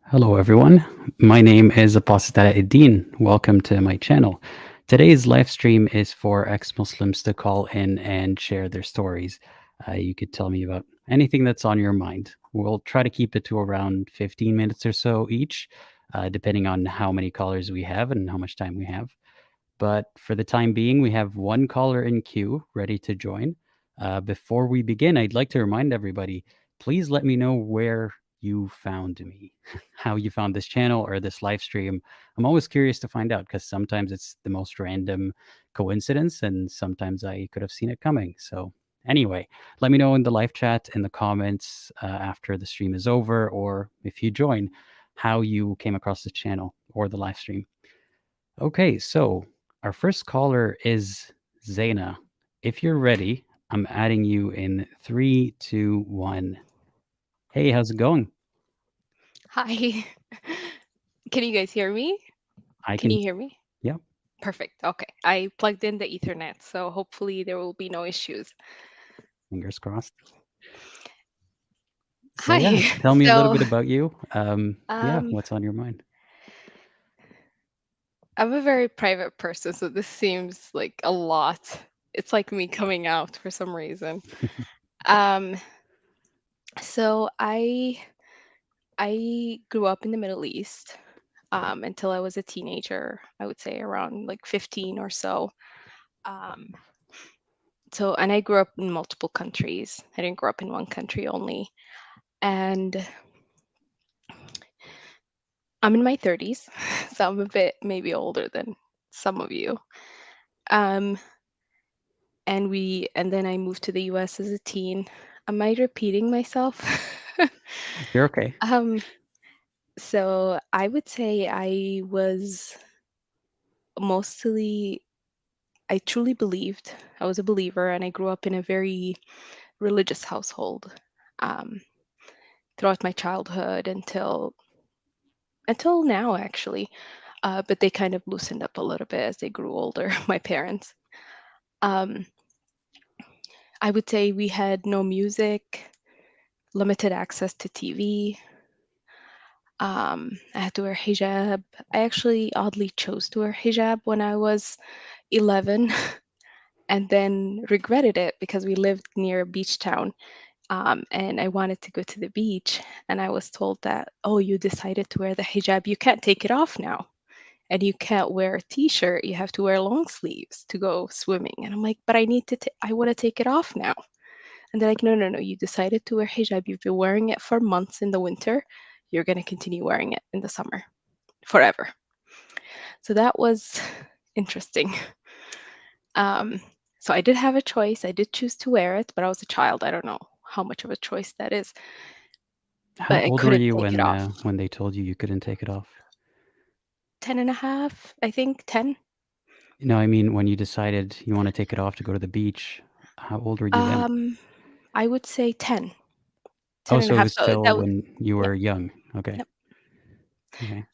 Hello, everyone. My name is Apostate. Welcome to my channel. Today's live stream is for ex-Muslims to call in and share their stories. You could tell me about anything that's on your mind. We'll try to keep it to around 15 minutes or so each, depending on how many callers we have and how much time we have. But for the time being, we have one caller in queue ready to join. Before we begin, I'd like to remind everybody, please let me know where you found me, how you found this channel or this live stream. I'm always curious to find out because sometimes it's the most random coincidence and sometimes I could have seen it coming. So, anyway, let me know in the live chat, in the comments after the stream is over, or if you join, how you came across the channel or the live stream. Okay, so our first caller is Zaina. If you're ready, I'm adding you in three, two, one. Hey, how's it going? Hi. Can you guys hear me? I Can can, you hear me? yeah, Perfect. Okay. I plugged in the Ethernet, so hopefully there will be no issues. fingers crossed. So yeah, Hi. tell me a little So, bit about you. Yeah, um, what's on your mind? I'm a very private person, so this seems like a lot. It's like me coming out for some reason. Um, so I grew up in the Middle East until I was a teenager. I would say around like 15 or so. Um, and I grew up in multiple countries. I didn't grow up in one country only. And I'm in my 30s, so I'm a bit maybe older than some of you. Um, and then I moved to the US as a teen. Am I repeating myself? You're okay. um, so I would say mostly, I truly believed. I was a believer, and I grew up in a very religious household um, throughout my childhood until now, actually. But they kind of loosened up a little bit as they grew older, my parents. Um, I would say we had no music, limited access to TV. I had to wear hijab. I actually oddly chose to wear hijab when I was 11 and then regretted it because we lived near a beach town. And I wanted to go to the beach. And I was told that, oh, you decided to wear the hijab. You can't take it off now. And you can't wear a t-shirt. You have to wear long sleeves to go swimming. And I'm like, but I want to take it off now. And they're like, no, no, no, you decided to wear hijab. You've been wearing it for months in the winter. You're going to continue wearing it in the summer forever. So that was interesting. Um, so I did have a choice. I did choose to wear it, but I was a child. I don't know how much of a choice that is, How but I old were couldn't you take it off. when they told you you couldn't take it off? 10 and a half, I think, 10. No, I mean when you decided you want to take it off to go to the beach. How old were you then? Um, I would say 10, Oh, 10 and a so it half. was So still that was, when you yep, were young. Okay. yep. Okay.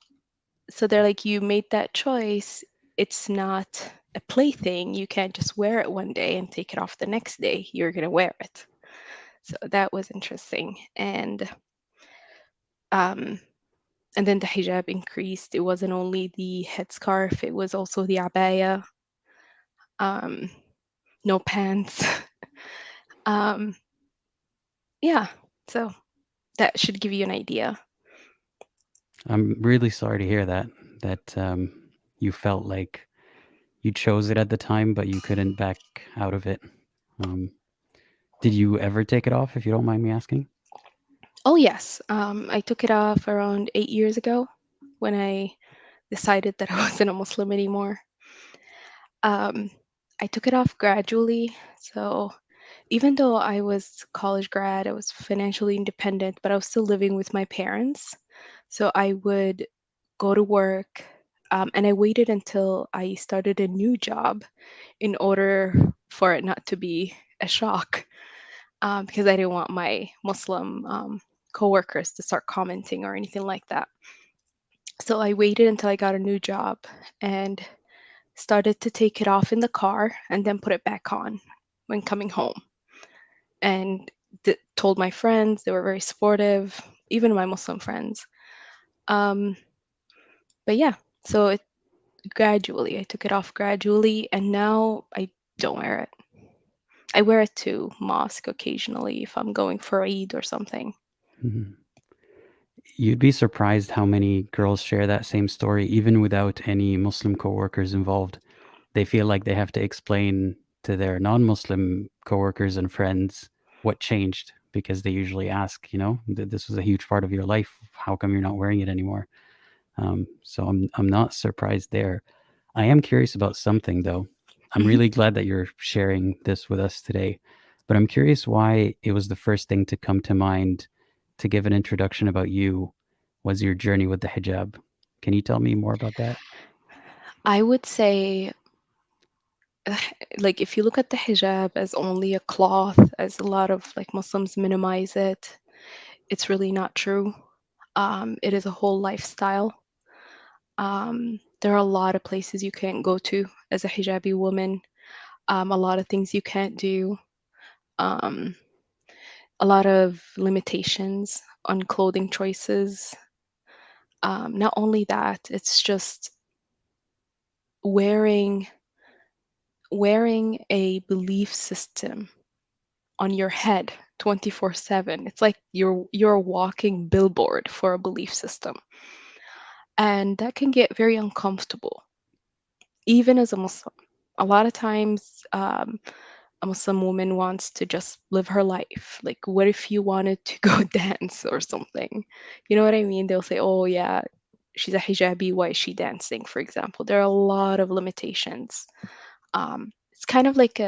So they're like, you made that choice. It's not a plaything. You can't just wear it one day and take it off the next day. You're going to wear it. So that was interesting. Um, and then the hijab increased. It wasn't only the headscarf, it was also the abaya, um, no pants. um, yeah, so that should give you an idea. I'm really sorry to hear that. That you felt like you chose it at the time, but you couldn't back out of it. Um, did you ever take it off, if you don't mind me asking? Oh, yes, I took it off around 8 years ago when I decided that I wasn't a Muslim anymore. Um, I took it off gradually. So even though I was college grad, I was financially independent, but I was still living with my parents. So I would go to work, and I waited until I started a new job in order for it not to be a shock, because I didn't want my Muslim coworkers to start commenting or anything like that. So I waited until I got a new job and started to take it off in the car and then put it back on when coming home. And told my friends, they were very supportive, even my Muslim friends. Um, but yeah, so I took it off gradually, and now I don't wear it. I wear it to mosque occasionally if I'm going for Eid or something. Mhm. You'd be surprised how many girls share that same story, even without any Muslim coworkers involved. They feel like they have to explain to their non-Muslim coworkers and friends what changed because they usually ask, this was a huge part of your life. How come you're not wearing it anymore? So I'm not surprised there. I am curious about something though. I'm Mhm. really glad that you're sharing this with us today, but I'm curious why it was the first thing to come to mind to give an introduction about you was your journey with the hijab. Can you tell me more about that? I would say, like, if you look at the hijab as only a cloth, as a lot of like Muslims minimize it, it's really not true. It is a whole lifestyle. There are a lot of places you can't go to as a hijabi woman, a lot of things you can't do, um, a lot of limitations on clothing choices. Not only that, it's just wearing wearing a belief system on your head 24/7. It's like you're a walking billboard for a belief system. And that can get very uncomfortable, even as a Muslim. A lot of times, a Muslim woman wants to just live her life. Like, what if you wanted to go dance or something? You know what I mean? They'll say, oh, yeah, she's a hijabi. Why is she dancing, for example? There are a lot of limitations. It's kind of like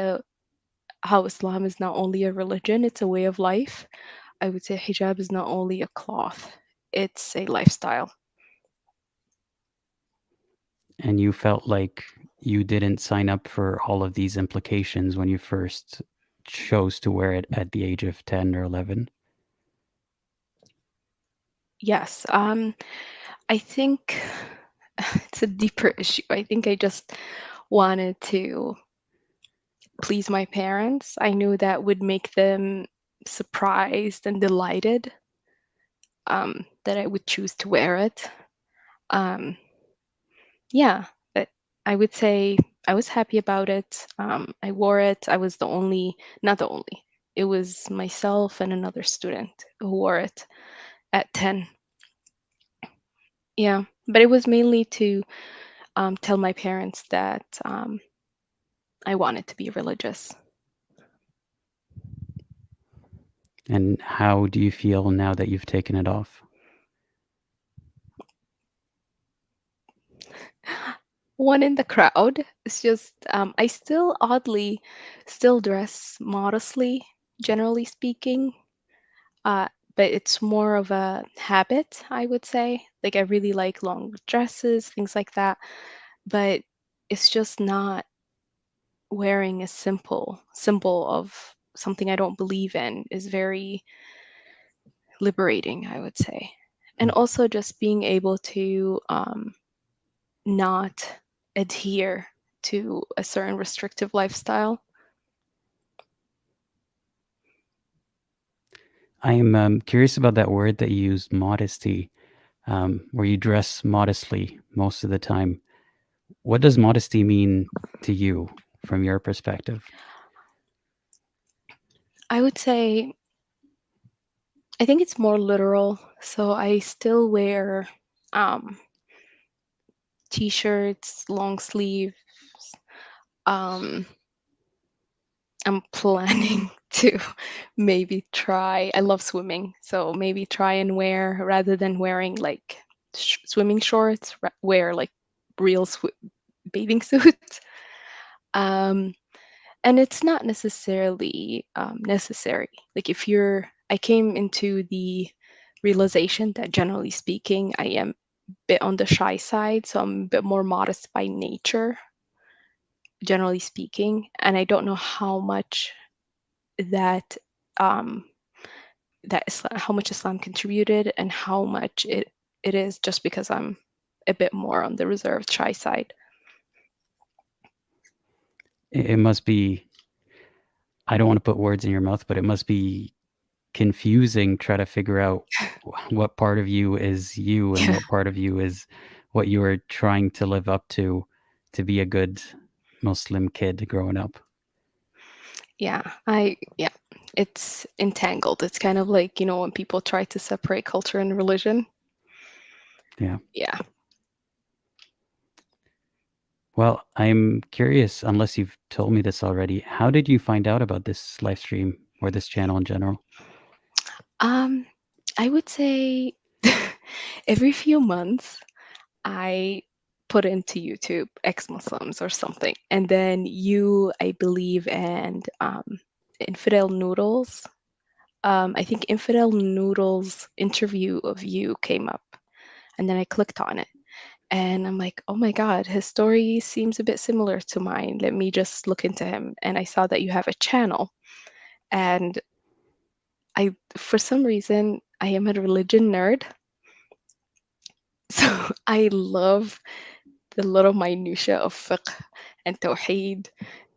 how Islam is not only a religion, it's a way of life. I would say hijab is not only a cloth, it's a lifestyle. And you felt like you didn't sign up for all of these implications when you first chose to wear it at the age of 10 or 11? Yes, I think it's a deeper issue. I think I just wanted to please my parents. I knew that would make them surprised and delighted, that I would choose to wear it. Um, yeah, but I would say I was happy about it. I wore it. I was the only, not the only, it was myself and another student who wore it at 10. Yeah, but it was mainly to tell my parents that I wanted to be religious. And how do you feel now that you've taken it off? One in the crowd. It's just I still oddly still dress modestly, generally speaking. Uh, but it's more of a habit, I would say. Like I really like long dresses, things like that. But it's just not wearing a simple symbol of something I don't believe in is very liberating, I would say. And Mm. also just being able to not adhere to a certain restrictive lifestyle. I am curious about that word that you used, modesty, where you dress modestly most of the time. What does modesty mean to you from your perspective? I would say I think it's more literal. So I still wear um, t-shirts, long sleeves. Um, I'm planning to maybe try. I love swimming, so maybe try and wear rather than wearing like swimming shorts, wear like real bathing suits. Um, and it's not necessarily necessary. Like if you're, I came into the realization that generally speaking, I am a bit on the shy side, so I'm a bit more modest by nature, generally speaking, and I don't know how much that um, how much Islam contributed and how much it is just because I'm a bit more on the reserved shy side. It must be, I don't want to put words in your mouth, but it must be confusing try to figure out what part of you is you and Yeah, what part of you is what you are trying to live up to be a good Muslim kid growing up. yeah, it's entangled. It's kind of like, when people try to separate culture and religion. Yeah. Yeah. Well, I'm curious, unless you've told me this already, how did you find out about this live stream or this channel in general? Um, I would say every few months I put into YouTube ex-Muslims or something, and then I believe, and Infidel Noodles. I think Infidel Noodles interview of you came up, and then I clicked on it, and I'm like, oh my God, his story seems a bit similar to mine. Let me just look into him, and I saw that you have a channel, and for some reason, I am a religion nerd. So I love the little minutia of fiqh and tawheed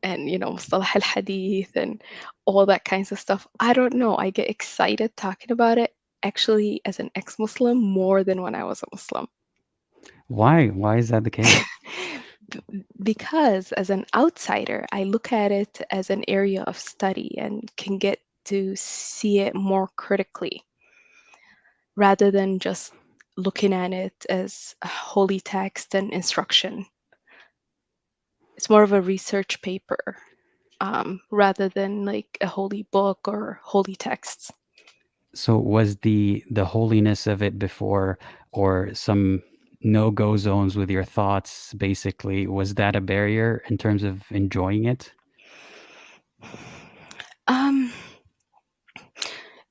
and mustalah al-hadith and all that kinds of stuff. I don't know. I get excited talking about it actually as an ex-Muslim more than when I was a Muslim. Why is that the case? Because as an outsider, I look at it as an area of study and can get to see it more critically rather than just looking at it as a holy text and instruction. It's more of a research paper rather than like a holy book or holy texts. So was the holiness of it before, or some no-go zones with your thoughts, basically, was that a barrier in terms of enjoying it? Um,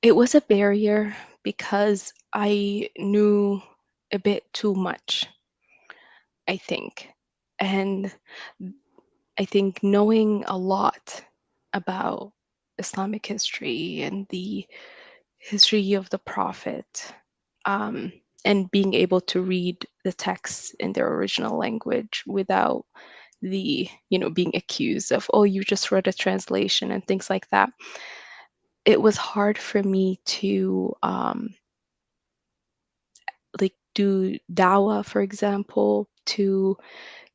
it was a barrier because I knew a bit too much, I think. And I think knowing a lot about Islamic history and the history of the Prophet, um, and being able to read the texts in their original language without being accused of, oh, you just read a translation and things like that. It was hard for me to like do dawah, for example, to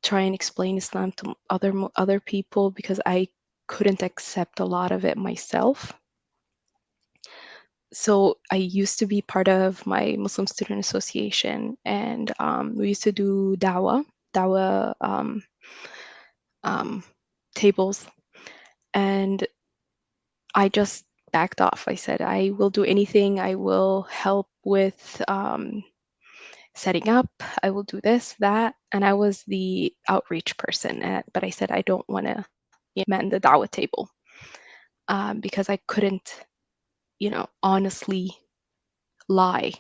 try and explain Islam to other people because I couldn't accept a lot of it myself. So I used to be part of my Muslim Student Association, and we used to do dawah um, tables, and I just backed off. I said, I will do anything. I will help with setting up. I will do this, that. And I was the outreach person. But I said, I don't want to man the dawah table because I couldn't, honestly lie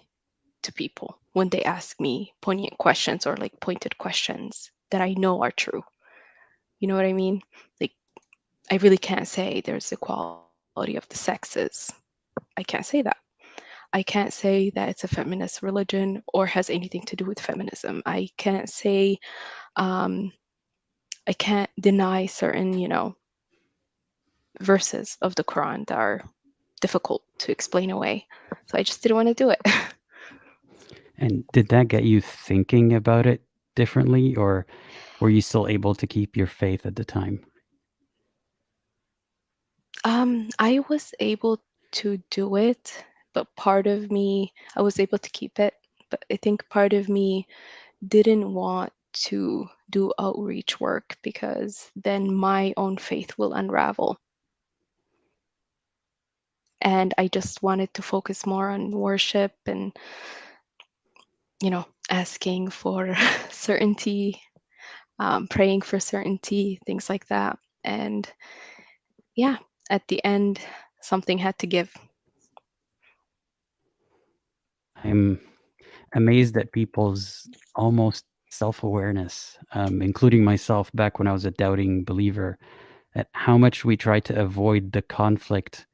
to people when they ask me poignant questions or like pointed questions that I know are true. You know what I mean? Like, I really can't say there's equality of the sexes. I can't say that. I can't say that it's a feminist religion or has anything to do with feminism. I can't say, I can't deny certain, verses of the Quran that are difficult to explain away. So I just didn't want to do it. And did that get you thinking about it differently, or were you still able to keep your faith at the time? I was able to do it, but part of me, I was able to keep it, but I think part of me didn't want to do outreach work because then my own faith will unravel. And I just wanted to focus more on worship and, asking for certainty, praying for certainty, things like that. And yeah, at the end, something had to give. I'm amazed at people's almost self-awareness, including myself back when I was a doubting believer, at how much we try to avoid the conflict,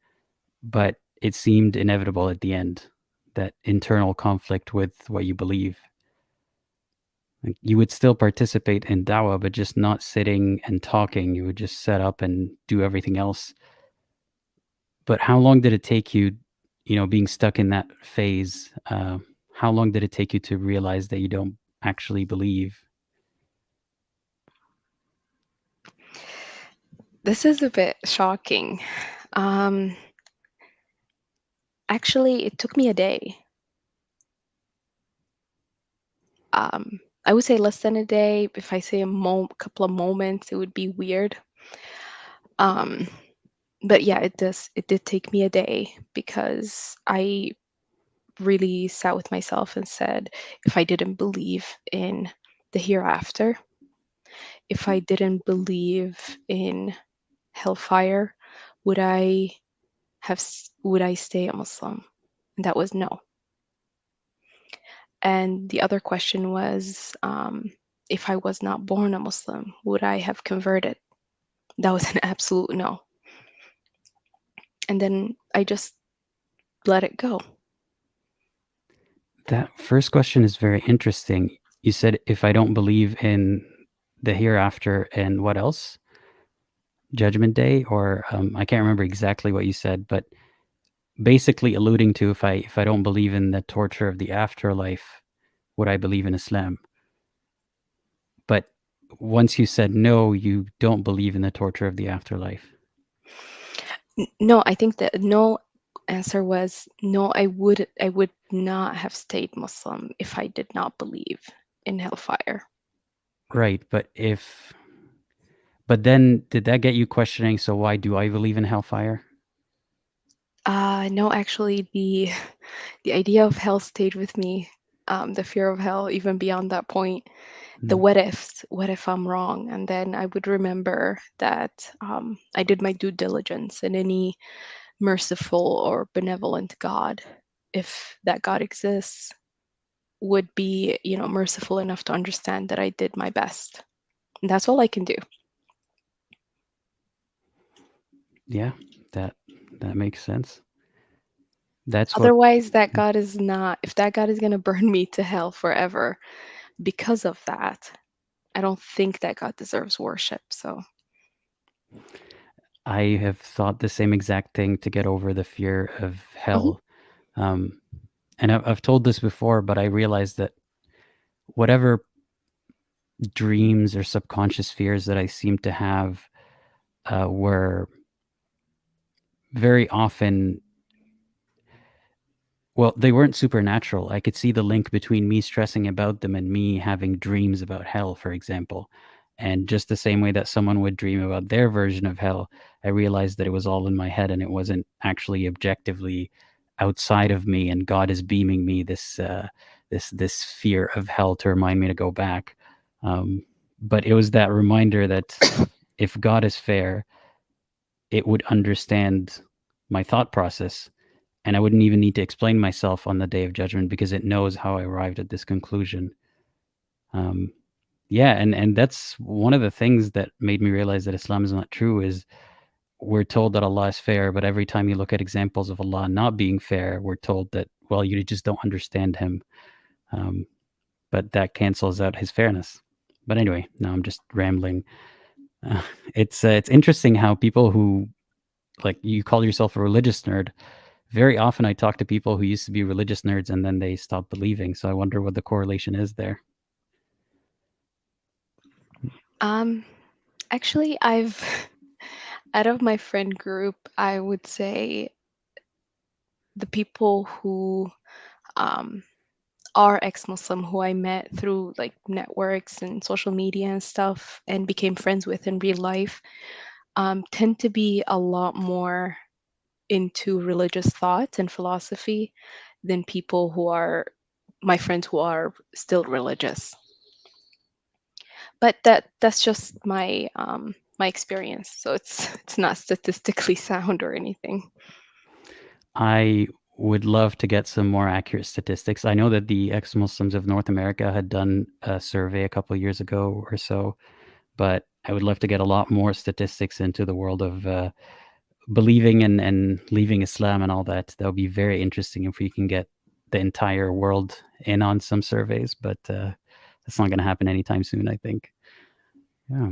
but it seemed inevitable at the end, that internal conflict with what you believe. Like, you would still participate in dawah, but just not sitting and talking. You would just set up and do everything else. But how long did it take you, being stuck in that phase, how long did it take you to realize that you don't actually believe? This is a bit shocking. Actually, it took me a day. I would say less than a day. If I say couple of moments, it would be weird. Um, but yeah, it did take me a day because I really sat with myself and said, if I didn't believe in the hereafter, if I didn't believe in hellfire, would I stay a Muslim? And that was no. And the other question was, if I was not born a Muslim, would I have converted? That was an absolute no. And then I just let it go. That first question is very interesting. You said, if I don't believe in the hereafter and what else? Judgment Day, or I can't remember exactly what you said, but basically alluding to, if I don't believe in the torture of the afterlife, would I believe in Islam? But once you said no, you don't believe in the torture of the afterlife. No, I think the no answer was no, I would not have stayed Muslim if I did not believe in hellfire. Right, but then did that get you questioning, so why do I believe in hellfire? No, actually, the idea of hell stayed with me. The fear of hell, even beyond that point. The Mm. what ifs. What if I'm wrong? And then I would remember that I did my due diligence, and any merciful or benevolent God, if that God exists, would be, merciful enough to understand that I did my best. And that's all I can do. Yeah, that that makes sense. That's what Otherwise, that God is not, if that God is going to burn me to hell forever because of that, I don't think that God deserves worship. So, I have thought the same exact thing to get over the fear of mhm. hell. Um, and I've told this before, but I realized that whatever dreams or subconscious fears that I seem to have were very often, well, they weren't supernatural. I could see the link between me stressing about them and me having dreams about hell, for example. And just the same way that someone would dream about their version of hell, I realized that it was all in my head and it wasn't actually objectively outside of me. And God is beaming me this fear of hell to remind me to go back. But it was that reminder that if God is fair, it would understand my thought process, and I wouldn't even need to explain myself on the day of judgment because it knows how I arrived at this conclusion. Um, yeah, and that's one of the things that made me realize that Islam is not true. Is we're told that Allah is fair, but every time you look at examples of Allah not being fair, we're told that, well, you just don't understand Him. Um, but that cancels out His fairness. But anyway, now I'm just rambling. Uh, it's interesting how people who, like, you call yourself a religious nerd. Very often I talk to people who used to be religious nerds and then they stop believing. So I wonder what the correlation is there. um, actually, I've, out of my friend group, I would say the people who um, are ex-Muslim who I met through like networks and social media and stuff and became friends with in real life tend to be a lot more into religious thoughts and philosophy than people who are my friends who are still religious. But that's just my experience. So it's not statistically sound or anything. I would love to get some more accurate statistics. I know that the ex-Muslims of North America had done a survey a couple of years ago or so, but I would love to get a lot more statistics into the world of believing and leaving Islam and all that. That would be very interesting if we can get the entire world in on some surveys, but that's not going to happen anytime soon, I think. Yeah.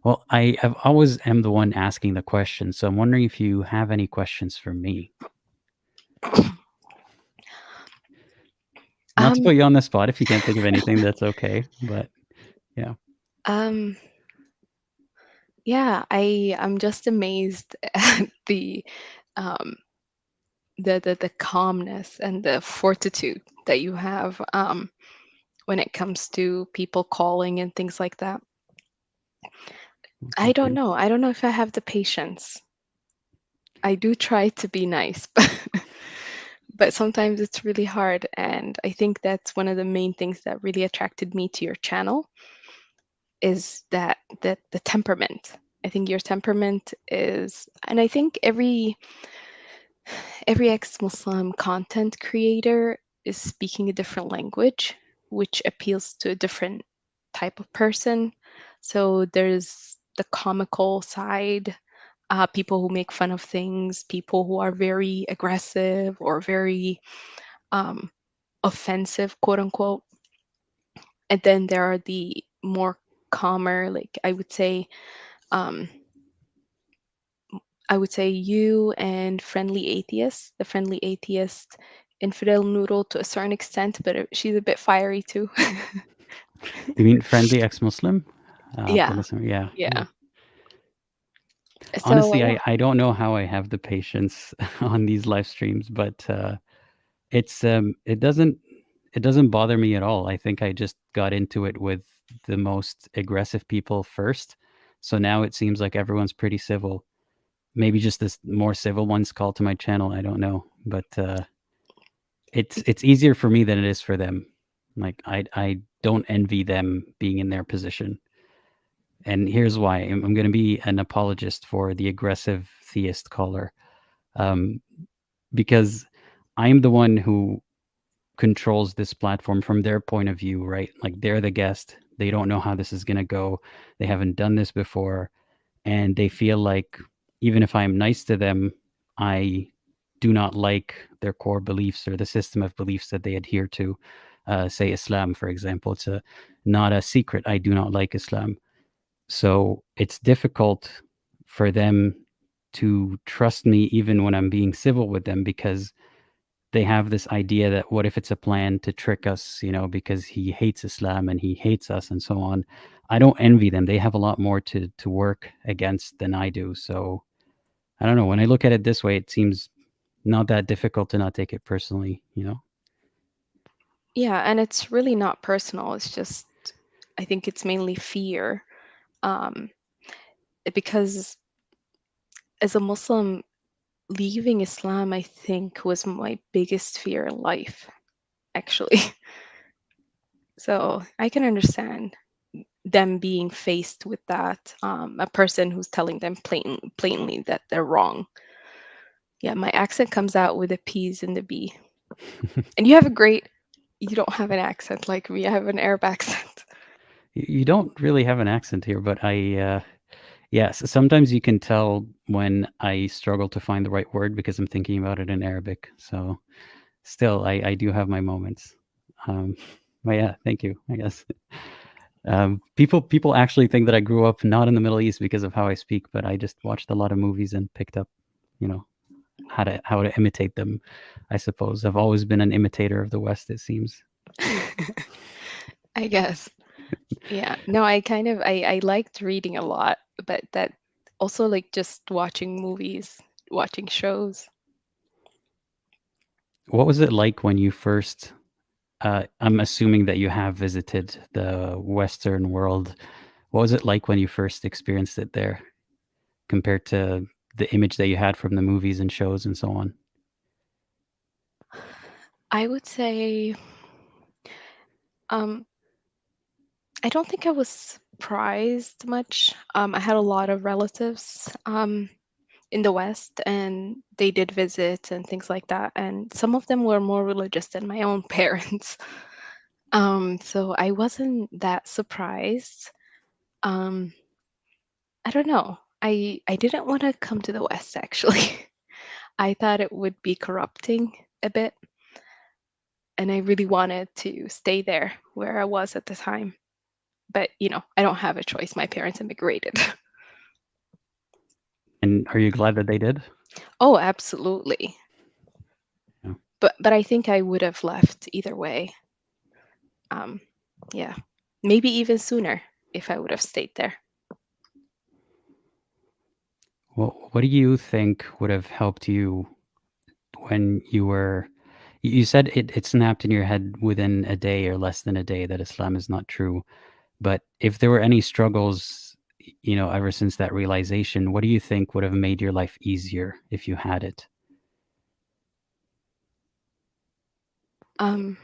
Well, I have always am the one asking the question, so I'm wondering if you have any questions for me. Not to Um, put you on the spot. If you can't think of anything, that's okay. But yeah. um, yeah, I'm just amazed at um, the calmness and the fortitude that you have when it comes to people calling and things like that. Well, I thank don't you. know. I don't know if I have the patience. I do try to be nice, but sometimes it's really hard. And I think that's one of the main things that really attracted me to your channel is that the temperament. I think your temperament is, and I think every ex-Muslim content creator is speaking a different language, which appeals to a different type of person. So there's the comical side, people who make fun of things, people who are very aggressive or very um, offensive, quote unquote. And then there are the more calmer, like um, I would say you and friendly atheist, the friendly atheist, infidel noodle to a certain extent, but she's a bit fiery too. You mean friendly ex-Muslim? Yeah, Yeah, yeah. yeah. So Honestly, yeah, I don't know how I have the patience on these live streams, but it doesn't bother me at all. I think I just got into it with the most aggressive people first. So now it seems like everyone's pretty civil. Maybe just this more civil ones call to my channel. I don't know, but it's easier for me than it is for them. Like I don't envy them being in their position. And here's why. I'm going to be an apologist for the aggressive theist caller, um, because I'm the one who controls this platform from their point of view, right? Like they're the guest. They don't know how this is going to go. They haven't done this before. And they feel like even if I'm nice to them, I do not like their core beliefs or the system of beliefs that they adhere to. Say Islam, for example, it's not a secret. I do not like Islam. So it's difficult for them to trust me even when I'm being civil with them because they have this idea that what if it's a plan to trick us, because he hates Islam and he hates us and so on. I don't envy them. They have a lot more to work against than I do. So I don't know. When I look at it this way, it seems not that difficult to not take it personally. yeah, and it's really not personal. It's just I think it's mainly fear, um, because as a Muslim, leaving Islam, I think, was my biggest fear in life, actually. So I can understand them being faced with that, a person who's telling them plainly that they're wrong. Yeah, my accent comes out with the P's and the B. And you don't have an accent like me. I have an Arab accent. You don't really have an accent here, but yes, sometimes you can tell when I struggle to find the right word because I'm thinking about it in Arabic. So still, I do have my moments. Um, but yeah, thank you, I guess. People actually think that I grew up not in the Middle East because of how I speak, but I just watched a lot of movies and picked up, you know, how to imitate them. I suppose I've always been an imitator of the West. It seems. I guess. Yeah. No, I liked reading a lot, but that also like just watching movies, watching shows. What was it like when you first? I'm assuming that you have visited the Western world. What was it like when you first experienced it there, compared to the image that you had from the movies and shows and so on? I would say um I don't think I was surprised much. I had a lot of relatives in the West, and they did visit and things like that. And some of them were more religious than my own parents. So I wasn't that surprised. Um, I don't know. I didn't want to come to the West actually. I thought it would be corrupting a bit, and I really wanted to stay there where I was at the time. But I don't have a choice. My parents immigrated. And are you glad that they did? Oh, absolutely. but I think I would have left either way. Um, yeah, maybe even sooner if I would have stayed there. Well, what do you think would have helped you when you were? You said it snapped in your head within a day or less than a day that Islam is not true. But if there were any struggles, ever since that realization, what do you think would have made your life easier if you had it? Um,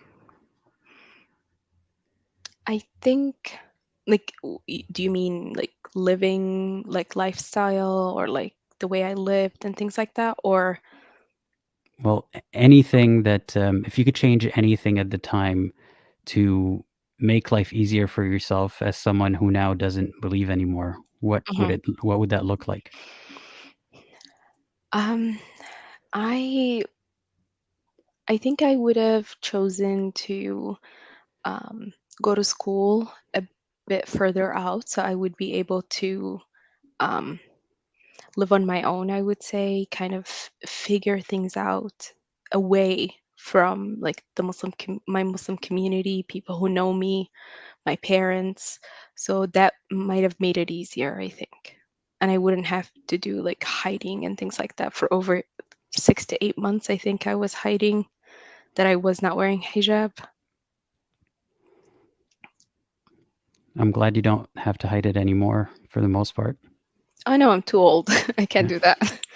I think, like, do you mean like living, like lifestyle, or like the way I lived and things like that? Or, Well, anything that, if you could change anything at the time to make life easier for yourself as someone who now doesn't believe anymore, Mhm. what would that look like? um, I I think I would have chosen to um, go to school a bit further out, so I would be able to um, live on my own, I would say, kind of figure things out away from like my Muslim community, people who know me, my parents. So that might have made it easier, I think. And I wouldn't have to do like hiding and things like that for over 6 to 8 months. I think I was hiding that I was not wearing hijab. I'm glad you don't have to hide it anymore for the most part. I know I'm too old. I can't Yeah. do that.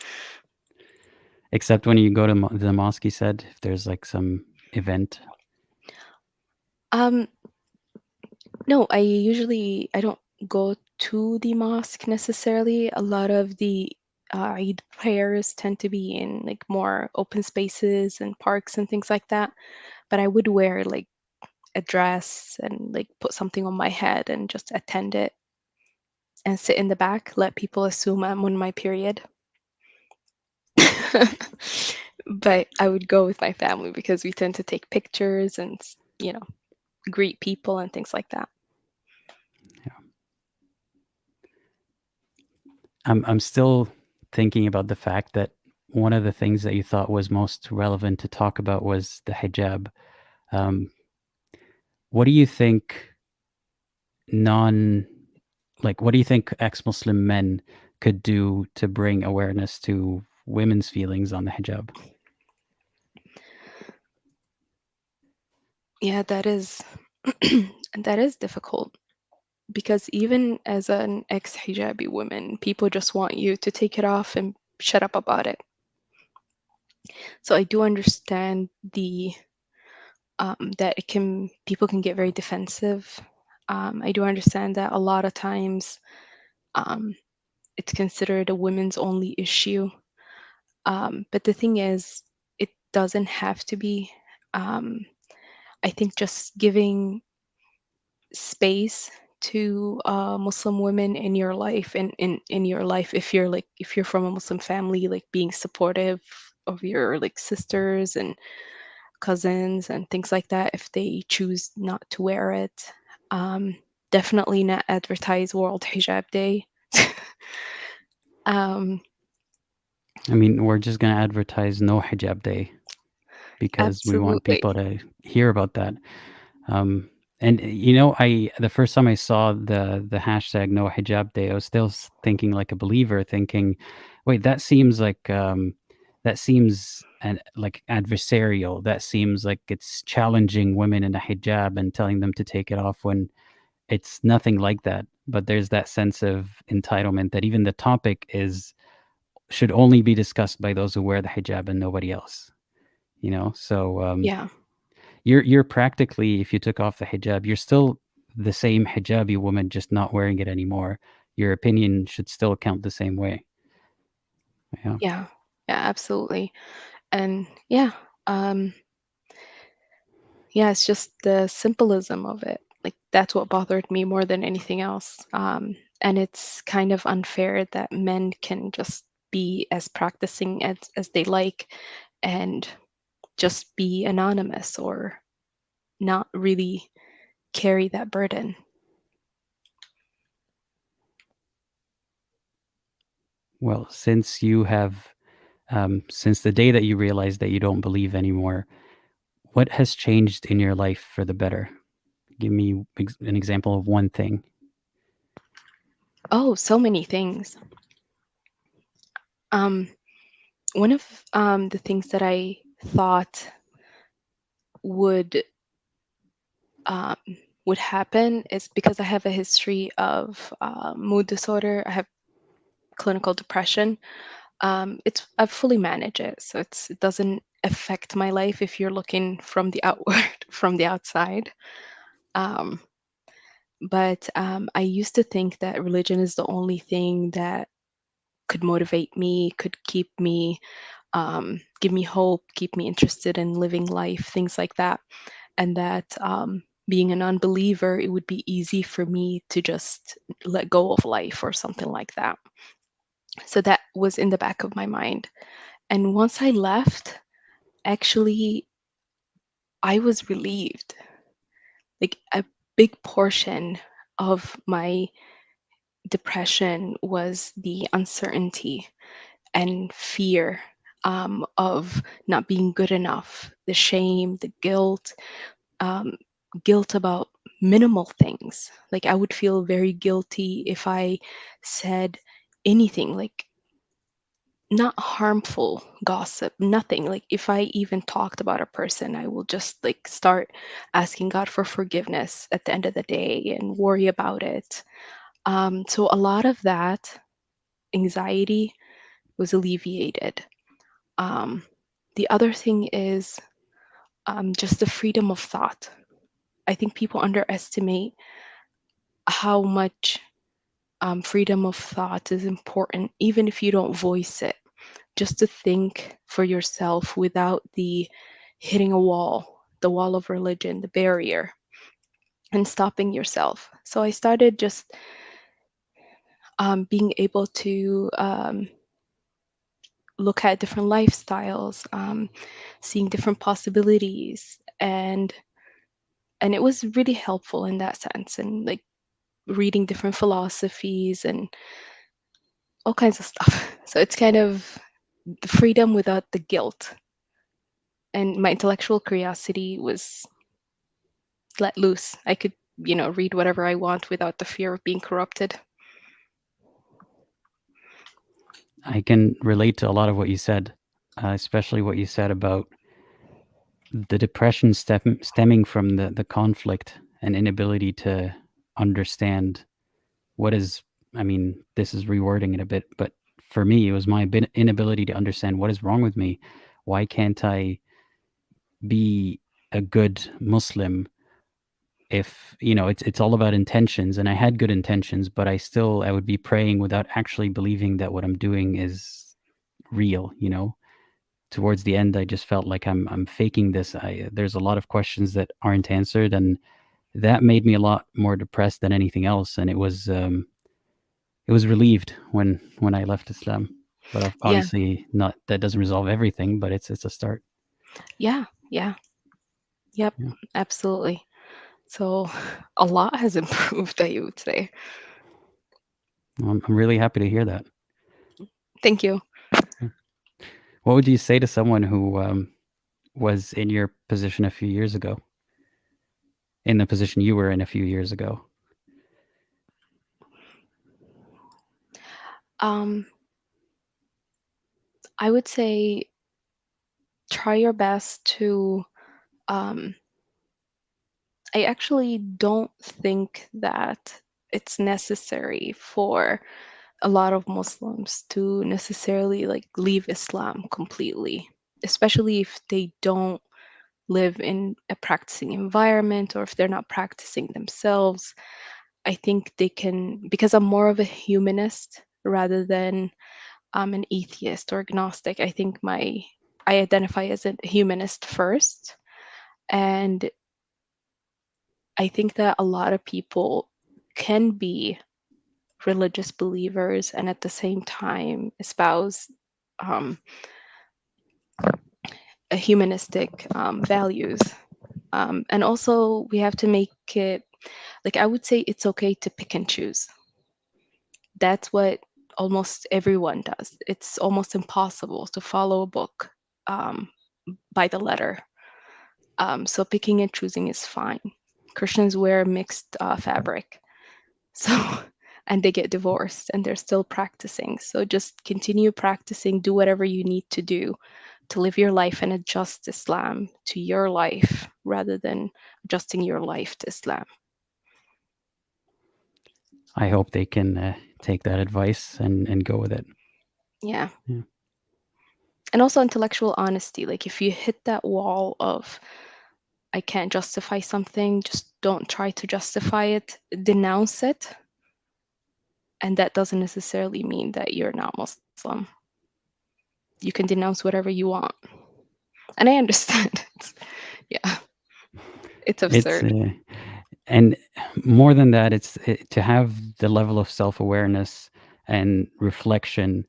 Except when you go to the mosque, you said, if there's like some event. Um, no, I don't go to the mosque necessarily. A lot of the Eid prayers tend to be in like more open spaces and parks and things like that. But I would wear like a dress and like put something on my head and just attend it and sit in the back, let people assume I'm on my period. But I would go with my family because we tend to take pictures and, greet people and things like that. Yeah. I'm still thinking about the fact that one of the things that you thought was most relevant to talk about was the hijab. Um, what do you think non what do you think ex-Muslim men could do to bring awareness to women's feelings on the hijab? Yeah, that is that is difficult because even as an ex-hijabi woman, people just want you to take it off and shut up about it. So I do understand the that it can people can get very defensive. I do understand that a lot of times um, it's considered a women's only issue. But the thing is, it doesn't have to be. Um, I think just giving space to Muslim women in your life, in your life, if you're from a Muslim family, like being supportive of your like sisters and cousins and things like that if they choose not to wear it. Um, Definitely not advertise World Hijab Day. um, I mean, we're just going to advertise no hijab day because we want Absolutely. people to hear about that. Um, and I the first time I saw the hashtag no hijab day, I was still thinking like a believer, thinking, wait, that seems like adversarial. That seems like it's challenging women in a hijab and telling them to take it off when it's nothing like that. But there's that sense of entitlement that even the topic should only be discussed by those who wear the hijab and nobody else. So Yeah. you're practically, if you took off the hijab, you're still the same hijabi woman, just not wearing it anymore. Your opinion should still count the same way. Yeah. Yeah. Yeah, absolutely. And um, yeah, it's just the symbolism of it. Like that's what bothered me more than anything else. And it's kind of unfair that men can just be as practicing as they like and just be anonymous or not really carry that burden. Well, since you have Since the day that you realized that you don't believe anymore, what has changed in your life for the better? Give me an example of one thing. Oh, so many things. Um, One of the things that I thought would um, would happen is because I have a history of mood disorder. I have clinical depression. I've fully managed it, so it doesn't affect my life if you're looking from the outward, from the outside. Um, but I used to think that religion is the only thing that could motivate me, could keep me, give me hope, keep me interested in living life, things like that. And that being a non-believer, it would be easy for me to just let go of life or something like that. So that was in the back of my mind. And once I left, actually, I was relieved. Like a big portion of my depression was the uncertainty and fear of not being good enough, the shame, the um, guilt about minimal things. Like I would feel very guilty if I said anything, like not harmful gossip, nothing. Like if I even talked about a person, I will just like start asking God for forgiveness at the end of the day and worry about it. So a lot of that anxiety was alleviated. Um, the other thing is just the freedom of thought. I think people underestimate how much freedom of thought is important, even if you don't voice it. Just to think for yourself without the hitting a wall, the wall of religion, the barrier, and stopping yourself. So I started just being able to look at different lifestyles, seeing different possibilities, and it was really helpful in that sense. And like reading different philosophies and all kinds of stuff. So it's kind of the freedom without the guilt. And my intellectual curiosity was let loose. I could, read whatever I want without the fear of being corrupted. I can relate to a lot of what you said, especially what you said about the depression stemming from the conflict and inability to understand what is, I mean, this is rewording it a bit, but for me, it was my inability to understand what is wrong with me. Why can't I be a good Muslim if, it's all about intentions, and I had good intentions, but I would be praying without actually believing that what I'm doing is real. Towards the end, I just felt like I'm faking this. There's a lot of questions that aren't answered, and that made me a lot more depressed than anything else. And it was relieved when I left Islam. But Yeah, obviously, not that doesn't resolve everything, but it's a start. yeah, yeah, yep, Yeah, absolutely. So a lot has improved, I would say. well, I'm really happy to hear that. Thank you. Yeah. What would you say to someone who was in your position a few years ago, in the position you were in a few years ago? Um, I would say try your best to. Um, I actually don't think that it's necessary for a lot of Muslims to necessarily like leave Islam completely, especially if they don't live in a practicing environment or if they're not practicing themselves. I think they can, because I'm more of a humanist rather than an atheist or agnostic. I identify as a humanist first, and I think that a lot of people can be religious believers and at the same time espouse um, a humanistic values. And also, we have to make it like I would say it's okay to pick and choose. That's what almost everyone does. It's almost impossible to follow a book um, by the letter. So picking and choosing is fine. Christians wear mixed fabric, so and they get divorced and they're still practicing. So just continue practicing. Do whatever you need to do to live your life and adjust Islam to your life rather than adjusting your life to Islam. I hope they can take that advice and go with it. Yeah. Yeah. And also intellectual honesty. Like if you hit that wall of I can't justify something, just don't try to justify it, denounce it. And that doesn't necessarily mean that you're not Muslim. You can denounce whatever you want. And I understand. Yeah, it's It's absurd. and more than that, to have the level of self-awareness and reflection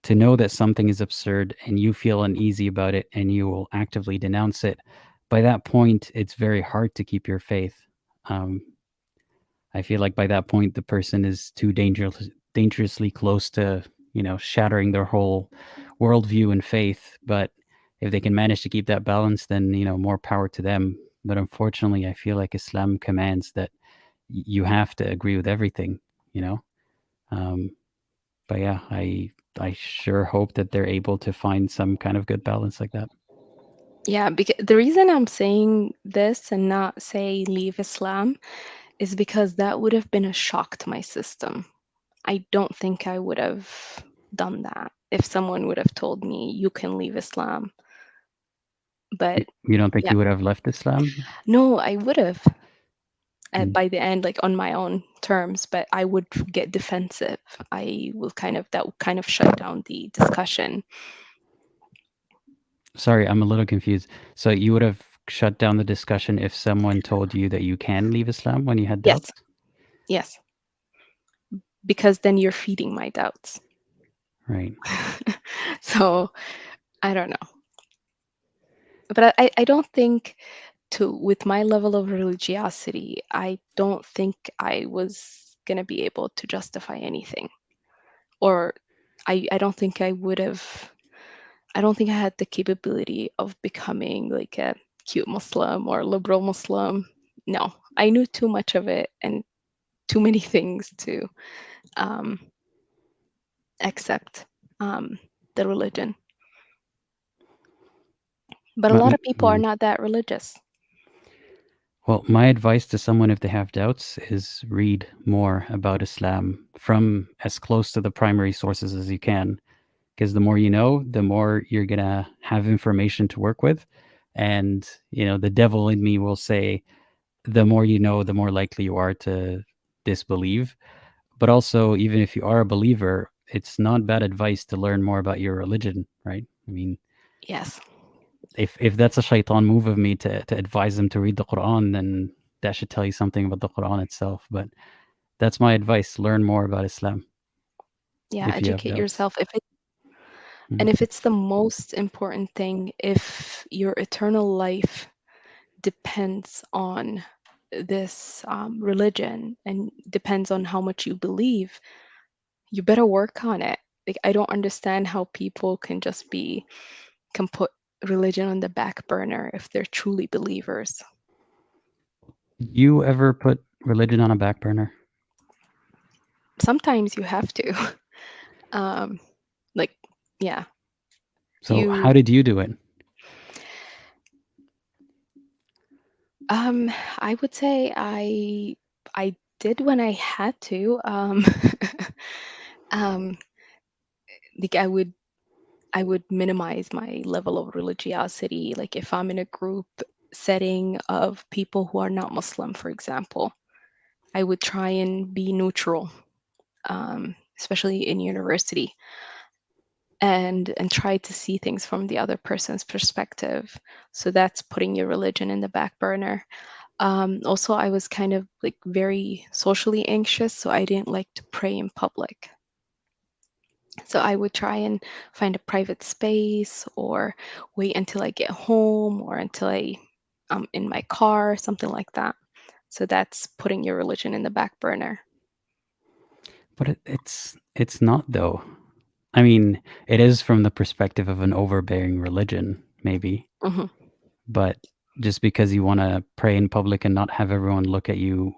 to know that something is absurd and you feel uneasy about it and you will actively denounce it. By that point, it's very hard to keep your faith. Um, I feel like by that point, the person is too dangerously close to, shattering their whole worldview and faith. But if they can manage to keep that balance, then, more power to them. But unfortunately, I feel like Islam commands that you have to agree with everything, you know? Um, but yeah, I sure hope that they're able to find some kind of good balance like that. Yeah, because the reason I'm saying this and not say leave Islam is because that would have been a shock to my system. I don't think I would have done that if someone would have told me you can leave Islam. But You don't think yeah, you would have left Islam? no, I would have Mm. by the end, like on my own terms, but I would get defensive. I will that will kind of shut down the discussion. Sorry, I'm a little confused. So you would have shut down the discussion if someone told you that you can leave Islam when you had Yes, doubts? yes, because then you're feeding my doubts. Right. So I don't know. But I don't think with my level of religiosity, I don't think I was gonna be able to justify anything. Or I don't think I don't think I had the capability of becoming like a cute Muslim or liberal Muslim. No, I knew too much of it and too many things to um, accept the religion. But a lot of people are Yeah. not that religious. Well, my advice to someone if they have doubts is read more about Islam from as close to the primary sources as you can. Because the more you know, the more you're going to have information to work with. And, the devil in me will say, the more you know, the more likely you are to disbelieve. But also, even if you are a believer, it's not bad advice to learn more about your religion, right? I mean, Yes. if that's a shaitan move of me to advise them to read the Quran, then that should tell you something about the Quran itself. But that's my advice: learn more about Islam Yeah, if you have educate doubts. yourself. Mhm. And if it's the most important thing, if your eternal life depends on this religion and depends on how much you believe, you better work on it. Like I don't understand how people can put religion on the back burner if they're truly believers. You ever put religion on a back burner? Sometimes you have to. um, like, yeah, So how you. did you do it? Um, I would say I did when I had to. Um, like I would minimize my level of religiosity. Like if I'm in a group setting of people who are not Muslim, for example, I would try and be neutral, especially in university, and try to see things from the other person's perspective. So that's putting your religion in the back burner. Also, I was kind of like very socially anxious, so I didn't like to pray in public. So I would try and find a private space or wait until I get home or until I'm in my car, something like that. So that's putting your religion in the back burner. But it's not though. I mean, it is from the perspective of an overbearing religion, maybe, Hmm. but just because you want to pray in public and not have everyone look at you,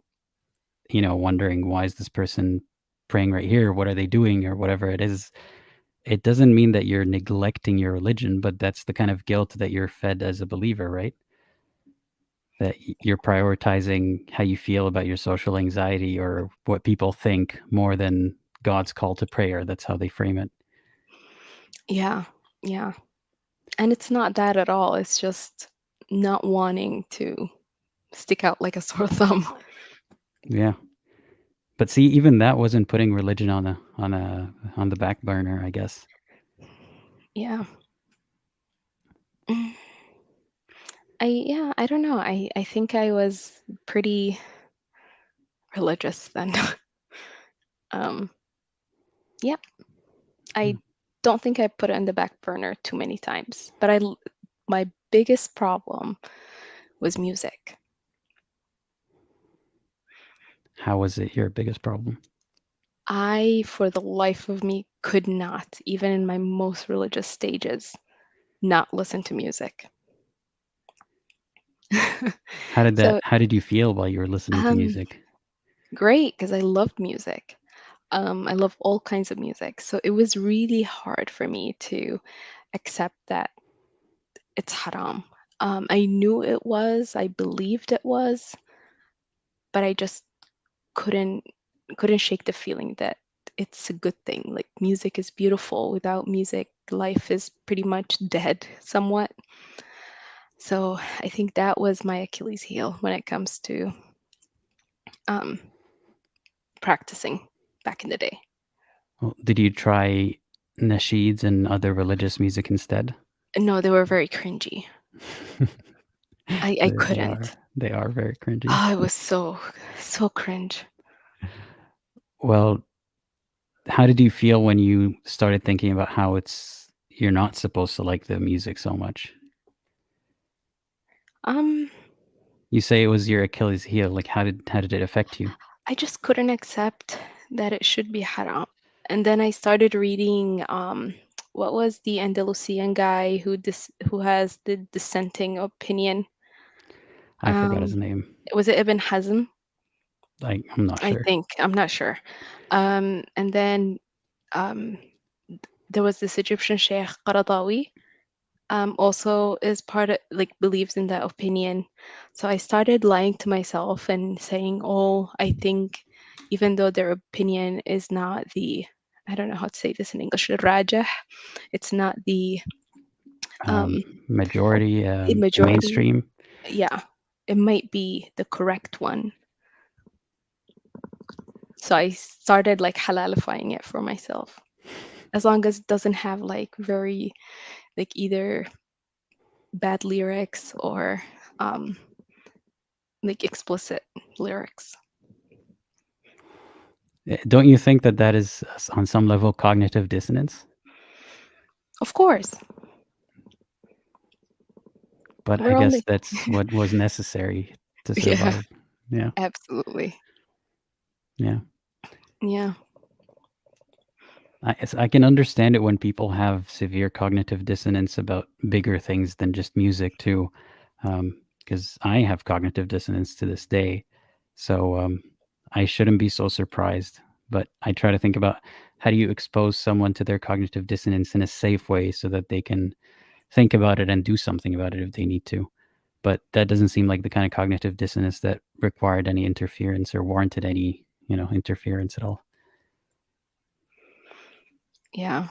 wondering why is this person praying right here? What are they doing or whatever it is? It doesn't mean that you're neglecting your religion, but that's the kind of guilt that you're fed as a believer, right? That you're prioritizing how you feel about your social anxiety or what people think more than God's call to prayer. That's how they frame it. Yeah, yeah. And it's not that at all. It's just not wanting to stick out like a sore thumb. Yeah. But see, even that wasn't putting religion on the back burner, I guess. Yeah. Mm. I don't know. I think I was pretty religious then. um yeah. I don't think I put it in the back burner too many times. But my biggest problem was music. How was it your biggest problem? I, for the life of me, could not, even in my most religious stages, not listen to music. So, How did you feel while you were listening to um, music? great, because I loved music. I love all kinds of music. So it was really hard for me to accept that it's haram. I knew it was, I believed it was, but I just couldn't couldn't shake the feeling that it's a good thing. Like music is beautiful. Without music, life is pretty much dead somewhat. So I think that was my Achilles heel when it comes to um, practicing back in the day. Well, did you try nasheeds and other religious music instead? No, they were very cringy. I couldn't. They are very cringy. Oh, it was so cringe. Well, how did you feel when you started thinking about how you're not supposed to like the music so much? Um, You say it was your Achilles heel. Like how did it affect you? I just couldn't accept that it should be haram. And then I started reading what was the Andalusian guy who has the dissenting opinion? I forgot his Um, name. was it Ibn Hazm? I'm not I sure. think. I'm not sure. And then um, there was this Egyptian Sheikh Qaradawi, also is part of like believes in that opinion. So I started lying to myself and saying, "Oh, I think even though their opinion is not the I don't know how to say this in English, rajah, it's not the Um, um, majority, majority. mainstream. Yeah, it might be the correct one." So I started like halalifying it for myself, as long as it doesn't have like very like either bad lyrics or um, like explicit lyrics. Don't you think that that is on some level cognitive dissonance? Of course, But I we're guess only that's what was necessary to yeah, survive. Yeah, absolutely. yeah. Yeah. I can understand it when people have severe cognitive dissonance about bigger things than just music too, because I have cognitive dissonance to this day. So I shouldn't be so surprised. But I try to think about how do you expose someone to their cognitive dissonance in a safe way so that they can think about it and do something about it if they need to. But that doesn't seem like the kind of cognitive dissonance that required any interference or warranted any, interference at all. Yeah.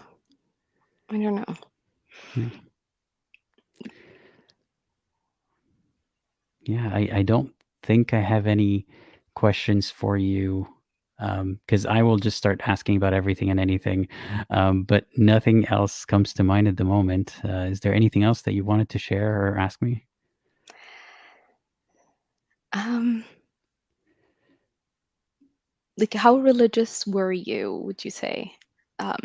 I don't know. Yeah. Yeah, I don't think I have any questions for you because I will just start asking about everything and anything, but nothing else comes to mind at the moment. Is there anything else that you wanted to share or ask me? Um, like how religious were you, would you say, um,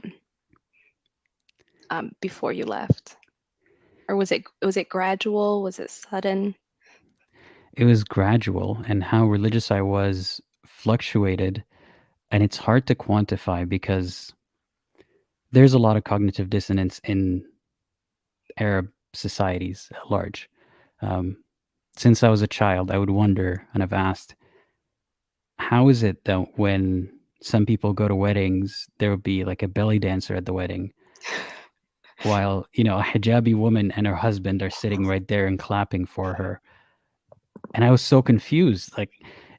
before you left? Or was it gradual? Was it sudden? It was gradual, and how religious I was fluctuated. And it's hard to quantify because there's a lot of cognitive dissonance in Arab societies at large. Um, since I was a child, I would wonder, and I've asked, how is it that when some people go to weddings, there would be like a belly dancer at the wedding, while a hijabi woman and her husband are sitting right there and clapping for her? And I was so confused. Like,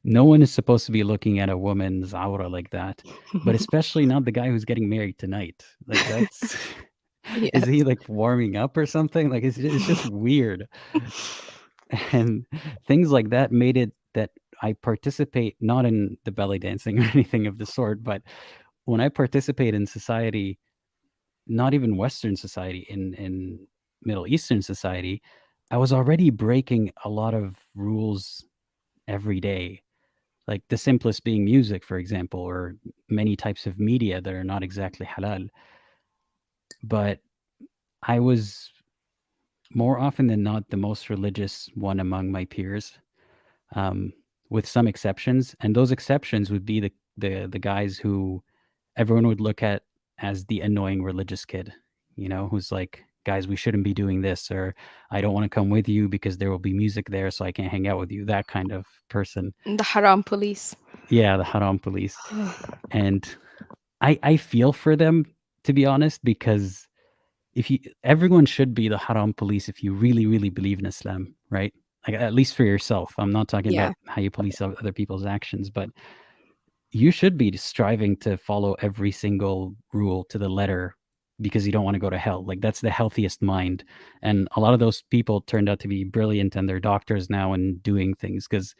no one is supposed to be looking at a woman's aura like that, but especially not the guy who's getting married tonight. Like, that's is he Yes. like warming up or something? Like, it's just weird. And things like that made it that I participate not in the belly dancing or anything of the sort, but when I participate in society, not even Western society, in Middle Eastern society, I was already breaking a lot of rules every day. Like the simplest being music, for example, or many types of media that are not exactly halal. But I was more often than not the most religious one among my peers, um, with some exceptions, and those exceptions would be the guys who everyone would look at as the annoying religious kid, who's like, guys, we shouldn't be doing this, or I don't want to come with you because there will be music there, so I can't hang out with you. That kind of person. The haram police. Yeah, the haram police. And I feel for them, to be honest, because if you everyone should be the haram police if you really, really believe in Islam, right? Like, at least for yourself. I'm not talking Yeah. about how you police other people's actions, but you should be striving to follow every single rule to the letter because you don't want to go to hell. Like, that's the healthiest mind. And a lot of those people turned out to be brilliant, and they're doctors now and doing things because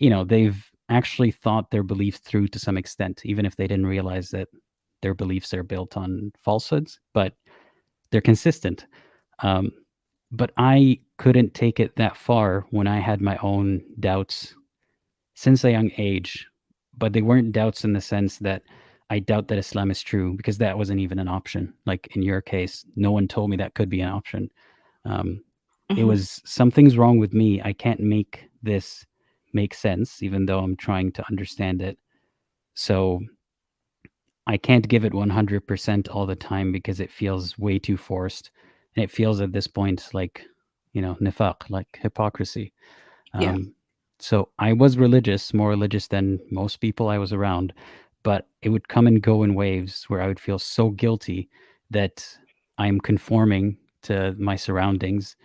they've actually thought their beliefs through to some extent, even if they didn't realize that their beliefs are built on falsehoods, but they're consistent. Um, but I couldn't take it that far when I had my own doubts since a young age. But they weren't doubts in the sense that I doubt that Islam is true, because that wasn't even an option. Like in your case, no one told me that could be an option. Um, it Mhm. was something's wrong with me. I can't make this make sense, even though I'm trying to understand it. So I can't give it 100% all the time because it feels way too forced. And it feels at this point like, nifaq, like hypocrisy. Yeah. Um, so I was religious, more religious than most people I was around, but it would come and go in waves where I would feel so guilty that I'm conforming to my surroundings,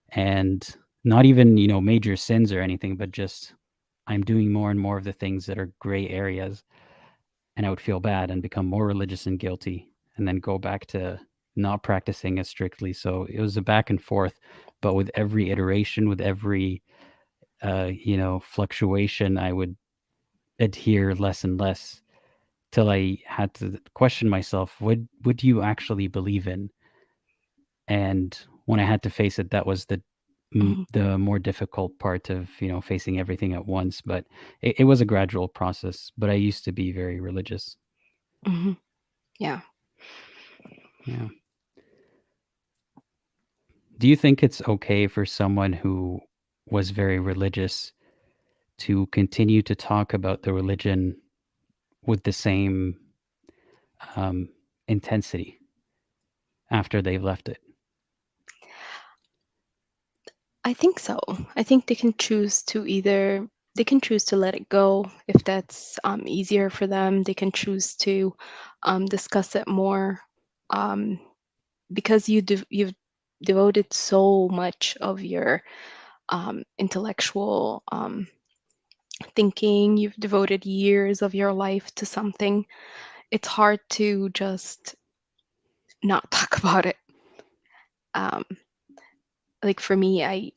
and not even, major sins or anything, but just I'm doing more and more of the things that are gray areas, and I would feel bad and become more religious and guilty, and then go back to not practicing as strictly. So it was a back and forth, but with every iteration, with every fluctuation, I would adhere less and less till I had to question myself, what would you actually believe in? And when I had to face it, that was Mhm. the more difficult part of facing everything at once. But it was a gradual process. But I used to be very religious. Mhm. Yeah. Yeah. Do you think it's okay for someone who was very religious to continue to talk about the religion with the same um, intensity after they've left it? I think so. I think they can choose to let it go if that's easier for them. They can choose to discuss it more, um, because you've devoted so much of your intellectual thinking. You've devoted years of your life to something. It's hard to just not talk about it. Um, like for me, I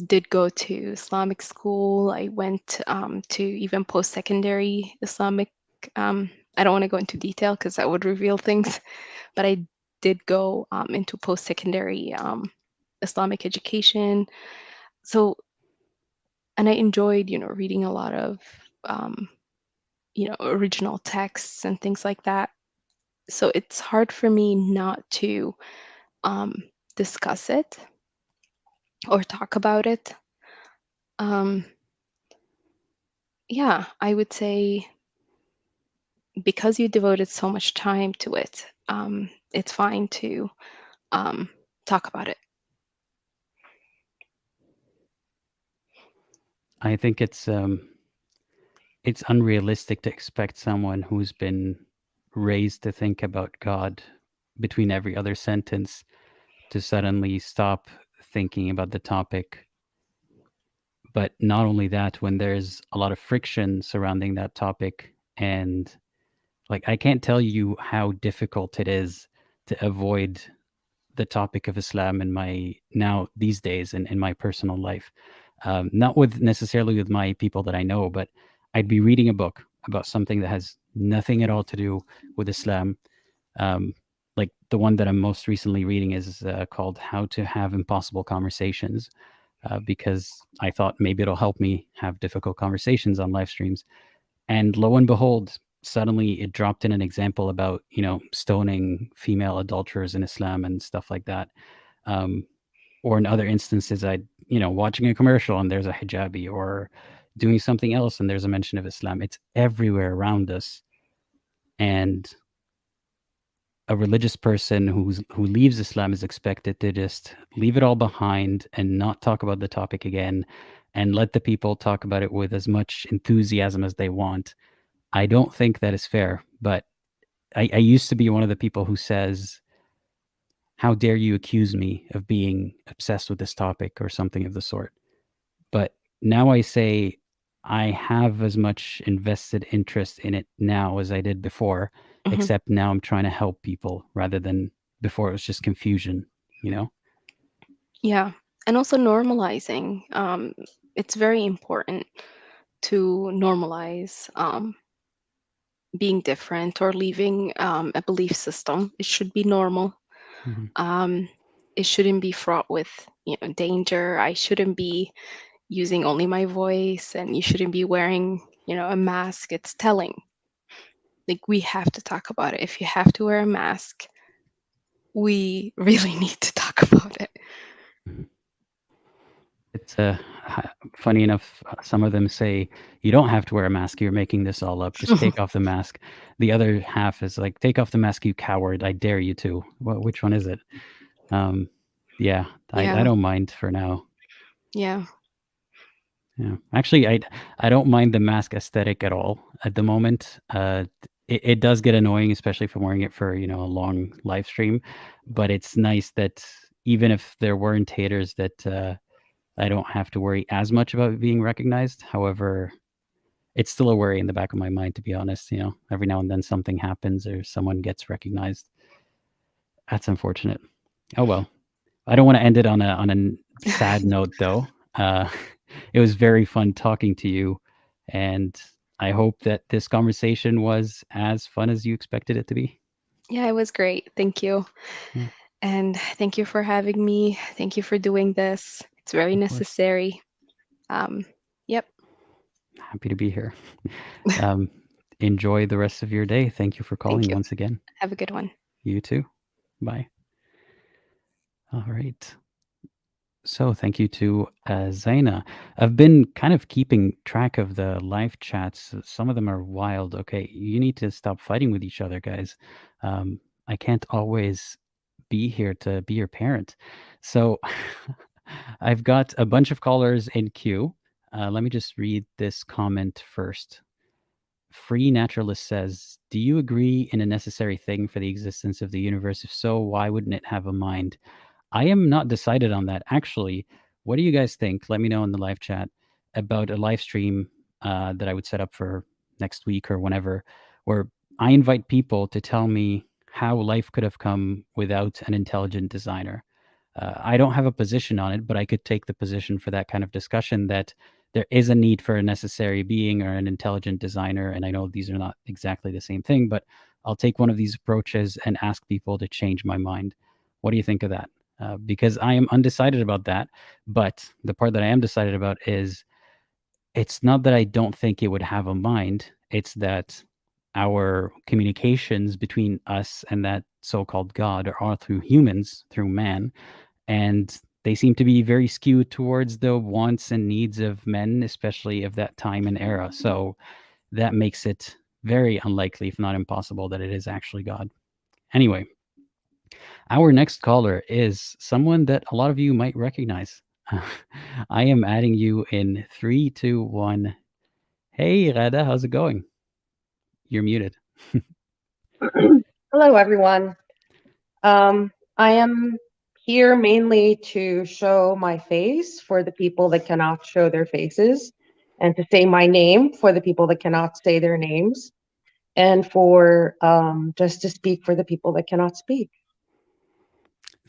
did go to Islamic school. I went to even post-secondary Islamic. Um, I don't want to go into detail because that would reveal things, but I did go into post-secondary Islamic education. So, and I enjoyed, reading a lot of, um, original texts and things like that. So it's hard for me not to um, discuss it or talk about it. Um, yeah, I would say. because you devoted so much time to it, it's fine to talk about it. I think it's unrealistic to expect someone who's been raised to think about God between every other sentence to suddenly stop thinking about the topic. But not only that, when there's a lot of friction surrounding that topic, and like I can't tell you how difficult it is to avoid the topic of Islam in my now these days in my personal life. Not with necessarily with my people that I know, but I'd be reading a book about something that has nothing at all to do with Islam. Um, like the one that I'm most recently reading is called "How to Have Impossible Conversations," because I thought maybe it'll help me have difficult conversations on live streams. And lo and behold, suddenly it dropped in an example about stoning female adulterers in Islam and stuff like that. Um, or in other instances, I watching a commercial and there's a hijabi, or doing something else and there's a mention of Islam. It's everywhere around us, and a religious person who leaves Islam is expected to just leave it all behind and not talk about the topic again, and let the people talk about it with as much enthusiasm as they want. I don't think that is fair, but I used to be one of the people who says, "How dare you accuse me of being obsessed with this topic," or something of the sort. But now I say I have as much invested interest in it now as I did before, Hmm. except now I'm trying to help people rather than before it was just confusion, you know? Yeah, and also normalizing. It's very important to normalize being different or leaving a belief system. It should be normal. Mhm. Um, it shouldn't be fraught with danger. I shouldn't be using only my voice, and you shouldn't be wearing a mask. It's telling. Like, we have to talk about it. If you have to wear a mask, we really need to talk about it. Mhm. It's funny enough. Some of them say you don't have to wear a mask. You're making this all up. Just take off the mask. The other half is like, take off the mask, you coward. I dare you to. Which one is it? Um, yeah, I Yeah, don't mind for now. yeah. Yeah, actually, I don't mind the mask aesthetic at all at the moment. It does get annoying, especially if I'm wearing it for a long live stream. But it's nice that even if there weren't haters, that I don't have to worry as much about being recognized. However, it's still a worry in the back of my mind, to be honest. Every now and then something happens or someone gets recognized. That's unfortunate. Oh well. I don't want to end it on a sad note, though. Uh, it was very fun talking to you, and I hope that this conversation was as fun as you expected it to be. Yeah, it was great. Thank you. Yeah, And thank you for having me. Thank you for doing this. It's very of course. necessary. Um, yep. Happy to be here. Um, enjoy the rest of your day. Thank you for Thank calling you. once again. Have a good one. You too. Bye. All right. So thank you to Zaina. I've been kind of keeping track of the live chats. Some of them are wild. Okay, you need to stop fighting with each other, guys. I can't always be here to be your parent. So I've got a bunch of callers in queue. Let me just read this comment first. Free Naturalist says, "Do you agree in a necessary thing for the existence of the universe? If so, why wouldn't it have a mind?" I am not decided on that. Actually, what do you guys think? Let me know in the live chat about a live stream that I would set up for next week or whenever, where I invite people to tell me how life could have come without an intelligent designer. I don't have a position on it, but I could take the position for that kind of discussion that there is a need for a necessary being or an intelligent designer. And I know these are not exactly the same thing, but I'll take one of these approaches and ask people to change my mind. What do you think of that? Because I am undecided about that. But the part that I am decided about is it's not that I don't think it would have a mind, it's that our communications between us and that so called God are all through humans, through man, and they seem to be very skewed towards the wants and needs of men, especially of that time and era. So that makes it very unlikely, if not impossible, that it is actually God. Anyway, our next caller is someone that a lot of you might recognize. I am adding you in 3, 2, 1. Hey, Ghada, how's it going? You're muted. Hello, everyone. I am here mainly to show my face for the people that cannot show their faces, and to say my name for the people that cannot say their names, and for just to speak for the people that cannot speak.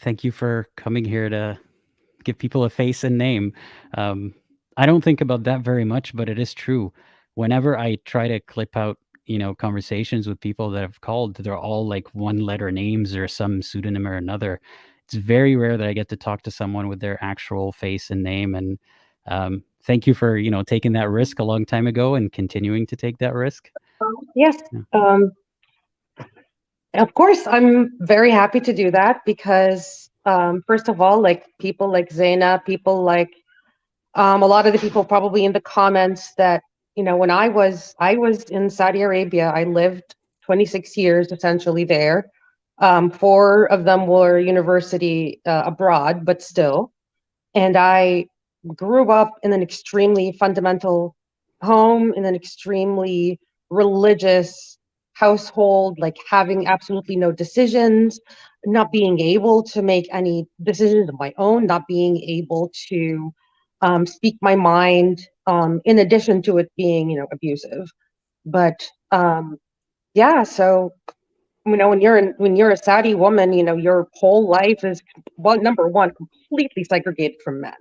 Thank you for coming here to give people a face and name. I don't think about that very much, but it is true. Whenever I try to clip out, conversations with people that have called, they're all like one-letter names or some pseudonym or another. It's very rare that I get to talk to someone with their actual face and name. And thank you for taking that risk a long time ago and continuing to take that risk. Yes. Yeah. Of course, I'm very happy to do that because, first of all, like people like Zaina, people like a lot of the people probably in the comments that, when I was in Saudi Arabia, I lived 26 years essentially there. 4 of them were university abroad, but still. And I grew up in an extremely fundamental home, in an extremely religious household, like having absolutely no decisions, not being able to make any decisions of my own, not being able to speak my mind, in addition to it being, abusive. But yeah, so when you're a Saudi woman, your whole life is, well, number one, completely segregated from men,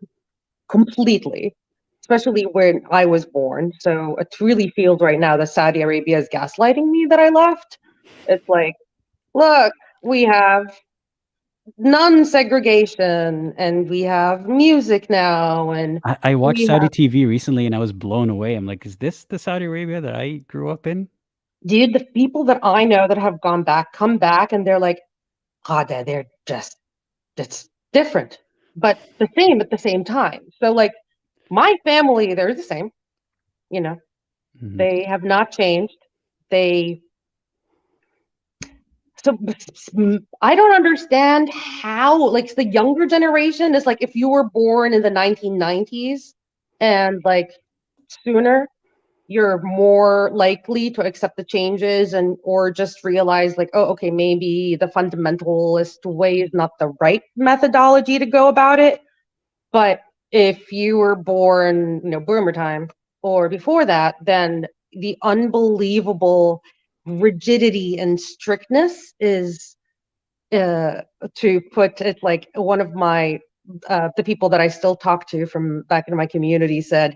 completely, especially when I was born. So it really feels right now that Saudi Arabia is gaslighting me that I left. It's like, look, we have non-segregation and we have music now, and I watched we Saudi have, TV recently and I was blown away. I'm like, is this the Saudi Arabia that I grew up in? dude, the people that I know that have gone back come back and they're like, Ghada, they're just, it's different, but the same at the same time. So like my family, they're the same, Mhm. they have not changed. They, so I don't understand how, like, the younger generation is like, if you were born in the 1990s and like sooner, you're more likely to accept the changes and or just realize like, oh, okay, maybe the fundamentalist way is not the right methodology to go about it. But if you were born, boomer time or before that, then the unbelievable rigidity and strictness is, to put it like one of my, the people that I still talk to from back in my community said,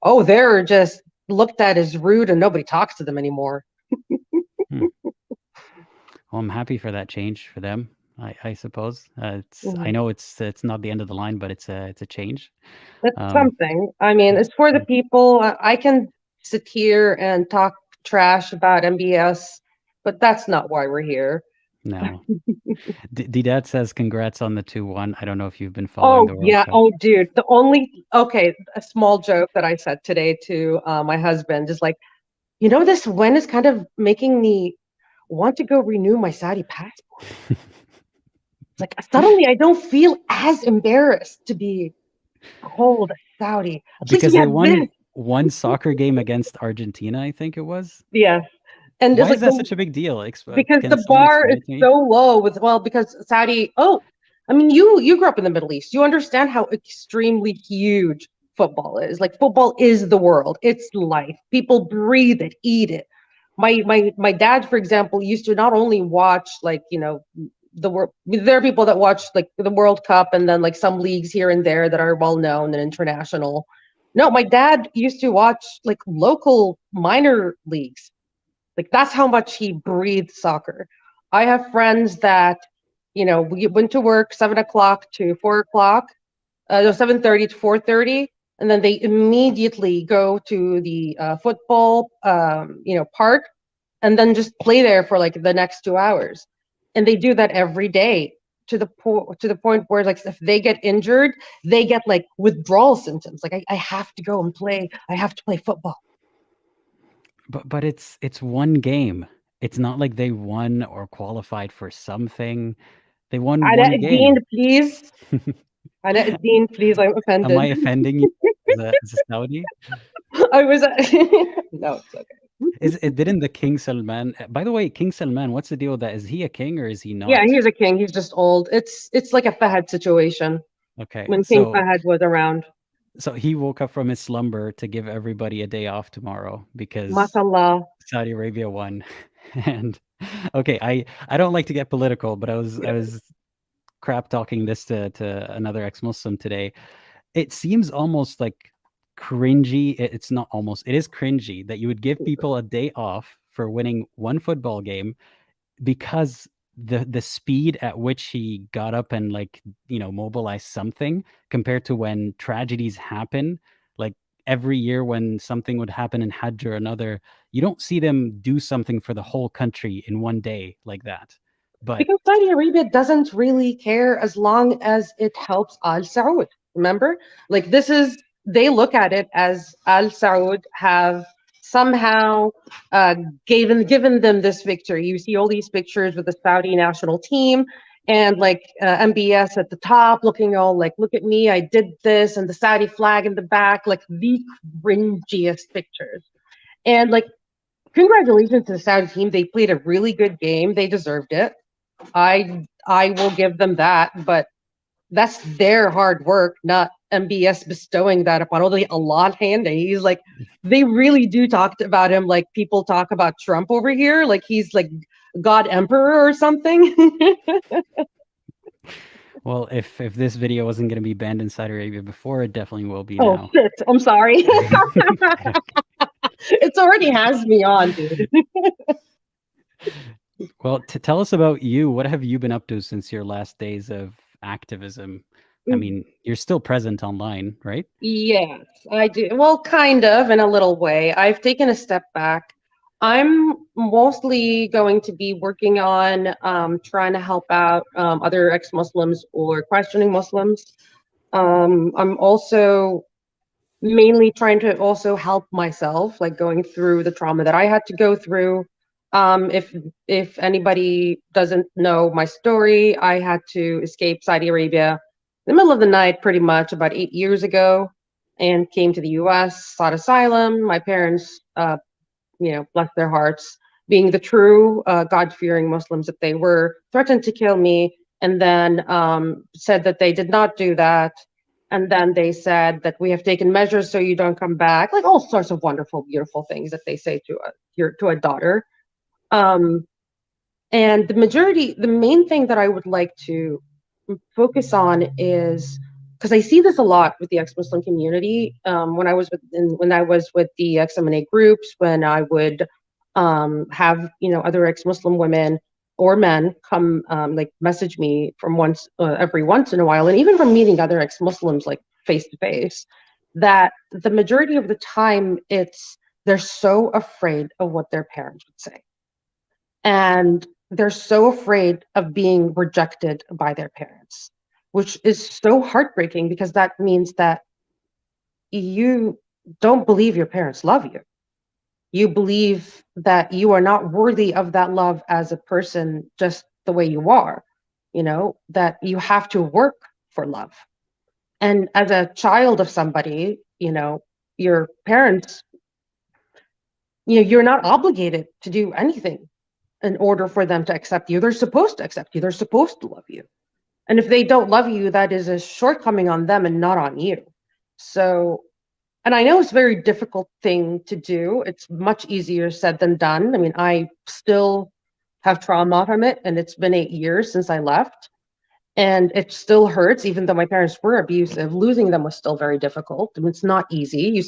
oh, they're just looked at as rude and nobody talks to them anymore. Hmm. Well, I'm happy for that change for them. I suppose I know it's not the end of the line, but it's a change. It's something. I mean, it's for the Yeah. people. I can sit here and talk trash about MBS, but that's not why we're here. No. D Dad says congrats on the 2-1. I don't know if you've been following Oh, the World yeah. Cup. Oh, dude. Okay, a small joke that I said today to my husband is like, this win is kind of making me want to go renew my Saudi passport. It's like suddenly I don't feel as embarrassed to be called Saudi. At least Because we they have this. won one soccer game against Argentina, I think it was. Yes. And it's Why like is that such a big deal? because Can the someone bar is explain it to me? so low with, well, because Saudi, oh, I mean, you grew up in the Middle East. You understand how extremely huge football is. Like football is the world. It's life. People breathe it, eat it. My dad, for example, used to not only watch like, the world. There are people that watch like the World Cup and then like some leagues here and there that are well known and international. No, my dad used to watch like local minor leagues. Like that's how much he breathed soccer. I have friends that, we went to work 7 o'clock to 4 o'clock, no, 7:30 to 4:30, and then they immediately go to the football, park, and then just play there for like the next 2 hours. And they do that every day to the point where like if they get injured, they get like withdrawal symptoms. Like I have to go and play. I have to play football. but it's one game. It's not like they won or qualified for something. They won one Aladdin, game. please. Aladdin, please. I'm Am offended. I offending you as a Saudi? I was. No, it's okay. Is it didn't the King Salman? By the way, King Salman, what's the deal with that? Is he a king or is he Yeah, not? he's a king. He's just old. It's like a Fahad situation Okay, when King so Fahad was around. he woke up from his slumber to give everybody a day off tomorrow because Mashallah. Saudi Arabia won. And okay, I don't like to get political, but I was crap talking this to another ex-Muslim today. It seems almost like cringy. It's not almost, it is cringy that you would give people a day off for winning one football game because the speed at which he got up and like mobilized something compared to when tragedies happen, like every year when something would happen in Hajj or another, you don't see them do something for the whole country in one day like that. But Because Saudi Arabia doesn't really care as long as it helps Al Saud. Remember? Like this is they look at it as Al Saud have somehow given them this victory. You see all these pictures with the Saudi national team and like MBS at the top looking all like, look at me, I did this, and the Saudi flag in the back, like the cringiest pictures. And like, congratulations to the Saudi team. They played a really good game. They deserved it. I will give them that, but that's their hard work, not MBS bestowing that upon all the Allah handy. He's like, they really do talk about him like people talk about Trump over here, like he's like God Emperor or something. well, if this video wasn't going to be banned in Saudi Arabia before, it definitely will be Oh now. shit! I'm sorry. I don't- It's already has me on, dude. Well, to tell us about you. What have you been up to since your last days of activism? I mean, you're still present online, right? Yes, I do. Well, kind of in a little way. I've taken a step back. I'm mostly going to be working on trying to help out other ex-Muslims or questioning Muslims. I'm also mainly trying to also help myself, like going through the trauma that I had to go through. If anybody doesn't know my story, I had to escape Saudi Arabia in the middle of the night, pretty much about 8 years ago, and came to the U.S. Sought asylum. My parents, bless their hearts, being the true God-fearing Muslims that they were, threatened to kill me, and then said that they did not do that. And then they said that we have taken measures so you don't come back, like all sorts of wonderful, beautiful things that they say to a daughter. Um, and the main thing that I would like to focus on is because I see this a lot with the ex-Muslim community. When I was with the ex-MNA groups, when I would have other ex-Muslim women or men come like message me from every once in a while, and even from meeting other ex-Muslims like face to face, that the majority of the time they're so afraid of what their parents would say, and they're so afraid of being rejected by their parents, which is so heartbreaking because that means that you don't believe your parents love you. You believe that you are not worthy of that love as a person just the way you are, that you have to work for love. And as a child of somebody, your parents, you're not obligated to do anything in order for them to accept you. They're supposed to accept you. They're supposed to love you. And if they don't love you, that is a shortcoming on them and not on you. So, and I know it's a very difficult thing to do. It's much easier said than done. I mean, I still have trauma from it, and it's been 8 years since I left. And it still hurts, even though my parents were abusive. Losing them was still very difficult. I mean, it's not easy.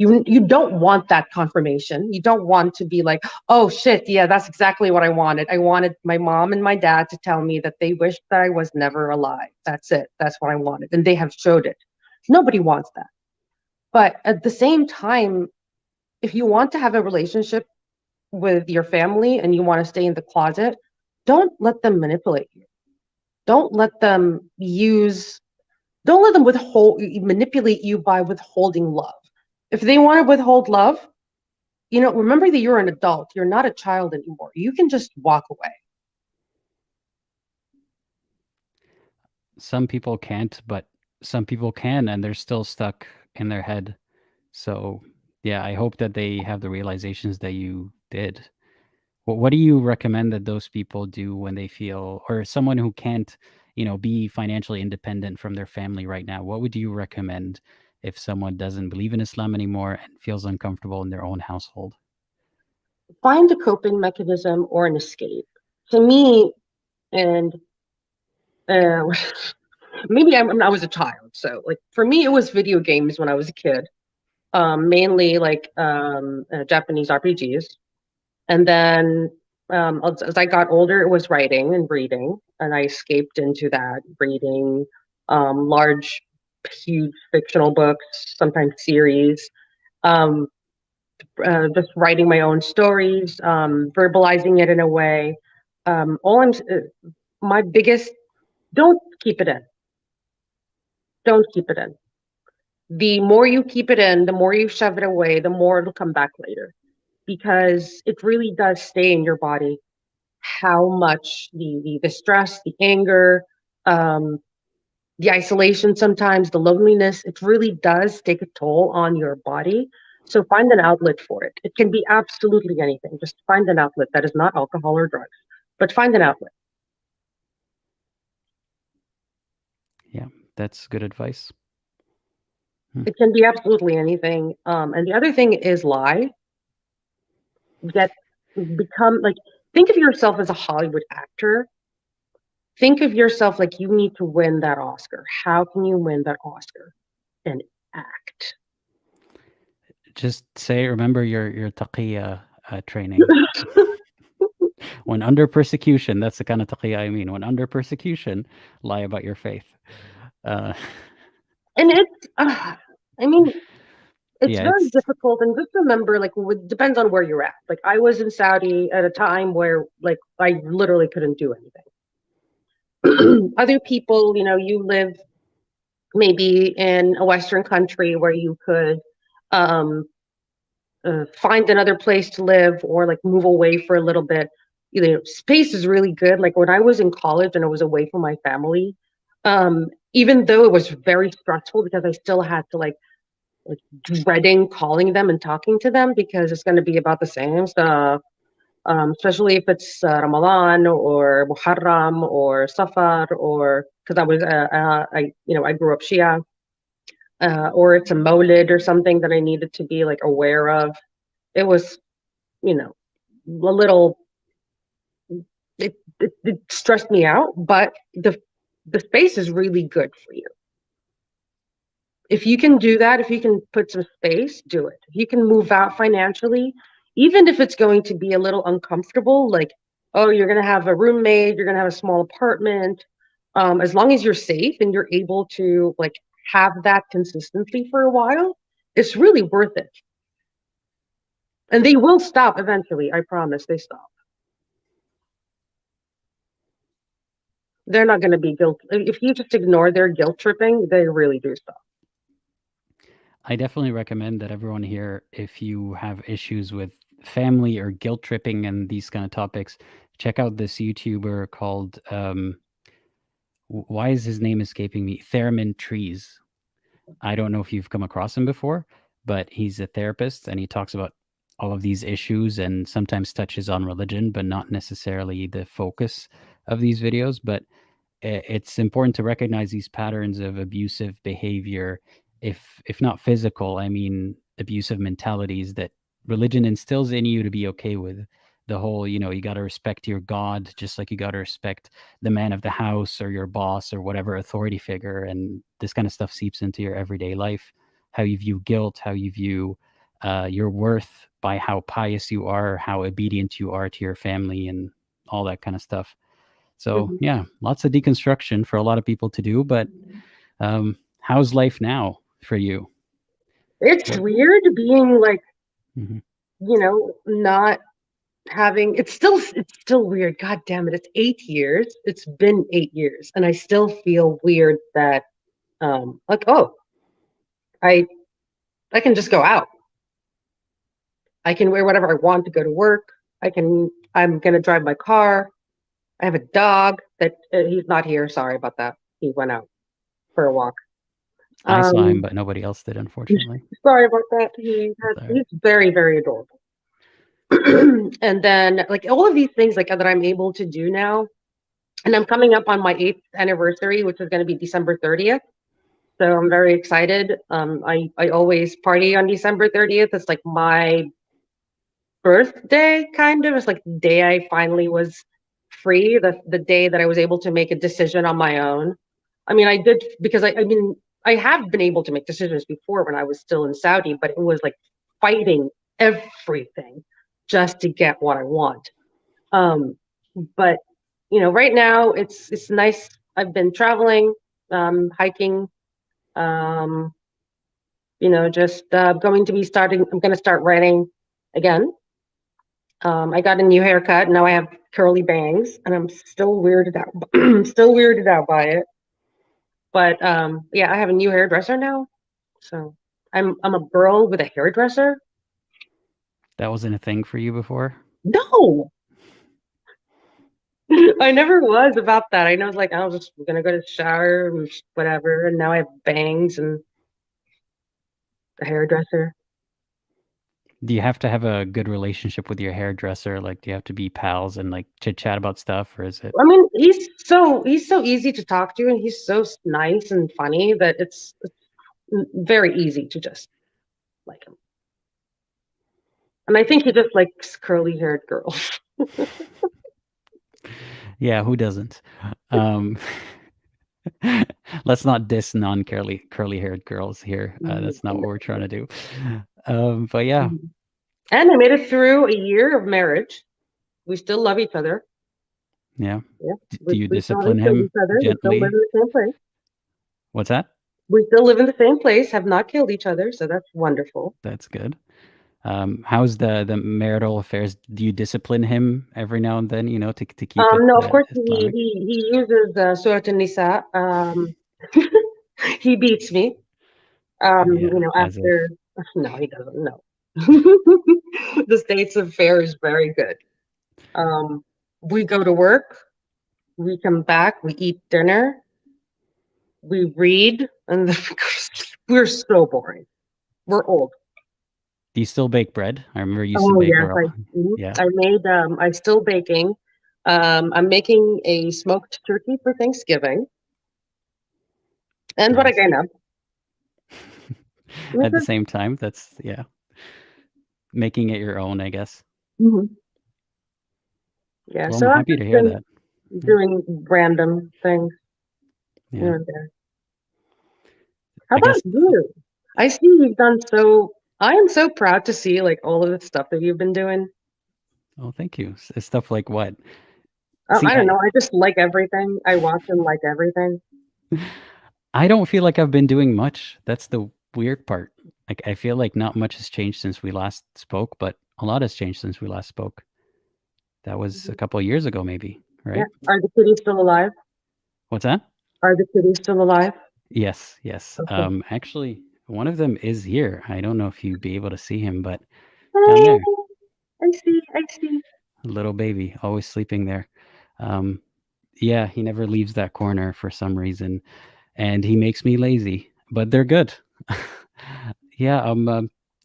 You don't want that confirmation. You don't want to be like, oh shit, yeah, that's exactly what I wanted. I wanted my mom and my dad to tell me that they wished that I was never alive. That's it. That's what I wanted. And they have showed it. Nobody wants that. But at the same time, if you want to have a relationship with your family and you want to stay in the closet, don't let them manipulate you. Don't let them manipulate you by withholding love. If they want to withhold love, remember that you're an adult. You're not a child anymore. You can just walk away. Some people can't, but some people can, and they're still stuck in their head. So, yeah, I hope that they have the realizations that you did. What do you recommend that those people do when they feel, or someone who can't, be financially independent from their family right now? What would you recommend if someone doesn't believe in Islam anymore and feels uncomfortable in their own household? Find a coping mechanism or an escape. To me, and uh, maybe I was a child, so like for me, it was video games when I was a kid, mainly like Japanese RPGs. And then as I got older, it was writing and reading, and I escaped into that, reading large, huge fictional books, sometimes series, um, just writing my own stories, verbalizing it in a way. All my biggest, don't keep it in. Don't keep it in. The more you keep it in, the more you shove it away, the more it'll come back later, because it really does stay in your body. How much the stress, the anger, um, the isolation, sometimes the loneliness, it really does take a toll on your body. So find an outlet for it. It can be absolutely anything. Just find an outlet that is not alcohol or drugs, but find an outlet. Yeah, that's good advice. It can be absolutely anything. And the other thing is lie. Get become like think of yourself as a Hollywood actor. Think of yourself like you need to win that Oscar. How can you win that Oscar? And act. Just say, remember your taqiyya training. When under persecution, that's the kind of taqiyya I mean. When under persecution, lie about your faith. Uh, And it's, I mean, it's yeah, very it's difficult. And just remember, like, it depends on where you're at. Like, I was in Saudi at a time where, like, I literally couldn't do anything. Other people, you live maybe in a Western country where you could um, find another place to live or like move away for a little bit. Space is really good. Like when I was in college and I was away from my family, even though it was very stressful because I still had to like dreading calling them and talking to them because it's going to be about the same stuff. Especially if it's Ramadan or Muharram or Safar, or because I grew up Shia, or it's a Mawlid or something that I needed to be like aware of. It was, a little, it stressed me out, but the space is really good for you. If you can do that, if you can put some space, do it. If you can move out financially, even if it's going to be a little uncomfortable, like, oh, you're going to have a roommate, you're going to have a small apartment, as long as you're safe and you're able to like have that consistency for a while, it's really worth it. And they will stop eventually. I promise they stop. They're not going to be guilt. If you just ignore their guilt tripping, they really do stop. I definitely recommend that everyone here, if you have issues with family or guilt tripping and these kind of topics, check out this YouTuber called why is his name escaping me? Theremin Trees. I don't know if you've come across him before, but he's a therapist and he talks about all of these issues and sometimes touches on religion, but not necessarily the focus of these videos. But it's important to recognize these patterns of abusive behavior, if not physical, I mean abusive mentalities that religion instills in you to be okay with. The whole, you got to respect your God, just like you got to respect the man of the house or your boss or whatever authority figure. And this kind of stuff seeps into your everyday life, how you view guilt, how you view your worth by how pious you are, how obedient you are to your family, and all that kind of stuff. So yeah, lots of deconstruction for a lot of people to do. But how's life now for you? It's weird being like, not having. It's still weird. God damn it! It's 8 years. It's been 8 years, and I still feel weird that, like, oh, I can just go out. I can wear whatever I want to go to work. I'm going to drive my car. I have a dog that he's not here. Sorry about that. He went out for a walk. I saw him, but nobody else did, unfortunately. Sorry about that. He's very, very adorable. And then like all of these things like that I'm able to do now. And I'm coming up on my 8th anniversary, which is going to be December 30th. So I'm very excited. I always party on December 30th. It's like my birthday, kind of. It's like the day I finally was free, the day that I was able to make a decision on my own. I mean, I did because I mean, I have been able to make decisions before when I was still in Saudi, but it was like fighting everything just to get what I want. But you know, right now it's nice. I've been traveling, hiking, you know, just I'm going to start writing again. I got a new haircut. Now I have curly bangs, and I'm still weirded out. Still weirded out by it. But yeah, I have a new hairdresser now. So I'm a girl with a hairdresser. That wasn't a thing for you before? No. I never was about that. I was like, I was just gonna go to the shower and whatever, and now I have bangs and a hairdresser. Do you have to have a good relationship with your hairdresser? Like, do you have to be pals and like chit chat about stuff, or is it? I mean, he's so easy to talk to, and he's so nice and funny that it's very easy to just like him. And I think he just likes curly-haired girls. Yeah, who doesn't? Let's not diss curly-haired girls here. That's not what we're trying to do. But yeah. And I made it through a year of marriage. We still love each other. Yeah. Yeah. Do you discipline him gently? We still live in the same place. What's that? We still live in the same place, have not killed each other, so that's wonderful. That's good. How's the marital affairs? Do you discipline him every now and then, you know, to keep it? No, of course he uses Surah An-Nisa. He beats me. You know, after no, he doesn't. No. The state's affair is very good. We go to work, we come back, we eat dinner, we read, and we're so boring. We're old. Do you still bake bread? I remember you used to bake. Yes, I'm still baking. I'm making a smoked turkey for Thanksgiving. And Nice. Varagana. At the same time, that's making it your own, I guess. Mm-hmm. Yeah, well, so I'm happy to hear that. Doing random things. Yeah. How about you? I see you've done so. I am so proud to see like all of the stuff that you've been doing. Oh, thank you. Stuff like what? I don't know. I just like everything. I watch and like everything. I don't feel like I've been doing much. That's the weird part. Like, I feel like not much has changed since we last spoke, but a lot has changed since we last spoke. That was a couple of years ago, maybe, right? Yeah. Are the kitties still alive? What's that? Are the kitties still alive? Yes. Okay. Actually, one of them is here. I don't know if you'd be able to see him, but down there. I see. Little baby, always sleeping there. Yeah, he never leaves that corner for some reason, and he makes me lazy, but they're good. Yeah,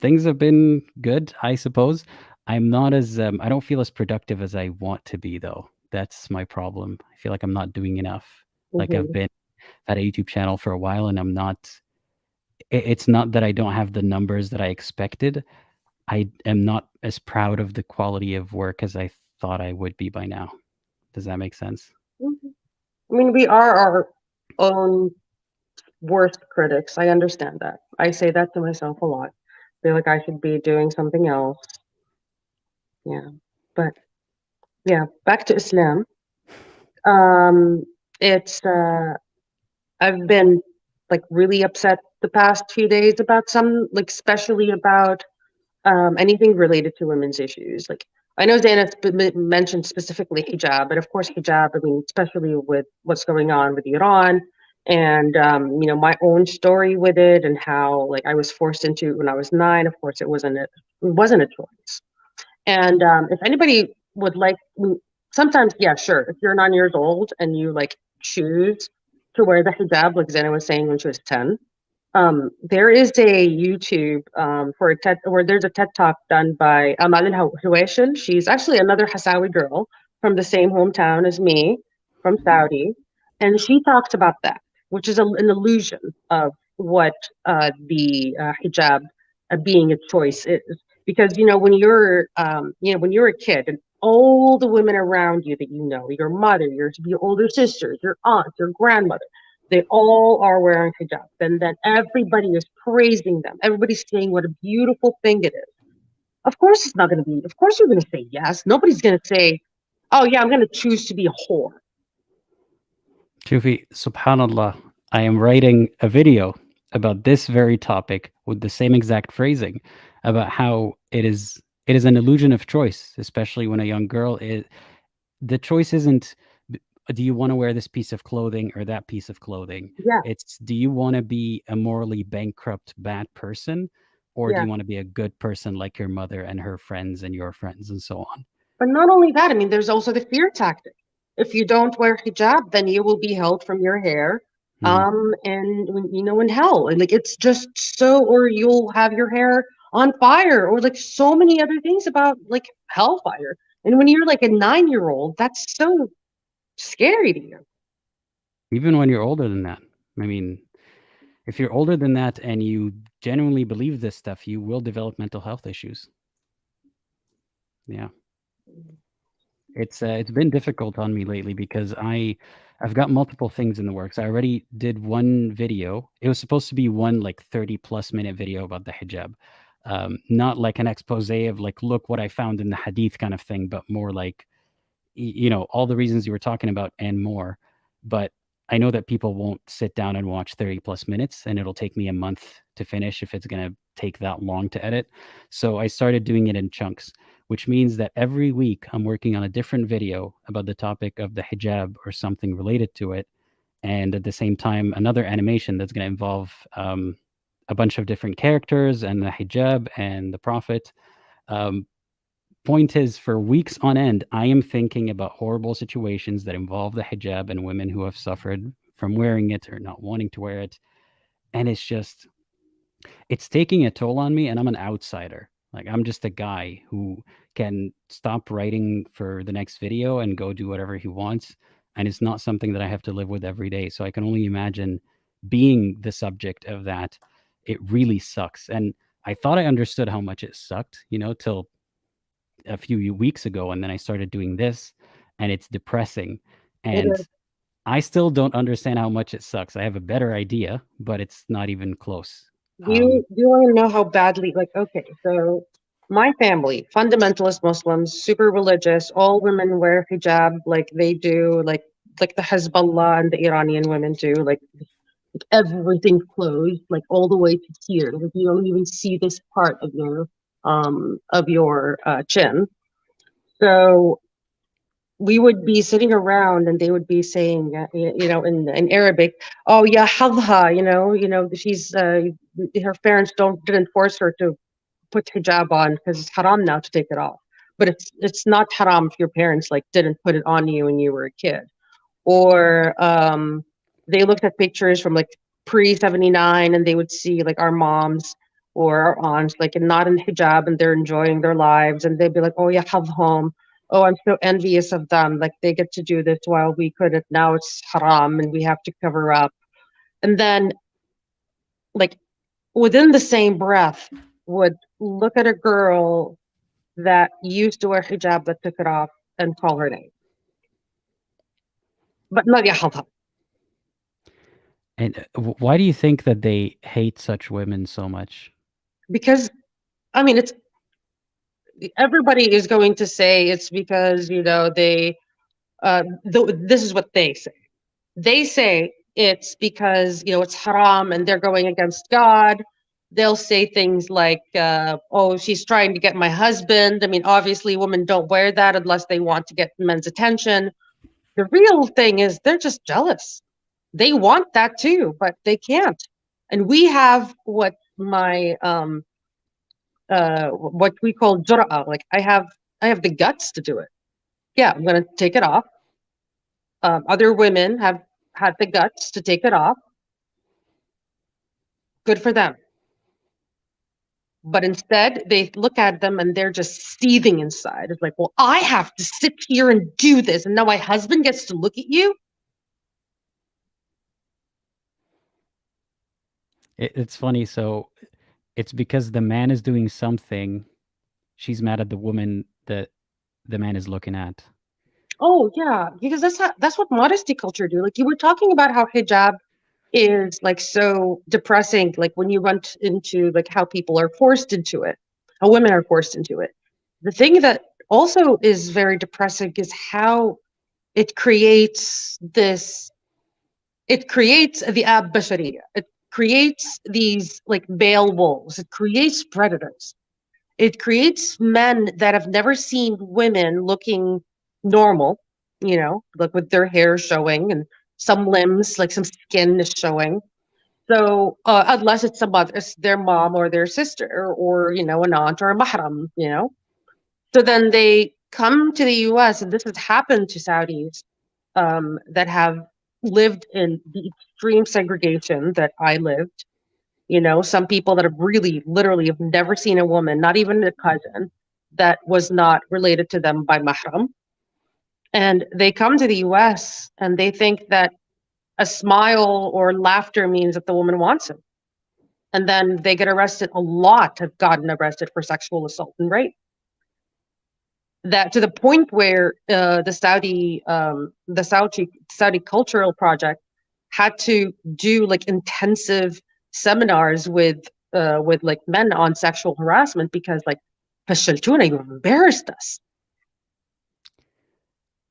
things have been good, I suppose. I'm not as I don't feel as productive as I want to be, though. That's my problem. I feel like I'm not doing enough. Like I've had a YouTube channel for a while, and I'm not. It's not that I don't have the numbers that I expected. I am not as proud of the quality of work as I thought I would be by now. Does that make sense? I mean, we are our own worst critics. I understand that. I say that to myself a lot. I feel like I should be doing something else. Yeah. But yeah, back to Islam. It's I've been like really upset the past few days about some, like especially about anything related to women's issues. Like I know Zaina mentioned specifically hijab, but of course hijab, I mean, especially with what's going on with Iran and you know, my own story with it, and how like I was forced into it when I was 9. Of course, it wasn't a choice. And if anybody would like, sometimes, yeah, sure, if you're 9 years old and you like choose to wear the hijab, like Zaina was saying when she was 10, there is a YouTube for a TED, where there's a TED talk done by Amal Huwaishan. She's actually another Hassawi girl from the same hometown as me, from Saudi, and she talks about that, which is an illusion of what the hijab being a choice is. Because you know, when you're a kid, and all the women around you that you know, your mother, your older sisters, your aunt, your grandmother, they all are wearing hijab, and then everybody is praising them. Everybody's saying what a beautiful thing it is. Of course, it's not going to be. Of course, you're going to say yes. Nobody's going to say, "Oh yeah, I'm going to choose to be a whore." Shufi, subhanallah, I am writing a video about this very topic with the same exact phrasing about how it is an illusion of choice, especially when a young girl is. The choice isn't, do you want to wear this piece of clothing or that piece of clothing? Yeah, It's, do you want to be a morally bankrupt bad person, or do yeah. you want to be a good person like your mother and her friends and your friends and so on? But not only that, I mean, there's also the fear tactic. If you don't wear hijab, then you will be held from your hair, Hmm. and you know, in hell, and like it's just so, or you'll have your hair on fire, or like so many other things about like hellfire. And when you're like a 9-year old, that's so scary to you. Even when you're older than that. I mean, if you're older than that and you genuinely believe this stuff, you will develop mental health issues. Yeah. It's been difficult on me lately because I've got multiple things in the works. I already did one video. It was supposed to be one like 30 plus minute video about the hijab. Not like an expose of like, look what I found in the hadith kind of thing, but more like, you know, all the reasons you were talking about and more. But I know that people won't sit down and watch 30 plus minutes, and it'll take me a month to finish if it's going to take that long to edit. So I started doing it in chunks, which means that every week I'm working on a different video about the topic of the hijab or something related to it. And at the same time, another animation that's going to involve a bunch of different characters and the hijab and the prophet. Um, Point is, for weeks on end, I am thinking about horrible situations that involve the hijab and women who have suffered from wearing it or not wanting to wear it. And it's just, it's taking a toll on me, and I'm an outsider. Like, I'm just a guy who can stop writing for the next video and go do whatever he wants. And it's not something that I have to live with every day. So I can only imagine being the subject of that. It really sucks. And I thought I understood how much it sucked, you know, till a few weeks ago, and then I started doing this, and it's depressing. It And is. I still don't understand how much it sucks. I have a better idea, but it's not even close. Do you want to know how badly? Like, okay, so my family, fundamentalist Muslims, super religious. All women wear hijab, like they do, like the Hezbollah and the Iranian women do. Like everything closed, like all the way to here. Like you don't even see this part of your chin. So we would be sitting around, and they would be saying, you know, in Arabic, "Oh yeah, hadha," she's her parents didn't force her to put hijab on because it's haram now to take it off. But it's not haram if your parents like didn't put it on you when you were a kid. Or they looked at pictures from like pre 79, and they would see like our moms or our aunts like not in hijab, and they're enjoying their lives, and they'd be like, "Oh yeah, have home. Oh, I'm so envious of them. Like they get to do this while we couldn't. Now it's haram and we have to cover up." And then like within the same breath would look at a girl that used to wear hijab that took it off and call her name. But not yahadha. And why do you think that they hate such women so much? Because I mean, it's everybody is going to say it's because they this is what they say. They say it's because it's haram and they're going against God. They'll say things like, "Oh, she's trying to get my husband." I mean, obviously, women don't wear that unless they want to get men's attention. The real thing is they're just jealous. They want that too, but they can't. And we have what my what we call jur'a. Like I have the guts to do it. Yeah, I'm gonna take it off. Other women have had the guts to take it off. Good for them. But instead, they look at them and they're just seething inside. It's like, well, I have to sit here and do this, and now my husband gets to look at you. It's funny. So it's because the man is doing something. She's mad at the woman that the man is looking at. Oh yeah, because that's what modesty culture do. Like you were talking about how hijab is like so depressing, like when you went into like how people are forced into it, how women are forced into it. The thing that also is very depressing is how it creates this, it creates the bashariya. It creates these like male wolves. It creates predators. It creates men that have never seen women looking normal, you know, like with their hair showing and some limbs, like some skin is showing. So unless it's it's their mom or their sister or, you know, an aunt or a mahram, you know. So then they come to the US, and this has happened to Saudis that have lived in the extreme segregation that I lived. You know, some people that have really literally have never seen a woman, not even a cousin, that was not related to them by mahram. And they come to the US and they think that a smile or laughter means that the woman wants him. And then they get arrested. A lot have gotten arrested for sexual assault and rape. That to the point where the Saudi Cultural Project had to do like intensive seminars with like men on sexual harassment because like فشلتونا, you embarrassed us.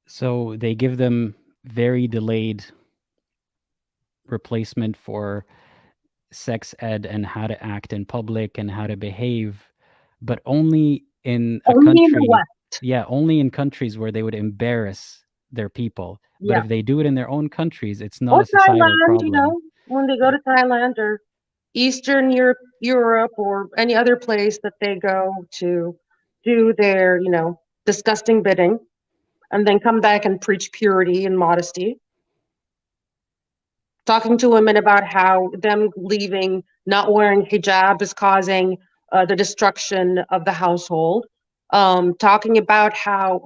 So they give them very delayed replacement for sex ed and how to act in public and how to behave, but only in a Only country. in the West. Yeah, only in countries where they would embarrass their people. But Yeah. if they do it in their own countries, it's not Or a societal Thailand, problem. you know, when they go to Thailand or Eastern Europe or any other place that they go to do their, you know, disgusting bidding and then come back and preach purity and modesty. Talking to women about how them leaving, not wearing hijab is causing the destruction of the household. Talking about how,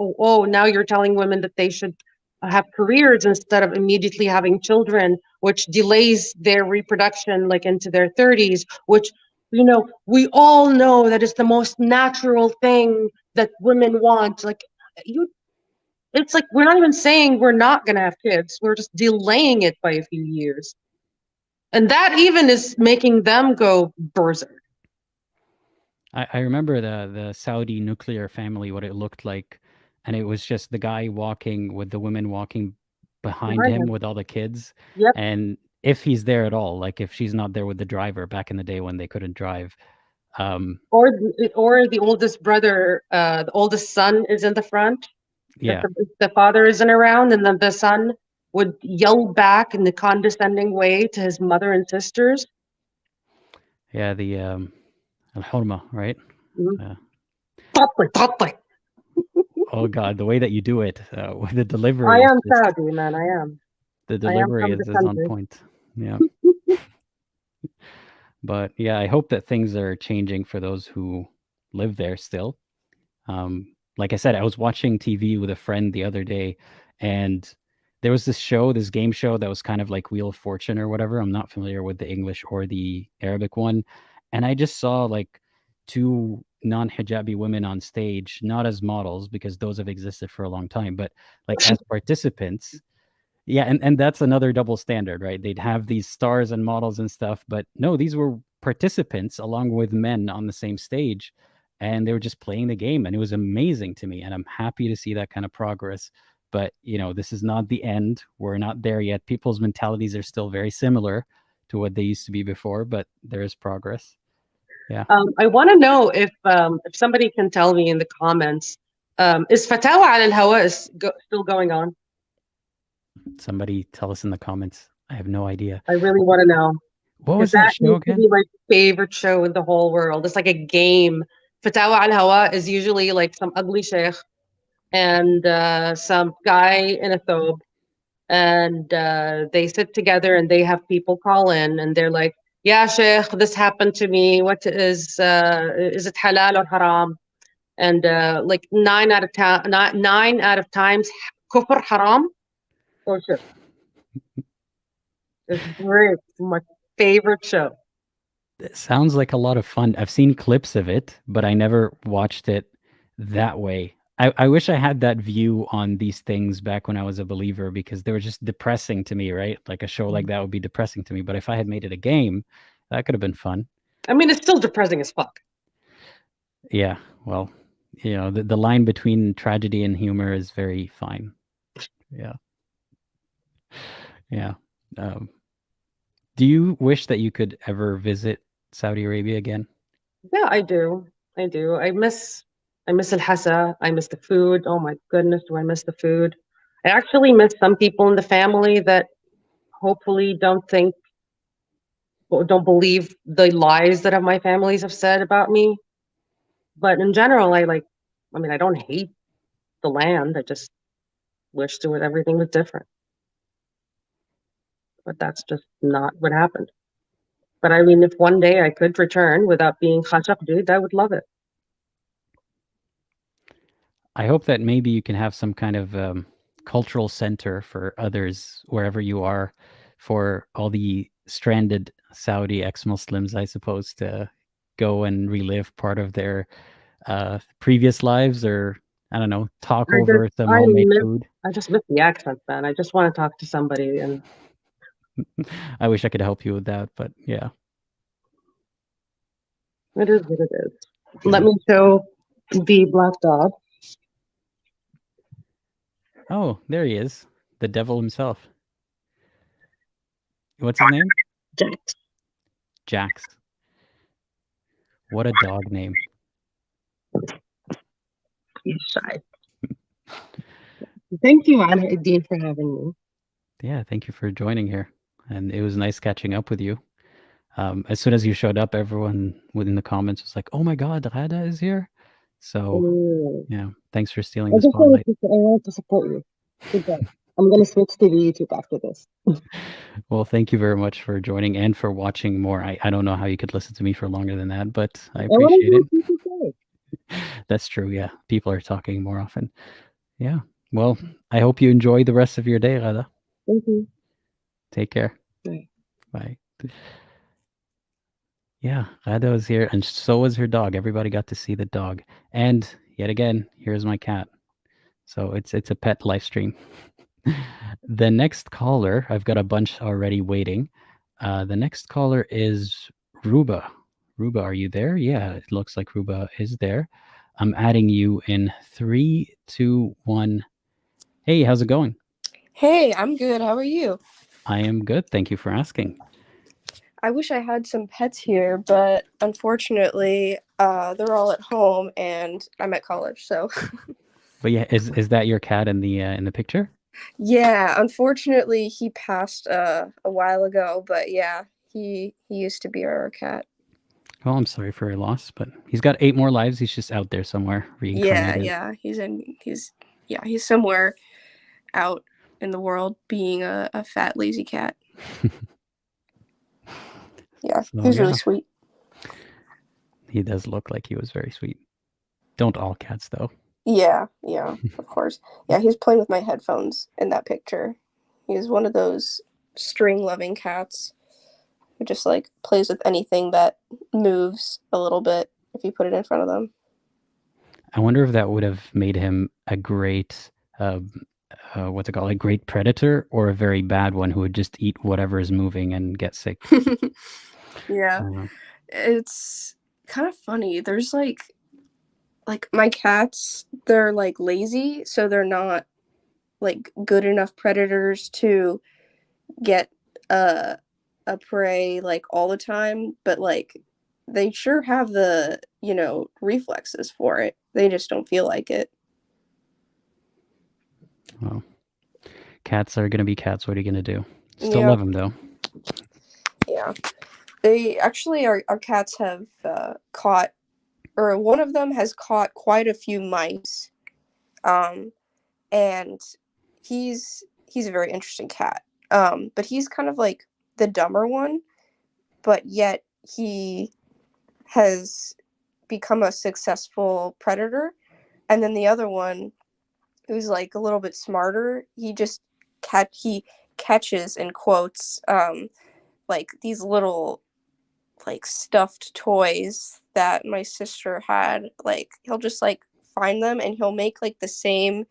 now you're telling women that they should have careers instead of immediately having children, which delays their reproduction like into their 30s, which, you know, we all know that is the most natural thing that women want. Like it's like we're not even saying we're not going to have kids. We're just delaying it by a few years. And that even is making them go berserk. I remember the Saudi nuclear family, what it looked like. And it was just the guy walking with the women walking behind him with all the kids. Yep. And if he's there at all, like if she's not there with the driver back in the day when they couldn't drive. Or the oldest brother, the oldest son is in the front. Yeah. The father isn't around, and then the son would yell back in the condescending way to his mother and sisters. Yeah, the al-hurma, right? Oh God, the way that you do it with the delivery. I am Saudi, man. I am. The delivery is on point. Yeah. But yeah, I hope that things are changing for those who live there still. Like I said, I was watching TV with a friend the other day, and there was this game show that was kind of like Wheel of Fortune or whatever. I'm not familiar with the English or the Arabic one. And I just saw like two non-hijabi women on stage, not as models because those have existed for a long time, but like as participants. Yeah, and that's another double standard, right? They'd have these stars and models and stuff, but no, these were participants along with men on the same stage, and they were just playing the game, and it was amazing to me, and I'm happy to see that kind of progress. But, you know, this is not the end. We're not there yet. People's mentalities are still very similar to what they used to be before, but there is progress. Yeah. I want to know if somebody can tell me in the comments, is Fatawa al Hawa still going on? Somebody tell us in the comments. I have no idea. I really want to know. What was Because that that show used to again? be my favorite show in the whole world. It's like a game. Fatawa al Hawa is usually like some ugly sheikh and some guy in a thobe, and they sit together and they have people call in and they're like, "Yeah, sheikh, this happened to me. What is it halal or haram?" And like 9 out of times, kufr haram or shirk. It's great. My favorite show. It sounds like a lot of fun. I've seen clips of it, but I never watched it that way. I wish I had that view on these things back when I was a believer, because they were just depressing to me, right? Like a show like that would be depressing to me. But if I had made it a game, that could have been fun. I mean, it's still depressing as fuck. Yeah, well, the line between tragedy and humor is very fine. Yeah. Yeah. Do you wish that you could ever visit Saudi Arabia again? Yeah, I do. I do. I miss al-hasa. I miss the food. Oh my goodness, do I miss the food. I actually miss some people in the family that hopefully don't think or don't believe the lies that my families have said about me. But in general, I mean, I don't hate the land. I just wish everything was different. But that's just not what happened. But I mean, if one day I could return without being khashaq dude, I would love it. I hope that maybe you can have some kind of cultural center for others wherever you are, for all the stranded Saudi ex-Muslims, I suppose, to go and relive part of their previous lives, or I don't know, talk I just over some homemade food. I just miss the accent, man. I just want to talk to somebody, and I wish I could help you with that, but yeah. it is what it is. Let me show the black dog. Oh, there he is. The devil himself. What's his name? Jax. Jax. What a dog name. He's shy. Thank you, Aladdin, for having me. Yeah, thank you for joining here. And it was nice catching up with you. As soon as you showed up, everyone within the comments was like, "Oh my God, Ghada is here!" So yeah, thanks for stealing the spotlight. I wanted to support you. Good job. I'm gonna switch to the YouTube after this. Well, thank you very much for joining and for watching more. I don't know how you could listen to me for longer than that, but I appreciate it. That's true. Yeah, people are talking more often. Yeah. Well, I hope you enjoy the rest of your day, Ghada. Thank you. Take care. Bye. Bye. Yeah, Ghada was here, and so was her dog. Everybody got to see the dog. And yet again, here's my cat. So it's a pet live stream. The next caller, I've got a bunch already waiting. The next caller is Ruba. Ruba, are you there? Yeah, it looks like Ruba is there. I'm adding you in 3, 2, 1. Hey, how's it going? Hey, I'm good. How are you? I am good. Thank you for asking. I wish I had some pets here, but unfortunately, they're all at home and I'm at college, so. But yeah, is that your cat in the picture? Yeah, unfortunately, he passed a while ago, but yeah, he used to be our cat. Well, I'm sorry for your loss, but he's got 8 more lives. He's just out there somewhere reincarnated. Yeah, he's somewhere out in the world being a fat lazy cat. Yeah, So, he was really sweet. He does look like he was very sweet. Don't all cats, though. Yeah, of course. Yeah, he's playing with my headphones in that picture. He's one of those string-loving cats who just like plays with anything that moves a little bit if you put it in front of them. I wonder if that would have made him a great, what's it called, a great predator, or a very bad one who would just eat whatever is moving and get sick. Yeah, it's kind of funny. There's like my cats, they're like lazy, so they're not like good enough predators to get a prey like all the time, but like they sure have the, reflexes for it. They just don't feel like it. Well, cats are going to be cats. What are you going to do? Still love them though. Yeah. They actually, our cats have caught, or one of them has caught quite a few mice. And he's a very interesting cat. But he's kind of like the dumber one, but yet he has become a successful predator. And then the other one, who's like a little bit smarter, he catches, in quotes, like these little like stuffed toys that my sister had. Like he'll just like find them and he'll make like the same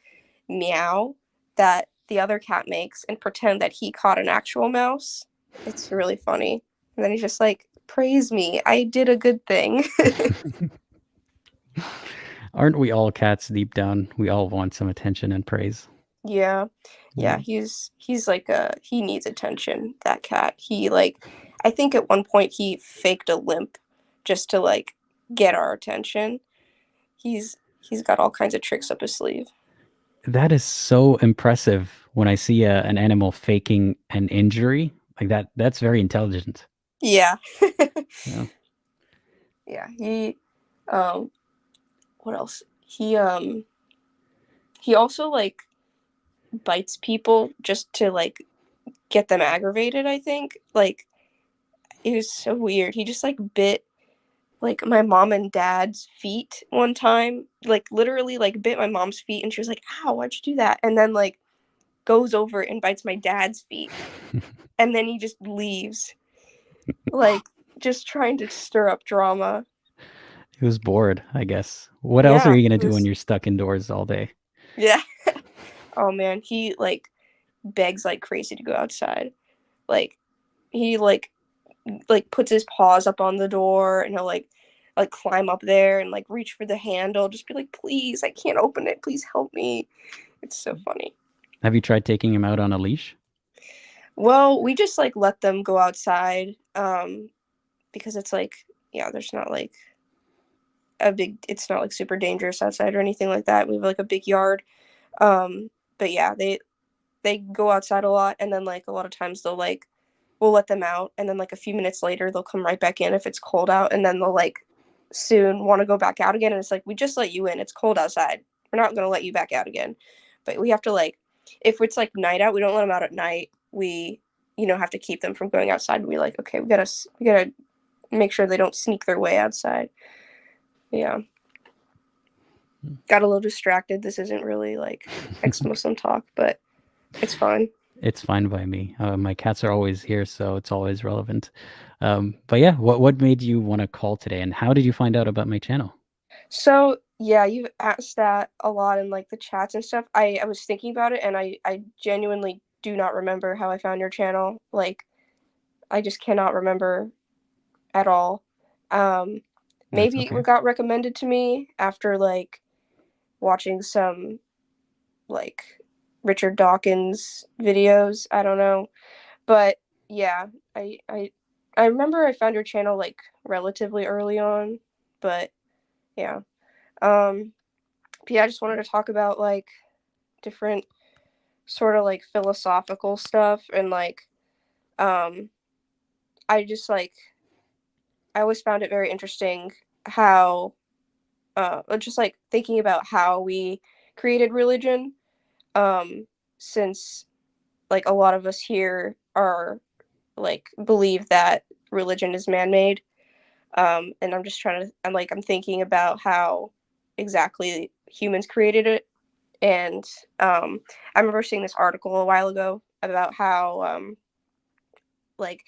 meow that the other cat makes and pretend that he caught an actual mouse. It's really funny. And then he's just like, praise me, I did a good thing. Aren't we all cats deep down? We all want some attention and praise. Yeah, he's like he needs attention, that cat. He like, I think at one point he faked a limp just to like get our attention. He's got all kinds of tricks up his sleeve. That is so impressive when I see an animal faking an injury like that. That's very intelligent. Yeah. Yeah. Yeah, he what else? He also like bites people just to like get them aggravated, I think. Like it was so weird. He just like bit like my mom and dad's feet one time, like literally like bit my mom's feet, and she was like, ow, why'd you do that? And then like goes over and bites my dad's feet. And then he just leaves, like just trying to stir up drama. He was bored, I guess. What else are you gonna do when you're stuck indoors all day? Yeah. Oh man, he like begs like crazy to go outside. Like he like puts his paws up on the door, and he'll like climb up there and like reach for the handle, just be like, please, I can't open it, please help me. It's so funny. Have you tried taking him out on a leash? Well, we just like let them go outside, because it's like, yeah, there's not like it's not like super dangerous outside or anything like that. We have like a big yard. But yeah, they go outside a lot, and then like a lot of times we'll let them out, and then like a few minutes later they'll come right back in if it's cold out, and then they'll like soon want to go back out again, and it's like, we just let you in, it's cold outside, we're not going to let you back out again. But we have to like, if it's like night out, we don't let them out at night. We have to keep them from going outside. We like, okay, we gotta make sure they don't sneak their way outside. Yeah. Got a little distracted. This isn't really like ex-Muslim talk, but it's fine. It's fine by me. My cats are always here, so it's always relevant. But yeah, what made you want to call today, and how did you find out about my channel? So yeah, you've asked that a lot in like the chats and stuff. I was thinking about it, and I genuinely do not remember how I found your channel. Like, I just cannot remember at all. Maybe okay. it got recommended to me after like watching some like Richard Dawkins videos. I don't know, but yeah, I remember I found your channel like relatively early on, but yeah. But yeah, I just wanted to talk about like different sort of like philosophical stuff, and like I just like, I always found it very interesting how just like thinking about how we created religion, since like a lot of us here are like believe that religion is man-made, and I'm thinking about how exactly humans created it. And I remember seeing this article a while ago about how like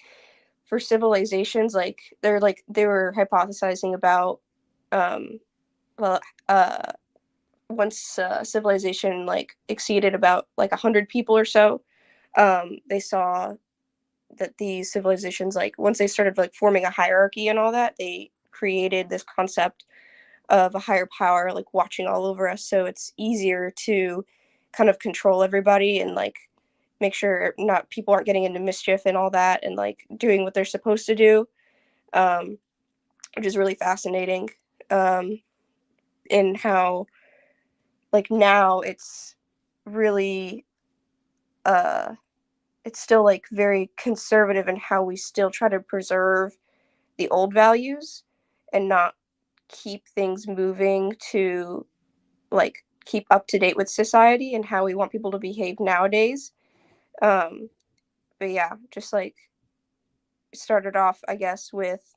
for civilizations, like they were hypothesizing about well once civilization like exceeded about like 100 people or so, they saw that these civilizations, like once they started like forming a hierarchy and all that, they created this concept of a higher power like watching all over us, so it's easier to kind of control everybody and like make sure not people aren't getting into mischief and all that, and like doing what they're supposed to do, which is really fascinating. In how like now it's really it's still like very conservative in how we still try to preserve the old values and not keep things moving to like keep up to date with society and how we want people to behave nowadays. But yeah, just like started off, I guess, with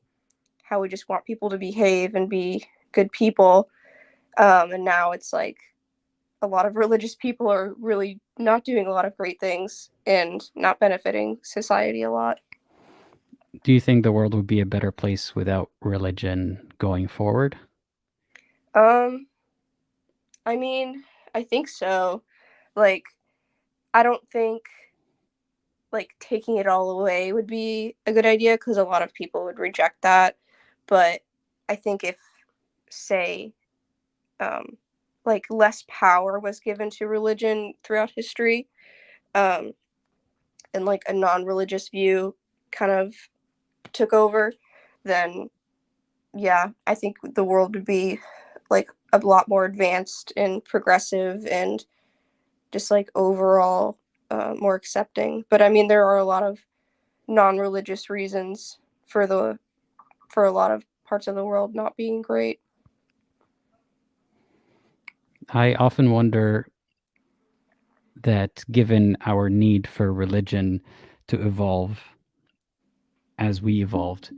how we just want people to behave and be good people. And now it's like a lot of religious people are really not doing a lot of great things and not benefiting society a lot. Do you think the world would be a better place without religion going forward? I mean, I think so. Like, I don't think like taking it all away would be a good idea because a lot of people would reject that. But I think if, say, like less power was given to religion throughout history, and like a non-religious view kind of took over, then yeah, I think the world would be like a lot more advanced and progressive and just like overall more accepting. But I mean, there are a lot of non-religious reasons for a lot of parts of the world not being great. I often wonder that given our need for religion to evolve as we evolved,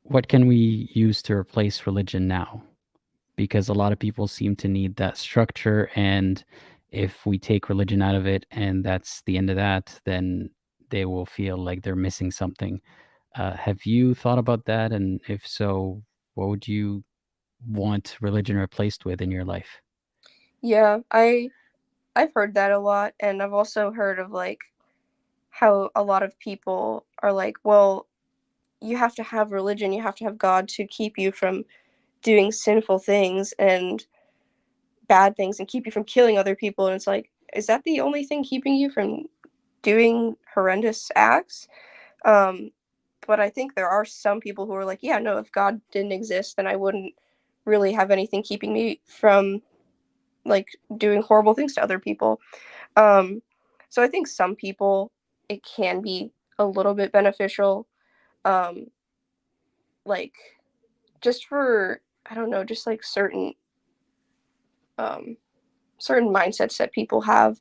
what can we use to replace religion now? Because a lot of people seem to need that structure, and if we take religion out of it and that's the end of that, then they will feel like they're missing something. Have you thought about that? And if so, what would you want religion replaced with in your life? Yeah, I've heard that a lot, and I've also heard of like how a lot of people are like, well, you have to have religion, you have to have God to keep you from doing sinful things and bad things and keep you from killing other people. And it's like, is that the only thing keeping you from doing horrendous acts? But I think there are some people who are like, yeah, no, if God didn't exist, then I wouldn't really have anything keeping me from like doing horrible things to other people. So I think some people it can be a little bit beneficial, um, like just for I don't know, just like um, certain mindsets that people have.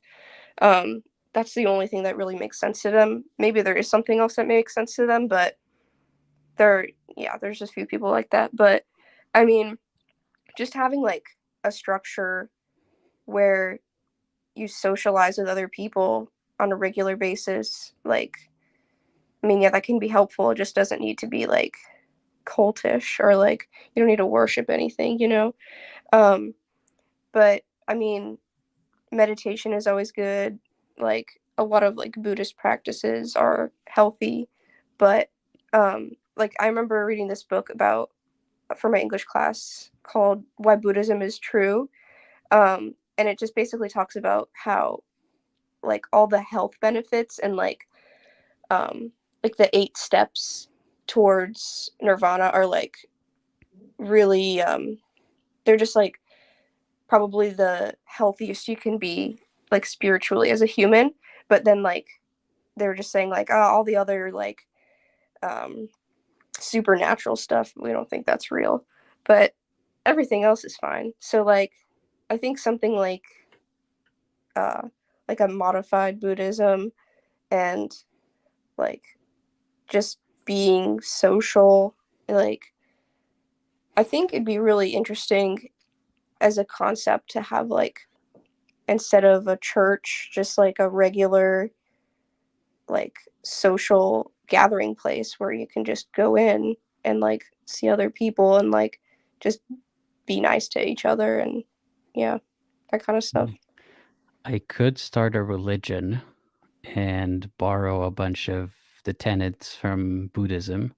Um, that's the only thing that really makes sense to them. Maybe there is something else that makes sense to them, but there's just a few people like that. But I mean, just having like a structure where you socialize with other people on a regular basis, like I mean, yeah, that can be helpful. It just doesn't need to be like cultish or like you don't need to worship anything, you know? Um, but I mean, meditation is always good. Like a lot of like Buddhist practices are healthy, but like I remember reading this book about for my English class called Why Buddhism is True. And it just basically talks about how like all the health benefits and like the 8 steps towards nirvana are like really they're just like probably the healthiest you can be like spiritually as a human, but then like they're just saying like, oh, all the other like um supernatural stuff, we don't think that's real, but everything else is fine. So like I think something uh like a modified Buddhism and like just being social, like I think it'd be really interesting as a concept to have like instead of a church just like a regular like social gathering place where you can just go in and like see other people and like just be nice to each other and yeah, that kind of stuff. I could start a religion and borrow a bunch of the tenets from Buddhism,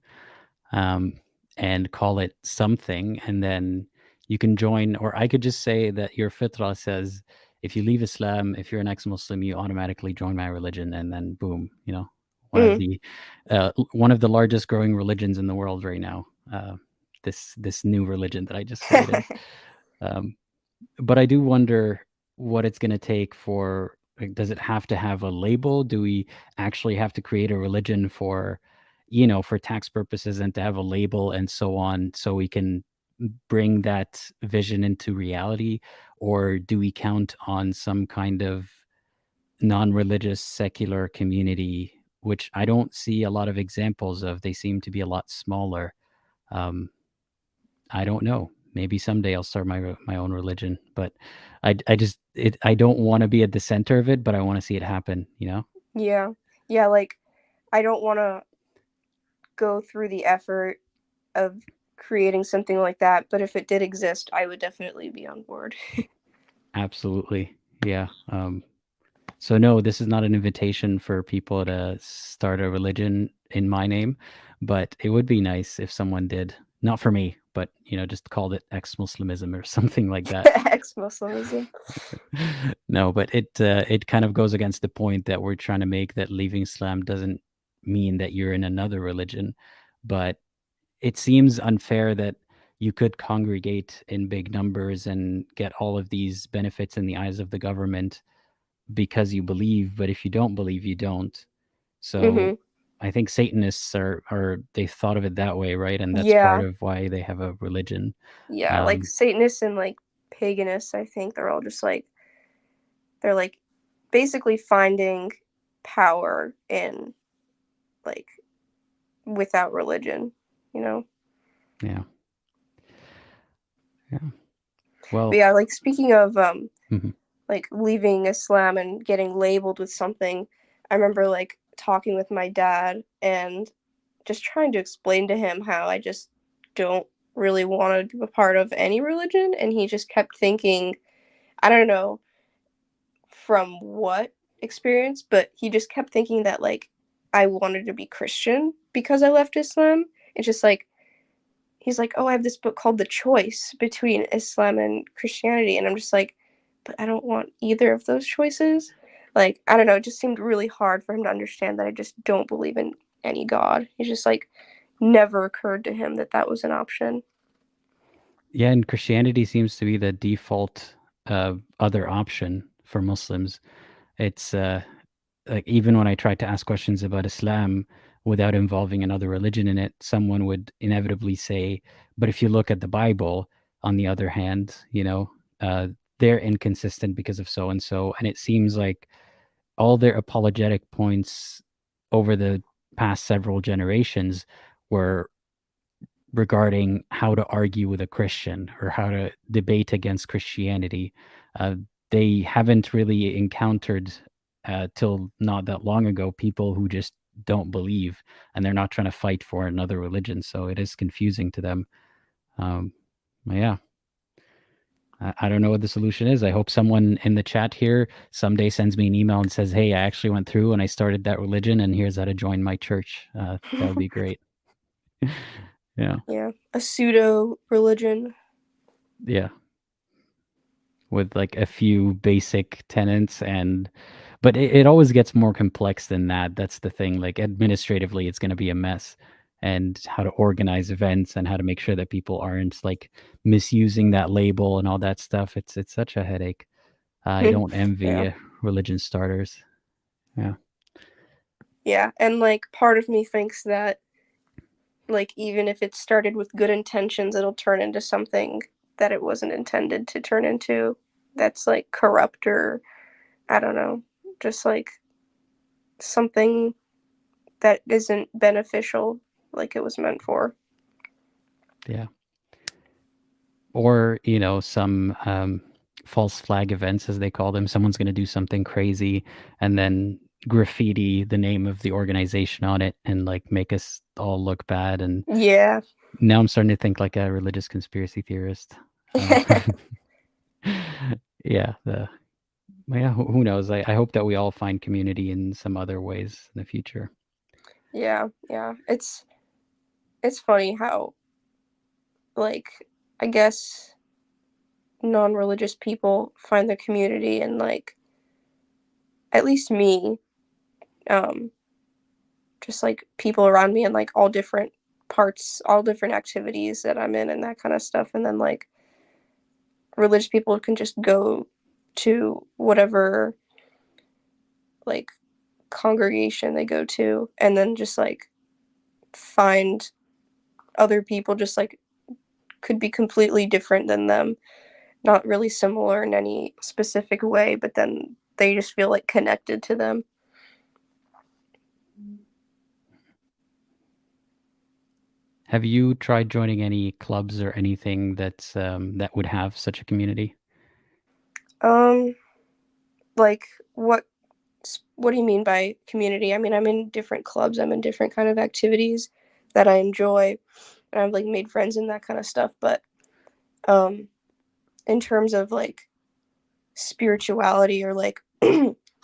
and call it something, and then you can join, or I could just say that your fitra says if you leave Islam, if you're an ex-Muslim, you automatically join my religion, and then boom, one of the largest growing religions in the world right now. This new religion that I just created. But I do wonder what it's going to take for Like, does it have to have a label? Do we actually have to create a religion for, for tax purposes and to have a label and so on, so we can bring that vision into reality? Or do we count on some kind of non-religious secular community, which I don't see a lot of examples of? They seem to be a lot smaller. I don't know. Maybe someday I'll start my own religion, but I don't want to be at the center of it, but I want to see it happen, Yeah. Like, I don't want to go through the effort of creating something like that, but if it did exist, I would definitely be on board. Absolutely. Yeah. So no, this is not an invitation for people to start a religion in my name, but it would be nice if someone did. Not for me, but just called it ex-Muslimism or something like that. Ex-Muslimism. No, but it kind of goes against the point that we're trying to make, that leaving Islam doesn't mean that you're in another religion. But it seems unfair that you could congregate in big numbers and get all of these benefits in the eyes of the government because you believe, but if you don't believe, you don't. So I think Satanists are they thought of it that way, right? And that's part of why they have a religion. Yeah, like Satanists and like paganists, I think they're all just like, they're like basically finding power in like without religion, Yeah. Well, but yeah, like speaking of like leaving Islam and getting labeled with something, I remember like talking with my dad and just trying to explain to him how I just don't really want to be a part of any religion, and he just kept thinking, I don't know from what experience, but he just kept thinking that like I wanted to be Christian because I left Islam. It's just like, he's like, oh, I have this book called The Choice between Islam and Christianity, and I'm just like, but I don't want either of those choices. Like, I don't know, it just seemed really hard for him to understand that I just don't believe in any God. It's just like never occurred to him that that was an option. Yeah, and Christianity seems to be the default other option for Muslims. It's like, even when I tried to ask questions about Islam without involving another religion in it, someone would inevitably say, but if you look at the Bible, on the other hand, they're inconsistent because of so and so. And it seems like all their apologetic points over the past several generations were regarding how to argue with a Christian or how to debate against Christianity. They haven't really encountered till not that long ago people who just don't believe, and they're not trying to fight for another religion. So it is confusing to them. Yeah. I don't know what the solution is. I hope someone in the chat here someday sends me an email and says, hey, I actually went through and I started that religion, and here's how to join my church. That would be great. Yeah. Yeah. A pseudo religion. Yeah. With like a few basic tenets, but it always gets more complex than that. That's the thing. Like, administratively, it's going to be a mess, and how to organize events and how to make sure that people aren't like misusing that label and all that stuff. It's such a headache. I don't envy religion starters. Yeah. Yeah. And like part of me thinks that like even if it started with good intentions, it'll turn into something that it wasn't intended to turn into, that's like corrupt, or I don't know, just like something that isn't beneficial like it was meant for. Yeah. Or, some false flag events, as they call them. Someone's going to do something crazy and then graffiti the name of the organization on it and like make us all look bad. And yeah, now I'm starting to think like a religious conspiracy theorist. Yeah. Who knows? I hope that we all find community in some other ways in the future. Yeah. It's funny how, like, I guess non-religious people find their community in, like, at least me, just like people around me in like all different parts, all different activities that I'm in and that kind of stuff. And then like religious people can just go to whatever like congregation they go to, and then just like find other people just like could be completely different than them, not really similar in any specific way, but then they just feel like connected to them. Have you tried joining any clubs or anything that's that would have such a community? Like what do you mean by community? I mean, I'm in different clubs, I'm in different kind of activities that I enjoy, and I've like made friends and that kind of stuff, but in terms of like spirituality or like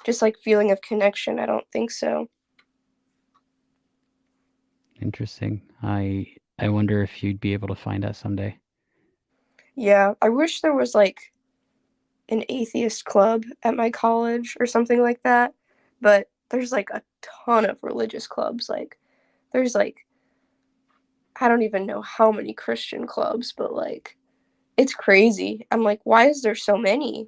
just like feeling of connection, I don't think so. Interesting. I wonder if you'd be able to find that someday. Yeah, I wish there was like an atheist club at my college or something like that, but there's like a ton of religious clubs. Like there's like, I don't even know how many Christian clubs, but like it's crazy. I'm like, why is there so many?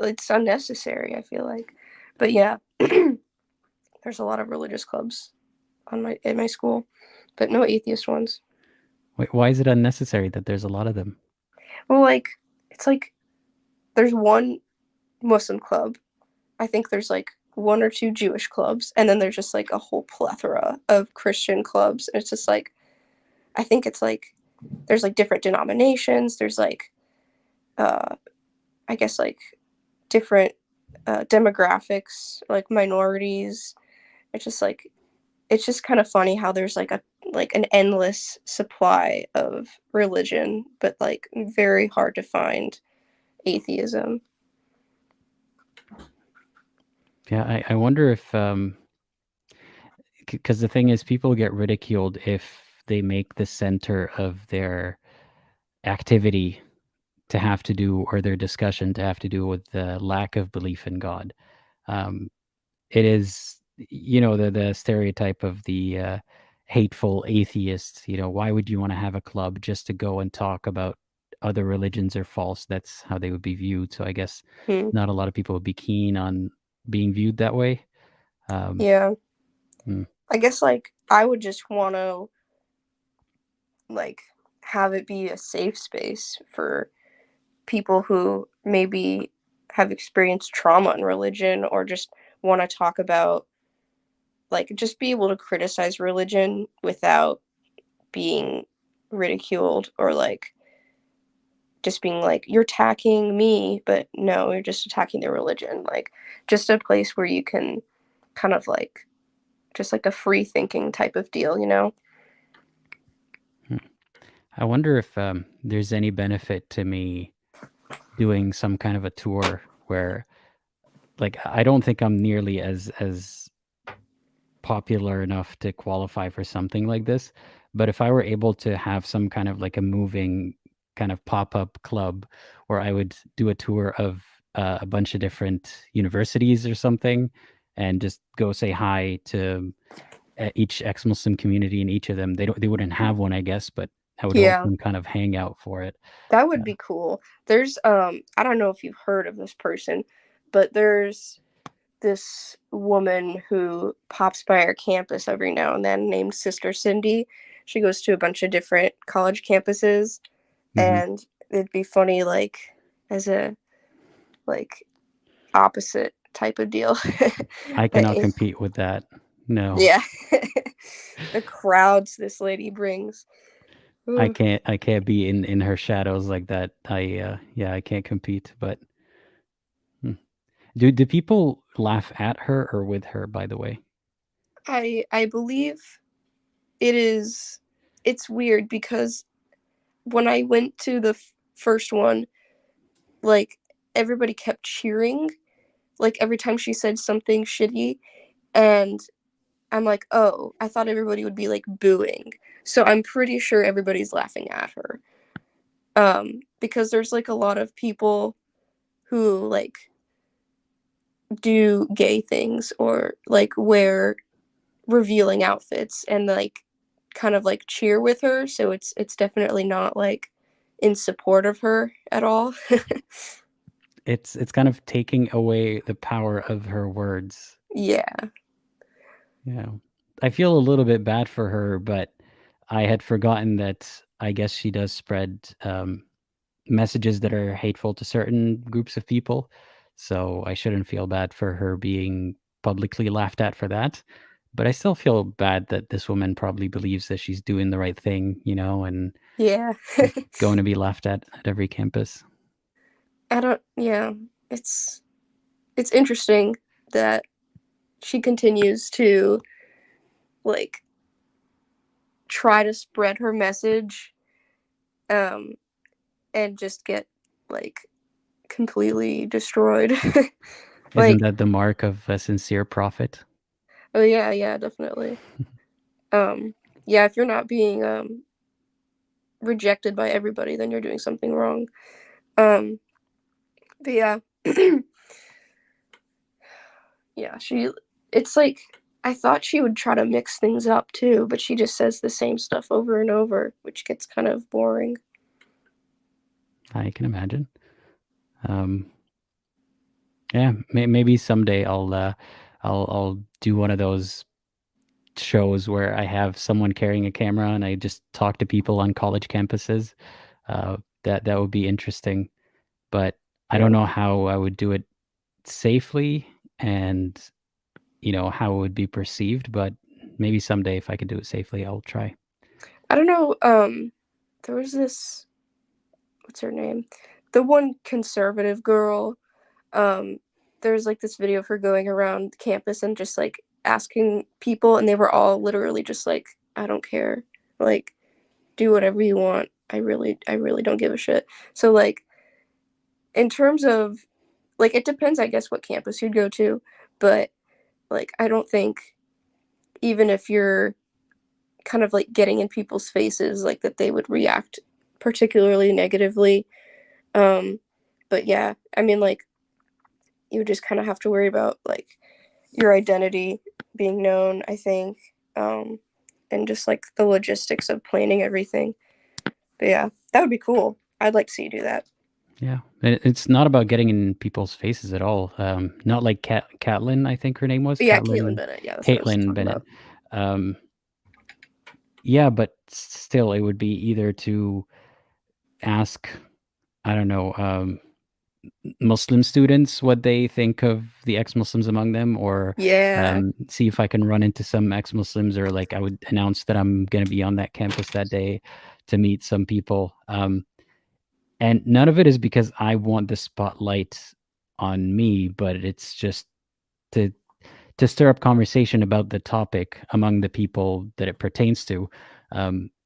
It's unnecessary, I feel like. But yeah, there's a lot of religious clubs at my school, but no atheist ones. Wait, why is it unnecessary that there's a lot of them? Well, like it's like there's one Muslim club. I think there's like one or two Jewish clubs, and then there's just like a whole plethora of Christian clubs. And it's just like, I think it's like there's like different denominations. There's like, I guess like different demographics, like minorities. It's just kind of funny how there's like an endless supply of religion, but like very hard to find atheism. Yeah, I wonder if because the thing is, people get ridiculed if they make the center of their activity to have to do, or their discussion to have to do with the lack of belief in God. It is, the stereotype of the hateful atheist. Why would you want to have a club just to go and talk about other religions are false? That's how they would be viewed. So I guess not a lot of people would be keen on being viewed that way. Yeah. I guess like I would just want to like have it be a safe space for people who maybe have experienced trauma in religion, or just want to talk about, like, just be able to criticize religion without being ridiculed, or like just being like, you're attacking me, but no, you're just attacking the religion. Like just a place where you can kind of like just like a free thinking type of deal, you know? I wonder if there's any benefit to me doing some kind of a tour where, like, I don't think I'm nearly as popular enough to qualify for something like this, but if I were able to have some kind of like a moving kind of pop-up club where I would do a tour of a bunch of different universities or something, and just go say hi to each ex-Muslim community in each of them. They wouldn't have one, I guess, but I would hold some kind of hangout for it. That would be cool. There's I don't know if you've heard of this person, but there's this woman who pops by our campus every now and then named Sister Cindy. She goes to a bunch of different college campuses, and it'd be funny like as a like opposite type of deal. I cannot compete with that. No. Yeah. The crowds this lady brings. Ooh. I can't be in her shadows like that. I can't compete. But do people laugh at her or with her, by the way? I believe it's weird because when I went to the first one, like everybody kept cheering like every time she said something shitty, and I'm like, oh, I thought everybody would be like booing. So I'm pretty sure everybody's laughing at her. Because there's like a lot of people who like do gay things or like wear revealing outfits and like kind of like cheer with her. So it's definitely not like in support of her at all. It's kind of taking away the power of her words. Yeah. Yeah. I feel a little bit bad for her, but I had forgotten that I guess she does spread messages that are hateful to certain groups of people. So I shouldn't feel bad for her being publicly laughed at for that. But I still feel bad that this woman probably believes that she's doing the right thing, and Yeah. going to be laughed at every campus. Yeah. It's interesting that she continues to like try to spread her message and just get like completely destroyed. Isn't that the mark of a sincere prophet? Oh yeah, definitely. Yeah, if you're not being rejected by everybody, then you're doing something wrong. But yeah. Yeah, it's like I thought she would try to mix things up too, but she just says the same stuff over and over, which gets kind of boring. I can imagine. Yeah, maybe someday I'll do one of those shows where I have someone carrying a camera and I just talk to people on college campuses. That would be interesting, but I don't know how I would do it safely and how it would be perceived. But maybe someday, if I could do it safely, I'll try. I don't know. There was this. What's her name? The one conservative girl. There's like this video of her going around campus and just like asking people, and they were all literally just like, I don't care, like, do whatever you want. I really don't give a shit. So like, in terms of like, it depends, I guess, what campus you'd go to, but like, I don't think even if you're kind of like getting in people's faces, like that they would react particularly negatively. But yeah, I mean, like, you just kind of have to worry about like your identity being known, I think, and just like the logistics of planning everything. But yeah, that would be cool. I'd like to see you do that. Yeah, it's not about getting in people's faces at all. Not like Caitlin, I think her name was. Yeah, Caitlin Bennett. Yeah, that's Caitlin Bennett. Yeah, but still, it would be either to ask, I don't know, Muslim students what they think of the ex-Muslims among them, or see if I can run into some ex-Muslims, or like I would announce that I'm going to be on that campus that day to meet some people. And none of it is because I want the spotlight on me, but it's just to stir up conversation about the topic among the people that it pertains to.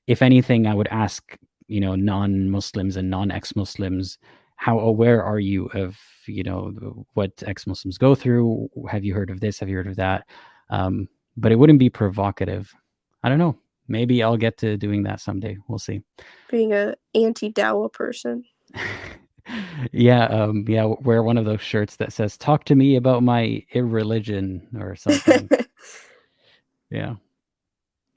If anything, I would ask, non-Muslims and non-ex-Muslims, how aware are you of, what ex-Muslims go through? Have you heard of this? Have you heard of that? But it wouldn't be provocative. I don't know. Maybe I'll get to doing that someday. We'll see. Being a anti-Dawa person. Yeah, wear one of those shirts that says "Talk to me about my irreligion" or something. Yeah,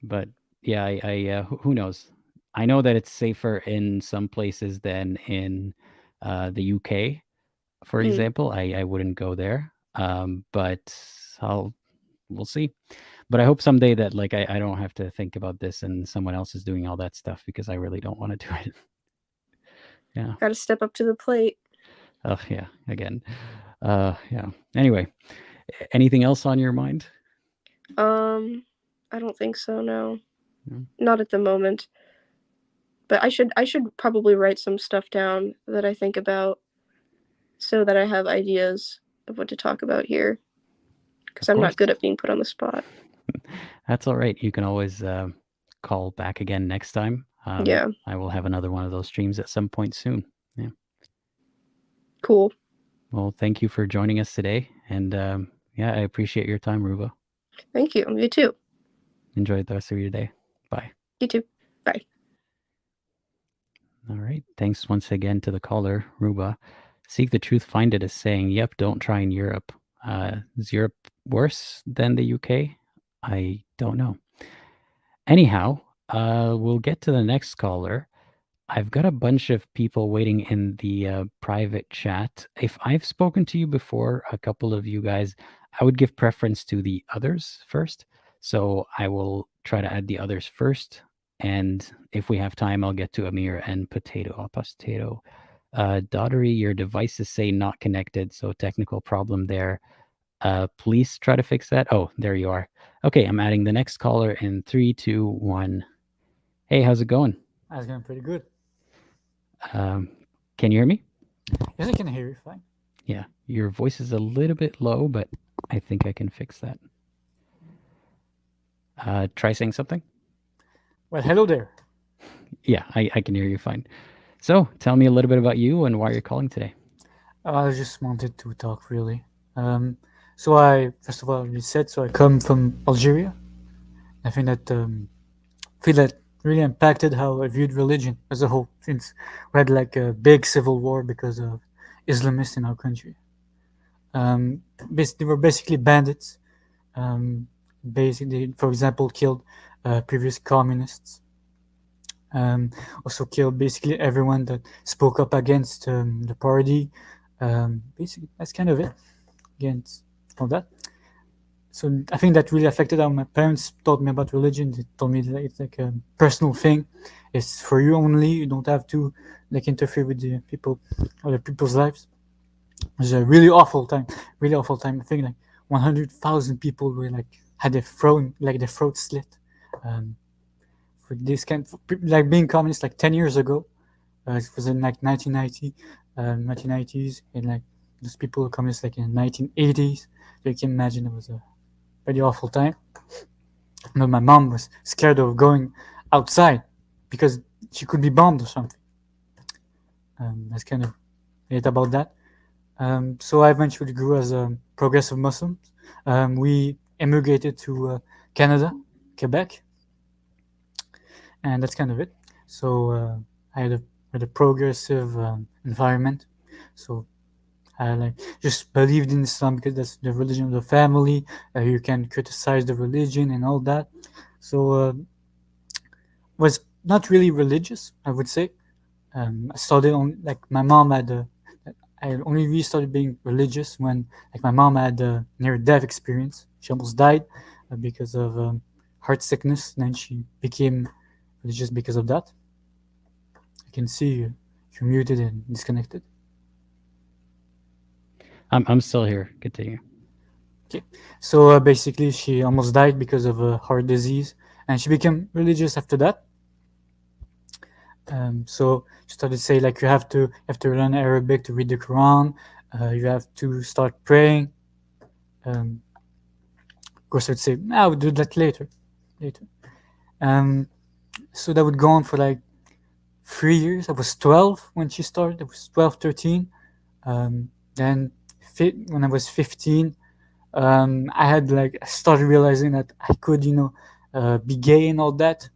but yeah, I who knows? I know that it's safer in some places than in the UK, for example. I wouldn't go there, but we'll see. But I hope someday that like I don't have to think about this and someone else is doing all that stuff, because I really don't want to do it. Yeah. Got to step up to the plate. Oh yeah, again. Yeah. Anyway, anything else on your mind? I don't think so, no. Not at the moment. But I should probably write some stuff down that I think about so that I have ideas of what to talk about here. Because I'm not good at being put on the spot. That's all right. You can always call back again next time. Yeah. I will have another one of those streams at some point soon. Yeah. Cool. Well, thank you for joining us today. And yeah, I appreciate your time, Ruba. Thank you. You too. Enjoy the rest of your day. Bye. You too. Bye. All right. Thanks once again to the caller, Ruba. Seek the Truth, Find It is saying, yep, don't try in Europe. Is Europe worse than the UK? I don't know. Anyhow, we'll get to the next caller. I've got a bunch of people waiting in the private chat. If I've spoken to you before, a couple of you guys, I would give preference to the others first. So I will try to add the others first. And if we have time, I'll get to Amira and Apostate. Doddery, your devices say not connected, so technical problem there. Please try to fix that. Oh, there you are. Okay, I'm adding the next caller in 3, 2, 1. Hey, how's it going? That's going pretty good. Can you hear me? Yes, I can hear you fine. Yeah, your voice is a little bit low, but I think I can fix that. Try saying something. Well, hello there. Yeah, I can hear you fine. So tell me a little bit about you and why you're calling today. I just wanted to talk really. So I, first of all, you said, so I come from Algeria. I think that, feel that really impacted how I viewed religion as a whole, since we had like a big civil war because of Islamists in our country. They were basically bandits. Basically, for example, killed previous communists. Also killed basically everyone that spoke up against the party. Basically, that's kind of it against all that. So I think that really affected how my parents taught me about religion. They told me that it's like a personal thing. It's for you only. You don't have to like interfere with the people, other people's lives. It was a really awful time. I think like 100,000 people were like had their throat slit. For this kind of, like being communist like 10 years ago. It was in like 1990s, and like those people were communists like in the 1980s. So you can imagine it was a pretty awful time. But my mom was scared of going outside because she could be bombed or something. That's kind of it about that. So I eventually grew as a progressive Muslim. We emigrated to Canada, Quebec, and that's kind of it. So I had a progressive environment. So I like just believed in Islam because that's the religion of the family. You can criticize the religion and all that. So was not really religious, I would say. I started on like my mom had. I only really started being religious when like my mom had a near-death experience. She almost died because of heart sickness. And then she became religious because of that. I can see you're muted and disconnected. I'm still here. Continue. Okay, so basically she almost died because of a heart disease, and she became religious after that. So she started to say like you have to learn Arabic to read the Quran. You have to start praying. Of course, I would say I would do that later. So that would go on for like 3 years. I was 12 when she started. I was 12, 13. Then when I was 15, I had like I started realizing that I could, be gay and all that.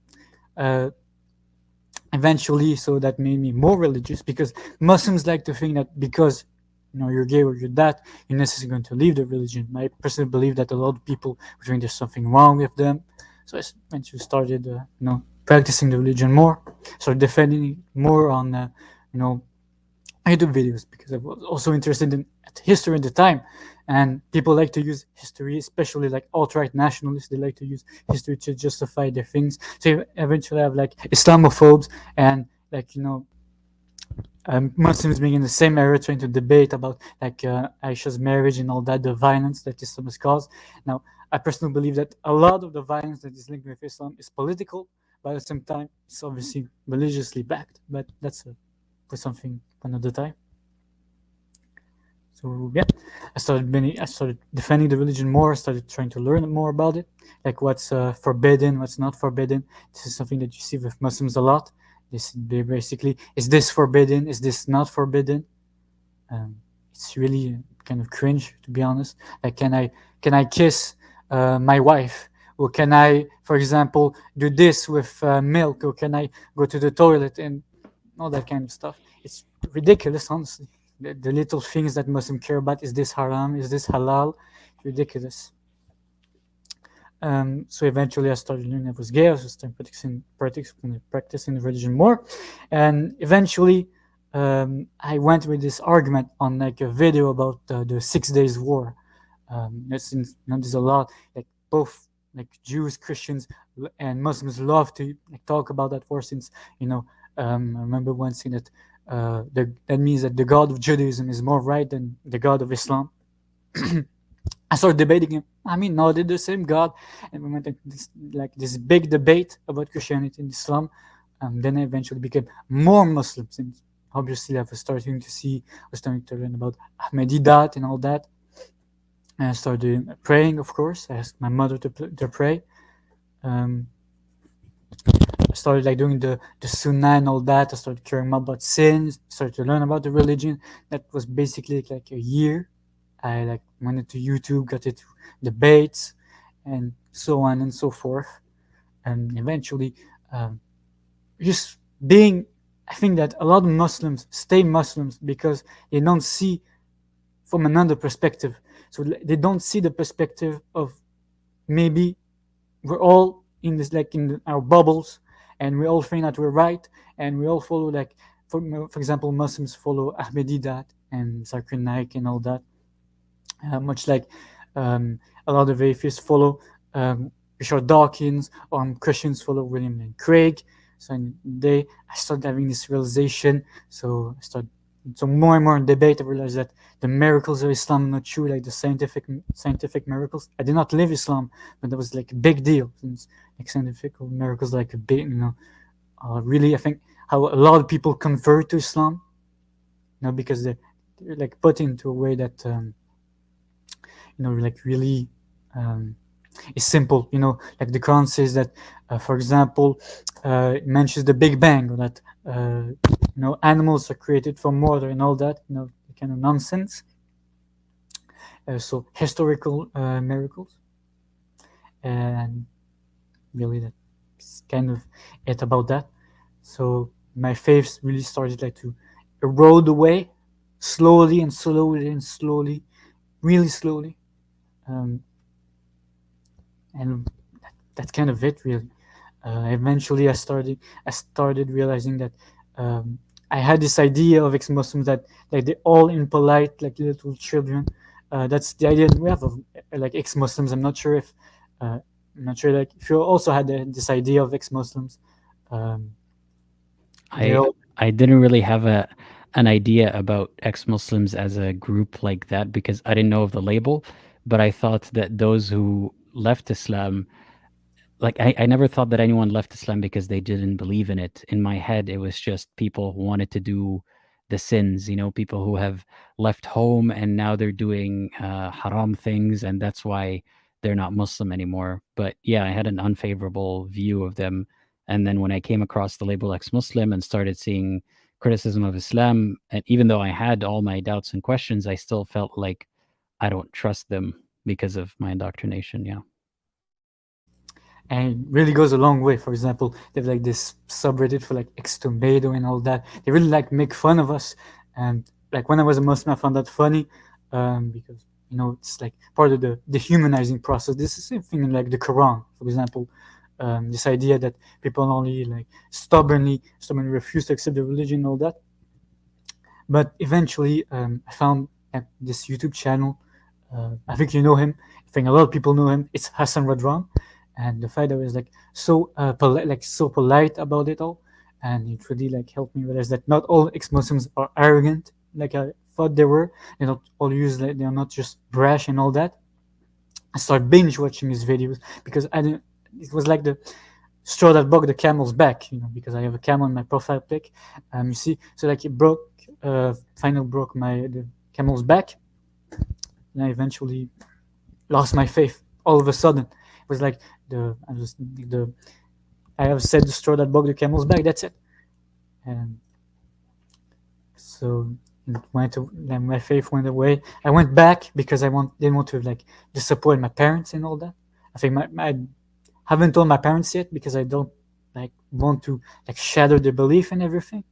Eventually, so that made me more religious because Muslims like to think that because you're gay or you're that, you're necessarily going to leave the religion. I personally believe that a lot of people would think there's something wrong with them. So I eventually started, practicing the religion more, started defending more on, YouTube videos because I was also interested in history at the time, and people like to use history, especially like alt-right nationalists. They like to use history to justify their things. So you eventually have like Islamophobes and like Muslims being in the same era trying to debate about like Aisha's marriage and all that, the violence that Islam has caused. Now, I personally believe that a lot of the violence that is linked with Islam is political, but at the same time, it's obviously religiously backed. But that's for something another time. So yeah, I started defending the religion more. I started trying to learn more about it, like what's forbidden, what's not forbidden. This is something that you see with Muslims a lot. They basically, is this forbidden? Is this not forbidden? It's really kind of cringe, to be honest. Like, can I kiss my wife? Or can I, for example, do this with milk? Or can I go to the toilet and all that kind of stuff? It's ridiculous, honestly. The little things that Muslims care about, is this haram? Is this halal? Ridiculous. So eventually I started learning I was gay. I started practicing the religion more, and eventually I went with this argument on like a video about the 6 Days War. Since there's a lot like both like Jews, Christians, and Muslims love to like talk about that war. Since I remember once saying that that means that the God of Judaism is more right than the God of Islam. I started debating him. I mean, no, they're the same God, and we went this big debate about Christianity and Islam. Then I eventually became more Muslim, since obviously I was starting to learn about Ahmadidat and all that. And I started praying, of course. I asked my mother to pray. I started like doing the Sunnah and all that. I started caring about sins. Started to learn about the religion. That was basically like a year. I like went into YouTube, got into debates, and so on and so forth. And eventually, just being, I think that a lot of Muslims stay Muslims because they don't see from another perspective. So they don't see the perspective of maybe we're all in this like in our bubbles, and we all think that we're right, and we all follow like for example, Muslims follow Ahmadidat and Zakir Naik and all that. Much like a lot of atheists follow Richard Dawkins, or Christians follow William Lane Craig. So I started having this realization. So more and more in debate, I realized that the miracles of Islam are not true, like the scientific miracles. I did not live Islam, but that was like a big deal, since like scientific miracles like a big, really I think how a lot of people convert to Islam, because they're like put into a way that like really is simple. Like the Quran says that, for example, it mentions the Big Bang, or that animals are created from water and all that. Kind of nonsense. So historical miracles, and really that's kind of it about that. So my faith really started like to erode away, slowly and slowly and slowly, really slowly. And that's kind of it, really. Eventually, I started realizing that I had this idea of ex-Muslims that like they're all impolite, like little children. That's the idea we have of like ex-Muslims. I'm not sure like if you also had this idea of ex-Muslims. I didn't really have an idea about ex-Muslims as a group like that, because I didn't know of the label, but I thought that those who left Islam, like I never thought that anyone left Islam because they didn't believe in it. In my head, it was just people who wanted to do the sins, people who have left home and now they're doing haram things, and that's why they're not Muslim anymore. But yeah, I had an unfavorable view of them. And then when I came across the label ex-Muslim and started seeing criticism of Islam, and even though I had all my doubts and questions, I still felt like I don't trust them because of my indoctrination. Yeah. And it really goes a long way. For example, they have like this subreddit for like ex-tomato and all that. They really like make fun of us. And like when I was a Muslim, I found that funny, because it's like part of the dehumanizing process. This is the same thing in like the Quran, for example. This idea that people only like stubbornly refuse to accept the religion and all that. But eventually, I found this YouTube channel. I think you know him. I think a lot of people know him. It's Hassan Radwan. And the fact that I was like so polite about it all, and it really like helped me realize that not all ex-Muslims are arrogant like I thought they were. They don't all use like they're not just brash and all that. I started binge watching his videos because I didn't. It was like the straw that broke the camel's back, because I have a camel in my profile pic. You see, so like it finally broke the camel's back, and I eventually lost my faith all of a sudden. It was like I have said the straw that broke the camel's back. That's it. And so then my faith went away. I went back because didn't want to like disappoint my parents and all that. I think I haven't told my parents yet because I don't like want to like shatter their belief and everything.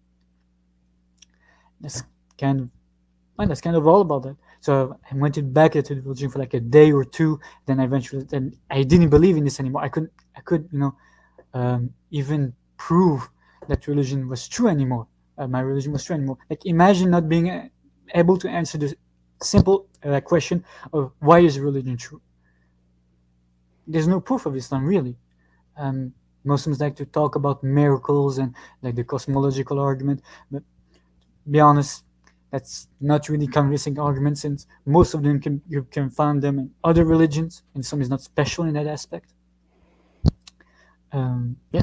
That's kind of And that's kind of all about that. So I went back into the religion for like a day or two. Then I didn't believe in this anymore. I could, even prove that religion was true anymore. My religion was true anymore. Like imagine not being able to answer the simple question of why is religion true. There's no proof of Islam really. Muslims like to talk about miracles and like the cosmological argument, but be honest, that's not really convincing argument since most of them you can find them in other religions, and some is not special in that aspect. Yeah,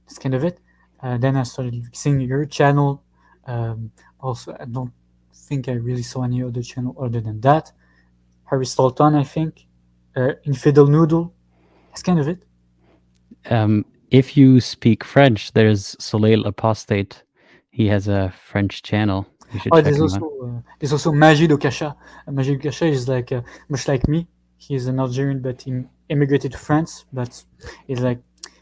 that's kind of it. Then I started seeing your channel. Also, I don't think I really saw any other channel other than that. Harry Sultan, I think. Infidel Noodle. That's kind of it. If you speak French, there's Soleil Apostate. He has a French channel. You should check him out. There's also Majid Okasha. Majid Okasha is like much like me. He's an Algerian, but he immigrated to France. But he's like,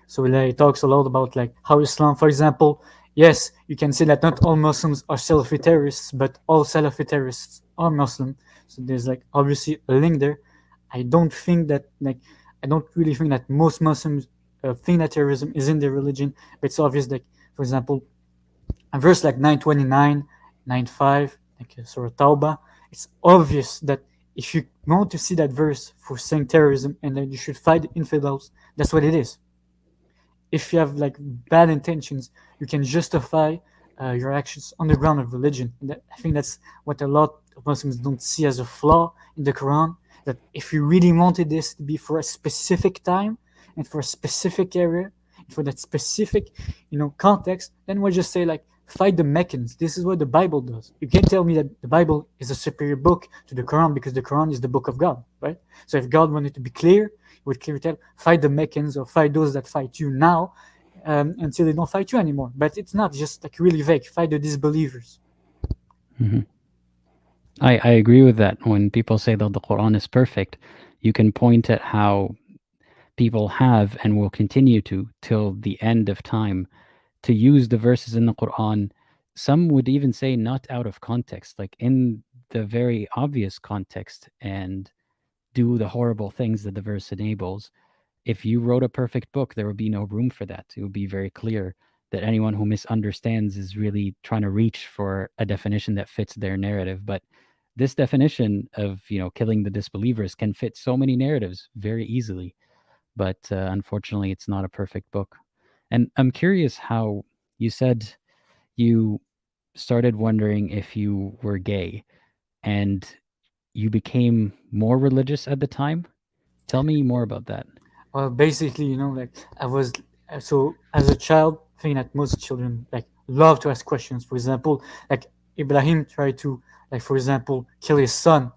so he talks a lot about like how Islam, for example. Yes, you can say that not all Muslims are Salafi terrorists, but all Salafi terrorists are Muslim. So there's like obviously a link there. I don't really think that most Muslims think that terrorism is in their religion, but it's obvious that, for example, a verse like 929, 95, like Surah Tawbah, it's obvious that if you want to see that verse for saying terrorism and that you should fight the infidels, that's what it is. If you have like bad intentions, you can justify your actions on the ground of religion. I think that's what a lot of Muslims don't see as a flaw in the Quran, that if you really wanted this to be for a specific time and for a specific area, for that specific, context, then we'll just say like, fight the Meccans. This is what the Bible does. You can't tell me that the Bible is a superior book to the Quran because the Quran is the book of God, right? So if God wanted to be clear, he would clearly tell, fight the Meccans or fight those that fight you now until they don't fight you anymore. But it's not just like really vague. Fight the disbelievers. Mm-hmm. I agree with that. When people say that the Quran is perfect, you can point at how people have and will continue to till the end of time to use the verses in the Quran. Some would even say not out of context, like in the very obvious context, and do the horrible things that the verse enables. If you wrote a perfect book, there would be no room for that. It would be very clear that anyone who misunderstands is really trying to reach for a definition that fits their narrative. But this definition of, killing the disbelievers can fit so many narratives very easily. But unfortunately, it's not a perfect book. And I'm curious how you said you started wondering if you were gay and you became more religious at the time. Tell me more about that. Well, basically, I was, so as a child, I think that most children love to ask questions. For example, like Ibrahim tried to, for example, kill his son.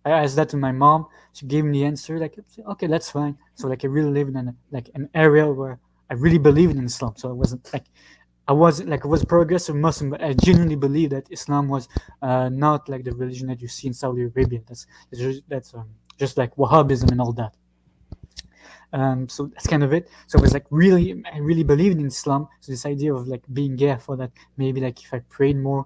I asked that to my mom. She gave me the answer. Okay, that's fine. So I really live in an area where I really believed in Islam. So I wasn't I was a progressive Muslim, but I genuinely believe that Islam was not like the religion that you see in Saudi Arabia. That's just like Wahhabism and all that. So that's kind of it. So it was I really believed in Islam. So this idea of being gay, I thought that maybe if I prayed more,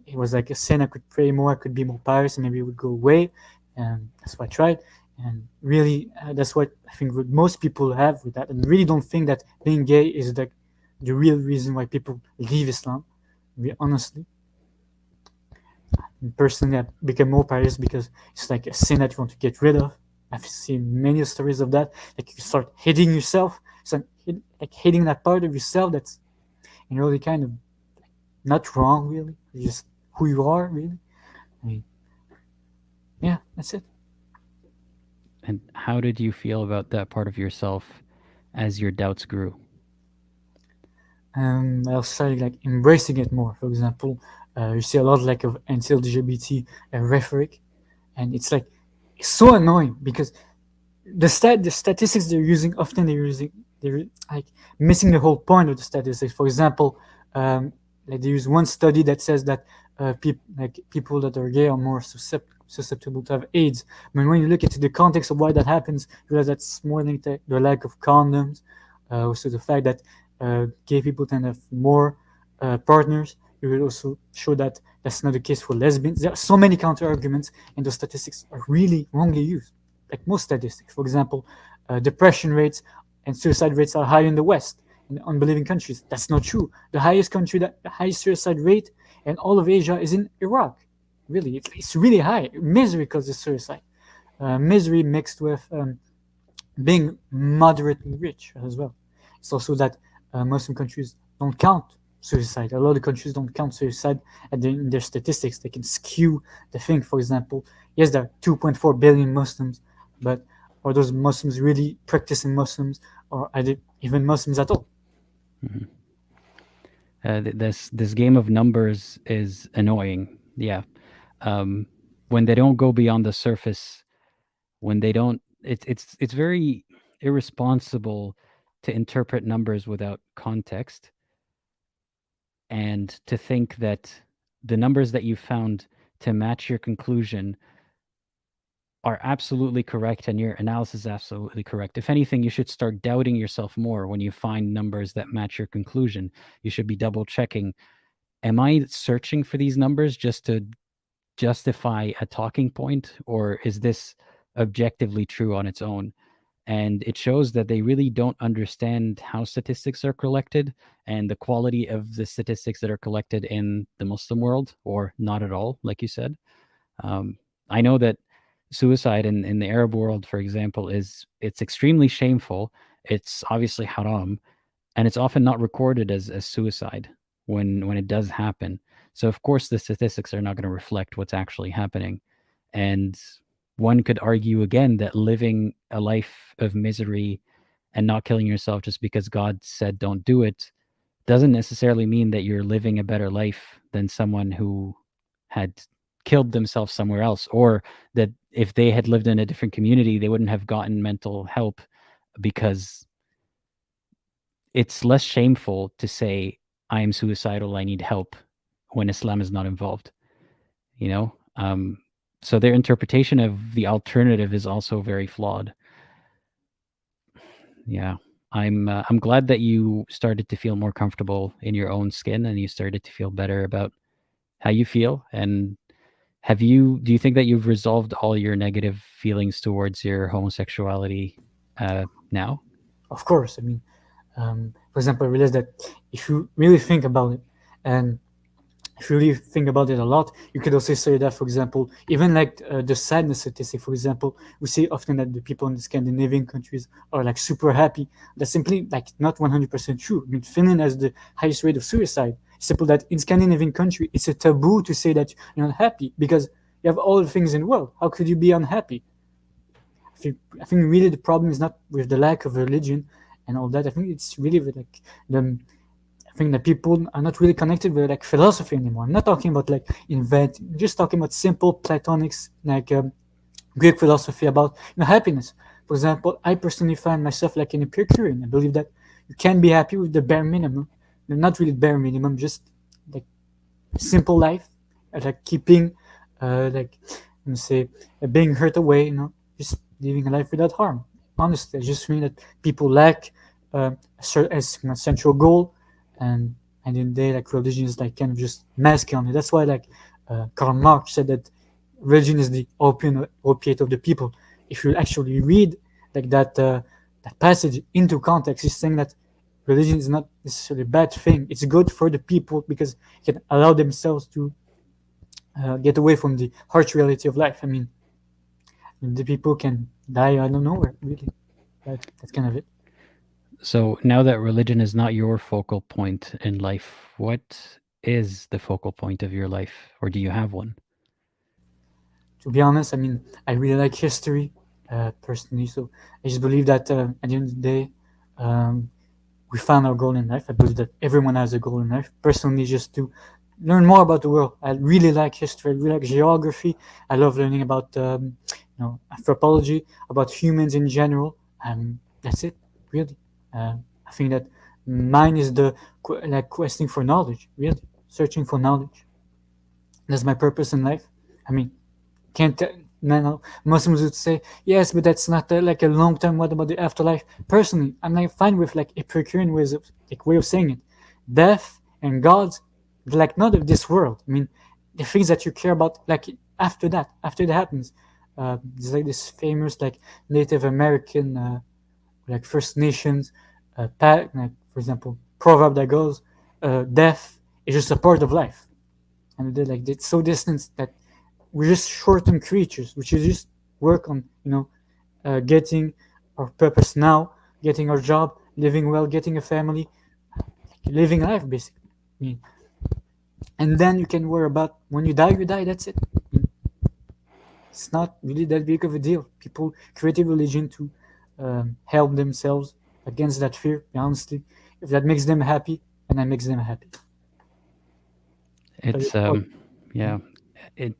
it was like a sin. I could pray more, I could be more pious, and maybe it would go away. And that's what I tried. And really, that's what I think most people have with that. And really don't think that being gay is the real reason why people leave Islam. Honestly, personally, I became more pious because it's like a sin that you want to get rid of. I've seen many stories of that. You start hating yourself. So hating that part of yourself that's really kind of not wrong, really. It's just who you are, really. Yeah, that's it. And how did you feel about that part of yourself as your doubts grew? I started embracing it more. For example, you see a lot of anti-LGBT rhetoric, and it's so annoying because the statistics they're missing the whole point of the statistics. For example, they use one study that says that people that are gay are more susceptible to have AIDS. But when you look into the context of why that happens, you realize that's more linked to the lack of condoms, also the fact that gay people tend to have more partners. it will also show that that's not the case for lesbians. There are so many counter arguments, and those statistics are really wrongly used. Like most statistics, for example, depression rates and suicide rates are higher in the West, in unbelieving countries. That's not true. The highest country, the highest suicide rate in all of Asia is in Iraq. Really, it's really high. Misery causes suicide. Misery mixed with being moderately rich as well. It's also that Muslim countries don't count suicide. A lot of countries don't count suicide in their statistics. They can skew the thing. For example, yes, there are 2.4 billion Muslims, but are those Muslims really practicing Muslims, or are they even Muslims at all? This game of numbers is annoying. Yeah. When they don't go beyond the surface, when they don't, it's very irresponsible to interpret numbers without context, and to think that the numbers that you found to match your conclusion are absolutely correct and your analysis is absolutely correct. If anything, you should start doubting yourself more when you find numbers that match your conclusion. You should be double checking. Am I searching for these numbers just to justify a talking point, or is this objectively true on its own? And it shows that they really don't understand how statistics are collected and the quality of the statistics that are collected in the Muslim world, or not at all, like you said. I know that suicide in the Arab world, for example, it's extremely shameful. It's obviously haram, and it's often not recorded as suicide when it does happen. So of course the statistics are not going to reflect what's actually happening. And one could argue again that living a life of misery and not killing yourself just because God said don't do it doesn't necessarily mean that you're living a better life than someone who had killed themselves somewhere else, or that if they had lived in a different community, they wouldn't have gotten mental help, because it's less shameful to say, I am suicidal, I need help, when Islam is not involved, you know? So their interpretation of the alternative is also very flawed. Yeah. I'm glad that you started to feel more comfortable in your own skin and you started to feel better about how you feel. And do you think that you've resolved all your negative feelings towards your homosexuality now? Of course. I mean, for example, I realized that if you really think about it, and if you really think about it a lot, you could also say that, for example, even like the sadness statistic, for example, we see often that the people in the Scandinavian countries are like super happy. That's simply like not 100% true. I mean, Finland has the highest rate of suicide. It's simple that in Scandinavian country, it's a taboo to say that you're not happy because you have all the things in the world. How could you be unhappy? I think really the problem is not with the lack of religion and all that. I think it's really with like I think that people are not really connected with like philosophy anymore. I'm not talking about like just talking about simple Platonics, like Greek philosophy about happiness. For example, I personally find myself like an Epicurean. I believe that you can be happy with the bare minimum. Not really bare minimum, just like simple life, like keeping, like let me say, being hurt away. Just living a life without harm. Honestly, I just think that people lack a central goal. And in the day, like religion is like kind of just masculine. That's why like Karl Marx said that religion is the opiate of the people. If you actually read like that passage into context, he's saying that religion is not necessarily a bad thing. It's good for the people because it can allow themselves to get away from the harsh reality of life. I mean, the people can die, I don't know where, really. That's kind of it. So now that religion is not your focal point in life, what is the focal point of your life, or do you have one? To be honest, I mean, I really like history personally, so I just believe that at the end of the day, we found our goal in life. I believe that everyone has a goal in life. Personally, just to learn more about the world. I really like history. I really like geography. I love learning about anthropology, about humans in general. That's it, really. I think that mine is the questing for knowledge, really searching for knowledge. That's my purpose in life. I mean, Muslims would say yes, but that's not like a long term. What about the afterlife? Personally, I'm like fine with like Epicurean way of saying it. Death and God they're like not of this world. I mean, the things that you care about, like after that happens. There's like this famous like Native American, like First Nations, like for example, proverb that goes, "Death is just a part of life," and they're like it's so distant that we're just short-term creatures, which is just work on getting our purpose now, getting our job, living well, getting a family, living life basically. I mean, and then you can worry about when you die, that's it. It's not really that big of a deal. People create a religion to help themselves against that fear, honestly. If that makes them happy, and that makes them happy. It's yeah, it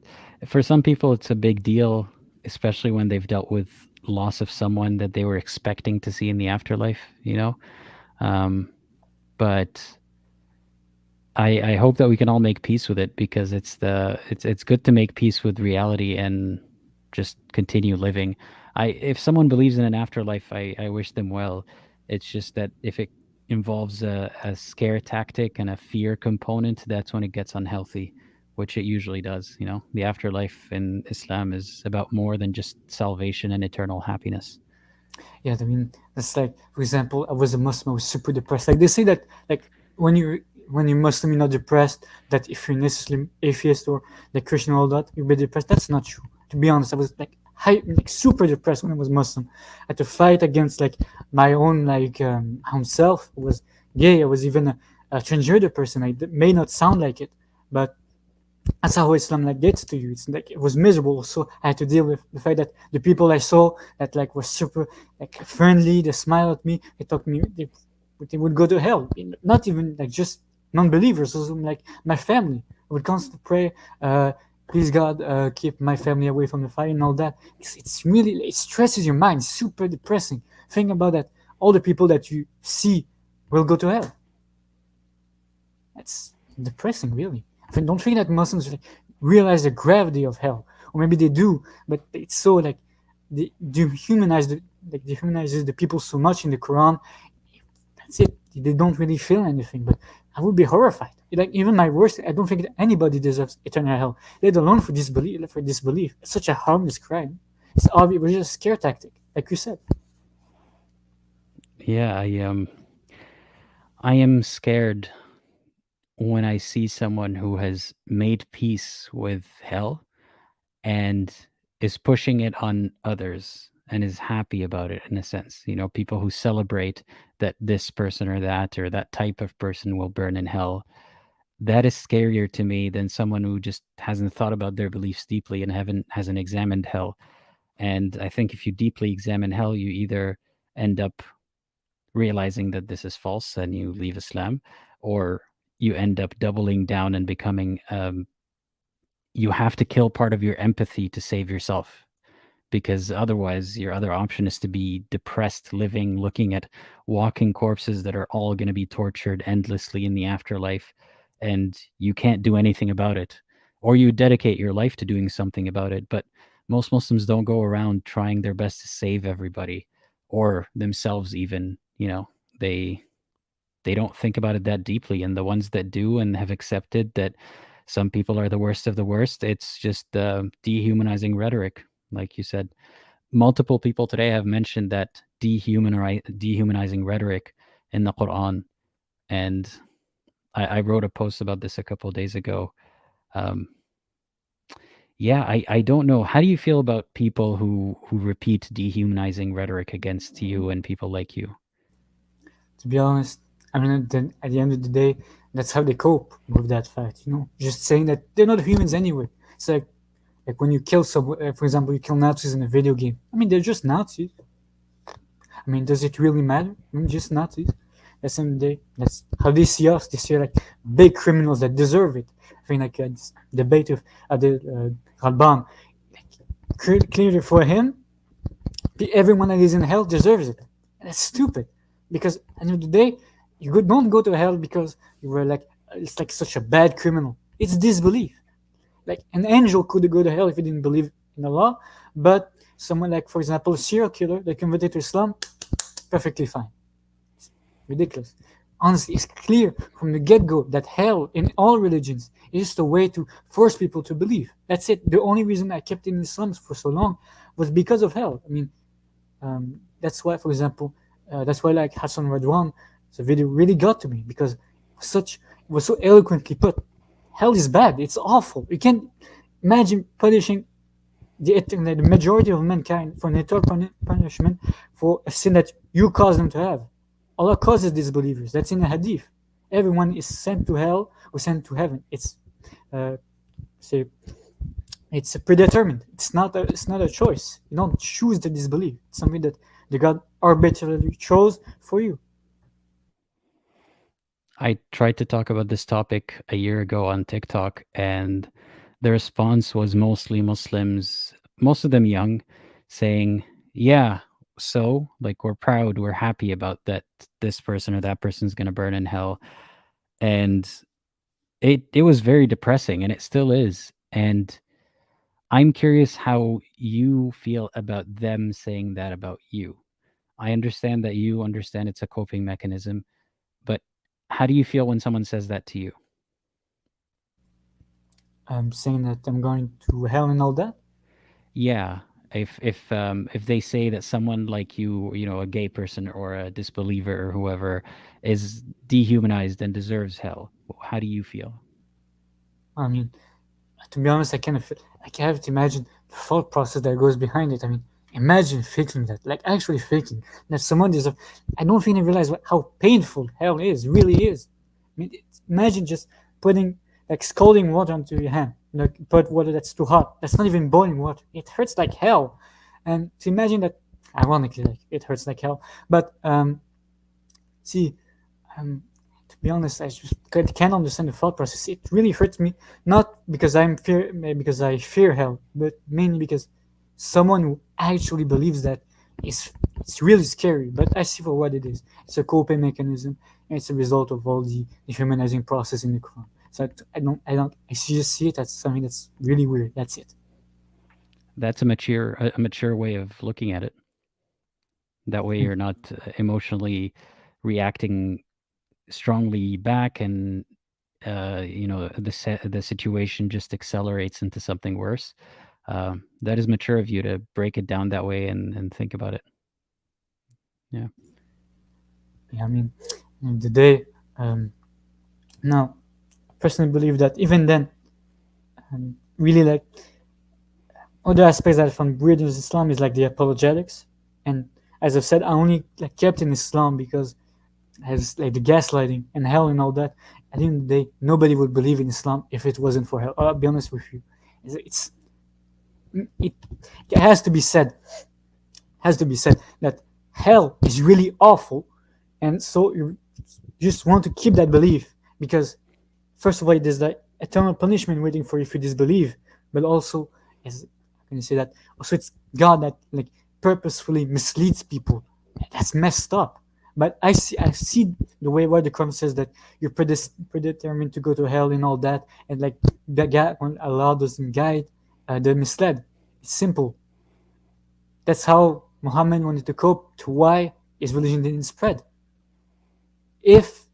for some people it's a big deal, especially when they've dealt with loss of someone that they were expecting to see in the afterlife, but I hope that we can all make peace with it, because it's good to make peace with reality and just continue living. If someone believes in an afterlife, I wish them well. It's just that if it involves a scare tactic and a fear component, that's when it gets unhealthy, which it usually does. The afterlife in Islam is about more than just salvation and eternal happiness. Yeah, I mean, that's like, for example, I was a Muslim, I was super depressed. Like they say that, like when you're Muslim, you're not depressed. That if you're an Islam atheist or like Christian, all that, you'll be depressed. That's not true. To be honest, I was like super depressed when I was Muslim. I had to fight against like my own own self. I was gay. I was even a transgender person. I may not sound like it, but that's how Islam like gets to you. It's like it was miserable. So I had to deal with the fact that the people I saw that like were super like friendly, they smile at me, they talk to me, they would go to hell. Not even like just non-believers, also like my family. I would constantly pray, please God, keep my family away from the fire and all that. It's really, it stresses your mind. It's super depressing. Think about that. All the people that you see will go to hell. That's depressing, really. I don't think that Muslims realize the gravity of hell, or maybe they do, but it's so like they dehumanizes the people so much in the Quran. That's it. They don't really feel anything. But I would be horrified. Like even my worst, I don't think that anybody deserves eternal hell, let alone for disbelief. It's such a harmless crime. It's obvious. It's just a scare tactic, like you said. Yeah, I am scared when I see someone who has made peace with hell and is pushing it on others and is happy about it, in a sense. People who celebrate that this person or that type of person will burn in hell. That is scarier to me than someone who just hasn't thought about their beliefs deeply and hasn't examined hell. And I think if you deeply examine hell, you either end up realizing that this is false and you leave Islam, or you end up doubling down and becoming you have to kill part of your empathy to save yourself, because otherwise your other option is to be depressed living, looking at walking corpses that are all going to be tortured endlessly in the afterlife, and you can't do anything about it, or you dedicate your life to doing something about it. But most Muslims don't go around trying their best to save everybody or themselves even. They don't think about it that deeply, and the ones that do and have accepted that some people are the worst of the worst, it's just dehumanizing rhetoric. Like you said, multiple people today have mentioned that dehumanizing rhetoric in the Quran, and I wrote a post about this a couple of days ago. Yeah, I don't know. How do you feel about people who repeat dehumanizing rhetoric against you and people like you? To be honest, I mean, at the end of the day, that's how they cope with that fact. Just saying that they're not humans anyway. It's like when you kill someone, for example, you kill Nazis in a video game. I mean, they're just Nazis. I mean, does it really matter? I mean, just Nazis. That's how they see us. They see like big criminals that deserve it. I think like this debate of the Alban, clearly for him, everyone that is in hell deserves it. And that's stupid, because at the end of the day, you don't go to hell because you were like, it's like such a bad criminal. It's disbelief. Like an angel could go to hell if he didn't believe in Allah, but someone like, for example, a serial killer that converted to Islam, perfectly fine. It's ridiculous. honestly, it's clear from the get-go that hell in all religions is just a way to force people to believe. That's it. The only reason I kept in Islam for so long was because of hell. I mean, that's why, for example, that's why like Hassan Radwan, the video really got to me because it was so eloquently put. Hell is bad. It's awful. You can't imagine punishing the majority of mankind for an eternal punishment for a sin that you cause them to have. Allah causes disbelievers. That's in the hadith. Everyone is sent to hell or sent to heaven. Uh, say, it's predetermined. It's not a choice. You don't choose to disbelieve. It's something that the God arbitrarily chose for you. I tried to talk about this topic a year ago on TikTok, and the response was mostly Muslims, most of them young, saying, "Yeah, so like we're proud, we're happy about that this person or that person's going to burn in hell." And it was very depressing, and it still is. And I'm curious how you feel about them saying that about you. I understand that you understand it's a coping mechanism, but how do you feel when someone says that to you? I'm saying that I'm going to hell and all that. Yeah, if they say that someone like you know, a gay person or a disbeliever or whoever is dehumanized and deserves hell, how do you feel? I mean, to be honest, I can't imagine the thought process that goes behind it. I mean, imagine faking that, like actually faking that someone deserves. I don't think they realize how painful hell is, really is. I mean, imagine just putting like scalding water onto your hand, like put water that's too hot. That's not even boiling water. It hurts like hell, and to imagine that, ironically, like it hurts like hell. But see, um, to be honest, I just can't understand the thought process. It really hurts me, not because because I fear hell, but mainly because someone who actually believes that it's really scary. But I see for what it is. It's a coping mechanism, and it's a result of all the dehumanizing process in the Quran. So I just see it as something that's really weird. That's it. That's a mature way of looking at it. That way you're not emotionally reacting strongly back, and you know, the situation just accelerates into something worse. That is mature of you to break it down that way and think about it. Yeah. I mean, in the day, now, I personally believe that even then, really like other aspects that I found weird in Islam is like the apologetics, and as I've said, I only like kept in Islam because has like the gaslighting and hell and all that. At the end of the day, nobody would believe in Islam if it wasn't for hell. I'll be honest with you. It's it, it has to be said that hell is really awful, and so you just want to keep that belief because first of all, there's the eternal punishment waiting for you if you disbelieve, but also, as can you say that? Also, it's God that like purposefully misleads people. That's messed up. But I see the way where the Quran says that you're predetermined to go to hell and all that, and like that God, when Allah doesn't guide, they're misled. It's simple. That's how Muhammad wanted to cope to why his religion didn't spread. If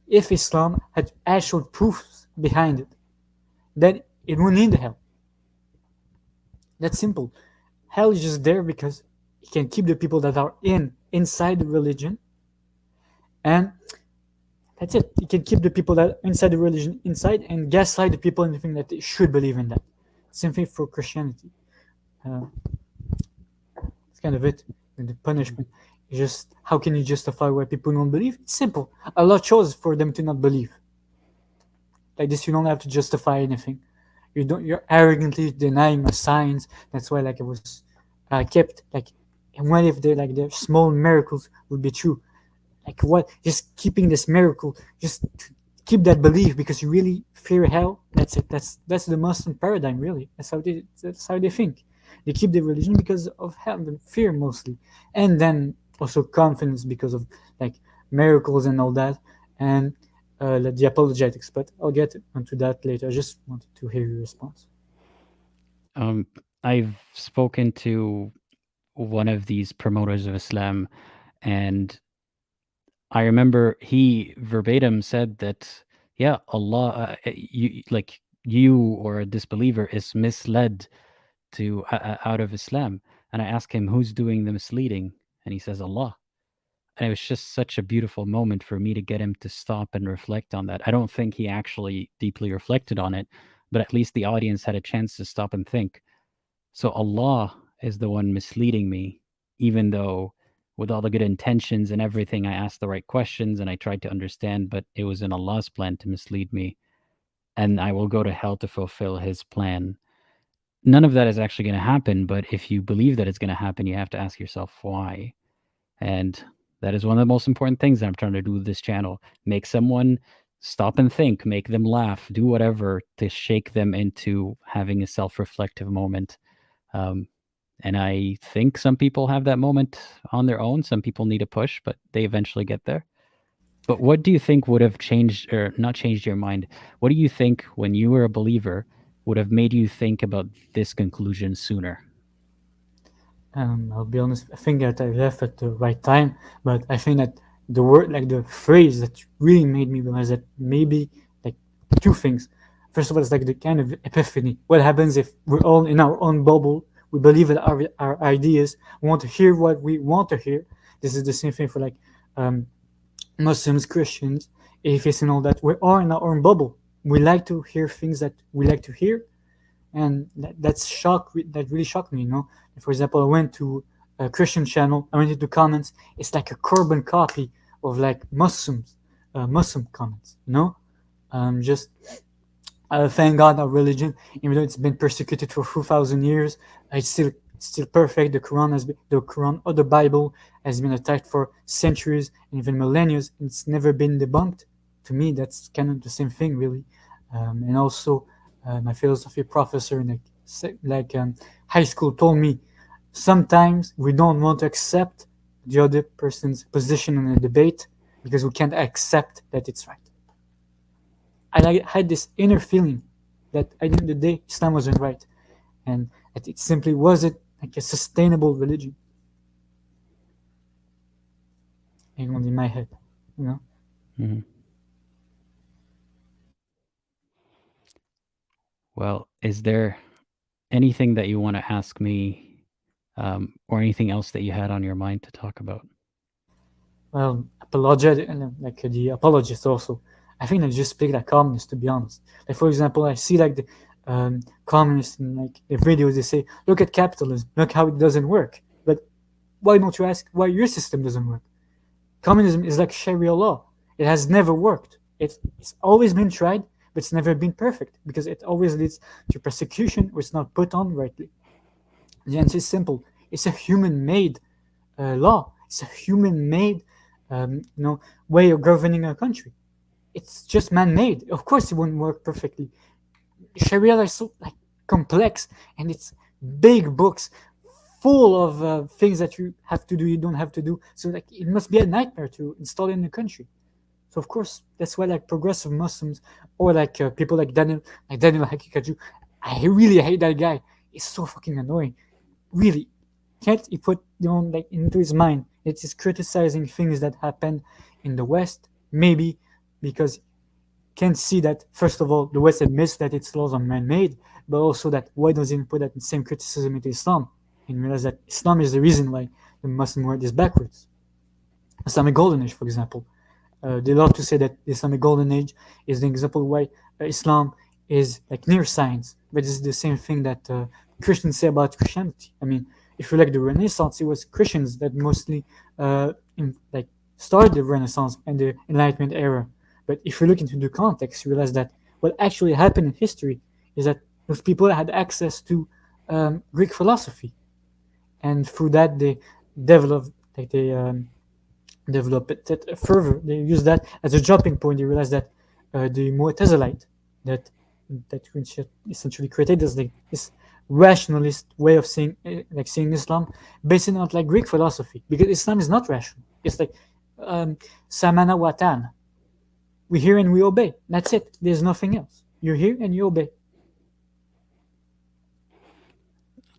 Islam had actual proofs behind it, then it wouldn't need hell. That's simple. Hell is just there because it can keep the people that are inside the religion, and that's it. It can keep the people that are inside the religion inside and gaslight the people into thinking that they should believe in that. Same thing for Christianity. It's kind of it. And the punishment is just how can you justify why people don't believe? It's simple. Allah chose for them to not believe. Like this, you don't have to justify anything. You're arrogantly denying a science. That's why like it was kept like, and what if their small miracles would be true? Like what? Just keeping this miracle, just to keep that belief because you really fear hell. That's it. That's the Muslim paradigm, really. That's how they think. They keep their religion because of hell and fear mostly, and then also confidence because of like miracles and all that, and the apologetics. But I'll get onto that later. I just wanted to hear your response. I've spoken to one of these promoters of Islam, and I remember he verbatim said that, yeah, Allah, you or a disbeliever is misled to out of Islam. And I asked him, who's doing the misleading? And he says, Allah. And it was just such a beautiful moment for me to get him to stop and reflect on that. I don't think he actually deeply reflected on it, but at least the audience had a chance to stop and think. So Allah is the one misleading me, even though with all the good intentions and everything, I asked the right questions and I tried to understand, but it was in Allah's plan to mislead me. And I will go to hell to fulfill his plan. None of that is actually going to happen, but if you believe that it's going to happen, you have to ask yourself why. And that is one of the most important things that I'm trying to do with this channel. Make someone stop and think, make them laugh, do whatever to shake them into having a self-reflective moment. And I think some people have that moment on their own. Some people need a push, but they eventually get there. But what do you think would have changed, or not changed your mind? What do you think when you were a believer would have made you think about this conclusion sooner? I'll be honest, I think that I left at the right time, but I think that the word, like the phrase that really made me realize that maybe like two things. First of all, it's like the kind of epiphany. What happens if we're all in our own bubble? We believe that our ideas, we want to hear what we want to hear. This is the same thing for like Muslims, Christians, atheists, and all that. We're all in our own bubble. We like to hear things that we like to hear, and that really shocked me. For example, I went to a Christian channel. I went into comments. It's like a carbon copy of like Muslim comments. Just thank God our religion, even though it's been persecuted for 2,000 years, it's still perfect. The Quran or the Bible has been attacked for centuries and even millennia. And it's never been debunked. To me, that's kind of the same thing, really. And also, my philosophy professor in high school told me sometimes we don't want to accept the other person's position in a debate because we can't accept that it's right. I had this inner feeling that at the end of the day, Islam wasn't right, and that it simply wasn't like a sustainable religion. Even in my head, Mm-hmm. Well, is there anything that you want to ask me, or anything else that you had on your mind to talk about? Well, apologetic, and like the apologist also. I think they just speak like communists, to be honest. Like, for example, I see like the communists in like the videos, they say, look at capitalism, look how it doesn't work. But why don't you ask why your system doesn't work? Communism is like Sharia law. It has never worked. It's always been tried, but it's never been perfect because it always leads to persecution or it's not put on rightly. The answer is simple. It's a human-made law. It's a human-made way of governing a country. It's just man-made. Of course, it wouldn't work perfectly. Sharia is so like complex, and it's big books full of things that you have to do, you don't have to do. So like it must be a nightmare to install it in the country. So of course, that's why like progressive Muslims or like people like Daniel Hakikaju, I really hate that guy. He's so fucking annoying. Really, can't he put like into his mind that he's criticizing things that happen in the West? Maybe because can't see that first of all the West admits that its laws are man-made, but also that why doesn't he put that same criticism into Islam and realize that Islam is the reason why the Muslim world is backwards. Islamic Golden Age, for example. They love to say that the Islamic Golden Age is the example why Islam is like near science, but it's the same thing that Christians say about Christianity. I mean, if you like the Renaissance, it was Christians that mostly started the Renaissance and the Enlightenment era. But if you look into the context, you realize that what actually happened in history is that those people had access to Greek philosophy, and through that they developed it further. They use that as a jumping point. They realize that the Mu'tazilite that essentially created this rationalist way of seeing Islam, based on like Greek philosophy, because Islam is not rational. It's like samana watan. We hear and we obey. That's it. There's nothing else. You hear and you obey.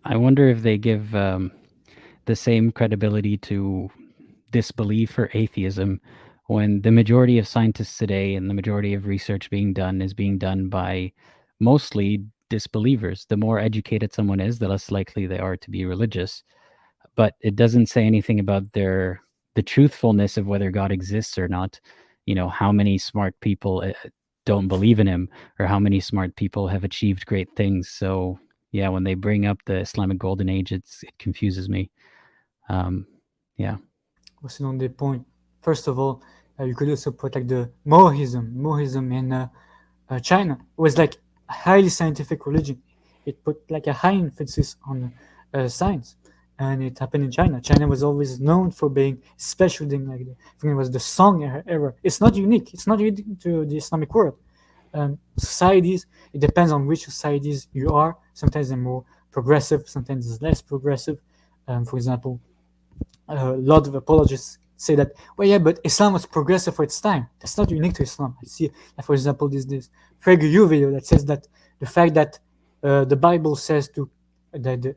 I wonder if they give the same credibility to disbelief or atheism when the majority of scientists today and the majority of research being done is being done by mostly disbelievers. The more educated someone is, the less likely they are to be religious. But it doesn't say anything about the truthfulness of whether God exists or not. You know, how many smart people don't believe in him, or how many smart people have achieved great things. So yeah, when they bring up the Islamic Golden Age, it confuses me. Yeah. What's on the point? First of all, you could also put like the Mohism in China. It was like a highly scientific religion. It put like a high emphasis on science, and it happened in China. China was always known for being special thing like that. I think it was the Song era. It's not unique. It's not unique to the Islamic world. Societies, it depends on which societies you are. Sometimes they're more progressive, sometimes it's less progressive. For example, a lot of apologists say that, well, yeah, but Islam was progressive for its time. That's not unique to Islam. I see, for example, this PragerU video that says that the fact that the Bible says that the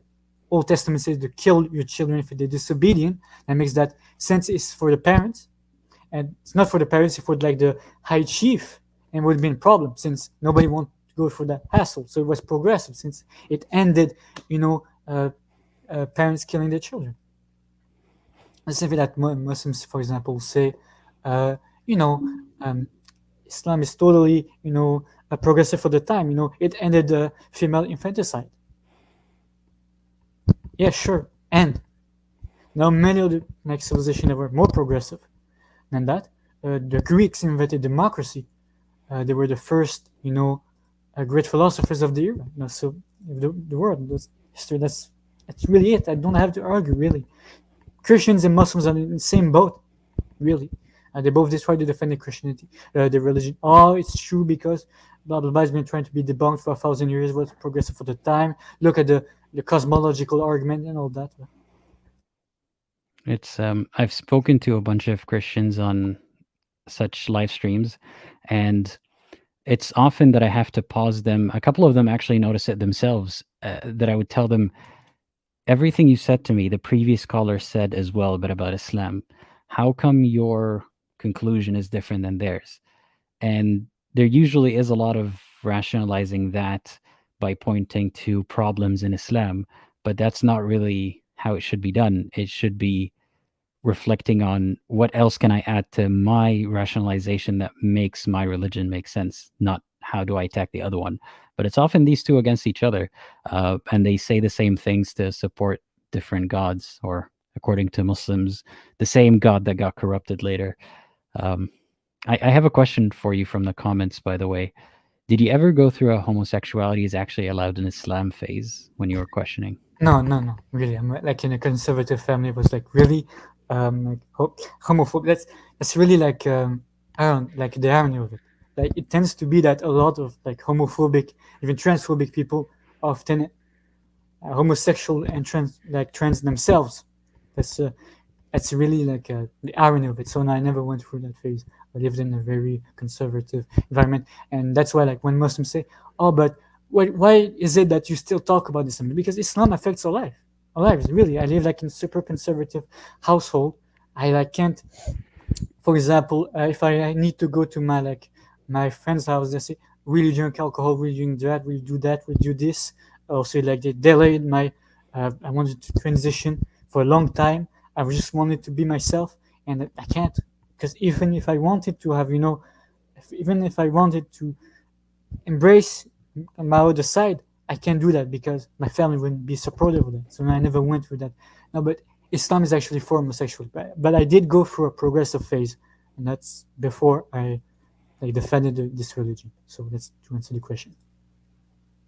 Old Testament says to kill your children if they're disobedient, that makes that sense is for the parents, and it's not for the parents, it's for like the high chief, and would have been a problem since nobody wanted to go for that hassle. So it was progressive since it ended, parents killing their children. Let's say that Muslims, for example, say, Islam is totally, progressive for the time. It ended female infanticide. Yeah, sure. And now many of the next civilizations that were more progressive than that. The Greeks invented democracy. They were the first, great philosophers of the era. So the world, that's history. That's really it. I don't have to argue, really. Christians and Muslims are in the same boat, really. They both destroyed the defending Christianity, the religion. Oh, it's true because blah blah blah has been trying to be debunked for 1,000 years. Was progressive for the time. Look at the cosmological argument and all that. It's I've spoken to a bunch of Christians on such live streams, and it's often that I have to pause them. A couple of them actually notice it themselves, that I would tell them, everything you said to me, the previous caller said as well, but about Islam. How come your conclusion is different than theirs? And there usually is a lot of rationalizing that by pointing to problems in Islam, but that's not really how it should be done. It should be reflecting on what else can I add to my rationalization that makes my religion make sense, not how do I attack the other one. But it's often these two against each other, and they say the same things to support different gods, or according to Muslims, the same God that got corrupted later. I have a question for you from the comments, by the way. Did you ever go through a homosexuality is actually allowed in Islam phase when you were questioning? No, really. I'm like in a conservative family. It was like really like homophobic. That's really like I don't like the irony of it. Like it tends to be that a lot of like homophobic, even transphobic people often homosexual and trans themselves. That's really like the irony of it. So no, I never went through that phase. I lived in a very conservative environment, and that's why like when Muslims say, "Oh, but why is it that you still talk about Islam?" Because Islam affects our lives. Really, I live like in super conservative household. I like can't. For example, if I need to go to my friend's house, they say, "Will you drink alcohol? Will you drink that? Will you do that? Will you do this?" Also, like they delayed my. I wanted to transition for a long time. I just wanted to be myself, and I can't, because even if I wanted to have, even if I wanted to embrace my other side, I can't do that because my family wouldn't be supportive of that. So I never went through that. No, but Islam is actually for homosexuals. But I did go through a progressive phase, and that's before I defended this religion. So that's to answer the question.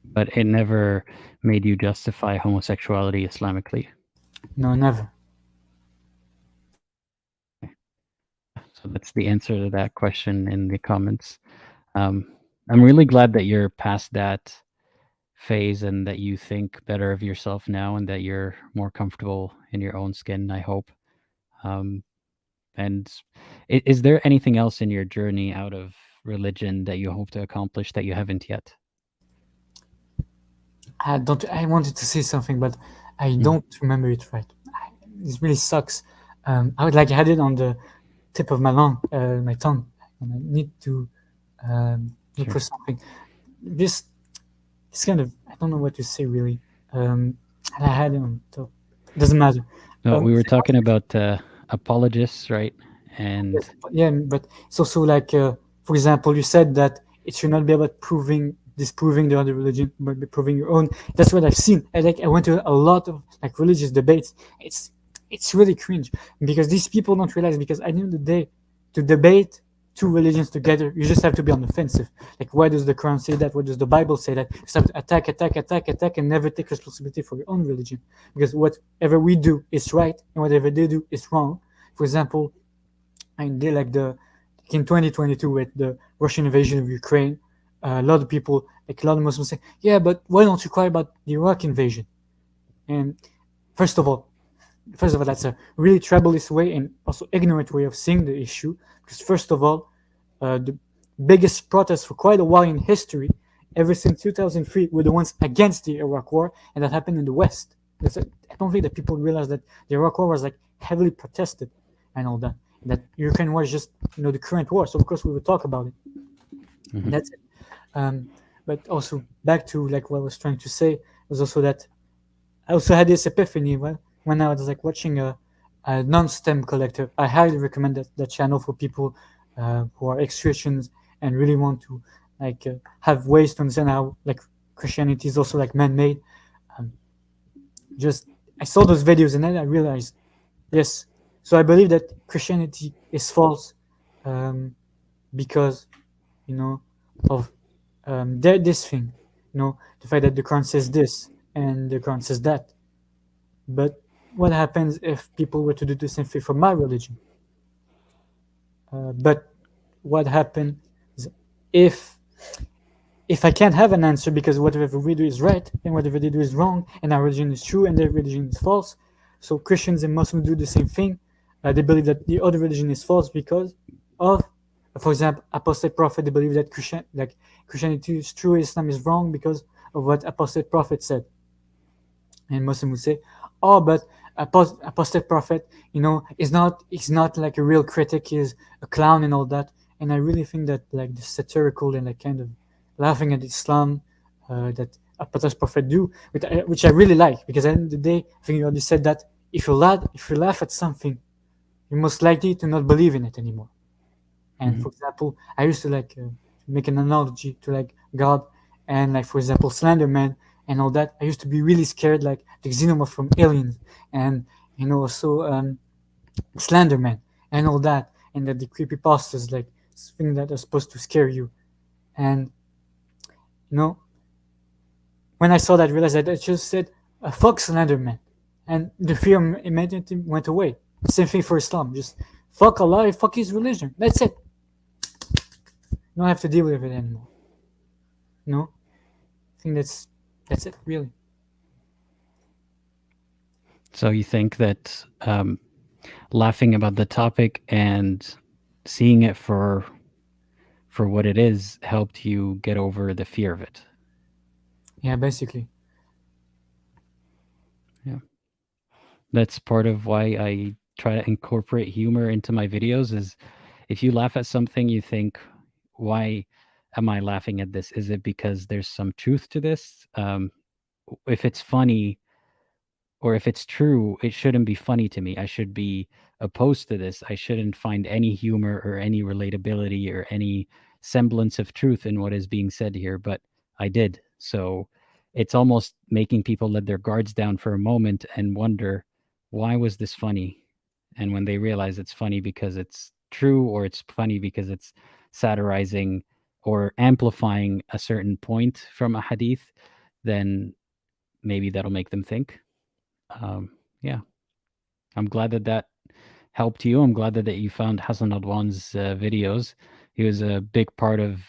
But it never made you justify homosexuality Islamically? No, never. So that's the answer to that question in the comments. I'm really glad that you're past that phase and that you think better of yourself now and that you're more comfortable in your own skin, I hope. And is there anything else in your journey out of religion that you hope to accomplish that you haven't yet? I wanted to say something, but I don't remember it right. It really sucks. I would like had it on the tip of my tongue, and I need to look Sure. for something. This kind of, I don't know what to say really. And I had it on top. Doesn't matter. No, we were Say what talking about apologists, right? And Yes, yeah, but it's also like, for example, you said that it should not be about disproving the other religion, but be proving your own. That's what I've seen. I went to a lot of like religious debates. It's really cringe because these people don't realize, because at the end of the day, to debate two religions together, you just have to be on the offensive. Like, why does the Quran say that? What does the Bible say that? You just have to attack, and never take responsibility for your own religion, because whatever we do is right, and whatever they do is wrong. For example, and they in 2022 with the Russian invasion of Ukraine, a lot of people, like a lot of Muslims, say, "Yeah, but why don't you cry about the Iraq invasion?" And first of all, that's a really tribalist way and also ignorant way of seeing the issue. Because first of all, the biggest protests for quite a while in history, ever since 2003, were the ones against the Iraq War, and that happened in the West. I don't think that people realize that the Iraq War was like heavily protested and all that. That Ukraine war is just the current war, so of course we will talk about it. And that's it. But also back to like what I was trying to say was also that I also had this epiphany when I was like watching a non-STEM collector. I highly recommend that channel for people who are ex-Christians and really want to like have ways to understand how like Christianity is also like man-made. Just I saw those videos and then I realized, yes. So I believe that Christianity is false because of this thing, the fact that the Quran says this and the Quran says that. But what happens if people were to do the same thing for my religion? But what happens if I can't have an answer because whatever we do is right and whatever they do is wrong, and our religion is true and their religion is false? So Christians and Muslims do the same thing. They believe that the other religion is false because of, for example, apostate prophet. They believe that Christianity is true, Islam is wrong because of what apostate prophet said. And Muslim would say, "Oh, but apostate prophet, is not like a real critic. He's a clown and all that." And I really think that like the satirical and like kind of laughing at Islam that apostate prophet do, which I really like, because at the end of the day, I think you already said that if you laugh at something, you're most likely to not believe in it anymore. And for example, I used to like make an analogy to like God and like, for example, Slender Man and all that. I used to be really scared, like the xenomorph from Aliens, and also Slender Man and all that, and that the creepypastas, like things that are supposed to scare you. And when I saw that, I realized that I just said, "Fuck Slender Man," and the fear immediately went away. Same thing for Islam. Just fuck Allah, fuck his religion. That's it. You don't have to deal with it anymore. I think that's it, really. So you think that laughing about the topic and seeing it for what it is helped you get over the fear of it? Yeah, basically. Yeah. That's part of why I try to incorporate humor into my videos. Is if you laugh at something, you think, why am I laughing at this? Is it because there's some truth to this? If it's funny or if it's true, it shouldn't be funny to me. I should be opposed to this. I shouldn't find any humor or any relatability or any semblance of truth in what is being said here, but I did. So it's almost making people let their guards down for a moment and wonder, why was this funny? And when they realize it's funny because it's true, or it's funny because it's satirizing or amplifying a certain point from a hadith, then maybe that'll make them think. Yeah, I'm glad that helped you. I'm glad that you found Hassan Adwan's videos. He was a big part of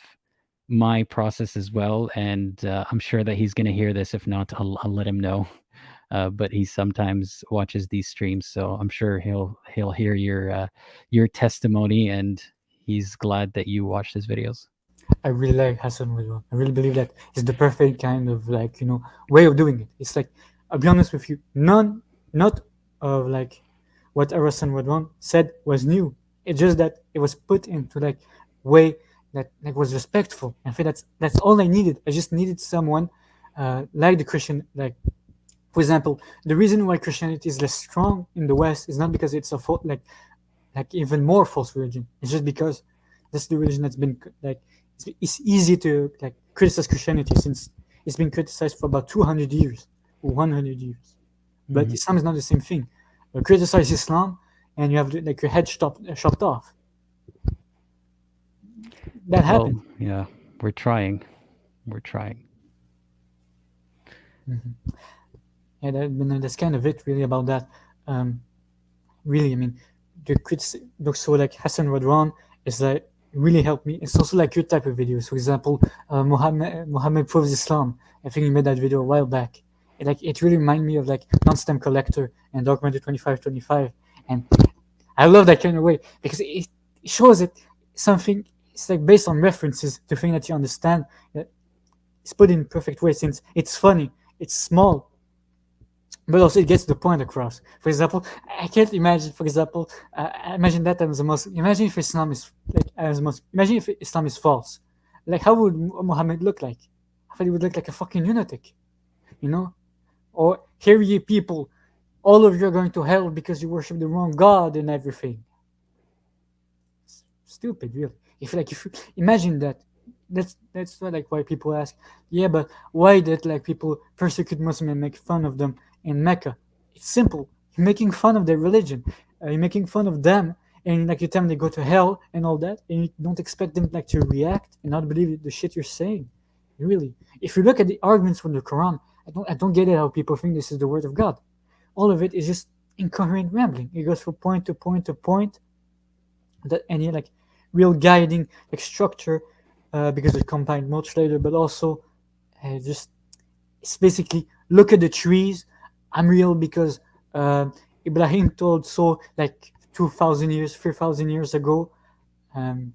my process as well, and I'm sure that he's going to hear this. If not, I'll let him know. But he sometimes watches these streams, so I'm sure he'll hear your testimony, and he's glad that you watched his videos. I really like Hassan Adwan. I really believe that it's the perfect kind of like way of doing it. It's like, I'll be honest with you, not of like what Hassan Adwan said was new. It's just that it was put into like way that like was respectful. I think that's all I needed. I just needed someone like the Christian, like for example, the reason why Christianity is less strong in the West is not because it's a like even more false religion. It's just because that's the religion that's been like it's easy to like criticize Christianity since it's been criticized for about 200 years or 100 years. But Mhm. Islam is not the same thing. You criticize Islam and you have like your head chopped off. That Well, happened. yeah, we're trying. We're trying. Yeah, that's kind of it really about that. Really, I mean, the critics, so like Hassan Radwan is like really helped me. It's also like your type of videos. For example, Muhammad proves Islam. I think he made that video a while back. It really reminded me of like Non-Stem Collector and Documentary 2525. And I love that kind of way because it shows it something. It's like based on references to thing that you understand. It's put in perfect way since it's funny. It's small, but also it gets the point across. For example, I can't imagine. For example, imagine that as the most. Imagine if Islam is like as most. Imagine if Islam is false. Like how would Muhammad look like? I thought he would look like a fucking lunatic, you know. Or here ye people, all of you are going to hell because you worship the wrong God and everything. It's stupid, really. If you imagine that, that's why like why people ask, yeah, but why did like people persecute Muslims and make fun of them in Mecca? It's simple. You're making fun of their religion. You're making fun of them, and like you tell them they go to hell and all that, and you don't expect them like to react and not believe the shit you're saying. Really, if you look at the arguments from the Quran, I don't get it how people think this is the word of God. All of it is just incoherent rambling. It goes from point to point to point, that any like real guiding like structure, because it combined much later, but also just it's basically look at the trees. I'm real because Ibrahim told so like 2,000 years, 3,000 years ago. Um,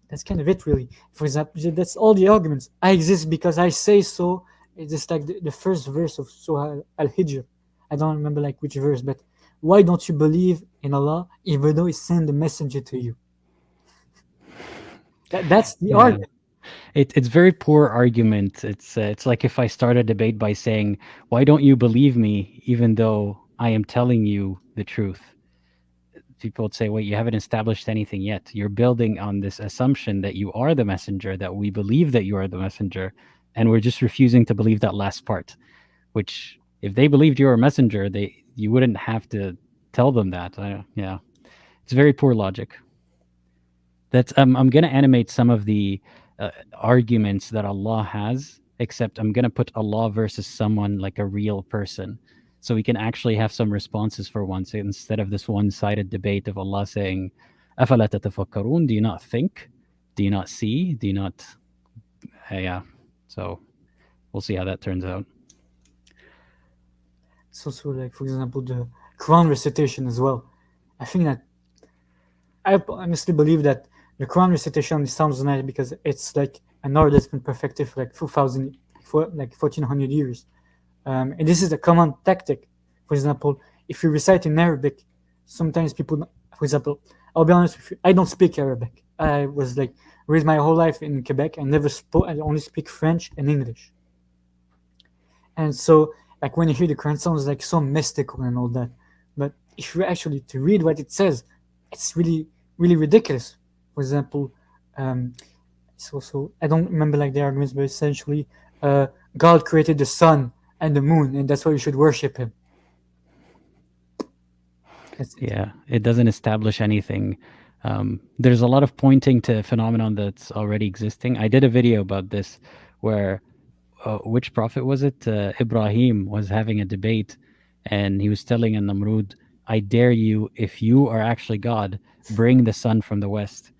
that's kind of it, really. For example, that's all the arguments. I exist because I say so. It's just like the first verse of Surah Al-Hijr. I don't remember like which verse, but why don't you believe in Allah even though He sent the messenger to you? That's the Yeah. argument. It's very poor argument. It's like if I start a debate by saying, "Why don't you believe me, even though I am telling you the truth?" People would say, "Wait, you haven't established anything yet. You're building on this assumption that you are the messenger, that we believe that you are the messenger, and we're just refusing to believe that last part." Which, if they believed you were a messenger, you wouldn't have to tell them that. Yeah, it's very poor logic. That's I'm gonna animate some of the arguments that Allah has, except I'm gonna put Allah versus someone like a real person, so we can actually have some responses for once instead of this one-sided debate of Allah saying, "أفلا تتفكرون?" Do you not think? Do you not see? Do you not? Yeah. So we'll see how that turns out. It's also like, for example, the Quran recitation as well. I think that I honestly believe that the Quran recitation only sounds nice because it's like an art that's been perfected for like 2,000, for like 1,400 years. And this is a common tactic. For example, if you recite in Arabic, sometimes people, for example, I'll be honest with you, I don't speak Arabic. I was like raised my whole life in Quebec. I only speak French and English. And so, like when you hear the Quran, it sounds like so mystical and all that. But if you actually to read what it says, it's really, really ridiculous. For example, it's also I don't remember like the arguments, but essentially, God created the sun and the moon, and that's why you should worship Him. That's it. Yeah, it doesn't establish anything. There's a lot of pointing to a phenomenon that's already existing. I did a video about this where which prophet was it? Ibrahim was having a debate, and he was telling a Namrud, "I dare you, if you are actually God, bring the sun from the west."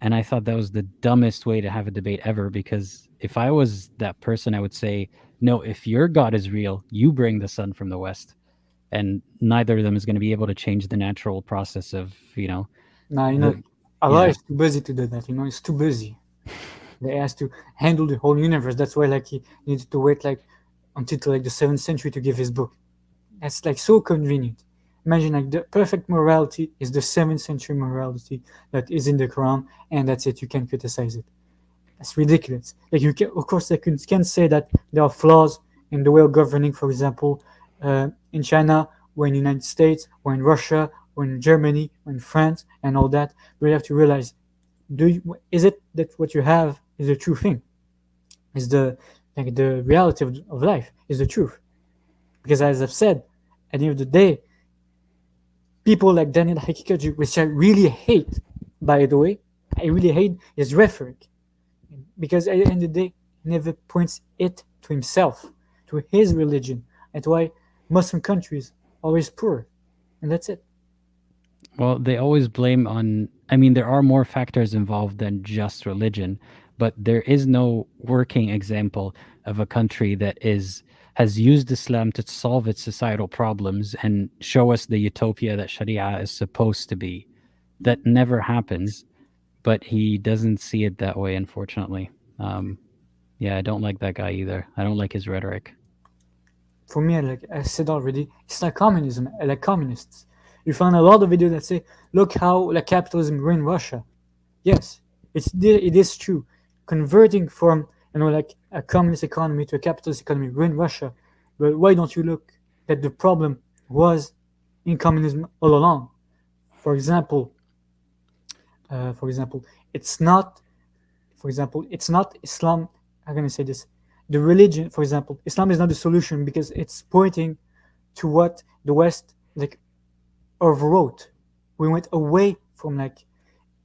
And I thought that was the dumbest way to have a debate ever, because if I was that person, I would say, "No, if your God is real, you bring the sun from the west." And neither of them is going to be able to change the natural process of, Now Allah is too busy to do that. He's too busy. They has to handle the whole universe. That's why like he needed to wait like until like the 7th century to give his book. That's like so convenient. Imagine like the perfect morality is the 7th century morality that is in the Quran, and that's it. You can criticize it. That's ridiculous. Like you can, of course, they can say that there are flaws in the way of governing, for example, in China, or in the United States, or in Russia, or in Germany, or in France, and all that. But you have to realize, is it that what you have is the true thing? Is the reality of life is the truth? Because as I've said, at the end of the day, people like Daniel Hakikaji, which I really hate, by the way, I really hate his rhetoric. Because at the end of the day, he never points it to himself, to his religion. That's why Muslim countries are always poor. And that's it. Well, they always blame on, I mean, there are more factors involved than just religion, but there is no working example of a country that has used Islam to solve its societal problems and show us the utopia that Sharia is supposed to be. That never happens, but he doesn't see it that way, unfortunately. Yeah, I don't like that guy either. I don't like his rhetoric. For me, like I said already, it's like communism, like communists. You find a lot of videos that say, look how like capitalism ruined Russia. Yes, it is true. Converting from like a communist economy to a capitalist economy ruined Russia. But why don't you look that the problem was in communism all along? For example, it's not. For example, it's not Islam. How can I say this? The religion, for example, Islam is not the solution because it's pointing to what the West like overwrote. We went away from like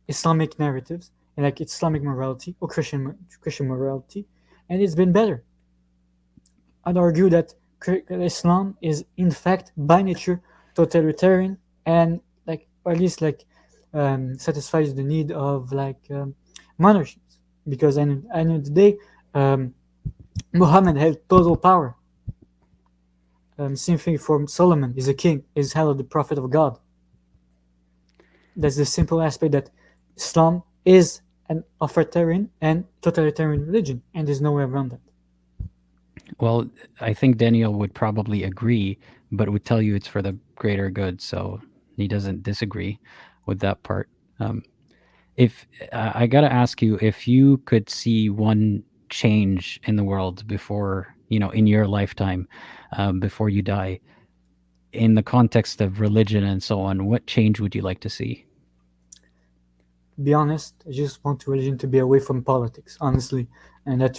Islamic narratives and like Islamic morality or Christian morality, and it's been better. I'd argue that Islam is in fact by nature totalitarian and like, or at least like satisfies the need of like monarchies, because at the end of the day, Muhammad had total power. Same thing for Solomon. He's a king. He's held the prophet of God. That's the simple aspect that Islam is an authoritarian and totalitarian religion, and there's no way around that. Well, I think Daniel would probably agree, but would tell you it's for the greater good, so he doesn't disagree with that part. If I gotta ask you, if you could see one change in the world before, in your lifetime, before you die, in the context of religion and so on, what change would you like to see? To be honest, I just want religion to be away from politics, honestly, and that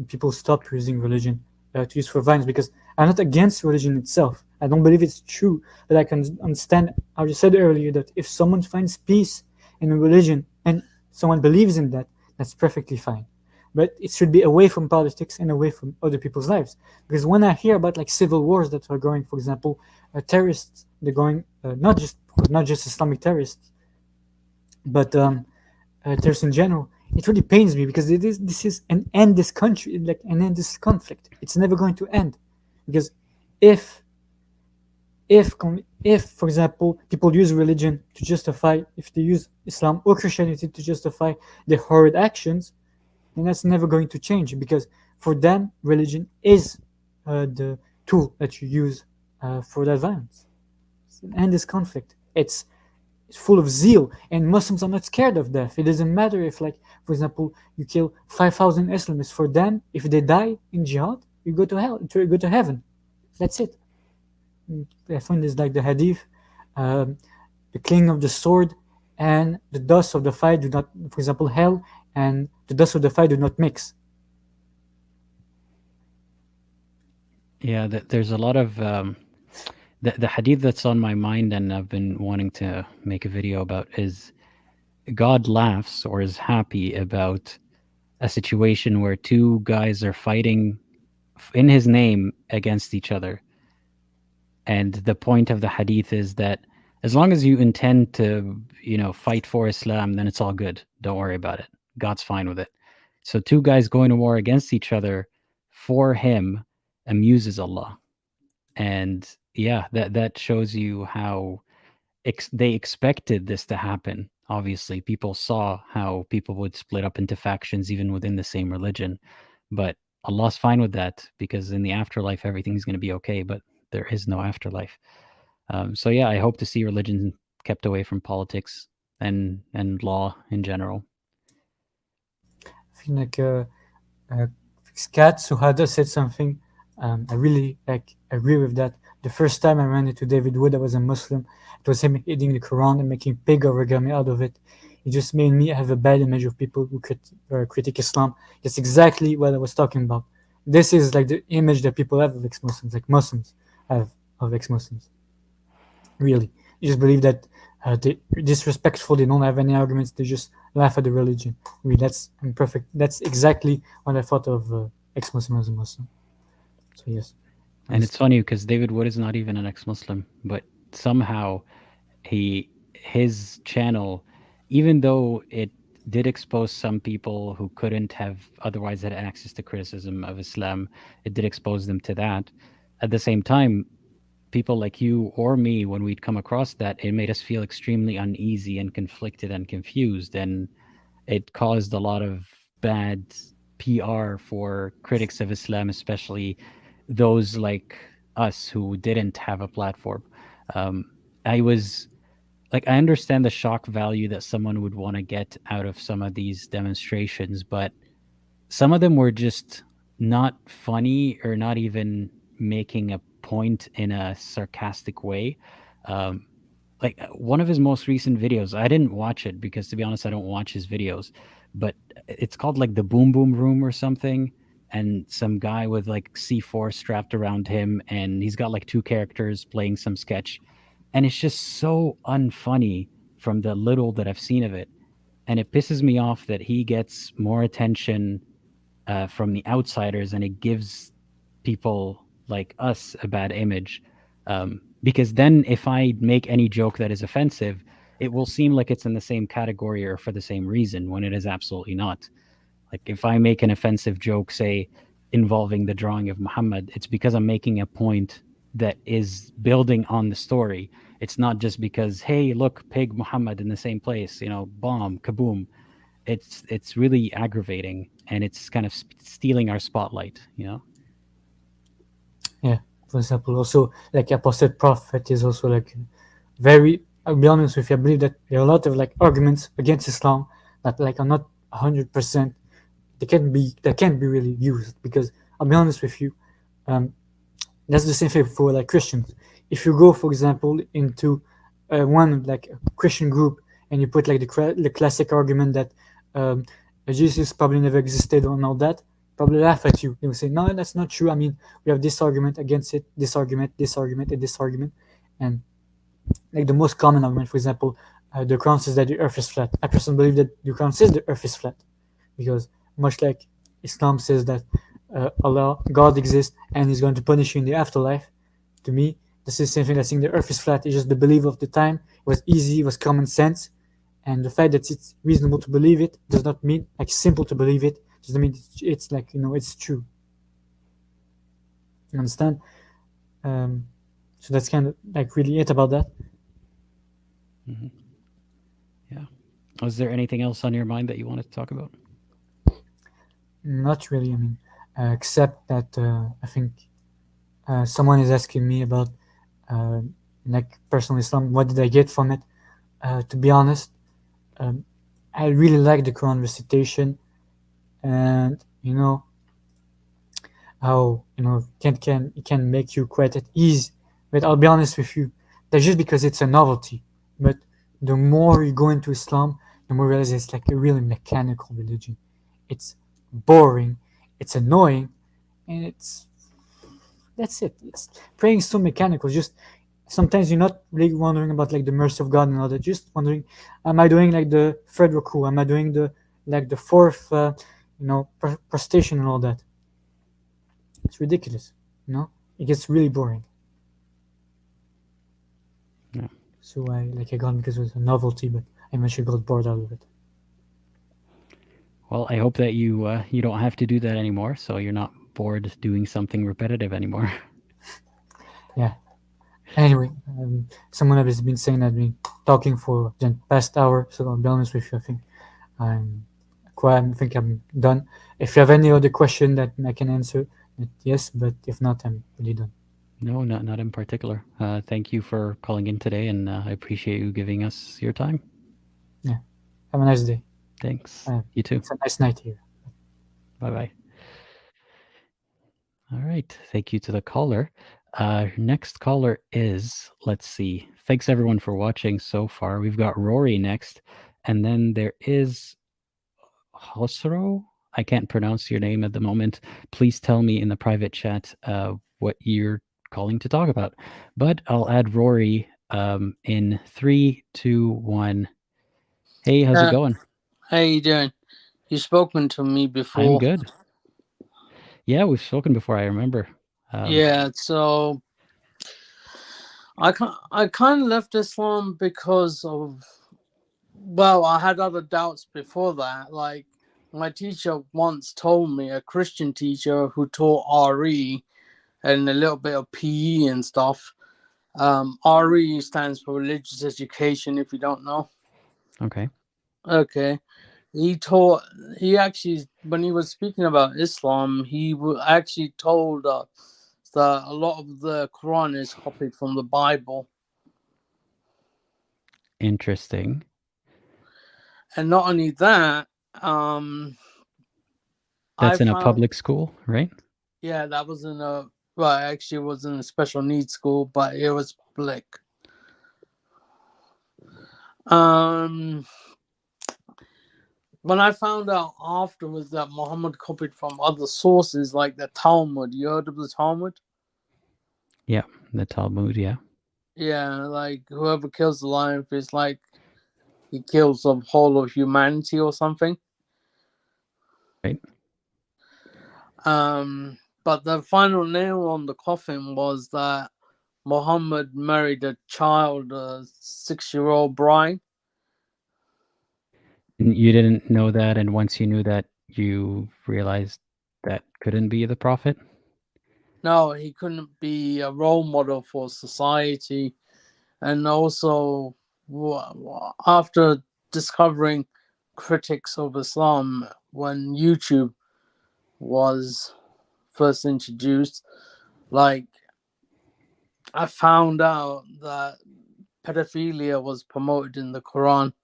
people stop using religion to use for violence, because I'm not against religion itself. I don't believe it's true, but I can understand, I just said earlier, that if someone finds peace in a religion and someone believes in that, that's perfectly fine. But it should be away from politics and away from other people's lives. Because when I hear about like civil wars that are going, for example, terrorists, they're going, not just Islamic terrorists, but terrorists in general, it really pains me, because this is an endless country, like an endless conflict. It's never going to end, because if for example people use religion to justify, if they use Islam or Christianity to justify their horrid actions, then that's never going to change, because for them religion is the tool that you use for that violence. It's an endless conflict. It's full of zeal, and Muslims are not scared of death. It doesn't matter if, like, for example, you kill 5,000 Islamists. For them, if they die in jihad, you go to hell, you go to heaven. That's it. I find this like the hadith, the cling of the sword and the dust of the fire do not, for example, hell and the dust of the fire do not mix. Yeah, there's a lot of the hadith that's on my mind, and I've been wanting to make a video about, is God laughs or is happy about a situation where two guys are fighting in his name against each other. And the point of the hadith is that as long as you intend to, fight for Islam, then it's all good. Don't worry about it. God's fine with it. So two guys going to war against each other for him amuses Allah. And yeah, that shows you how they expected this to happen. Obviously, people saw how people would split up into factions even within the same religion. But Allah's fine with that, because in the afterlife, everything's going to be okay. But there is no afterlife. So yeah, I hope to see religion kept away from politics and law in general. I think Kat Suhada said something. I really agree with that. The first time I ran into David Wood, I was a Muslim. It was him eating the Quran and making pig origami out of it. It just made me have a bad image of people who critique Islam. That's exactly what I was talking about. This is like the image that people have of ex-Muslims, like Muslims have of ex-Muslims. Really, you just believe that they're disrespectful. They don't have any arguments. They just laugh at the religion. I mean, that's imperfect. That's exactly what I thought of ex-Muslim as a Muslim. So yes. And it's funny because David Wood is not even an ex-Muslim, but somehow his channel, even though it did expose some people who couldn't have otherwise had access to criticism of Islam, it did expose them to that. At the same time, people like you or me, when we'd come across that, it made us feel extremely uneasy and conflicted and confused, and it caused a lot of bad PR for critics of Islam, especially those like us who didn't have a platform. I was like, I understand the shock value that someone would want to get out of some of these demonstrations, but some of them were just not funny or not even making a point in a sarcastic way. Like one of his most recent videos, I didn't watch it because, to be honest, I don't watch his videos, but it's called like the Boom Boom Room or something. And some guy with like C4 strapped around him, and he's got like two characters playing some sketch. And it's just so unfunny from the little that I've seen of it. And it pisses me off that he gets more attention from the outsiders, and it gives people like us a bad image. Because then if I make any joke that is offensive, it will seem like it's in the same category or for the same reason, when it is absolutely not. Like if I make an offensive joke, say, involving the drawing of Muhammad, it's because I'm making a point that is building on the story. It's not just because, hey, look, pig Muhammad in the same place, bomb, kaboom. It's really aggravating, and it's kind of stealing our spotlight, Yeah, for example, also like Apostate Prophet is also like very. I'll be honest with you. I believe that there are a lot of like arguments against Islam that like are not 100%. They can't be really used, because I'll be honest with you. That's the same thing for like Christians. If you go, for example, into one like Christian group and you put like the classic argument that Jesus probably never existed and all that, probably laugh at you. They will say, no, that's not true. I mean, we have this argument against it, this argument, and this argument. And like the most common argument, for example, the Quran says that the earth is flat. I personally believe that the Quran says the earth is flat, because much like Islam says that Allah, God exists and He's going to punish you in the afterlife, to me, this is the same thing as saying the earth is flat. It's just the belief of the time. It was easy, it was common sense. And the fact that it's reasonable to believe it does not mean like simple to believe it. Doesn't mean it's like, it's true. You understand? So that's kind of like really it about that. Mm-hmm. Yeah. Was there anything else on your mind that you wanted to talk about? Not really. I mean, except that I think someone is asking me about like personal Islam. What did I get from it? To be honest, I really like the Quran recitation, and how it can make you quite at ease. But I'll be honest with you, that's just because it's a novelty. But the more you go into Islam, the more you realize it's like a really mechanical religion. It's boring, it's annoying, and that's it. It's praying is so mechanical. Just sometimes you're not really wondering about like the mercy of God and all that. Just wondering, am I doing like the third ruku? Am I doing the fourth, prostration and all that? It's ridiculous. It gets really boring. Yeah. So I got because it was a novelty, but I eventually got bored out of it. Well, I hope that you don't have to do that anymore, so you're not bored doing something repetitive anymore. Yeah. Anyway, someone has been saying I've been talking for the past hour, so I'll be honest with you. I think I'm done. If you have any other question that I can answer, yes, but if not, I'm really done. No, not in particular. Thank you for calling in today, and I appreciate you giving us your time. Yeah. Have a nice day. Thanks. You too. It's a nice night here. Bye-bye. All right. Thank you to the caller. Next caller is, let's see. Thanks everyone for watching so far. We've got Rory next, and then there is Khosrow. I can't pronounce your name at the moment. Please tell me in the private chat what you're calling to talk about. But I'll add Rory in 3, 2, 1. Hey, how's it going? How you doing? You've spoken to me before. I'm good. Yeah, we've spoken before, I remember. Yeah, so I kind of left Islam because of, well, I had other doubts before that. Like, my teacher once told me, a Christian teacher who taught RE and a little bit of PE and stuff. RE stands for religious education, if you don't know. Okay. Okay. He actually, when he was speaking about Islam, he actually told us that a lot of the Quran is copied from the Bible. Interesting. And not only that, that's in a public school, right? Yeah, that was in a, well, actually it was in a special needs school, but it was public. When I found out afterwards that Muhammad copied from other sources like the Talmud, you heard of the Talmud? Yeah, the Talmud, yeah. Yeah, like whoever kills the lion is like he kills the whole of humanity or something. Right. But the final nail on the coffin was that Muhammad married a child, a 6-year-old bride. You didn't know that, and once you knew that, you realized that couldn't be the prophet? No, he couldn't be a role model for society. And also, after discovering critics of Islam when YouTube was first introduced, like, I found out that pedophilia was promoted in the Quran.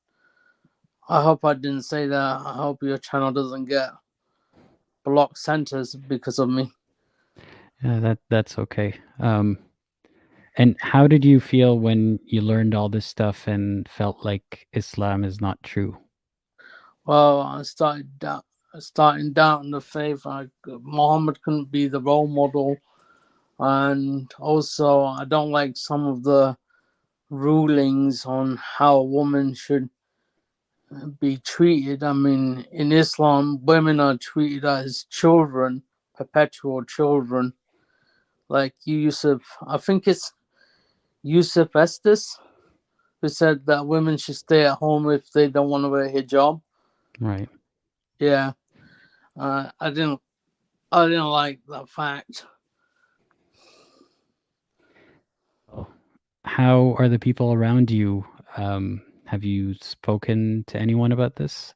I hope I didn't say that. I hope your channel doesn't get blocked centers because of me. Yeah, that's okay. And how did you feel when you learned all this stuff and felt like Islam is not true? Well, I starting down the faith. Muhammad couldn't be the role model, and also I don't like some of the rulings on how a woman should be treated. I mean, in Islam, women are treated as children, perpetual children. Like Yusuf, I think it's Yusuf Estes, who said that women should stay at home if they don't want to wear hijab. Right. Yeah. I didn't like that fact. How are the people around you? Have you spoken to anyone about this?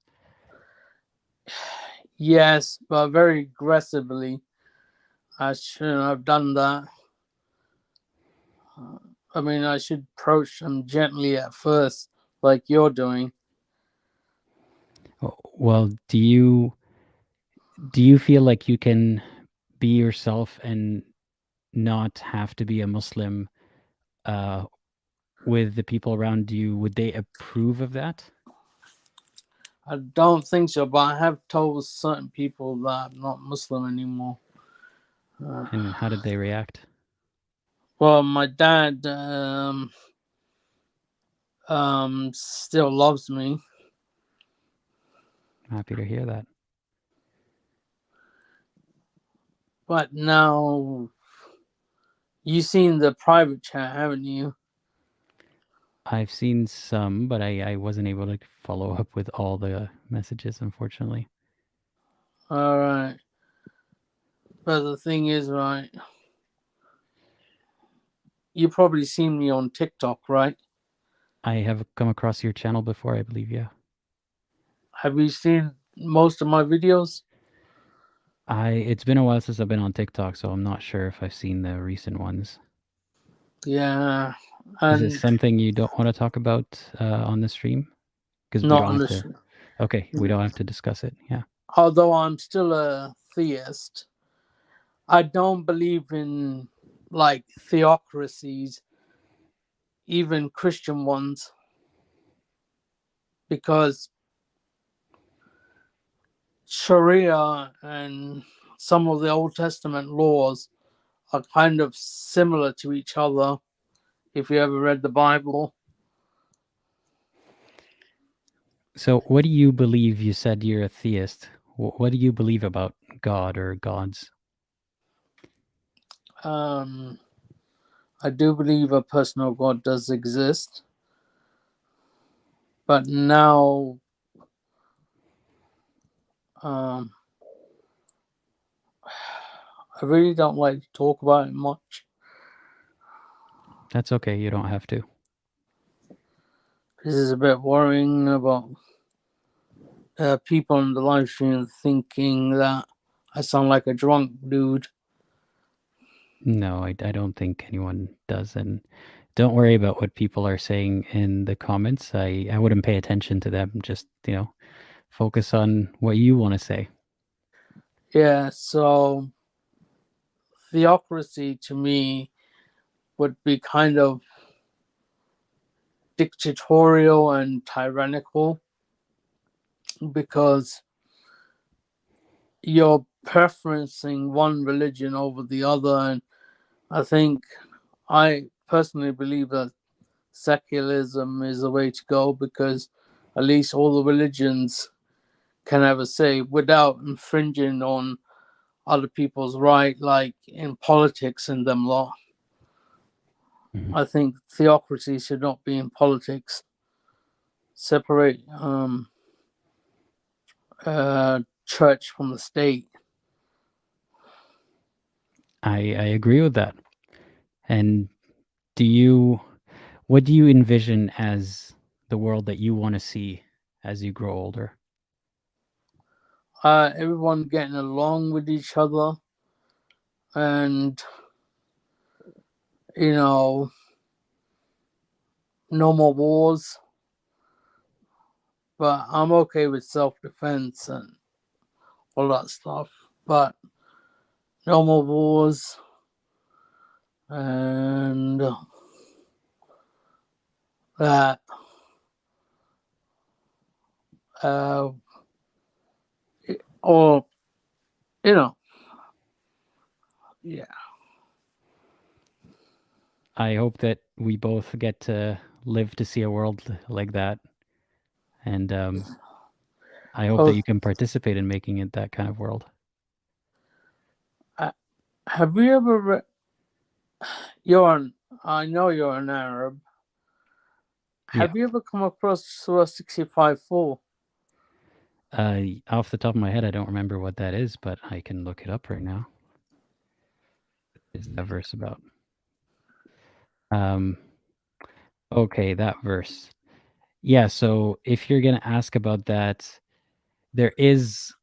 Yes, but very aggressively. I shouldn't have done that. I mean, I should approach them gently at first, like you're doing. Well, do you feel like you can be yourself and not have to be a Muslim with the people around you? Would they approve of that? I don't think so, but I have told certain people that I'm not Muslim anymore. And how did they react? Well, my dad still loves me. I'm happy to hear that. But now, you've seen the private chat, haven't you? I've seen some, but I wasn't able to follow up with all the messages, unfortunately. All right. But the thing is, right, you probably seen me on TikTok, right? I have come across your channel before, I believe, yeah. Have you seen most of my videos? It's been a while since I've been on TikTok, so I'm not sure if I've seen the recent ones. Yeah, Is and this something you don't want to talk about on the stream? Because we not don't on have the. to. Okay, we don't have to discuss it. Yeah. Although I'm still a theist, I don't believe in like theocracies, even Christian ones, because Sharia and some of the Old Testament laws are kind of similar to each other. If you ever read the Bible, So, what do you believe? You said you're a theist. What do you believe about God or gods? I do believe a personal God does exist, but now I really don't like to talk about it much. That's okay. You don't have to. This is a bit worrying about people on the live stream thinking that I sound like a drunk dude. No, I don't think anyone does. And don't worry about what people are saying in the comments. I wouldn't pay attention to them. Just, focus on what you want to say. Yeah, so theocracy to me would be kind of dictatorial and tyrannical because you're preferencing one religion over the other. And I personally believe that secularism is the way to go because at least all the religions can have a say without infringing on other people's right, like in politics and them law. I think theocracy should not be in politics. Separate church from the state. I agree with that. And what do you envision as the world that you want to see as you grow older? Everyone getting along with each other and, no more wars. But I'm okay with self-defense and all that stuff. But no more wars and that or yeah. I hope that we both get to live to see a world like that. And I hope that you can participate in making it that kind of world. Have you ever read? I know you're an Arab. Have you ever come across Surah 65:4? Off the top of my head, I don't remember what that is, but I can look it up right now. What is that verse about? Okay, that verse. Yeah, so if you're going to ask about that, there is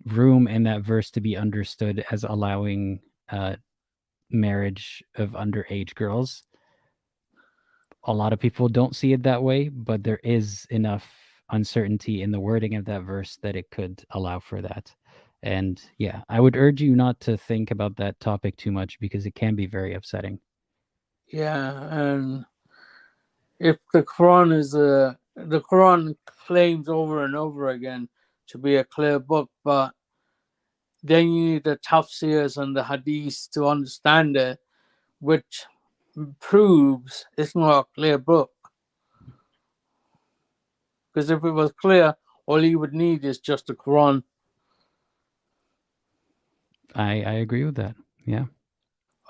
room in that verse to be understood as allowing marriage of underage girls. A lot of people don't see it that way, but there is enough uncertainty in the wording of that verse that it could allow for that. And yeah, I would urge you not to think about that topic too much because it can be very upsetting. Yeah, and if the Quran claims over and over again to be a clear book, but then you need the tafsirs and the hadiths to understand it, which proves it's not a clear book. Because if it was clear, all you would need is just the Quran. I agree with that. Yeah.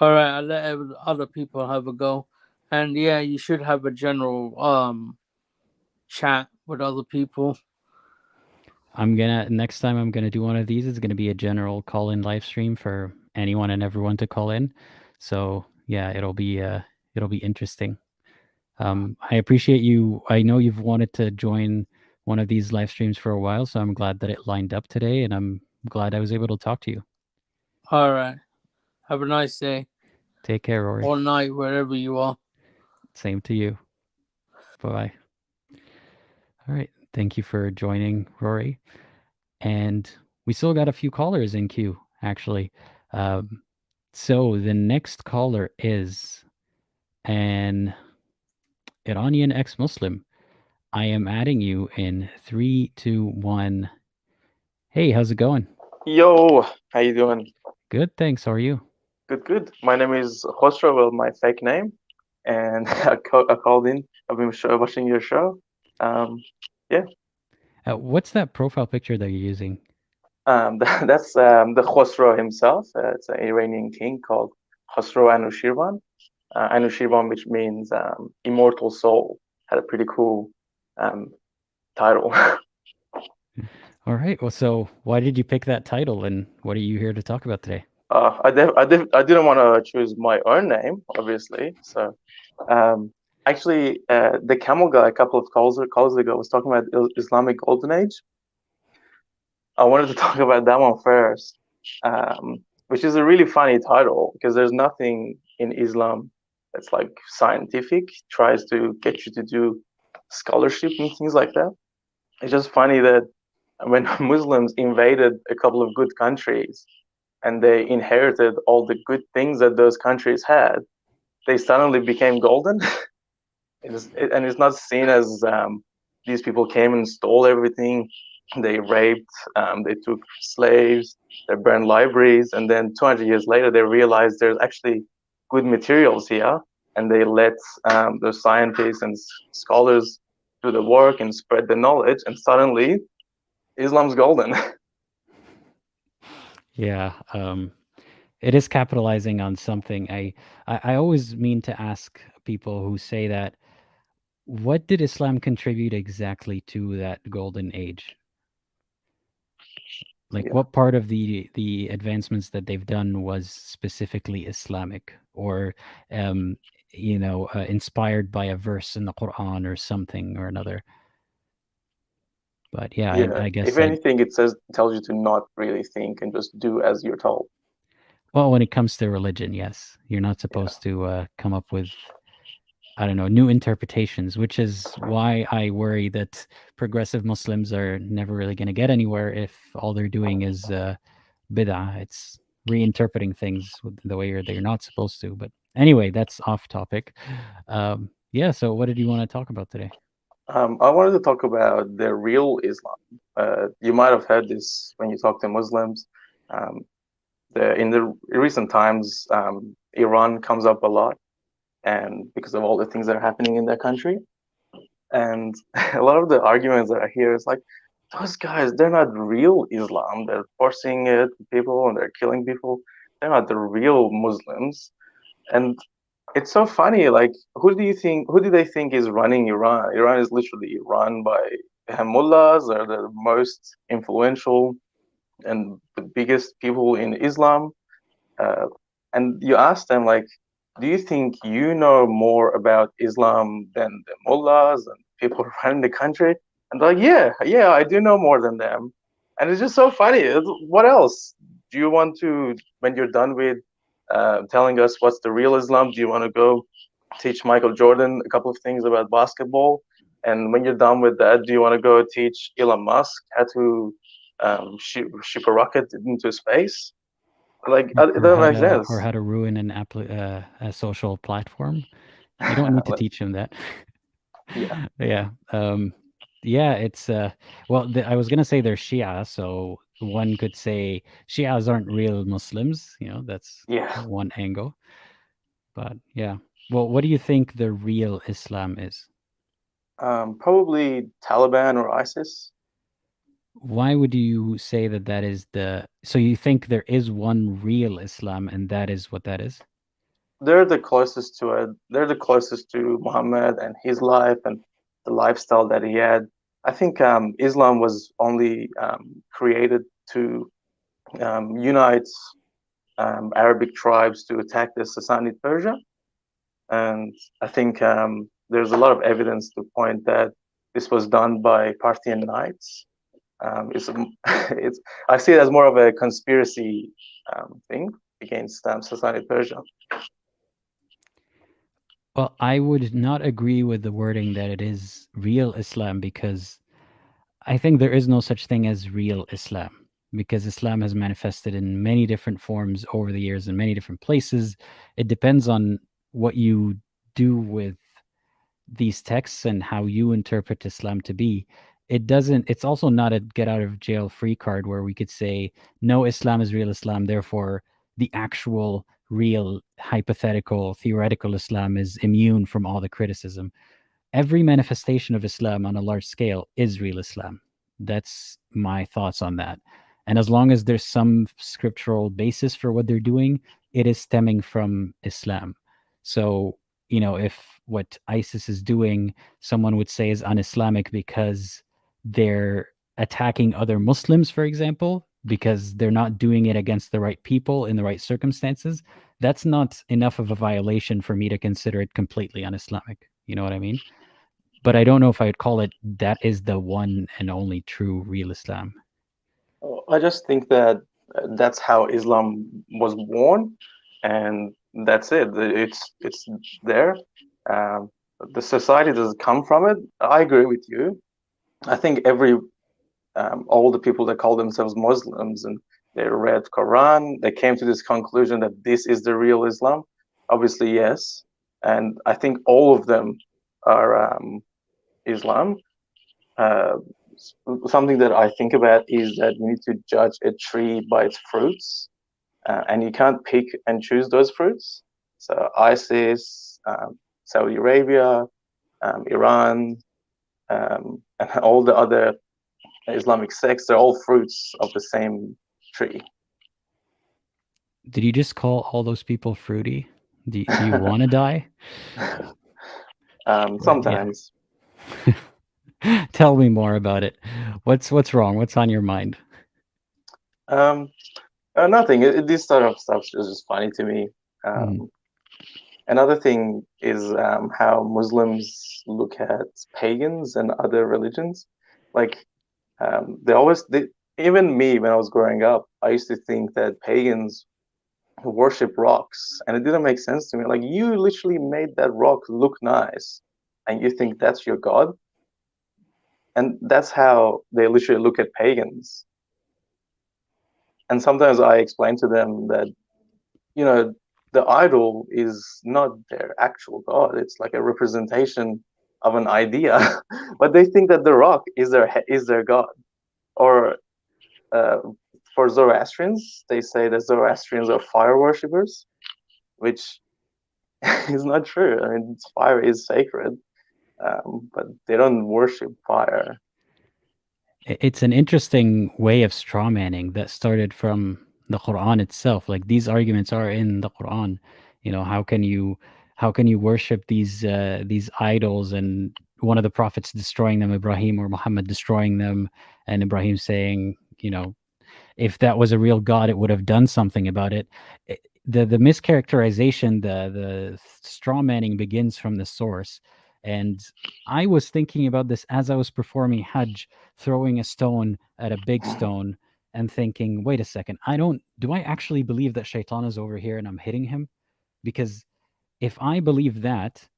All right, I'll let other people have a go. And yeah, you should have a general chat with other people. Next time I'm gonna do one of these, it's gonna be a general call-in live stream for anyone and everyone to call in. So yeah, it'll be interesting. I appreciate you. I know you've wanted to join one of these live streams for a while, so I'm glad that it lined up today, and I'm glad I was able to talk to you. All right. Have a nice day. Take care, Rory. or night, wherever you are. Same to you. Bye-bye. All right. Thank you for joining, Rory. And we still got a few callers in queue, actually. So the next caller is an Iranian ex-Muslim. I am adding you in 3, 2, 1. Hey, how's it going? Yo, how you doing? Good, thanks. How are you? Good, good. My name is Khosrow, well, my fake name, and I called in. I've been watching your show. Yeah. What's that profile picture that you're using? That's the Khosrow himself. It's an Iranian king called Khosrow Anushirvan. Anushirvan, which means immortal soul. Had a pretty cool title. All right. Well, so why did you pick that title, and what are you here to talk about today? I didn't want to choose my own name, obviously. So, actually, the camel guy a couple of calls ago was talking about Islamic Golden Age. I wanted to talk about that one first, which is a really funny title because there's nothing in Islam that's like scientific, tries to get you to do scholarship and things like that. It's just funny that when Muslims invaded a couple of good countries and they inherited all the good things that those countries had, they suddenly became golden. And it's not seen as these people came and stole everything. They raped, they took slaves, they burned libraries, and then 200 years later, they realized there's actually good materials here, and they let the scientists and scholars do the work and spread the knowledge, and suddenly Islam's golden. Yeah, it is capitalizing on something. I always mean to ask people who say that, what did Islam contribute exactly to that golden age? Like, Yeah. what part of the advancements that they've done was specifically Islamic, or inspired by a verse in the Quran or something or another? But yeah, I guess if anything, it tells you to not really think and just do as you're told. Well, when it comes to religion, yes, you're not supposed to come up with, I don't know, new interpretations, which is why I worry that progressive Muslims are never really going to get anywhere if all they're doing is bid'ah. It's reinterpreting things the way they're not supposed to. But anyway, that's off topic. Yeah, so what did you want to talk about today? I wanted to talk about the real Islam. You might have heard this when you talk to Muslims. In the recent times, Iran comes up a lot, and because of all the things that are happening in their country. And a lot of the arguments that I hear is like, those guys, they're not real Islam. They're forcing it to people and they're killing people. They're not the real Muslims. And it's so funny. Like, who do they think is running Iran? Iran is literally run by mullahs. They're the most influential and the biggest people in Islam. And you ask them, like, do you think you know more about Islam than the mullahs and people running the country? And they're like, yeah, I do know more than them. And it's just so funny. What else? Do you want to, when you're done with telling us what's the real Islam, do you want to go teach Michael Jordan a couple of things about basketball? And when you're done with that, do you want to go teach Elon Musk how to shoot a rocket into space? Like, it doesn't make sense. Or how to ruin a social platform. You don't need to teach him that. Yeah. Yeah. Yeah, it's well, I was gonna say they're Shia, so one could say Shias aren't real Muslims. That's one angle. But yeah, well, what do you think the real Islam is? Probably Taliban or ISIS. Why would you say that is so you think there is one real Islam and that is what that is? They're the closest to it. They're the closest to Muhammad and his life and the lifestyle that he had. I think Islam was only created to unite Arabic tribes to attack the Sassanid Persia. And I think there's a lot of evidence to point that this was done by Parthian knights. I see it as more of a conspiracy thing against Sassanid Persia. Well, I would not agree with the wording that it is real Islam, because I think there is no such thing as real Islam, because Islam has manifested in many different forms over the years in many different places. It depends on what you do with these texts and how you interpret Islam to be. It's also not a get out of jail free card where we could say, no, Islam is real Islam, therefore the actual real hypothetical theoretical Islam is immune from all the criticism. Every manifestation of Islam on a large scale is real Islam. That's my thoughts on that. And as long as there's some scriptural basis for what they're doing, it is stemming from Islam. So, if what ISIS is doing, someone would say is un-Islamic because they're attacking other Muslims, for example, because they're not doing it against the right people in the right circumstances, that's not enough of a violation for me to consider it completely un-Islamic. You know what I mean? But I don't know if I would call it that is the one and only true real Islam. I just think that that's how Islam was born, and that's it. It's there. The society doesn't come from it. I agree with you. I think all the people that call themselves Muslims and they read Quran, they came to this conclusion that this is the real Islam. Obviously, yes, and I think all of them are Islam. Something that I think about is that you need to judge a tree by its fruits, and you can't pick and choose those fruits. So ISIS, Saudi Arabia, Iran, and all the other Islamic sects, they're all fruits of the same tree. Did you just call all those people fruity? Do you want to die? Sometimes. Yeah. Tell me more about it. What's wrong? What's on your mind? Nothing. This sort of stuff is just funny to me. Another thing is how Muslims look at pagans and other religions. Like even me when I was growing up, I used to think that pagans worship rocks, and it didn't make sense to me. Like, you literally made that rock look nice, and you think that's your god? And that's how they literally look at pagans. And sometimes I explain to them that, the idol is not their actual god. It's like a representation of an idea, but they think that the rock is their god. Or for Zoroastrians, they say that Zoroastrians are fire worshippers, which is not true. I mean, fire is sacred, but they don't worship fire. It's an interesting way of straw manning that started from the Quran itself. Like, these arguments are in the Quran. How can you worship these idols, and one of the prophets destroying them, Ibrahim or Muhammad destroying them, and Ibrahim saying, if that was a real God, it would have done something about it. The mischaracterization, the straw manning begins from the source. And I was thinking about this as I was performing Hajj, throwing a stone at a big stone and thinking, wait a second, do I actually believe that Shaitan is over here and I'm hitting him? Because if I believe that,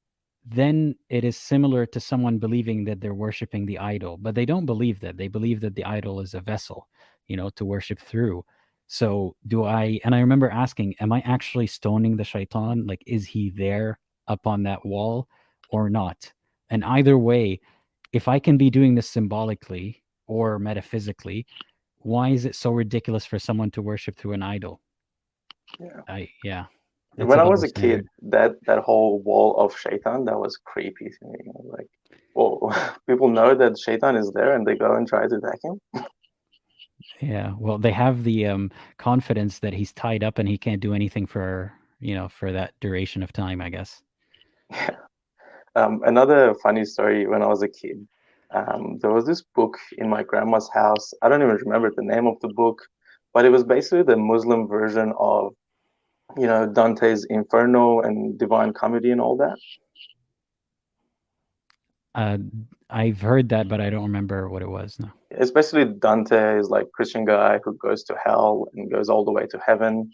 then it is similar to someone believing that they're worshiping the idol, but they don't believe that. They believe that the idol is a vessel, to worship through. So and I remember asking, am I actually stoning the Shaitan? Like, is he there up on that wall or not? And either way, if I can be doing this symbolically or metaphysically, why is it so ridiculous for someone to worship through an idol? Yeah. When I was a kid, that whole wall of Shaitan, that was creepy to me. Like, well, people know that Shaitan is there and they go and try to attack him. Yeah, well, they have the confidence that he's tied up and he can't do anything for that duration of time, I guess. Yeah. Another funny story, when I was a kid, there was this book in my grandma's house. I don't even remember the name of the book, but it was basically the Muslim version of, Dante's Inferno and Divine Comedy and all that. I've heard that, but I don't remember what it was. No. Especially Dante is like Christian guy who goes to hell and goes all the way to heaven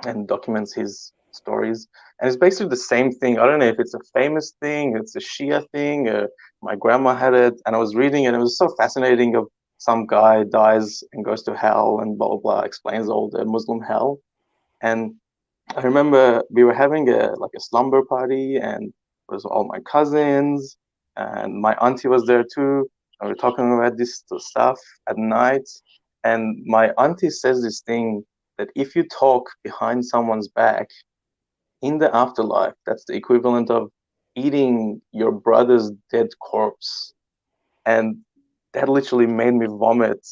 and documents his stories, and it's basically the same thing. I don't know if it's a famous thing, it's a Shia thing. My grandma had it, and I was reading, and it was so fascinating. Of some guy dies and goes to hell, and blah blah blah. Explains all the Muslim hell, and I remember we were having a slumber party, and it was all my cousins, and my auntie was there too. And we were talking about this stuff at night, and my auntie says this thing that if you talk behind someone's back in the afterlife, that's the equivalent of eating your brother's dead corpse, and that literally made me vomit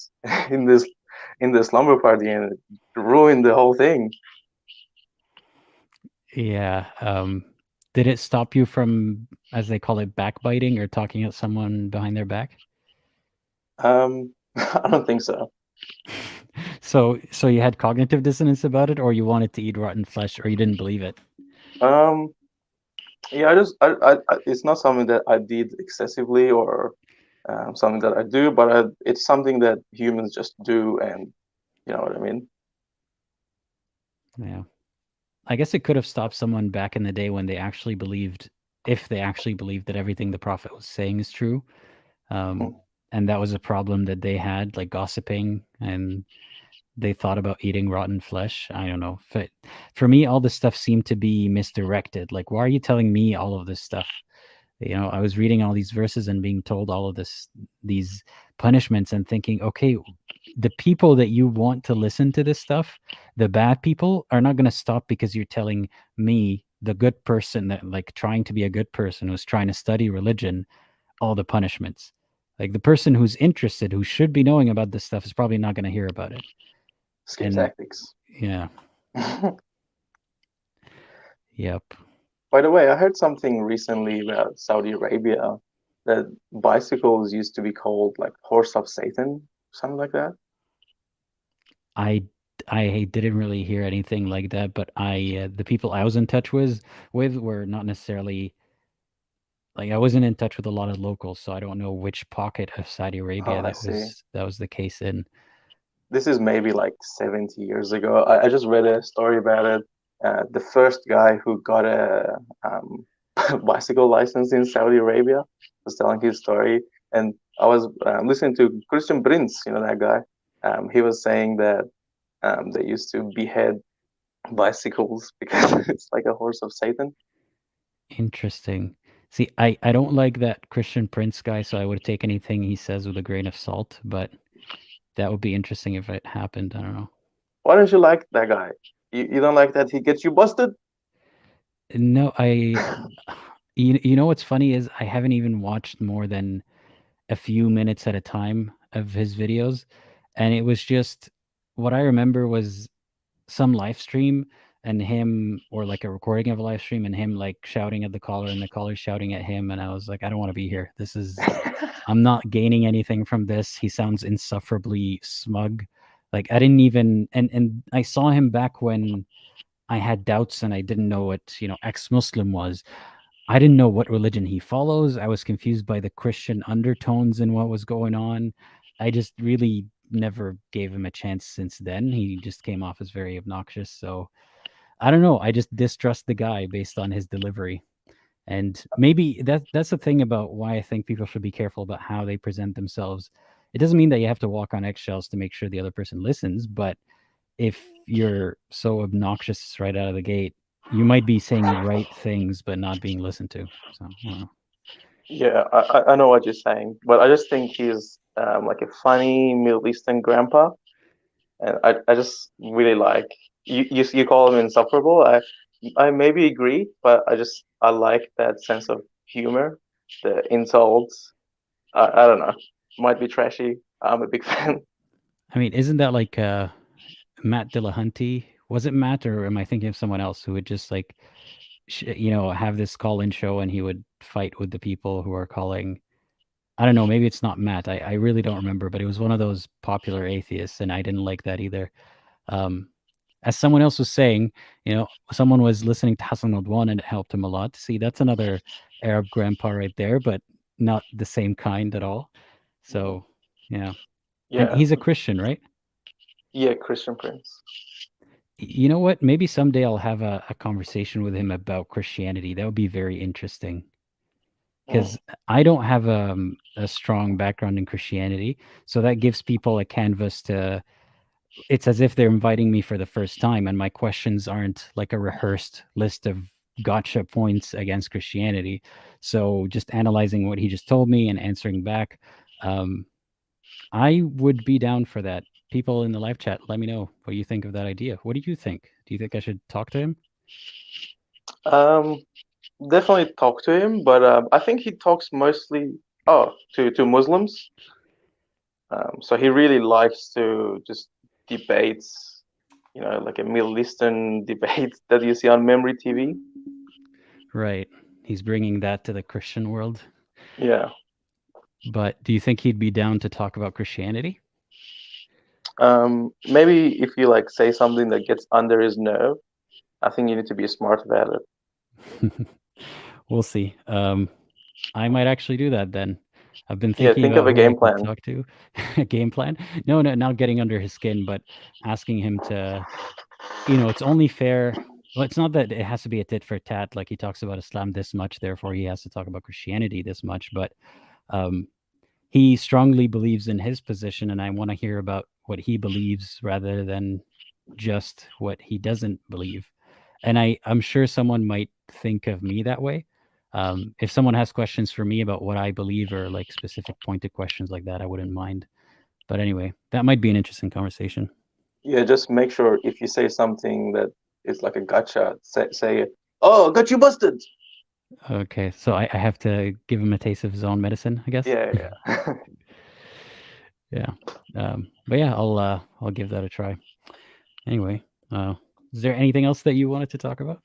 in the slumber party, and it ruined the whole thing. Yeah. Did it stop you from, as they call it, backbiting or talking at someone behind their back? I don't think so. So you had cognitive dissonance about it, or you wanted to eat rotten flesh, or you didn't believe it? Yeah, it's not something that I did excessively or something that I do, but it's something that humans just do, and you know what I mean? Yeah. I guess it could have stopped someone back in the day when they actually believed, if they actually believed that everything the prophet was saying is true. And that was a problem that they had, like gossiping, and they thought about eating rotten flesh. I don't know. For me, all this stuff seemed to be misdirected. Like, why are you telling me all of this stuff? You know, I was reading all these verses and being told all of these punishments and thinking, okay, the people that you want to listen to this stuff, the bad people, are not going to stop because you're telling me, the good person that like trying to be a good person who's trying to study religion, all the punishments. Like the person who's interested, who should be knowing about this stuff, is probably not going to hear about it. Scare tactics. Yeah. Yep. By the way, I heard something recently about Saudi Arabia, that bicycles used to be called like horse of Satan, something like that. I didn't really hear anything like that, but the people I was in touch with were not necessarily, like, I wasn't in touch with a lot of locals, so I don't know which pocket of Saudi Arabia that was the case in. This is maybe like 70 years ago. I just read a story about it. The first guy who got a bicycle license in Saudi Arabia was telling his story, and I was listening to Christian Prince, you know that guy. He was saying that they used to behead bicycles because it's like a horse of Satan. Interesting. See, I don't like that Christian Prince guy, so I would take anything he says with a grain of salt, but that would be interesting if it happened. I don't know. Why don't you like that guy? You don't like that he gets you busted? No, you know what's funny is I haven't even watched more than a few minutes at a time of his videos, and it was just, what I remember was some live stream and him, or like a recording of a live stream and him like shouting at the caller and the caller shouting at him, and I was like, I don't want to be here. This is I'm not gaining anything from this. He sounds insufferably smug. Like I didn't even, and I saw him back when I had doubts and I didn't know what, ex-Muslim was. I didn't know what religion he follows. I was confused by the Christian undertones and what was going on. I just really never gave him a chance since then. He just came off as very obnoxious. So I don't know. I just distrust the guy based on his delivery. And maybe that's the thing about why I think people should be careful about how they present themselves. It doesn't mean that you have to walk on eggshells to make sure the other person listens, but if you're so obnoxious right out of the gate, you might be saying right things but not being listened to. So I don't know. Yeah, I know what you're saying, but I just think he's like a funny Middle Eastern grandpa, and I just really like you call him insufferable. I maybe agree, but I like that sense of humor, the insults. I don't know, might be trashy. I'm a big fan. I mean, isn't that like Matt Dillahunty? Was it Matt, or am I thinking of someone else who would just like have this call-in show and he would fight with the people who are calling? I don't know, maybe it's not Matt. I really don't remember, but it was one of those popular atheists, and I didn't like that either. As someone else was saying, someone was listening to Hassan Radwan and it helped him a lot. See, that's another Arab grandpa right there, but not the same kind at all. So, yeah. Yeah. And he's a Christian, right? Yeah, Christian Prince. You know what? Maybe someday I'll have a conversation with him about Christianity. That would be very interesting. Because I don't have a strong background in Christianity, so that gives people a canvas to. It's as if they're inviting me for the first time, and my questions aren't like a rehearsed list of gotcha points against Christianity. So just analyzing what he just told me and answering back, I would be down for that. People in the live chat, let me know what you think of that idea. What do you think? Do you think I should talk to him? Definitely talk to him, but I think he talks mostly to Muslims. So he really likes to just debates, like a Middle Eastern debate that you see on Memory TV. Right. He's bringing that to the Christian world. Yeah. But do you think he'd be down to talk about Christianity? Maybe if you like say something that gets under his nerve, I think you need to be smart about it. We'll see. I might actually do that then. I've been Yeah, thinking think about of a who I game could plan. talk to. A game plan? No, not getting under his skin, but asking him to, it's only fair. Well, it's not that it has to be a tit for tat. Like he talks about Islam this much, therefore he has to talk about Christianity this much. But he strongly believes in his position, and I want to hear about what he believes rather than just what he doesn't believe. And I'm sure someone might think of me that way. If someone has questions for me about what I believe or like specific pointed questions like that, I wouldn't mind. But anyway, that might be an interesting conversation. Yeah, just make sure if you say something that is like a gotcha, say it. Oh, got you busted. Okay, so I have to give him a taste of his own medicine, I guess. Yeah. Yeah. But yeah, I'll give that a try. Anyway, is there anything else that you wanted to talk about?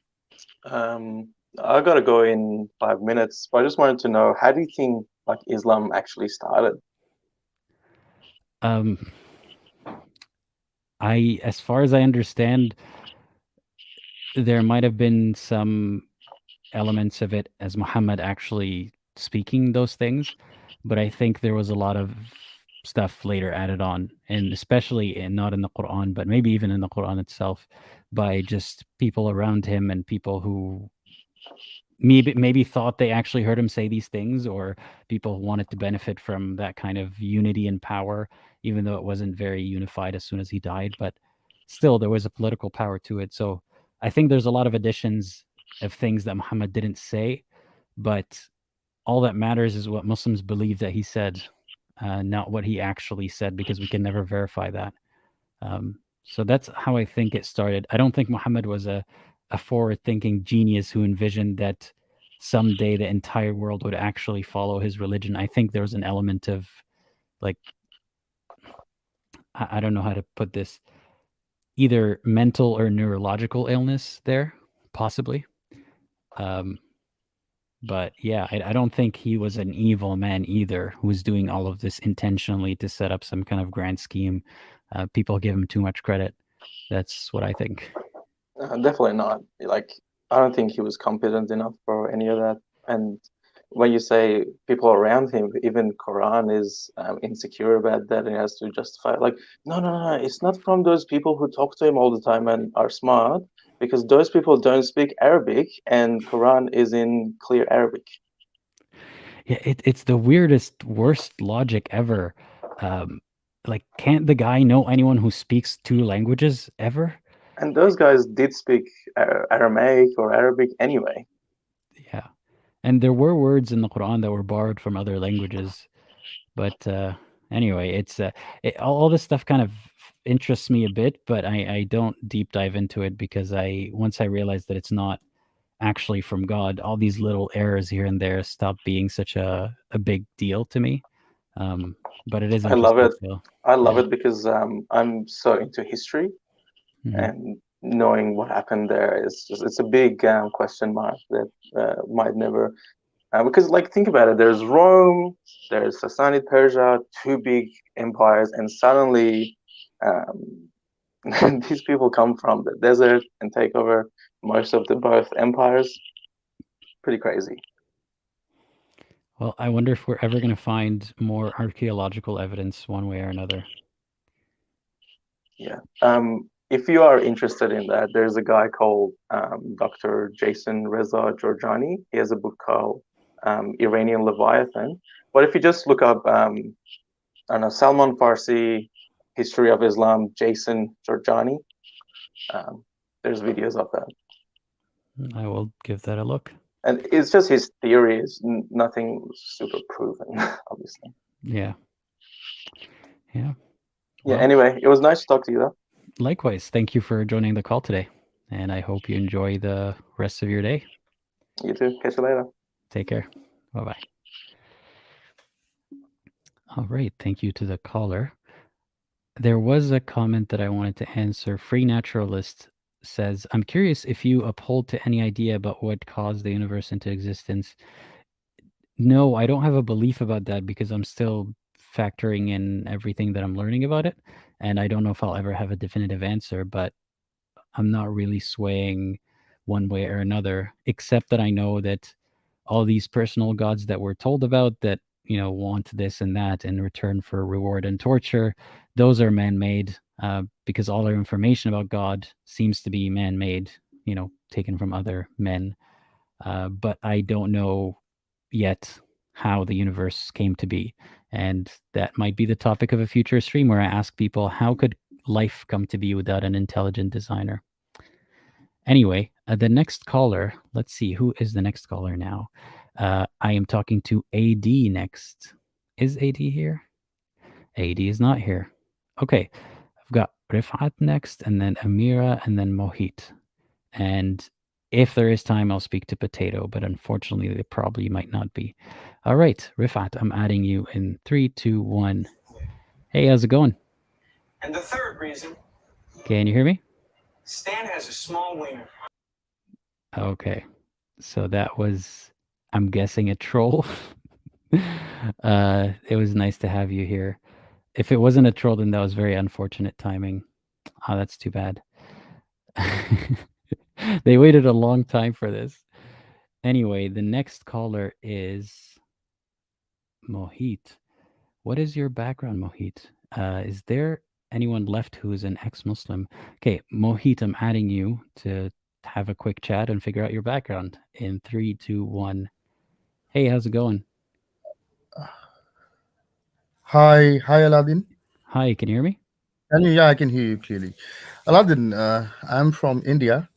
I gotta go in 5 minutes, but I just wanted to know, how do you think like Islam actually started? As far as I understand, there might have been some elements of it as Muhammad actually speaking those things, but I think there was a lot of stuff later added on, and especially not in the Quran, but maybe even in the Quran itself, by just people around him and people who maybe thought they actually heard him say these things, or people who wanted to benefit from that kind of unity and power, even though it wasn't very unified as soon as he died. But still, there was a political power to it. So I think there's a lot of additions of things that Muhammad didn't say, but all that matters is what Muslims believe that he said, not what he actually said, because we can never verify that. So that's how I think it started. I don't think Muhammad was a forward-thinking genius who envisioned that someday the entire world would actually follow his religion. I think there was an element of, like, I don't know how to put this, either mental or neurological illness there, possibly. But yeah, I don't think he was an evil man either, who was doing all of this intentionally to set up some kind of grand scheme. People give him too much credit. That's what I think. Definitely not. Like, I don't think he was competent enough for any of that. And when you say people around him, even Quran is insecure about that and he has to justify it. Like, no, it's not from those people who talk to him all the time and are smart, because those people don't speak Arabic and Quran is in clear Arabic. Yeah, it's the worst logic ever. Like, can't the guy know anyone who speaks 2 languages ever? And those guys did speak Aramaic or Arabic anyway. Yeah. And there were words in the Quran that were borrowed from other languages. But anyway, it's all this stuff kind of interests me a bit, but I don't deep dive into it, because once I realized that it's not actually from God, all these little errors here and there stop being such a big deal to me. But it is I love it. So, I love it because I'm so into history, and knowing what happened there is it's a big question mark that might never, because like, think about it, there's Rome, there's Sassanid Persia, 2 big empires, and suddenly these people come from the desert and take over most of the both empires. Pretty crazy. Well, I wonder if we're ever going to find more archaeological evidence one way or another. Yeah. if you are interested in that, there's a guy called Dr. Jason Reza Jorjani. He has a book called Iranian Leviathan. But if you just look up, I don't know, Salman Farsi, History of Islam, Jason Jorjani, there's videos of that. I will give that a look. And it's just his theories, nothing super proven, obviously. Yeah. Yeah. Yeah, Well, anyway, it was nice to talk to you, though. likewise, thank you for joining the call today. And I hope you enjoy the rest of your day. You too. Catch you later. Take care. Bye-bye. All right. Thank you to the caller. There was a comment that I wanted to answer. Free Naturalist says, I'm curious if you uphold to any idea about what caused the universe into existence. No, I don't have a belief about that because I'm still factoring in everything that I'm learning about it. And I don't know if I'll ever have a definitive answer, but I'm not really swaying one way or another, except that I know that all these personal gods that we're told about that, want this and that in return for reward and torture, those are man-made, because all our information about God seems to be man-made, taken from other men. But I don't know yet how the universe came to be. And that might be the topic of a future stream where I ask people, how could life come to be without an intelligent designer? Anyway, the next caller, let's see, who is the next caller now? I am talking to AD next. Is AD here? AD is not here. Okay, I've got Rifat next, and then Amira, and then Mohit. And if there is time, I'll speak to Potato, but unfortunately, there probably might not be. All right, Rifat, I'm adding you in 3, 2, 1. Hey, how's it going? And the third reason, Can you hear me? Stan has a small wiener. Okay, so that was, I'm guessing, a troll. It was nice to have you here. If it wasn't a troll, then that was very unfortunate timing. Oh, that's too bad. They waited a long time for this. Anyway, the next caller is Mohit. What is your background, Mohit? Is there anyone left who is an ex-Muslim? Okay, Mohit, I'm adding you to have a quick chat and figure out your background in 3, 2, 1. Hey, how's it going? Hi, Aladdin. Hi, can you hear me? Yeah, I can hear you clearly. Aladdin, I'm from India,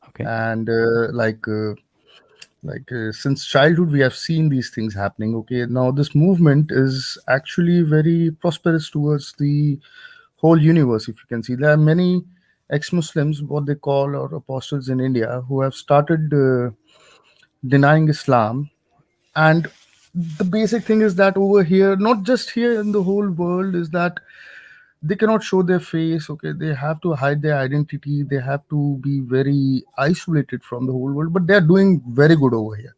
Okay. and since childhood we have seen these things happening. Okay, now this movement is actually very prosperous towards the whole universe. If you can see, there are many ex-Muslims, what they call, or apostates in India, who have started denying Islam. And the basic thing is that over here, not just here, in the whole world, is that they cannot show their face. Okay, they have to hide their identity, they have to be very isolated from the whole world, but they're doing very good over here.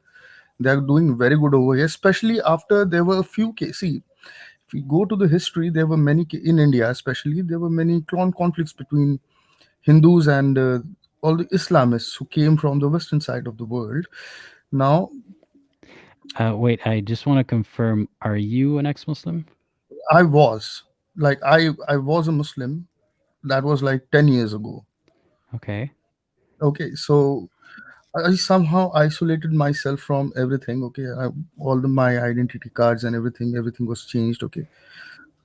They're doing very good over here, especially after there were a few cases. See, if we go to the history, there were many in India, especially there were many clan conflicts between Hindus and all the Islamists who came from the western side of the world. Now, wait, I just want to confirm, are you an ex-Muslim? I was a Muslim. That was like 10 years ago. Okay. Okay, so I somehow isolated myself from everything. Okay, my identity cards and everything was changed. Okay,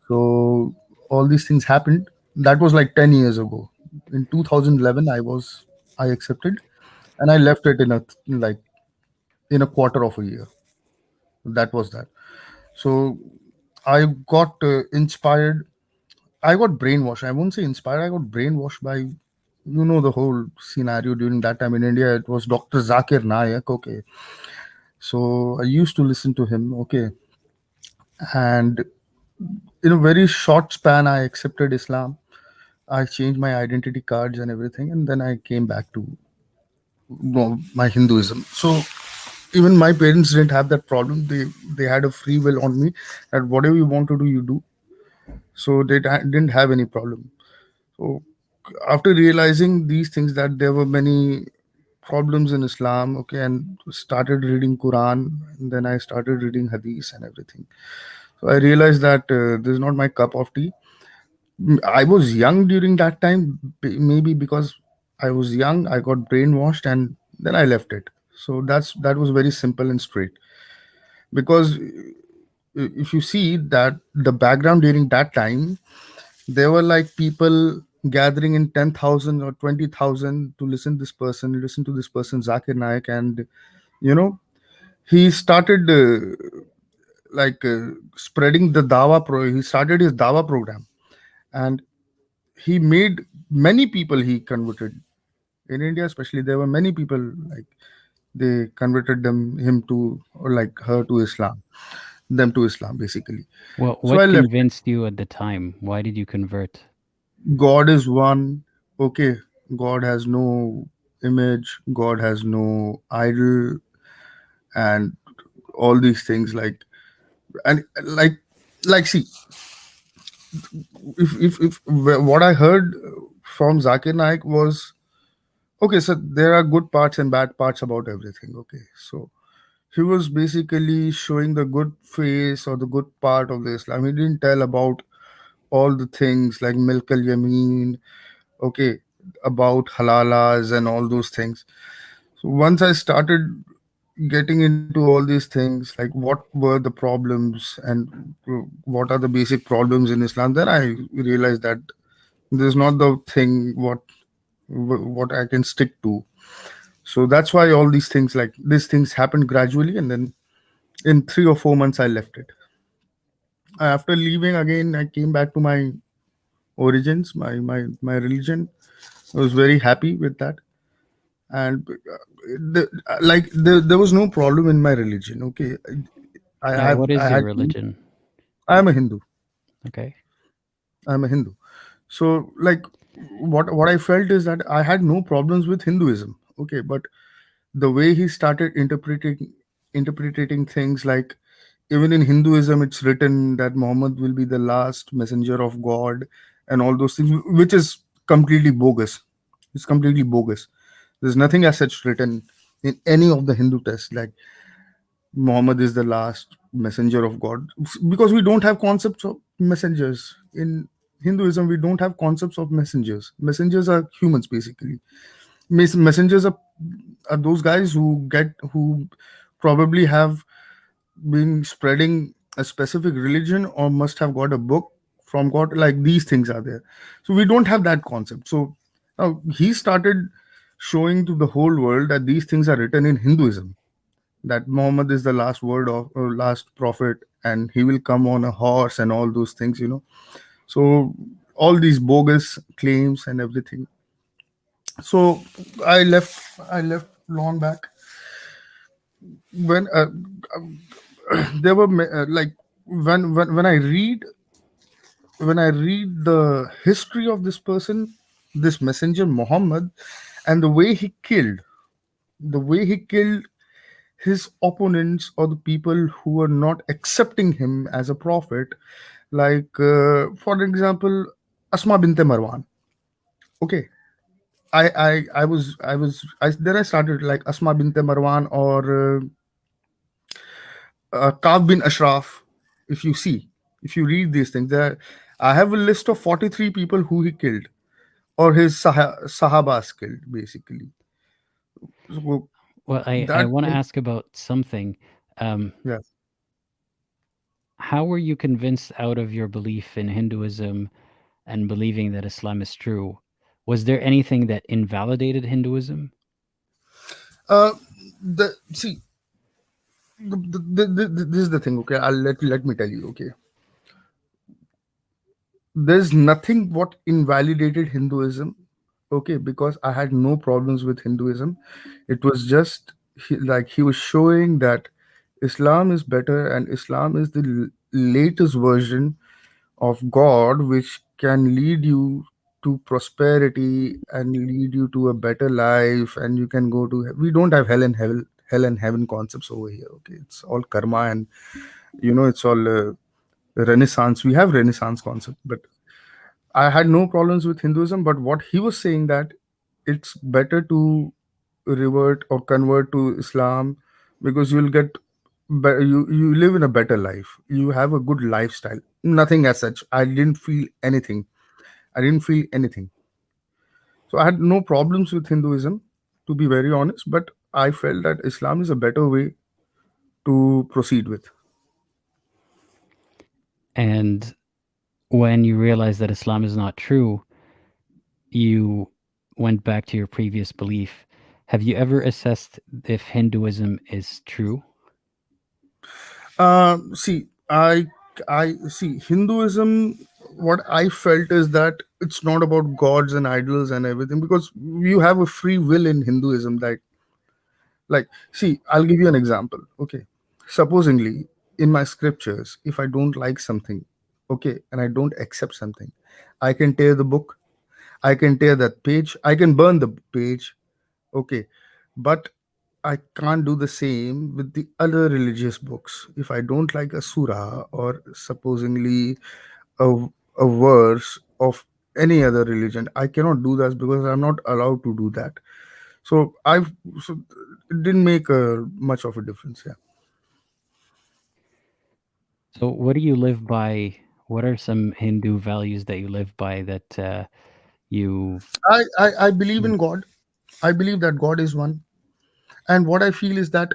so all these things happened. That was like 10 years ago. In 2011, I accepted, and I left it in a quarter of a year. That was that. So I got inspired. I got brainwashed. I won't say inspired. I got brainwashed by, the whole scenario during that time in India. It was Dr. Zakir Naik. Okay. So I used to listen to him. Okay. And in a very short span, I accepted Islam. I changed my identity cards and everything. And then I came back to my Hinduism. So even my parents didn't have that problem. They had a free will on me, that whatever you want to do, you do. So they didn't have any problem. So after realizing these things, that there were many problems in Islam, okay, and started reading Quran, and then I started reading Hadith and everything. So I realized that this is not my cup of tea. I was young during that time. Maybe because I was young, I got brainwashed, and then I left it. So that was very simple and straight. Because if you see that the background during that time, there were like people gathering in 10,000 or 20,000 to listen to this person, Zakir Naik, and you know he started spreading the dawa he started his dawa program, and he made many people he converted in India. Especially, there were many people like they converted him to, or like her to Islam, them to Islam basically. Well, So I what left. convinced you at the time? Why did you convert? God is one. Okay, God has no image, God has no idol, and all these things and see, if what I heard from Zakir Naik was, okay, so there are good parts and bad parts about everything. Okay, so he was basically showing the good face or the good part of the Islam. He didn't tell about all the things like milk al yameen, okay, about halalas and all those things. So once I started getting into all these things, like what were the problems and what are the basic problems in Islam, then I realized that this is not the thing what I can stick to. So that's why all these things happened gradually, and then in 3 or 4 months I left it. After leaving again, I came back to my origins, my religion. I was very happy with that, and there was no problem in my religion. Okay, Yeah, what I is your had religion? I am a Hindu. Okay. I'm a Hindu. So like what I felt is that I had no problems with Hinduism. Okay, but the way he started interpreting things, like even in Hinduism it's written that Muhammad will be the last messenger of God and all those things, which is completely bogus. It's completely bogus. There's nothing as such written in any of the Hindu texts like Muhammad is the last messenger of God, because we don't have concepts of messengers in Hinduism. We don't have concepts of messengers. Messengers are humans basically. Messengers are those guys who probably have been spreading a specific religion or must have got a book from God. Like these things are there. So we don't have that concept. So now he started showing to the whole world that these things are written in Hinduism, that Muhammad is the last word of or last prophet, and he will come on a horse and all those things. So all these bogus claims and everything. So I left long back when there were like when I read the history of this person, this messenger Muhammad, and the way he killed his opponents or the people who were not accepting him as a prophet, like for example, Asma binte Marwan. Okay, I then I started like Asma binte Marwan or Ka'b bin Ashraf. If you read these things, I have a list of 43 people who he killed, or his sahabas killed basically. So Well, I that want to ask about something. yeah. How were you convinced out of your belief in Hinduism and believing that Islam is true? Was there anything that invalidated Hinduism? Uh, the see this is the thing. Okay, let me tell you. Okay, there's nothing what invalidated Hinduism. Okay, because I had no problems with Hinduism. It was just like he was showing that Islam is better, and Islam is the latest version of God, which can lead you to prosperity and lead you to a better life, and you can go to. We don't have hell and heaven concepts over here. Okay, it's all karma, and it's all Renaissance. We have Renaissance concept, but I had no problems with Hinduism. But what he was saying, that it's better to revert or convert to Islam, because you'll get you live in a better life. You have a good lifestyle. Nothing as such. I didn't feel anything. I didn't feel anything. So I had no problems with Hinduism, to be very honest, but I felt that Islam is a better way to proceed with. And when you realized that Islam is not true, you went back to your previous belief. Have you ever assessed if Hinduism is true? See, I see Hinduism. What I felt is that it's not about gods and idols and everything, because you have a free will in Hinduism. Like, see, I'll give you an example. Okay, supposingly, in my scriptures, if I don't like something, okay, and I don't accept something, I can tear the book, I can tear that page, I can burn the page, okay, but I can't do the same with the other religious books. If I don't like a surah or supposingly a, a verse of any other religion, I cannot do that because I'm not allowed to do that. So so it didn't make much of a difference. Yeah. So, what do you live by? What are some Hindu values that you live by that you? I believe in God. I believe that God is one. And what I feel is that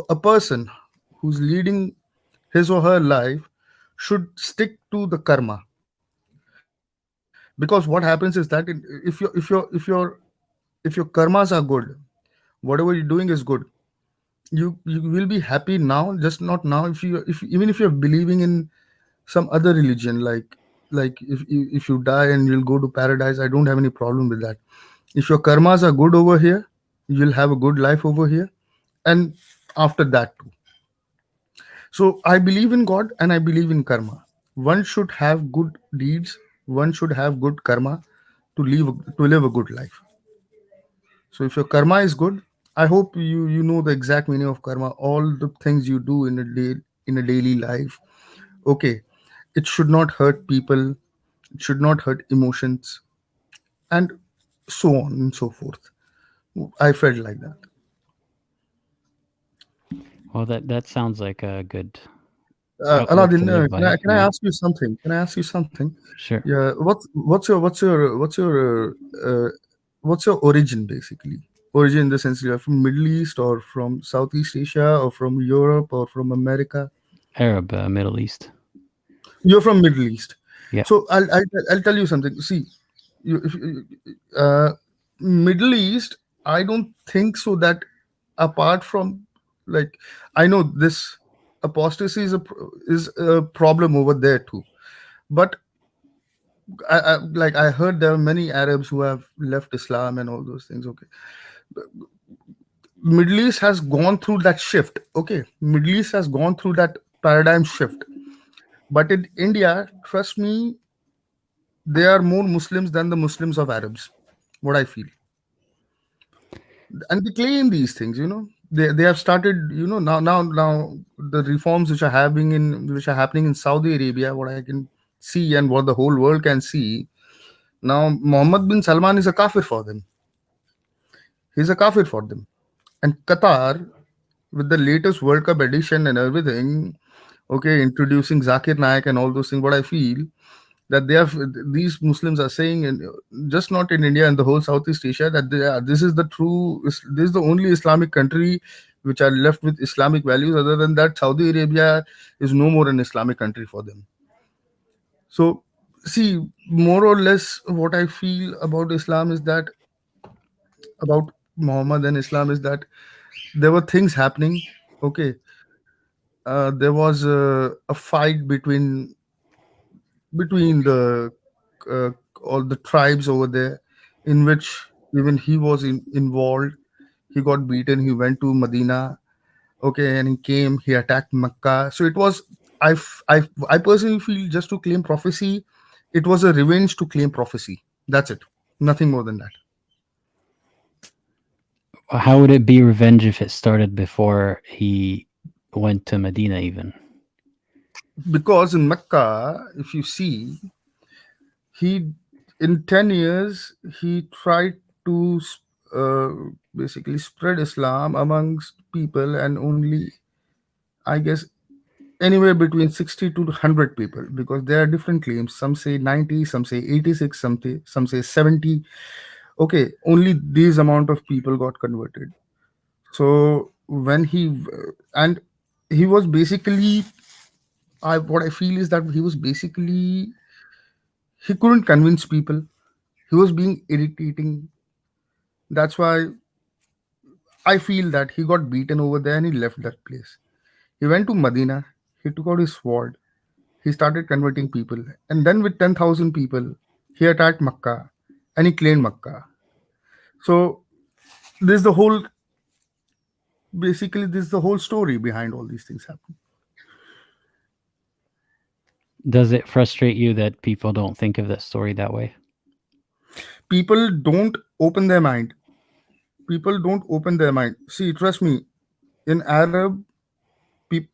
a person who's leading his or her life should stick to the karma, because what happens is that if your karmas are good, whatever you're doing is good, you will be happy now, just not now. If even if you're believing in some other religion, like if you die and you'll go to paradise, I don't have any problem with that. If your karmas are good over here, you'll have a good life over here, and after that too. So I believe in God and I believe in karma. One should have good deeds, one should have good karma to live a good life. So if your karma is good, I hope you know the exact meaning of karma. All the things you do in a daily life, okay, it should not hurt people, it should not hurt emotions, and so on and so forth. I felt like that. Well, that sounds like a good outlook to Aladdin, live by. can I ask you something? Can I ask you something? Sure. Yeah, what's your origin basically? Origin in the sense you're from Middle East or from Southeast Asia or from Europe or from America? Arab, Middle East. You're from Middle East. Yeah. So I'll tell you something. See, if Middle East, I don't think so that apart from, like, I know this apostasy is a problem over there too, but I heard there are many Arabs who have left Islam and all those things. Okay, Middle East has gone through that shift. Okay, Middle East has gone through that paradigm shift. But in India, trust me, there are more Muslims than the Muslims of Arabs. What I feel, and they claim these things. They have started. Now the reforms which are happening in Saudi Arabia. What I can see and what the whole world can see now, Mohammed bin Salman is a kafir for them. He's a kafir for them. And Qatar, with the latest World Cup edition and everything, okay, introducing Zakir Naik and all those things, what I feel that these Muslims are saying, and just not in India and the whole Southeast Asia, that this is the only Islamic country which are left with Islamic values. Other than that, Saudi Arabia is no more an Islamic country for them. So, see, more or less, what I feel about Islam is that about Muhammad and Islam is that there were things happening. Okay, there was a fight between the uh, all the tribes over there, in which even he was involved. He got beaten. He went to Medina. Okay, and he came. He attacked Mecca. So it was. I personally feel, just to claim prophecy, it was a revenge to claim prophecy. That's it. Nothing more than that. How would it be revenge if it started before he went to Medina even? Because in Mecca, if you see, he in 10 years he tried to uh, basically spread Islam amongst people, and only, I guess, anywhere between 60 to 100 people, because there are different claims. Some say 90, some say 86, some say 70. Okay, only these amount of people got converted. So when and he was basically, I what I feel is that he was basically, he couldn't convince people. He was being irritating. That's why I feel that he got beaten over there and he left that place. He went to Medina. He took out his sword. He started converting people. And then with 10,000 people, he attacked Makkah and he claimed Makkah. So this is the whole, basically, this is the whole story behind all these things happening. Does it frustrate you that people don't think of that story that way? People don't open their mind. People don't open their mind. See, trust me, in Arab,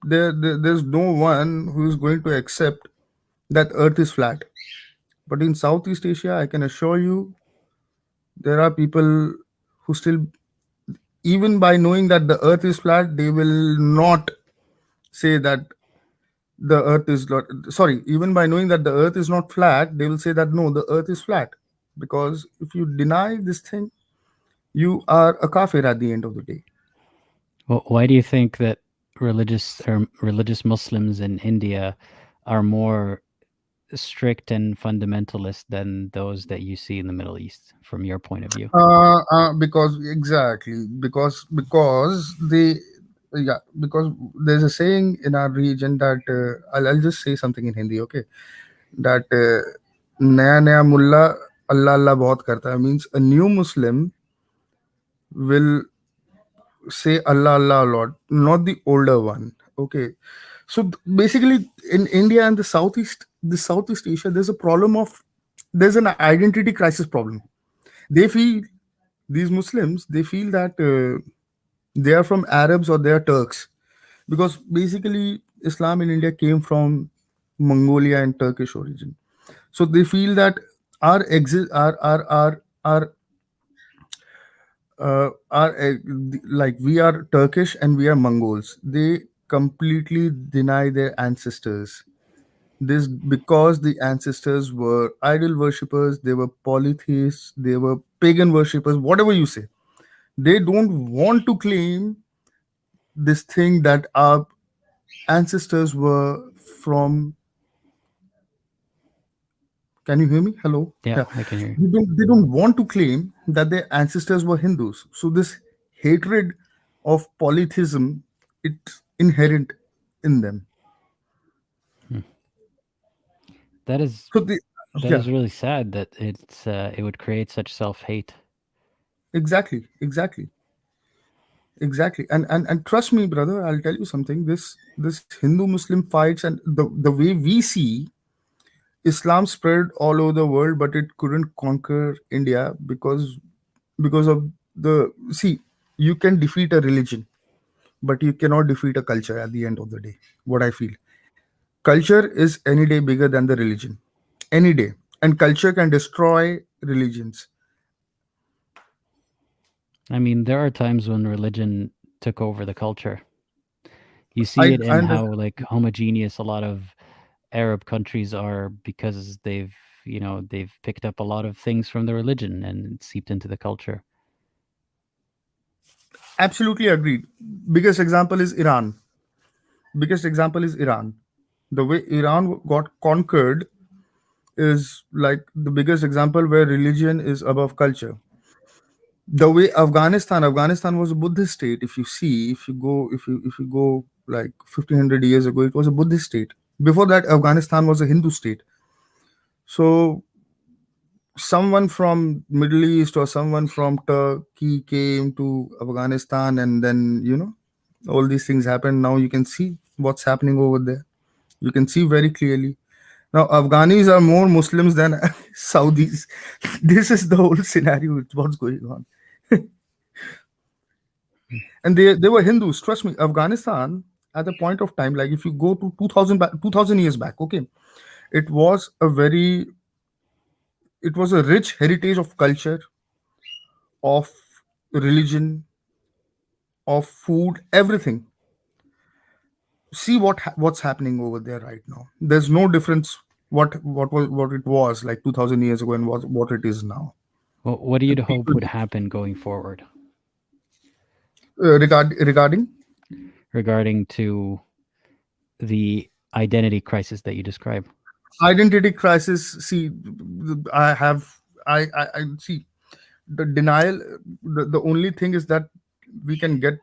there's no one who is going to accept that Earth is flat. But in Southeast Asia, I can assure you, there are people who still, even by knowing that the Earth is flat, they will not say that the Earth is not. Sorry, even by knowing that the Earth is not flat, they will say that no, the Earth is flat. Because if you deny this thing, you are a kafir at the end of the day. Well, why do you think that religious Muslims in India are more strict and fundamentalist than those that you see in the Middle East, from your point of view? Because exactly, because they, yeah, because there's a saying in our region that I'll just say something in Hindi, okay? That naya naya mulla Allah Allah bahut karta hai, means a new Muslim will say Allah Allah a lot, not the older one. Okay, so basically in India and the Southeast Asia, there's an identity crisis problem. They feel, these Muslims, they feel that they are from Arabs or they are Turks, because basically Islam in India came from Mongolia and Turkish origin. So they feel that our exist like we are Turkish and we are Mongols. They completely deny their ancestors. This because the ancestors were idol worshippers, they were polytheists, they were pagan worshippers, whatever you say. They don't want to claim this thing that our ancestors were from. Can you hear me? Hello. Yeah, I can hear you. They don't want to claim that their ancestors were Hindus. So this hatred of polytheism, it's inherent in them. That is So they, that is really sad that it would create such self-hate. exactly. And trust me, brother, I'll tell you something. This Hindu Muslim fights, and the way we see Islam spread all over the world, but it couldn't conquer India because of the, see, you can defeat a religion, but you cannot defeat a culture at the end of the day. What I feel, culture is any day bigger than the religion, any day, and culture can destroy religions. I mean, there are times when religion took over the culture. You see I it in understand. how like homogeneous a lot of Arab countries are, because they've picked up a lot of things from the religion and it seeped into the culture. Absolutely agreed. Biggest example is Iran. The way Iran got conquered is like the biggest example where religion is above culture. The way Afghanistan was a Buddhist state. If you see, if you go like 1500 years ago, it was a Buddhist state. Before that, Afghanistan was a Hindu state. So someone from Middle East or someone from Turkey came to Afghanistan, and then all these things happened. Now you can see what's happening over there. You can see very clearly. Now Afghanis are more Muslims than Saudis. This is the whole scenario. It's what's going on. And they were Hindus. Trust me, Afghanistan at the point of time, like if you go to 2000 years back, okay, it was a rich heritage of culture, of religion, of food, everything. see what's happening over there right now. There's no difference what it was like 2000 years ago and what it is now. Well, what do you hope People would happen going forward regarding regarding to the identity crisis that you describe? identity crisis. See, I have I see the denial. The only thing is that we can get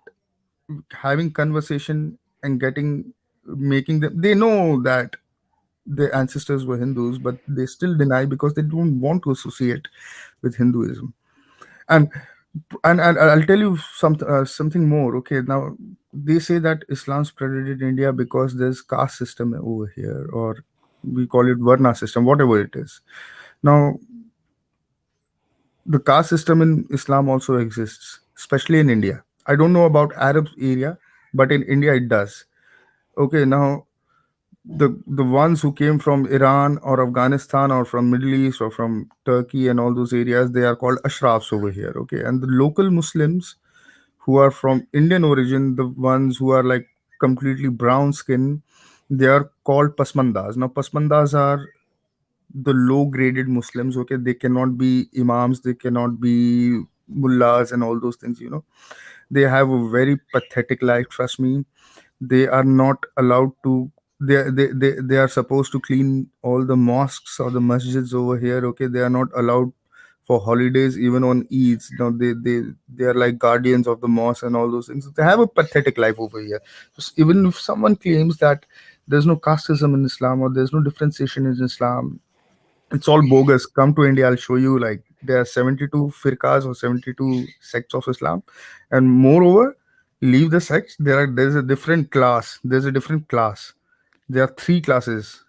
having conversation and getting making them, they know that their ancestors were Hindus, but they still deny because they don't want to associate with Hinduism. And and I'll tell you something more. Okay, now they say that Islam spread in India because there's caste system over here, or we call it Varna system, whatever it is. Now, the caste system in Islam also exists, especially in India. I don't know about Arab area, but in India it does. Okay, now the ones who came from Iran or Afghanistan or from Middle East or from Turkey and all those areas, they are called ashrafs over here. Okay, and the local Muslims who are from Indian origin, the ones who are like completely brown skin, they are called pasmandas. Now pasmandas are the low graded Muslims. Okay, they cannot be imams, they cannot be mullahs and all those things. They have a very pathetic life. Trust me, they are not allowed to, they are supposed to clean all the mosques or the masjids over here. Okay, they are not allowed for holidays, even on Eids. They are like guardians of the mosque and all those things. They have a pathetic life over here. Just even if someone claims that there's no casteism in Islam or there's no differentiation in Islam, it's all bogus. Come to India, I'll show you, like there are 72 firqas or 72 sects of Islam. And moreover, leave the sects, there's a different class. There's a different class. There are three classes.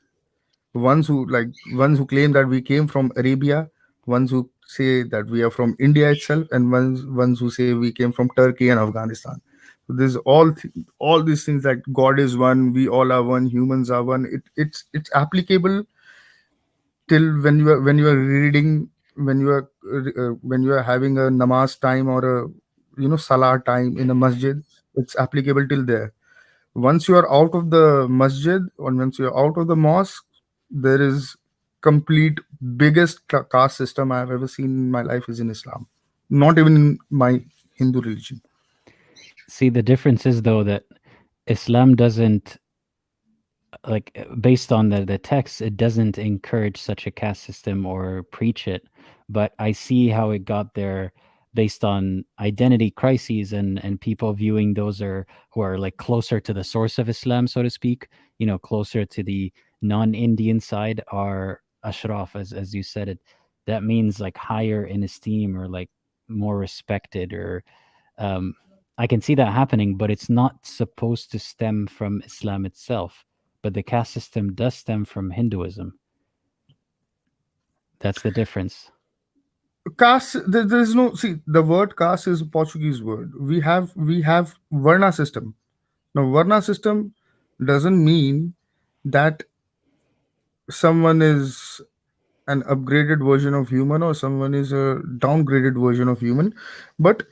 Ones who claim that we came from Arabia, ones who say that we are from India itself, and ones who say we came from Turkey and Afghanistan. So there's all these things, like God is one, we all are one, humans are one. It's applicable till when you are reading, when you are having a namaz time or a salah time in a masjid. It's applicable till there. Once you are out of the masjid or once you are out of the mosque, there is complete biggest caste system I have ever seen in my life is in Islam, not even in my Hindu religion. See, the difference is though that Islam doesn't, like, based on the text, it doesn't encourage such a caste system or preach it. But I see how it got there based on identity crises and people viewing those who are like closer to the source of Islam, so to speak, closer to the non-Indian side, are ashraf, as you said it. That means like higher in esteem or like more respected, or I can see that happening, but it's not supposed to stem from Islam itself. But the caste system does stem from Hinduism. That's the difference. Caste, there's no, see, the word caste is a Portuguese word. We have varna system. Now varna system doesn't mean that someone is an upgraded version of human or someone is a downgraded version of human, but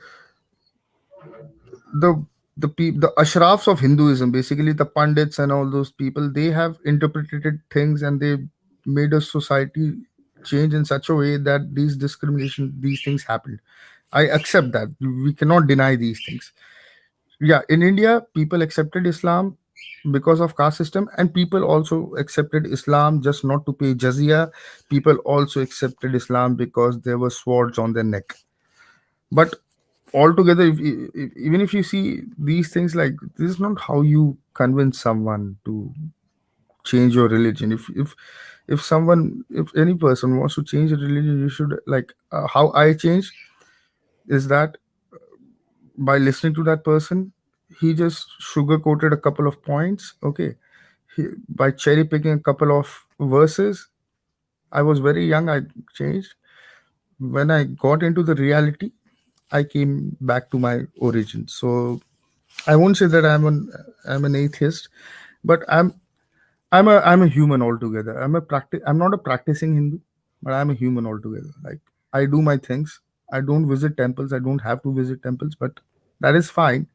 the the ashrafs of Hinduism, basically the pandits and all those people, they have interpreted things and they made a society change in such a way that these things happened. I accept that. We cannot deny these things. Yeah, in India, people accepted Islam because of caste system, and people also accepted Islam just not to pay jizya. People also accepted Islam because there were swords on their neck. But altogether, even if you see these things, like, this is not how you convince someone to change your religion. If any person wants to change a religion, you should, like, how I change is that by listening to that person, he just sugar coated a couple of points. Okay, by cherry picking a couple of verses. I was very young, I changed. When I got into the reality, I came back to my origin. So I won't say that I'm an atheist, but I'm a human altogether. I'm not a practicing Hindu, but I'm a human altogether. Like, I do my things. I don't visit temples. I don't have to visit temples, but that is fine.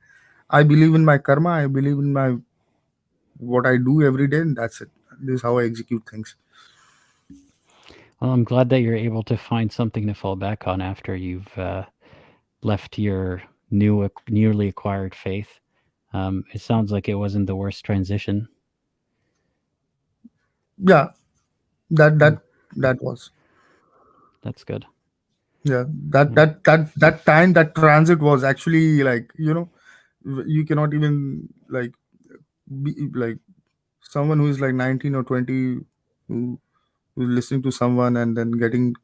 I believe in my karma. I believe in my what I do every day, and that's it. This is how I execute things. Well, I'm glad that you're able to find something to fall back on after you've left your newly acquired faith. It sounds like it wasn't the worst transition. Yeah, that was. That's good. Yeah, that time, that transit was actually like, you cannot even like be like someone who is like 19 or 20, who who's listening to someone and then getting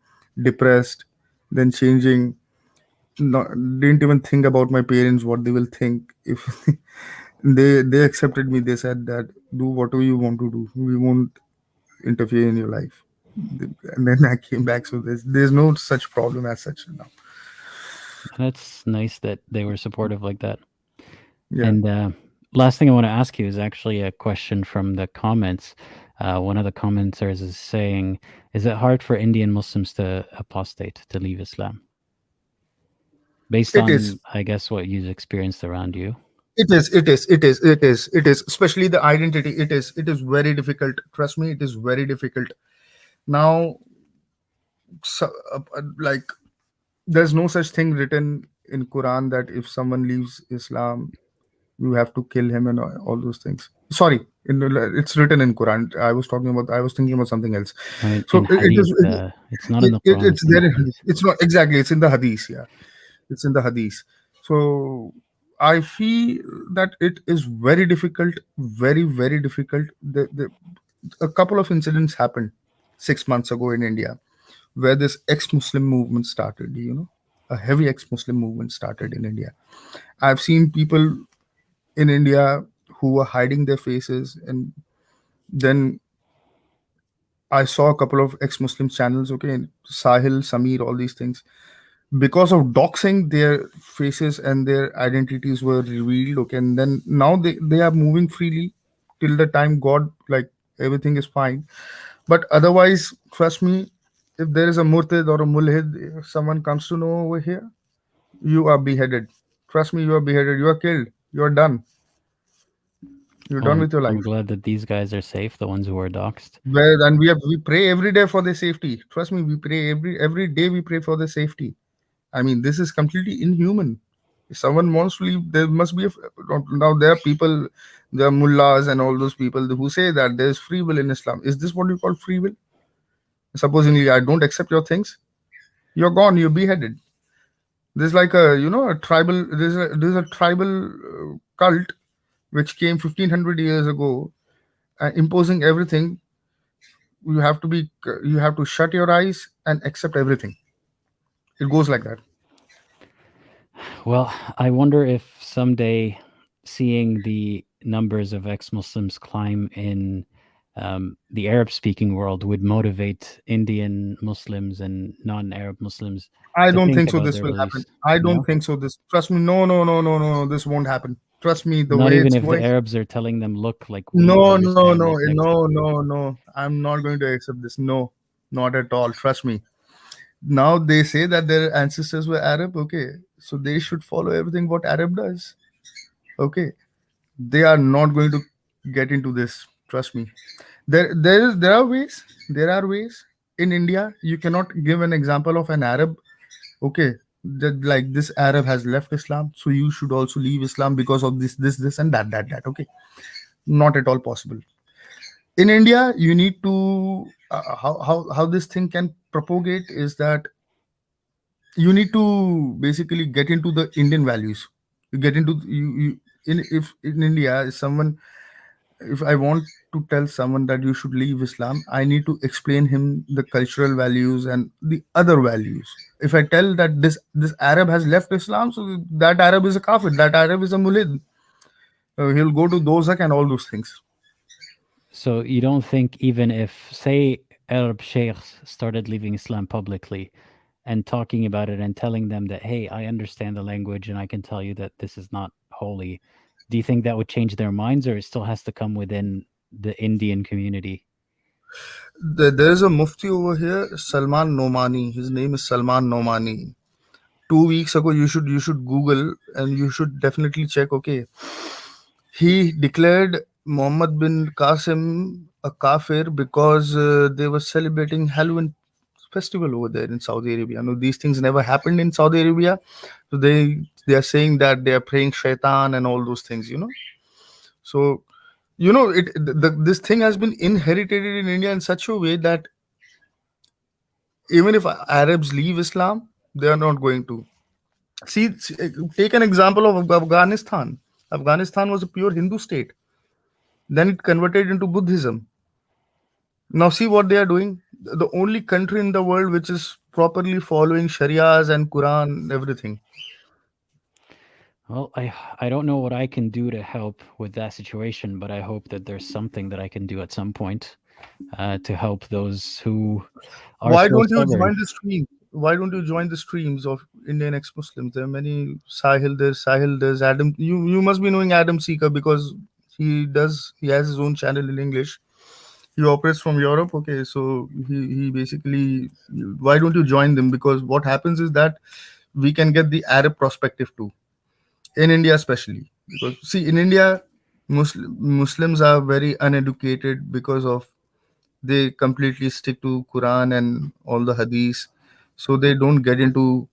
depressed, then changing. Not, didn't even think about my parents, what they will think if they accepted me. They said that do whatever you want to do, we won't interfere in your life. And then I came back, so there's no such problem as such now. That's nice that they were supportive like that. Yeah. And last thing I want to ask you is actually a question from the comments. One of the commenters is saying, is it hard for Indian Muslims to apostate, to leave Islam? Based It on, is. I guess, what you've experienced around you. It is, especially the identity. It is very difficult. Trust me, it is very difficult. Now, like, there's no such thing written in Quran that if someone leaves Islam, you have to kill him and all those things. Sorry, it's written in Quran. I was thinking about something else. So In Hadith, it's not in the Quran. It's there. It's not exactly. It's in the Hadith. Yeah, it's in the Hadith. So I feel that it is very difficult, very, very difficult. A couple of incidents happened 6 months ago in India, where this ex-Muslim movement started. A heavy ex-Muslim movement started in India. I've seen people in India who were hiding their faces, and then I saw a couple of ex-Muslim channels, okay, Sahil, Samir, all these things. Because of doxing, their faces and their identities were revealed, okay, and then now they are moving freely till the time God, like, everything is fine. But otherwise, trust me, if there is a murtad or a mulhid, if someone comes to know over here, you are beheaded. Trust me, you are beheaded. You are killed. You are done. You're done with your life. I'm glad that these guys are safe, the ones who are doxed. And we pray every day for their safety. Trust me, we pray every day. We pray for their safety. I mean, this is completely inhuman. If someone wants to leave, there must be now there are people, there are mullahs and all those people who say that there's free will in Islam. Is this what you call free will? Supposedly, I don't accept your things, you're gone, you're beheaded. There's like a tribal. There's a tribal cult which came 1500 years ago, imposing everything. You have to shut your eyes and accept everything. It goes like that. Well, I wonder if someday seeing the numbers of ex-Muslims climb in the Arab-speaking world would motivate Indian Muslims and non-Arab Muslims. I don't think so. This will happen. I don't think so. Trust me. No. This won't happen. Trust me. Not even if the Arabs are telling them, look, like we no. I'm not going to accept this. No, not at all. Trust me. Now they say that their ancestors were Arab. Okay, so they should follow everything what Arab does. Okay, they are not going to get into this. Trust me. There are ways. There are ways. In India, you cannot give an example of an Arab. Okay, that like this Arab has left Islam, so you should also leave Islam because of this and that. Okay, not at all possible. In India, you need to how this thing can propagate is that you need to basically get into the Indian values. You get into if in India if I want to tell someone that you should leave Islam, I need to explain him the cultural values and the other values. If I tell that this Arab has left Islam, so that Arab is a kafir, that Arab is a mulid, he'll go to dozak and all those things. So you don't think even if, say, Arab sheikhs started leaving Islam publicly and talking about it and telling them that, hey, I understand the language and I can tell you that this is not holy, do you think that would change their minds, or it still has to come within the Indian community? There's a mufti over here, Salman Nomani. His name is Salman Nomani. 2 weeks ago, you should Google and you should definitely check. Okay, he declared Muhammad bin Qasim a kafir because they were celebrating Halloween festival over there in Saudi Arabia. No, these things never happened in Saudi Arabia. So they are saying that they are praying shaitan and all those things, you know. So this thing has been inherited in India in such a way that even if Arabs leave Islam, they are not going to. Take an example of Afghanistan. Afghanistan was a pure Hindu state. Then it converted into Buddhism. Now see what they are doing. The only country in the world which is properly following Sharias and Quran, everything. Well, I don't know what I can do to help with that situation, but I hope that there's something that I can do at some point to help those who are Why so don't you stubborn. join the stream? Why don't you join the streams of Indian ex-Muslims? There are many Sahil, there's Adam. You must be knowing Adam Seeker because he has his own channel in English. He operates from Europe. Okay, so he basically, why don't you join them? Because what happens is that we can get the Arab perspective too in India, especially because see in India, Muslims are very uneducated because of they completely stick to Quran and all the hadiths, so they don't get into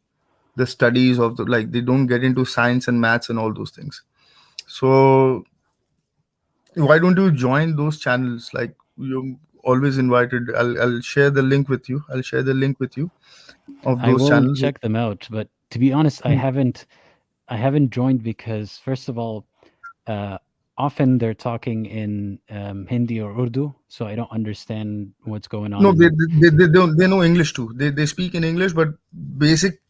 the studies of the like they don't get into science and maths and all those things. So why don't you join those channels? Like you're always invited. I'll share the link with you. I'll share the link with you of I those will channels. check them out, but to be honest, I Hmm. haven't joined because first of all, often they're talking in Hindi or Urdu, so I don't understand what's going on No, in. they don't. They know English too. They speak in English, but basic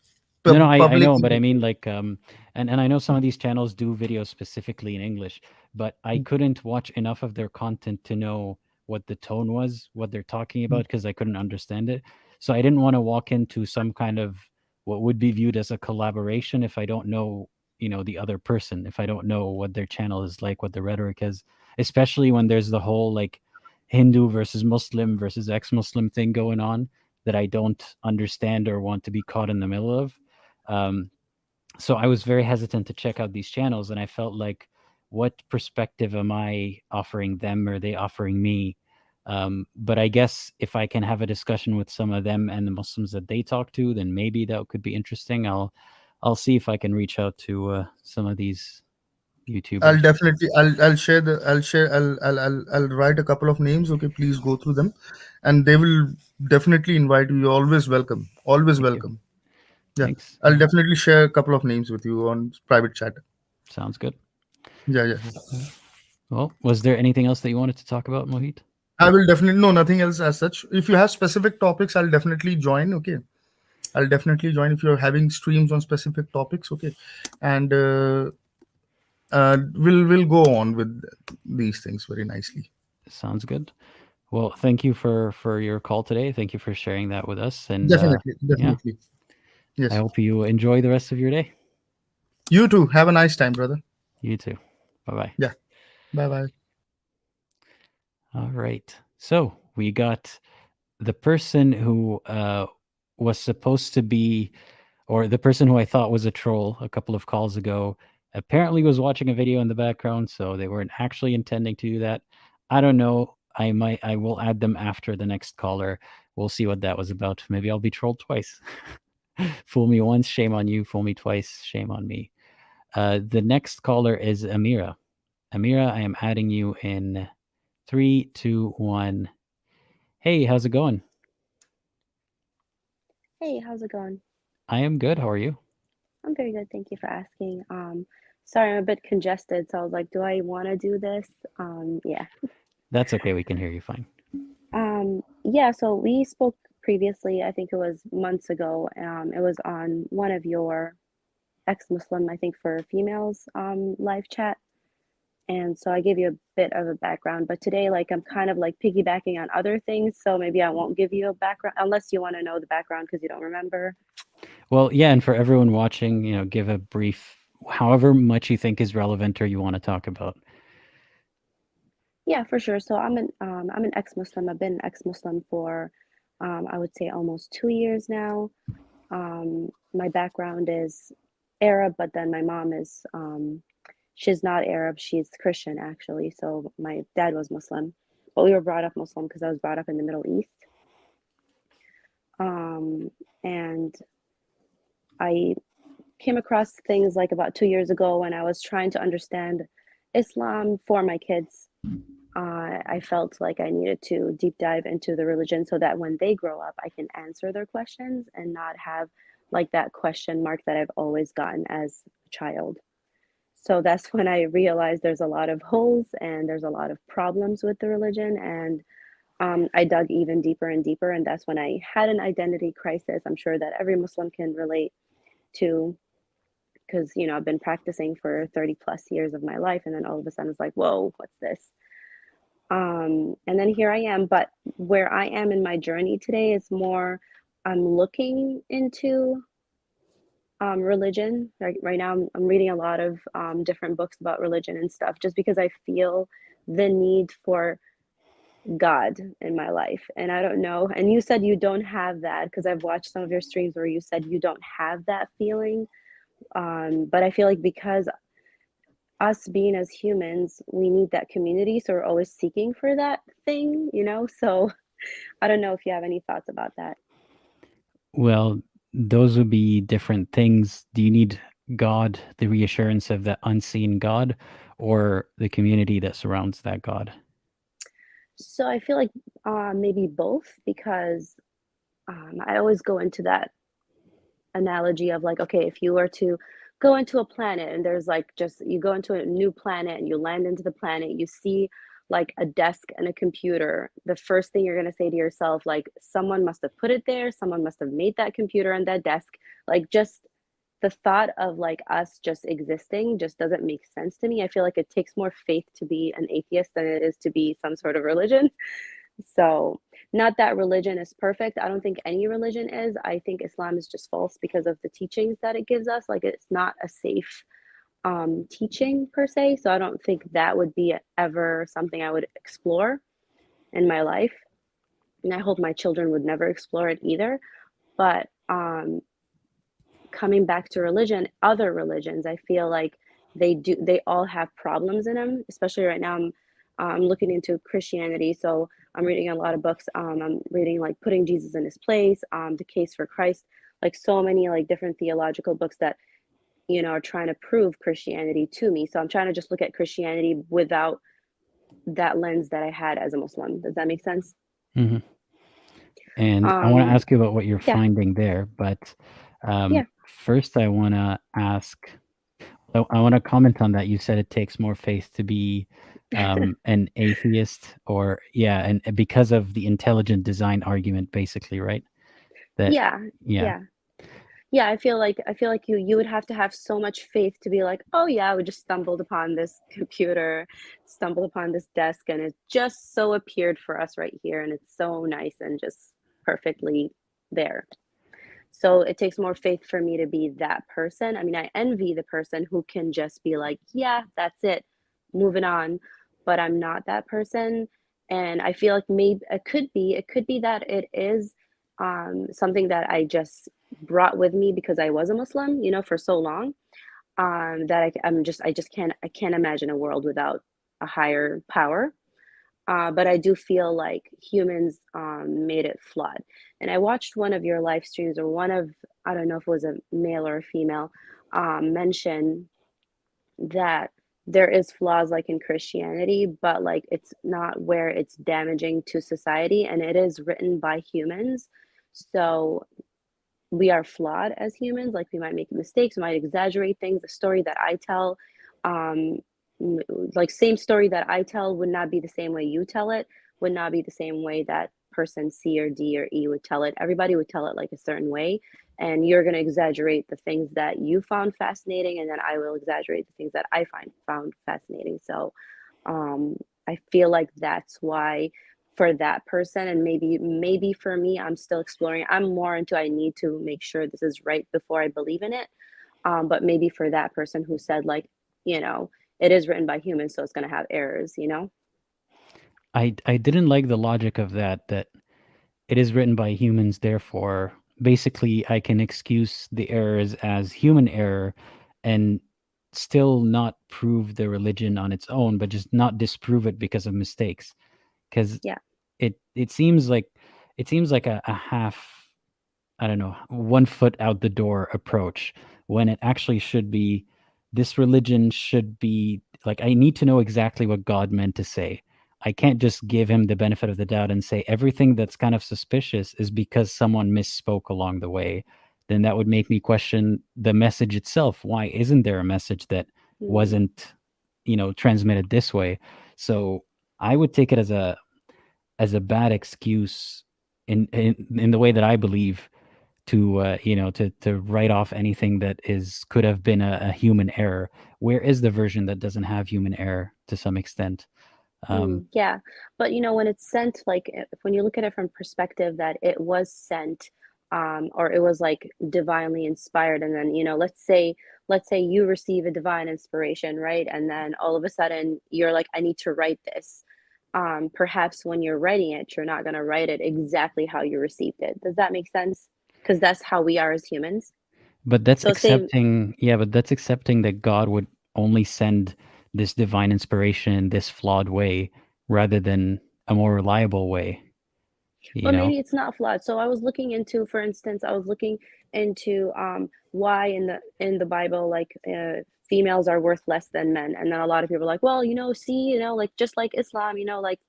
No, I public. know, but I mean like and I know some of these channels do videos specifically in English, but I couldn't watch enough of their content to know what the tone was, what they're talking about because I couldn't understand it. So I didn't want to walk into some kind of what would be viewed as a collaboration if I don't know, the other person, if I don't know what their channel is like, what the rhetoric is, especially when there's the whole like Hindu versus Muslim versus ex-Muslim thing going on that I don't understand or want to be caught in the middle of. Um, so I was very hesitant to check out these channels, and I felt like, what perspective am I offering them, or are they offering me? But I guess if I can have a discussion with some of them and the Muslims that they talk to, then maybe that could be interesting. I'll see if I can reach out to some of these YouTubers. I'll definitely I'll share the I'll write a couple of names. Okay, please go through them, and they will definitely invite you. You're always welcome. Always Thank you. welcome. Yeah, Thanks. I'll definitely share a couple of names with you on private chat. Sounds good. Yeah. Well, was there anything else that you wanted to talk about, Mohit? I will definitely no nothing else as such. If you have specific topics, I'll definitely join. Okay, I'll definitely join if you're having streams on specific topics. Okay, and we'll go on with these things very nicely. Sounds good. Well, thank you for your call today. Thank you for sharing that with us. And Definitely. Yes. I hope you enjoy the rest of your day. You too. Have a nice time, brother. You too. Bye-bye. Yeah. Bye-bye. All right. So we got the person who was supposed to be, or the person who I thought was a troll a couple of calls ago, apparently was watching a video in the background, so they weren't actually intending to do that. I don't know. I will add them after the next caller. We'll see what that was about. Maybe I'll be trolled twice. Fool me once, shame on you. Fool me twice, shame on me. The next caller is Amira. Amira, I am adding you in 3, 2, 1. Hey, how's it going? Hey, how's it going? I am good. How are you? I'm very good. Thank you for asking. Sorry, I'm a bit congested, so I was like, do I want to do this? Yeah. That's okay. We can hear you fine. Yeah, so we spoke previously, I think it was months ago. It was on one of your ex-Muslim, I think for females, live chat. And so I gave you a bit of a background, but today, like, I'm kind of like piggybacking on other things, so maybe I won't give you a background unless you want to know the background because you don't remember. Well, yeah, and for everyone watching, give a brief, however much you think is relevant or you want to talk about. Yeah, for sure. So I'm an ex-Muslim. I've been an ex-Muslim for I would say almost 2 years now. My background is Arab, but then my mom is She's not Arab, she's Christian actually. So my dad was Muslim, but we were brought up Muslim because I was brought up in the Middle East. And I came across things like about 2 years ago when I was trying to understand Islam for my kids. I felt like I needed to deep dive into the religion so that when they grow up, I can answer their questions and not have like that question mark that I've always gotten as a child. So that's when I realized there's a lot of holes and there's a lot of problems with the religion. And I dug even deeper and deeper. And that's when I had an identity crisis. I'm sure that every Muslim can relate to, because, you know, I've been practicing for 30 plus years of my life. And then all of a sudden it's like, whoa, what's this? And then here I am. But where I am in my journey today is more, I'm looking into religion. Right now, I'm reading a lot of different books about religion and stuff, just because I feel the need for God in my life. And I don't know. And you said you don't have that, because I've watched some of your streams where you said you don't have that feeling. But I feel like because us being as humans, we need that community. So we're always seeking for that thing, you know? So I don't know if you have any thoughts about that. Well, those would be different things. Do you need God, the reassurance of that unseen God, or the community that surrounds that God? So I feel like maybe both, because I always go into that analogy of like, okay, if you were to go into a planet and there's like just, you go into a new planet and you land into the planet, you see like a desk and a computer, the first thing you're going to say to yourself, like, someone must have put it there, someone must have made that computer and that desk. Like, just the thought of like us just existing just doesn't make sense to me. I feel like it takes more faith to be an atheist than it is to be some sort of religion. So not that religion is perfect. I don't think any religion is. I think Islam is just false because of the teachings that it gives us. Like, it's not a safe teaching per se. So I don't think that would be ever something I would explore in my life. And I hope my children would never explore it either. But coming back to religion, other religions, I feel like they all have problems in them, especially right now. I'm looking into Christianity. So I'm reading a lot of books. I'm reading like Putting Jesus in His Place, The Case for Christ, like so many like different theological books that, you know, are trying to prove Christianity to me. So I'm trying to just look at Christianity without that lens that I had as a Muslim. Does that make sense? Mm-hmm. And I want to ask you about what you're yeah. finding there, but Yeah. first I want to ask, I want to comment on that. You said it takes more faith to be an atheist, or and because of the intelligent design argument, basically, right? That Yeah, I feel like you would have to have so much faith to be like, oh yeah, we just stumbled upon this computer, stumbled upon this desk, and it just so appeared for us right here, and it's so nice and just perfectly there. So it takes more faith for me to be that person. I mean, I envy the person who can just be like, yeah, that's it, moving on. But I'm not that person. And I feel like maybe it could be that it is something that I just brought with me because I was a Muslim, you know, for so long, that I just can't imagine a world without a higher power. But I do feel like humans made it flawed. And I watched one of your live streams, or I don't know if it was a male or a female, mention that there is flaws like in Christianity, but like it's not where it's damaging to society, and it is written by humans. So we are flawed as humans. Like, we might make mistakes, we might exaggerate things. The story that I tell, like same story that I tell would not be the same way you tell it, would not be the same way that person C or D or E would tell it. Everybody would tell it like a certain way, and you're going to exaggerate the things that you found fascinating, and then I will exaggerate the things that I found fascinating. So I feel like that's why for that person, and maybe for me, I'm still exploring. I'm more into, I need to make sure this is right before I believe in it. But maybe for that person who said, like, you know, it is written by humans, so it's going to have errors, you know? I didn't like the logic of that it is written by humans, therefore, basically I can excuse the errors as human error and still not prove the religion on its own, but just not disprove it because of mistakes. Because Yeah. it seems like a half, I don't know, 1 foot out the door approach, when it actually should be, this religion should be like, I need to know exactly what God meant to say. I can't just give him the benefit of the doubt and say everything that's kind of suspicious is because someone misspoke along the way. Then that would make me question the message itself. Why isn't there a message that wasn't, transmitted this way? So I would take it as a bad excuse in the way that I believe, to to write off anything that could have been a human error. Where is the version that doesn't have human error to some extent? Yeah, but when it's sent, like when you look at it from perspective that it was sent, or it was like divinely inspired, and then let's say you receive a divine inspiration, right? And then all of a sudden you're like, I need to write this. Perhaps when you're writing it, you're not going to write it exactly how you received it. Does that make sense? Because that's how we are as humans. But that's So same, accepting, but that's accepting that God would only send this divine inspiration in this flawed way rather than a more reliable way. but maybe it's not flawed. So I was looking into, for instance, why in the Bible, like females are worth less than men, and then a lot of people are like, well, see, like just like Islam, like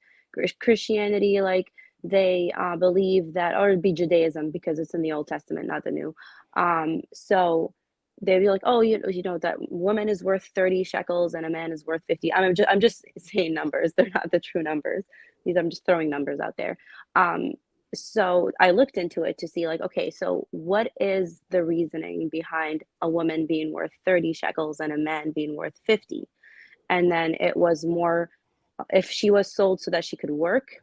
Christianity, like they believe that, or it'd be Judaism because it's in the Old Testament, not the New. So they'd be like, oh, that woman is worth 30 shekels and a man is worth 50. I'm just saying numbers. They're not the true numbers. I'm just throwing numbers out there. So I looked into it to see, like, okay, so what is the reasoning behind a woman being worth 30 shekels and a man being worth 50? And then it was more, if she was sold so that she could work,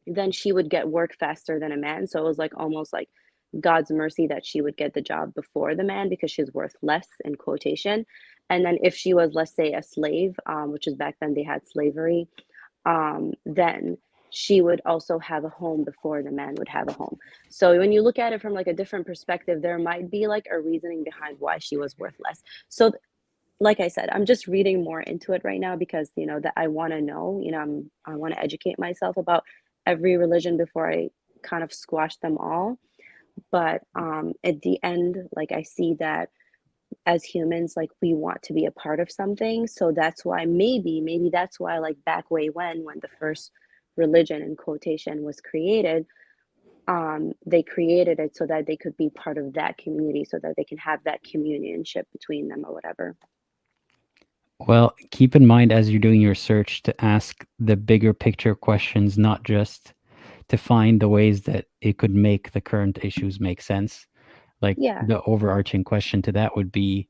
then she would get work faster than a man. So it was like almost like God's mercy that she would get the job before the man because she's worth less, in quotation. And then if she was, let's say, a slave, which is back then they had slavery, then she would also have a home before the man would have a home. So when you look at it from like a different perspective, there might be like a reasoning behind why she was worth less. So like I said, I'm just reading more into it right now because, that I want to know, I want to educate myself about every religion before I kind of squash them all. But at the end, like I see that as humans, like we want to be a part of something. So that's why maybe that's why, like back way when the first religion, in quotation, was created, they created it so that they could be part of that community, so that they can have that communionship between them or whatever. Well, keep in mind as you're doing your search to ask the bigger picture questions, not just to find the ways that it could make the current issues make sense. Like the overarching question to that would be,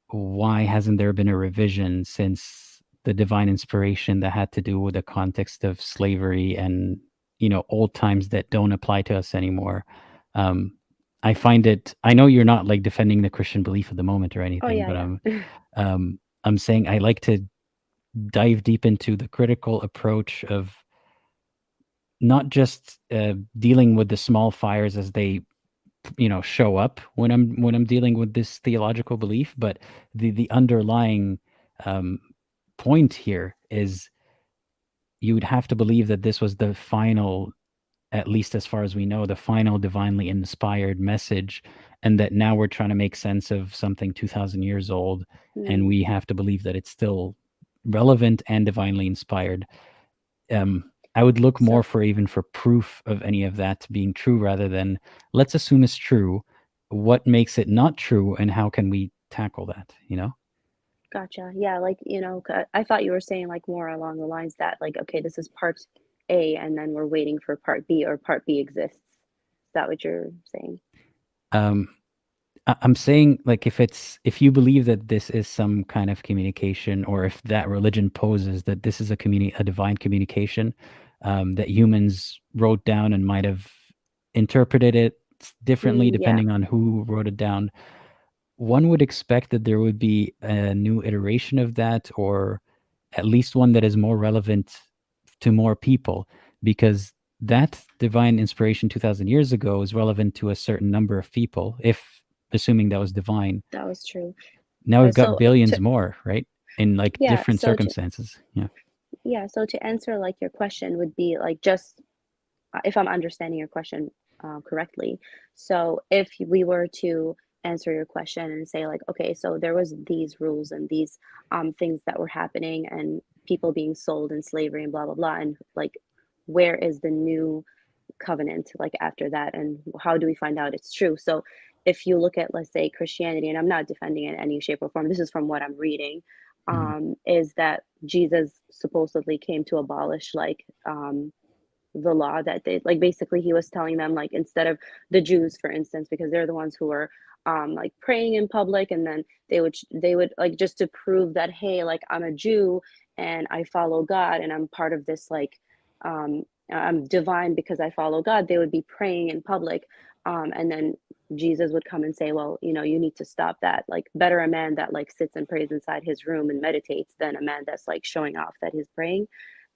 why hasn't there been a revision since the divine inspiration that had to do with the context of slavery and, old times that don't apply to us anymore? I find it, I know you're not like defending the Christian belief at the moment or anything, but I'm saying I like to dive deep into the critical approach of not just dealing with the small fires as they show up when I'm dealing with this theological belief, but the underlying point here is you would have to believe that this was the final, at least as far as we know, the final divinely inspired message, and that now we're trying to make sense of something 2,000 years old, and we have to believe that it's still relevant and divinely inspired. I would look more for proof of any of that being true rather than let's assume it's true. What makes it not true, and how can we tackle that? Gotcha. Yeah, like I thought you were saying like more along the lines that like, okay, this is part A, and then we're waiting for part B, or part B exists. Is that what you're saying? I'm saying, like, if you believe that this is some kind of communication, or if that religion poses that this is a divine communication that humans wrote down and might have interpreted it differently depending on who wrote it down, one would expect that there would be a new iteration of that, or at least one that is more relevant to more people, because that divine inspiration 2,000 years ago is relevant to a certain number of people, if assuming that was divine. That was true. Now we've got So billions to, more, right? In like yeah, different so to, circumstances. Yeah. yeah, so to answer like your question would be like just if I'm understanding your question correctly. So if we were to answer your question and say like, okay, so there was these rules and these things that were happening and people being sold in slavery and blah blah blah, and like where is the new covenant like after that, and how do we find out it's true? So if you look at, let's say, Christianity, and I'm not defending it in any shape or form, this is from what I'm reading, is that Jesus supposedly came to abolish like the law that they like, basically he was telling them like, instead of the Jews, for instance, because they're the ones who were like praying in public, and then they would like, just to prove that, hey, like I'm a Jew and I follow God and I'm part of this like I'm divine because I follow God, they would be praying in public, and then Jesus would come and say, well, you know, you need to stop that. Like, better a man that like sits and prays inside his room and meditates than a man that's like showing off that he's praying.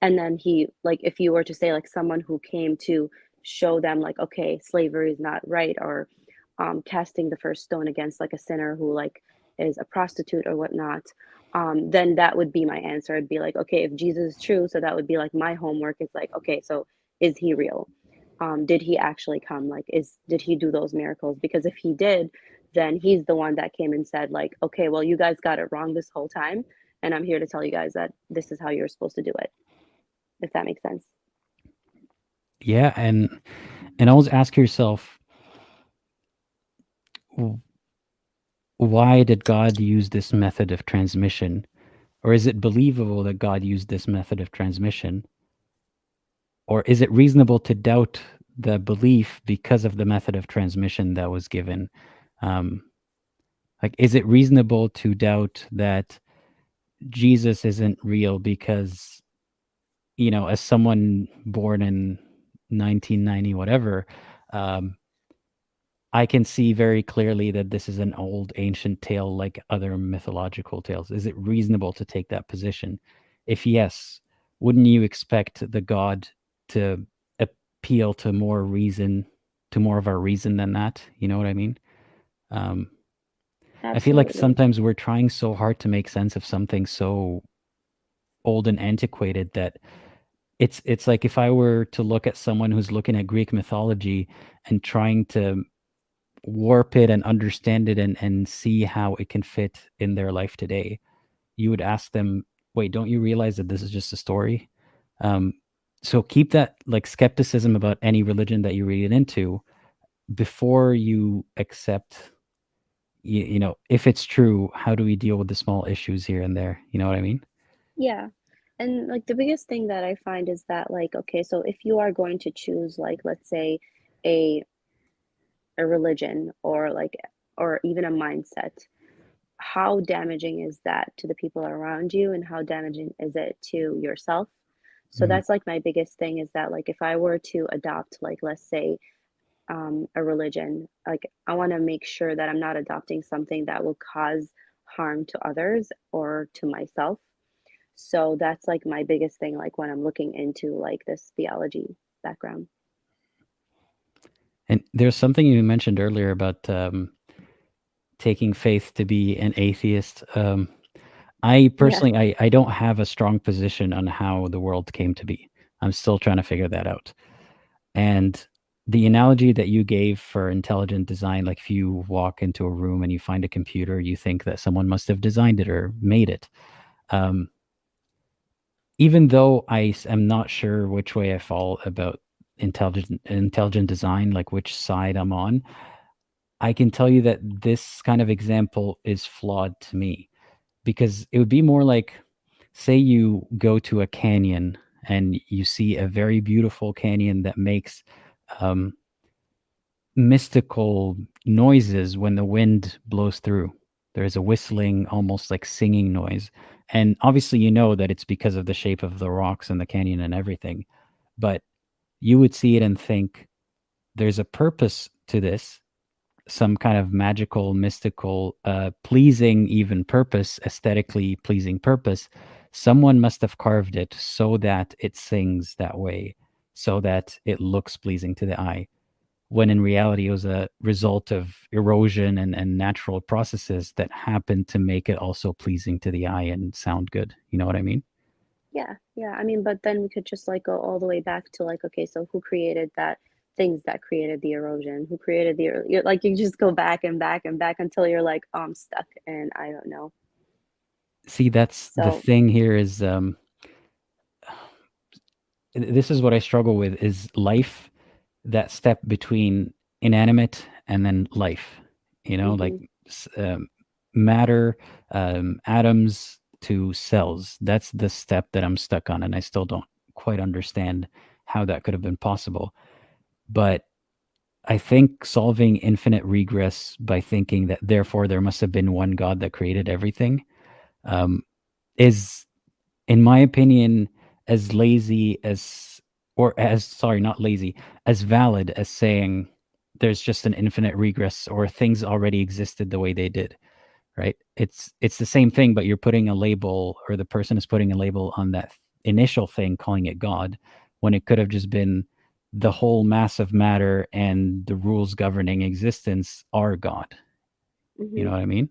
And then he, like, if you were to say like someone who came to show them like, okay, slavery is not right, or casting the first stone against like a sinner who like is a prostitute or whatnot, then that would be my answer. I'd be like, okay, if Jesus is true, so that would be like my homework is like, okay, so is he real? Did he actually come? Like, did he do those miracles? Because if he did, then he's the one that came and said like, okay, well, you guys got it wrong this whole time, and I'm here to tell you guys that this is how you're supposed to do it. If that makes sense. Yeah, and always ask yourself, why did God use this method of transmission? Or is it believable that God used this method of transmission? Or is it reasonable to doubt the belief because of the method of transmission that was given? Like, is it reasonable to doubt that Jesus isn't real because, you know, as someone born in 1990, whatever, I can see very clearly that this is an old ancient tale like other mythological tales. Is it reasonable to take that position? If yes, wouldn't you expect the God to appeal to more reason, to more of our reason than that? You know what I mean? I feel like Absolutely. sometimes we're trying so hard to make sense of something so old and antiquated that it's like if I were to look at someone who's looking at Greek mythology and trying to warp it and understand it and see how it can fit in their life today, you would ask them, wait, don't you realize that this is just a story? So keep that like skepticism about any religion that you read into before you accept, you know, if it's true, how do we deal with the small issues here and there? You know what I mean? Yeah. And like the biggest thing that I find is that like, okay, so if you are going to choose like, let's say a religion or like, or even a mindset, how damaging is that to the people around you, and how damaging is it to yourself? So that's like my biggest thing, is that like if I were to adopt like, let's say a religion, like I want to make sure that I'm not adopting something that will cause harm to others or to myself. So that's like my biggest thing, like when I'm looking into like this theology background. And there's something you mentioned earlier about taking faith to be an atheist. I personally, I don't have a strong position on how the world came to be. I'm still trying to figure that out. And the analogy that you gave for intelligent design, like if you walk into a room and you find a computer, you think that someone must have designed it or made it. Even though I am not sure which way I fall about intelligent design, like which side I'm on, I can tell you that this kind of example is flawed to me, because it would be more like, say you go to a canyon and you see a very beautiful canyon that makes mystical noises when the wind blows through. There is a whistling, almost like singing noise. And obviously, you know that it's because of the shape of the rocks and the canyon and everything. But you would see it and think, there's a purpose to this, some kind of magical, mystical, pleasing even purpose, aesthetically pleasing purpose. Someone must have carved it so that it sings that way, so that it looks pleasing to the eye. when in reality it was a result of erosion and natural processes that happened to make it also pleasing to the eye and sound good. You know what I mean? Yeah, yeah. I mean, but then we could just like go all the way back to like, okay, so who created that things that created the erosion? Who created like you just go back and back and back until you're like, oh, I'm stuck and I don't know. See, that's the So thing here is this is what I struggle with is life, that step between inanimate and then life, you know, like matter, atoms to cells. That's the step that I'm stuck on, and I still don't quite understand how that could have been possible. But I think solving infinite regress by thinking that therefore there must have been one God that created everything is, in my opinion, as lazy as, or as, sorry, not lazy, as valid as saying there's just an infinite regress or things already existed the way they did, right? It's the same thing, but you're putting a label, or the person is putting a label on that initial thing, calling it God, when it could have just been the whole mass of matter and the rules governing existence are God. You know what I mean?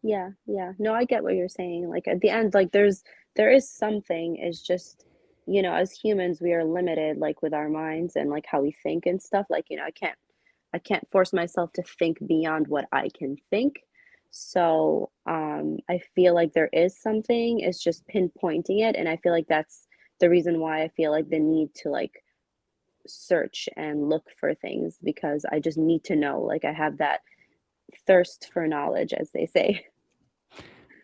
yeah, yeah. No, I get what you're saying. Like at the end, like there is something. It's just, you know, as humans, we are limited like with our minds and like how we think and stuff. Like, you know, I can't force myself to think beyond what I can think. So, I feel like there is something. It's just pinpointing it, and I feel like that's the reason why I feel like the need to like search and look for things because I just need to know. Like I have that thirst for knowledge, as they say.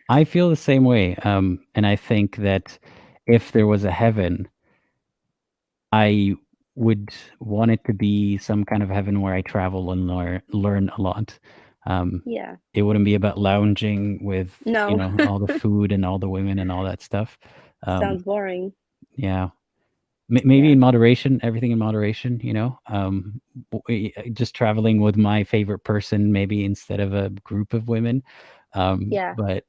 I feel the same way. And I think that if there was a heaven, I would want it to be some kind of heaven where I travel and learn a lot. Yeah. It wouldn't be about lounging with, you No. know, all the food and all the women and all that stuff. Sounds boring. Yeah. Maybe Yeah. in moderation, everything in moderation, you know, just traveling with my favorite person, maybe instead of a group of women. Yeah. But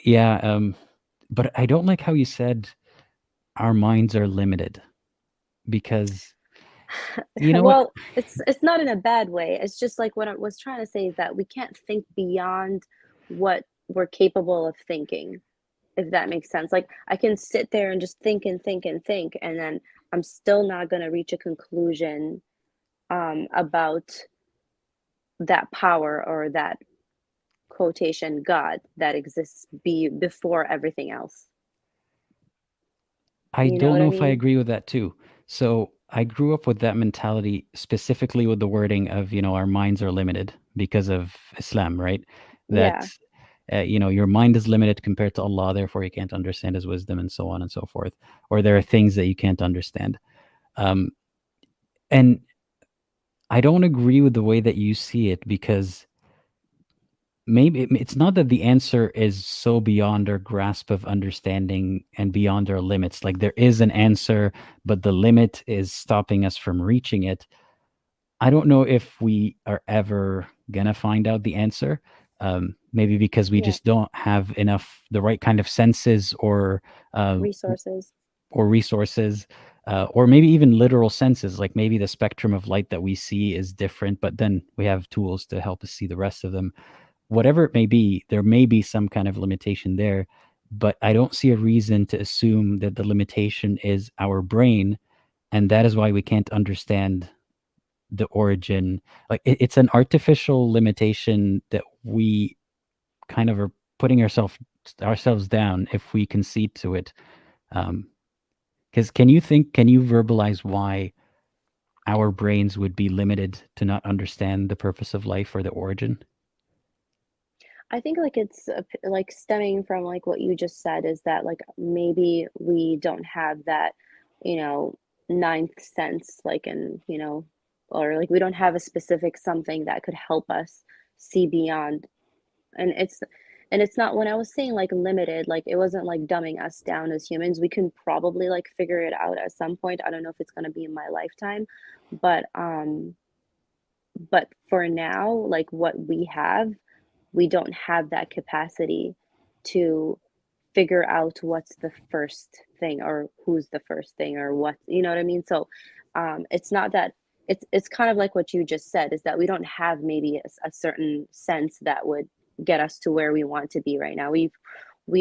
yeah, but I don't like how you said our minds are limited because you know what? Well, it's not in a bad way. It's just like what I was trying to say is that we can't think beyond what we're capable of thinking, if that makes sense. Like I can sit there and just think and think and think, and then I'm still not going to reach a conclusion about that power or that quotation God that exists before everything else. I You know don't what I know if I mean? agree with that too. So I grew up with that mentality, specifically with the wording of, you know, our minds are limited because of Islam, right? That, Yeah. you know, your mind is limited compared to Allah, therefore you can't understand His wisdom and so on and so forth. Or there are things that you can't understand. And I don't agree with the way that you see it because maybe it's not that the answer is so beyond our grasp of understanding and beyond our limits. Like there is an answer, but the limit is stopping us from reaching it. I don't know if we are ever gonna find out the answer. Maybe because we Yeah. just don't have enough, the right kind of senses or Resources. resources, or maybe even literal senses. Like maybe the spectrum of light that we see is different, but then we have tools to help us see the rest of them. Whatever it may be, there may be some kind of limitation there, but I don't see a reason to assume that the limitation is our brain, and that is why we can't understand the origin. Like it's an artificial limitation that we kind of are putting ourselves down if we concede to it. Because can you verbalize why our brains would be limited to not understand the purpose of life or the origin? I think like it's like stemming from like what you just said is that like maybe we don't have that, you know, ninth sense, like in, you know, or like we don't have a specific something that could help us see beyond. And it's not, when I was saying like limited, like it wasn't like dumbing us down as humans. We can probably like figure it out at some point. I don't know if it's gonna be in my lifetime, but for now, like what we have, we don't have that capacity to figure out what's the first thing or who's the first thing or what, you know what I mean? So it's not that it's kind of like what you just said, is that we don't have maybe a certain sense that would get us to where we want to be right now. We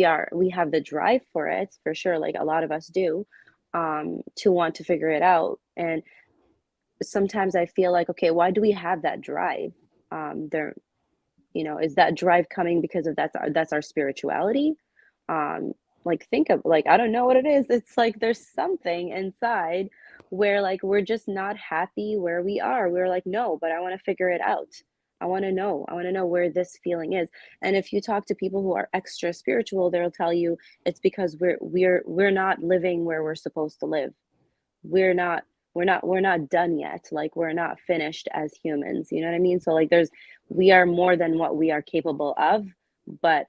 have the drive for it, for sure, like a lot of us do, to want to figure it out. And sometimes I feel like, okay, why do we have that drive? There, is that drive coming because of that's our spirituality? Like, think of, like, I don't know what it is. It's like there's something inside where, like, we're just not happy where we are. We're like, no, but I want to figure it out. I want to know where this feeling is. And if you talk to people who are extra spiritual, they'll tell you it's because we're not living where we're supposed to live. We're not done yet. Like, we're not finished as humans. You know what I mean? So, like, we are more than what we are capable of, but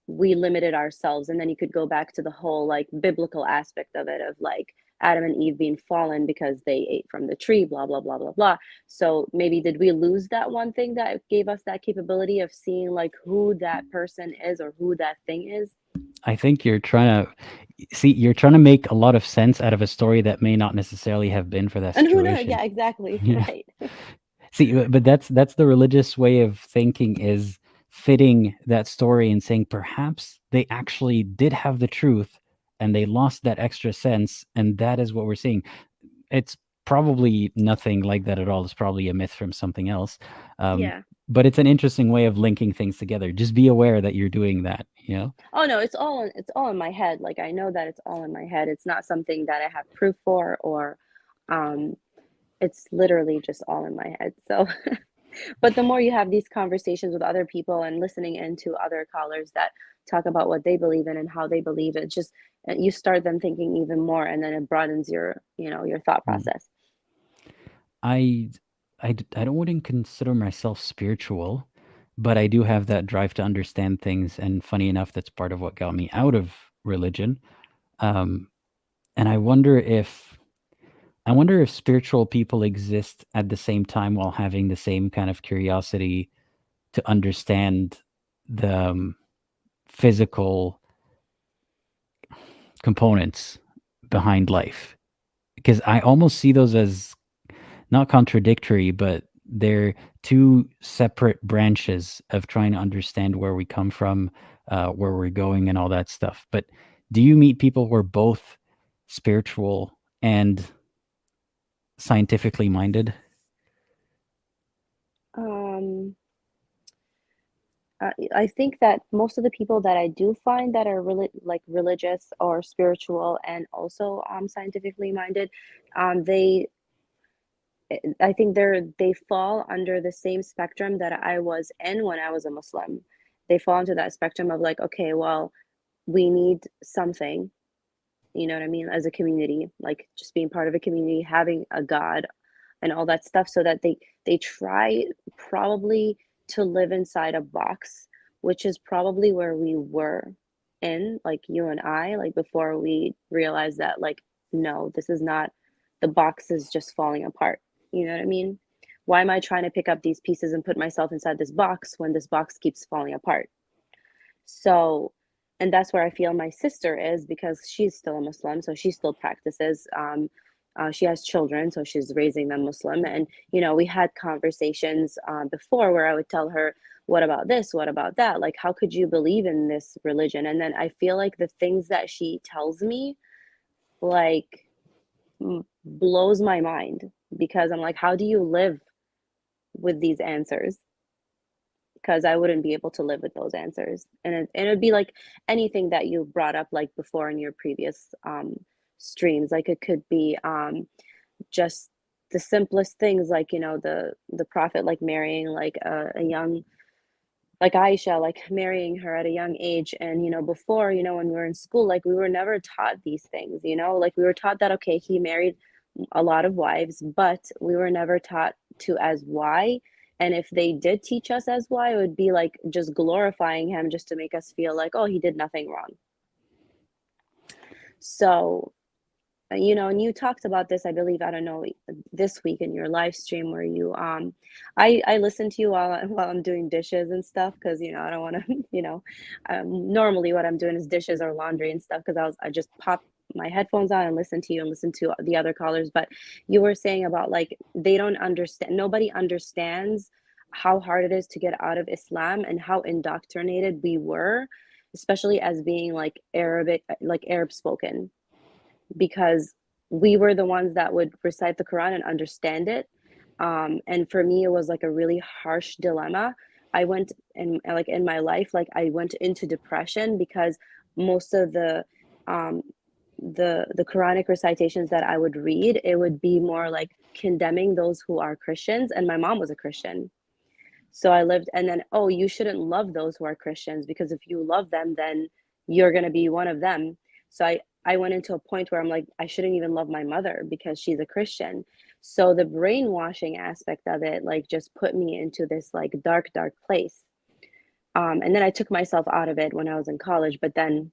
we limited ourselves. And then you could go back to the whole, like, biblical aspect of it, of like Adam and Eve being fallen because they ate from the tree, blah blah blah blah blah. So maybe did we lose that one thing that gave us that capability of seeing, like, who that person is or who that thing is? I think you're trying to make a lot of sense out of a story that may not necessarily have been for that And who situation. knows? Yeah, exactly. Yeah. Right. See, but that's the religious way of thinking, is fitting that story and saying perhaps they actually did have the truth and they lost that extra sense, and that is what we're seeing. It's probably nothing like that at all. It's probably a myth from something else. Yeah. But it's an interesting way of linking things together. Just be aware that you're doing that, Oh no, it's all in my head. Like, I know that it's all in my head. It's not something that I have proof for, or it's literally just all in my head. So but the more you have these conversations with other people and listening into other callers that talk about what they believe in and how they believe it, just you start them thinking even more, and then it broadens your thought process. I wouldn't consider myself spiritual, but I do have that drive to understand things. And funny enough, that's part of what got me out of religion. And I wonder if spiritual people exist at the same time while having the same kind of curiosity to understand the physical components behind life. Because I almost see those as not contradictory, but they're two separate branches of trying to understand where we come from, where we're going, and all that stuff. But do you meet people who are both spiritual and scientifically minded? I think that most of the people that I do find that are really like religious or spiritual and also scientifically minded, I think they fall under the same spectrum that I was in when I was a Muslim. They fall into that spectrum of like, okay, well, we need something, you know what I mean, as a community, like just being part of a community, having a God and all that stuff, so that they try probably to live inside a box, which is probably where we were in, like you and I, like before we realized that, like, no, this is not, the box is just falling apart. You know what I mean? Why am I trying to pick up these pieces and put myself inside this box when this box keeps falling apart? So, and that's where I feel my sister is, because she's still a Muslim, so she still practices. She has children, so she's raising them Muslim. And, we had conversations before where I would tell her, what about this? What about that? Like, how could you believe in this religion? And then I feel like the things that she tells me, like, blows my mind, because I'm like, how do you live with these answers? Because I wouldn't be able to live with those answers. And it'd be like anything that you brought up, like before in your previous streams. Like, it could be just the simplest things, like, the prophet, like marrying like a young, like Aisha, like marrying her at a young age. And before, when we were in school, like, we were never taught these things, like we were taught that, okay, he married a lot of wives, but we were never taught to as why. And if they did teach us as why, it would be like just glorifying him, just to make us feel like, oh, he did nothing wrong. So, and you talked about this, I believe, I don't know, this week in your live stream, where you I listen to you while I'm doing dishes and stuff, because I don't want to normally what I'm doing is dishes or laundry and stuff, because I just my headphones on and listen to you and listen to the other callers. But you were saying about like they don't understand, nobody understands how hard it is to get out of Islam and how indoctrinated we were, especially as being like Arabic, like Arab spoken, because we were the ones that would recite the Quran and understand it. And for me, it was like a really harsh dilemma. I went in like in my life, like I went into depression because most of the Quranic recitations that I would read, it would be more like condemning those who are Christians, and my mom was a Christian. So I lived, and then, oh, you shouldn't love those who are Christians because if you love them, then you're going to be one of them. So I went into a point where I'm like, I shouldn't even love my mother because she's a Christian. So the brainwashing aspect of it, like, just put me into this like dark, dark place. And then I took myself out of it when I was in college. But then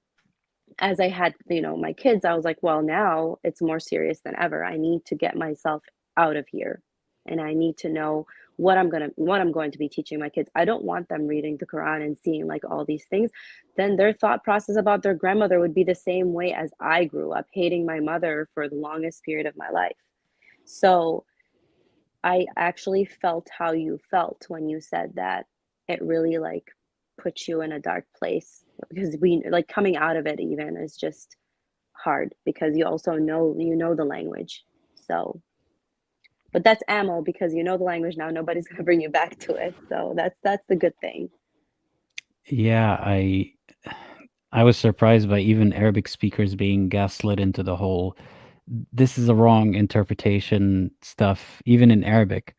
as I had, you know, my kids, I was like, well, now it's more serious than ever. I need to get myself out of here. And I need to know what I'm going to be teaching my kids. I don't want them reading the Quran and seeing like all these things. Then their thought process about their grandmother would be the same way as I grew up, hating my mother for the longest period of my life. So I actually felt how you felt when you said that. It really like put you in a dark place, because we like coming out of it even is just hard because you also know, you know, the language. So, but that's ammo because you know the language now, nobody's going to bring you back to it. So that's the good thing. Yeah, I was surprised by even Arabic speakers being gaslit into the whole this is a wrong interpretation stuff, even in Arabic,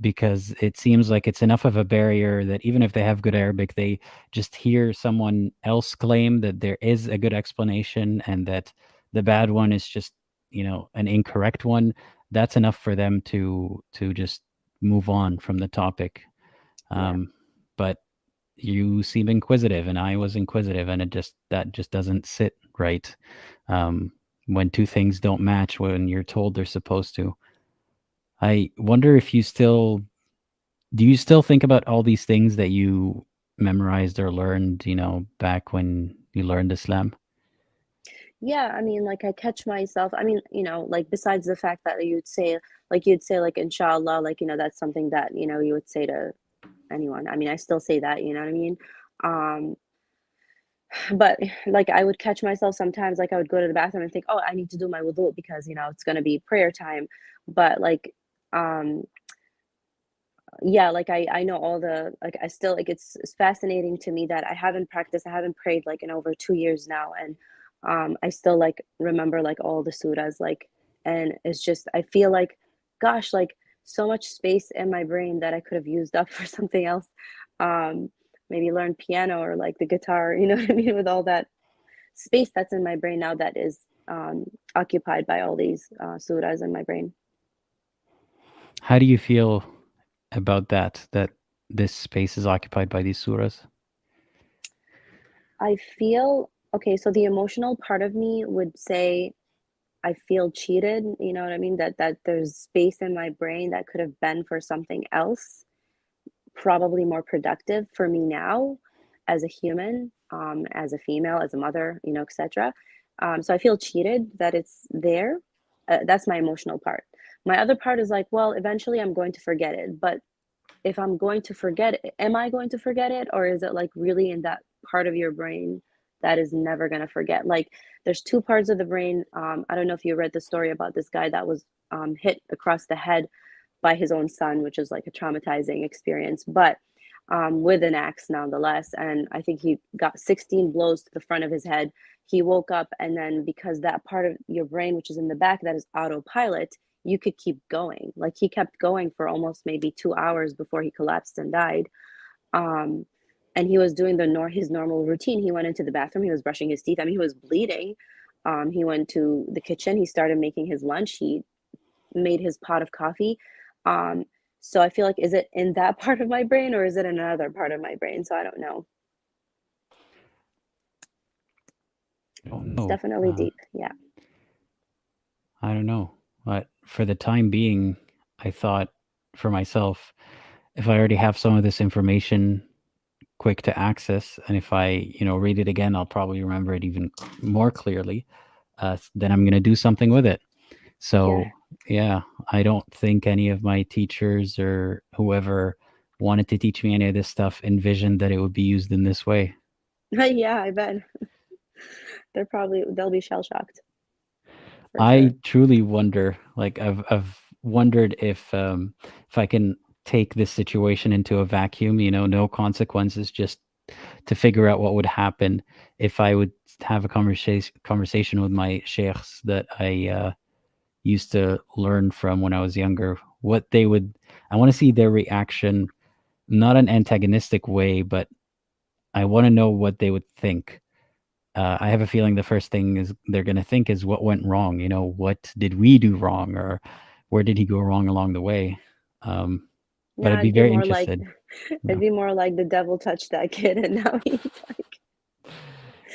because it seems like it's enough of a barrier that even if they have good Arabic, they just hear someone else claim that there is a good explanation and that the bad one is just, you know, an incorrect one. That's enough for them to just move on from the topic. But you seem inquisitive and I was inquisitive, and that just doesn't sit right. When two things don't match when you're told they're supposed to. I wonder if do you still think about all these things that you memorized or learned, you know, back when you learned Islam? Yeah, I mean, like I catch myself, I mean, you know, like besides the fact that you'd say like inshallah, like, you know, that's something that, you know, you would say to anyone. I mean, I still say that, you know what I mean? But like I would catch myself sometimes, like I would go to the bathroom and think, oh, I need to do my wudu because, you know, it's going to be prayer time. But like, yeah, like I know all the, like I still, like it's fascinating to me that I haven't prayed like in over 2 years now. And I still like remember like all the surahs, like, and it's just, I feel like, gosh, like so much space in my brain that I could have used up for something else. Maybe learn piano or like the guitar, you know what I mean? With all that space that's in my brain now that is occupied by all these surahs in my brain. How do you feel about that this space is occupied by these surahs? I feel, okay, so the emotional part of me would say I feel cheated, you know what I mean? That there's space in my brain that could have been for something else, probably more productive for me now as a human, as a female, as a mother, you know, etc. So I feel cheated that it's there. That's my emotional part. My other part is like, well, eventually I'm going to forget it. But if I'm going to forget it, am I going to forget it? Or is it like really in that part of your brain that is never going to forget? Like there's two parts of the brain. I don't know if you read the story about this guy that was hit across the head by his own son, which is like a traumatizing experience, but with an axe nonetheless. And I think he got 16 blows to the front of his head. He woke up, and then because that part of your brain, which is in the back, that is autopilot, you could keep going. Like he kept going for almost maybe 2 hours before he collapsed and died. And he was doing his normal routine. He went into the bathroom. He was brushing his teeth. I mean, he was bleeding. He went to the kitchen. He started making his lunch. He made his pot of coffee. So I feel like, is it in that part of my brain or is it in another part of my brain? So I don't know. It's definitely deep. Yeah. I don't know. But for the time being, I thought for myself, if I already have some of this information quick to access, and if I read it again, I'll probably remember it even more clearly. Then I'm going to do something with it. So yeah, I don't think any of my teachers or whoever wanted to teach me any of this stuff envisioned that it would be used in this way. Yeah, I bet. They'll be shell shocked. I truly wonder, like I've wondered if I can take this situation into a vacuum, no consequences, just to figure out what would happen if I would have a conversation with my sheikhs that I used to learn from when I was younger. I want to see their reaction, not an antagonistic way, but I want to know what they would think. I have a feeling the first thing is they're going to think is what went wrong. What did we do wrong, or where did he go wrong along the way? But I'd be very interested. It'd be more like the devil touched that kid, and now he's like,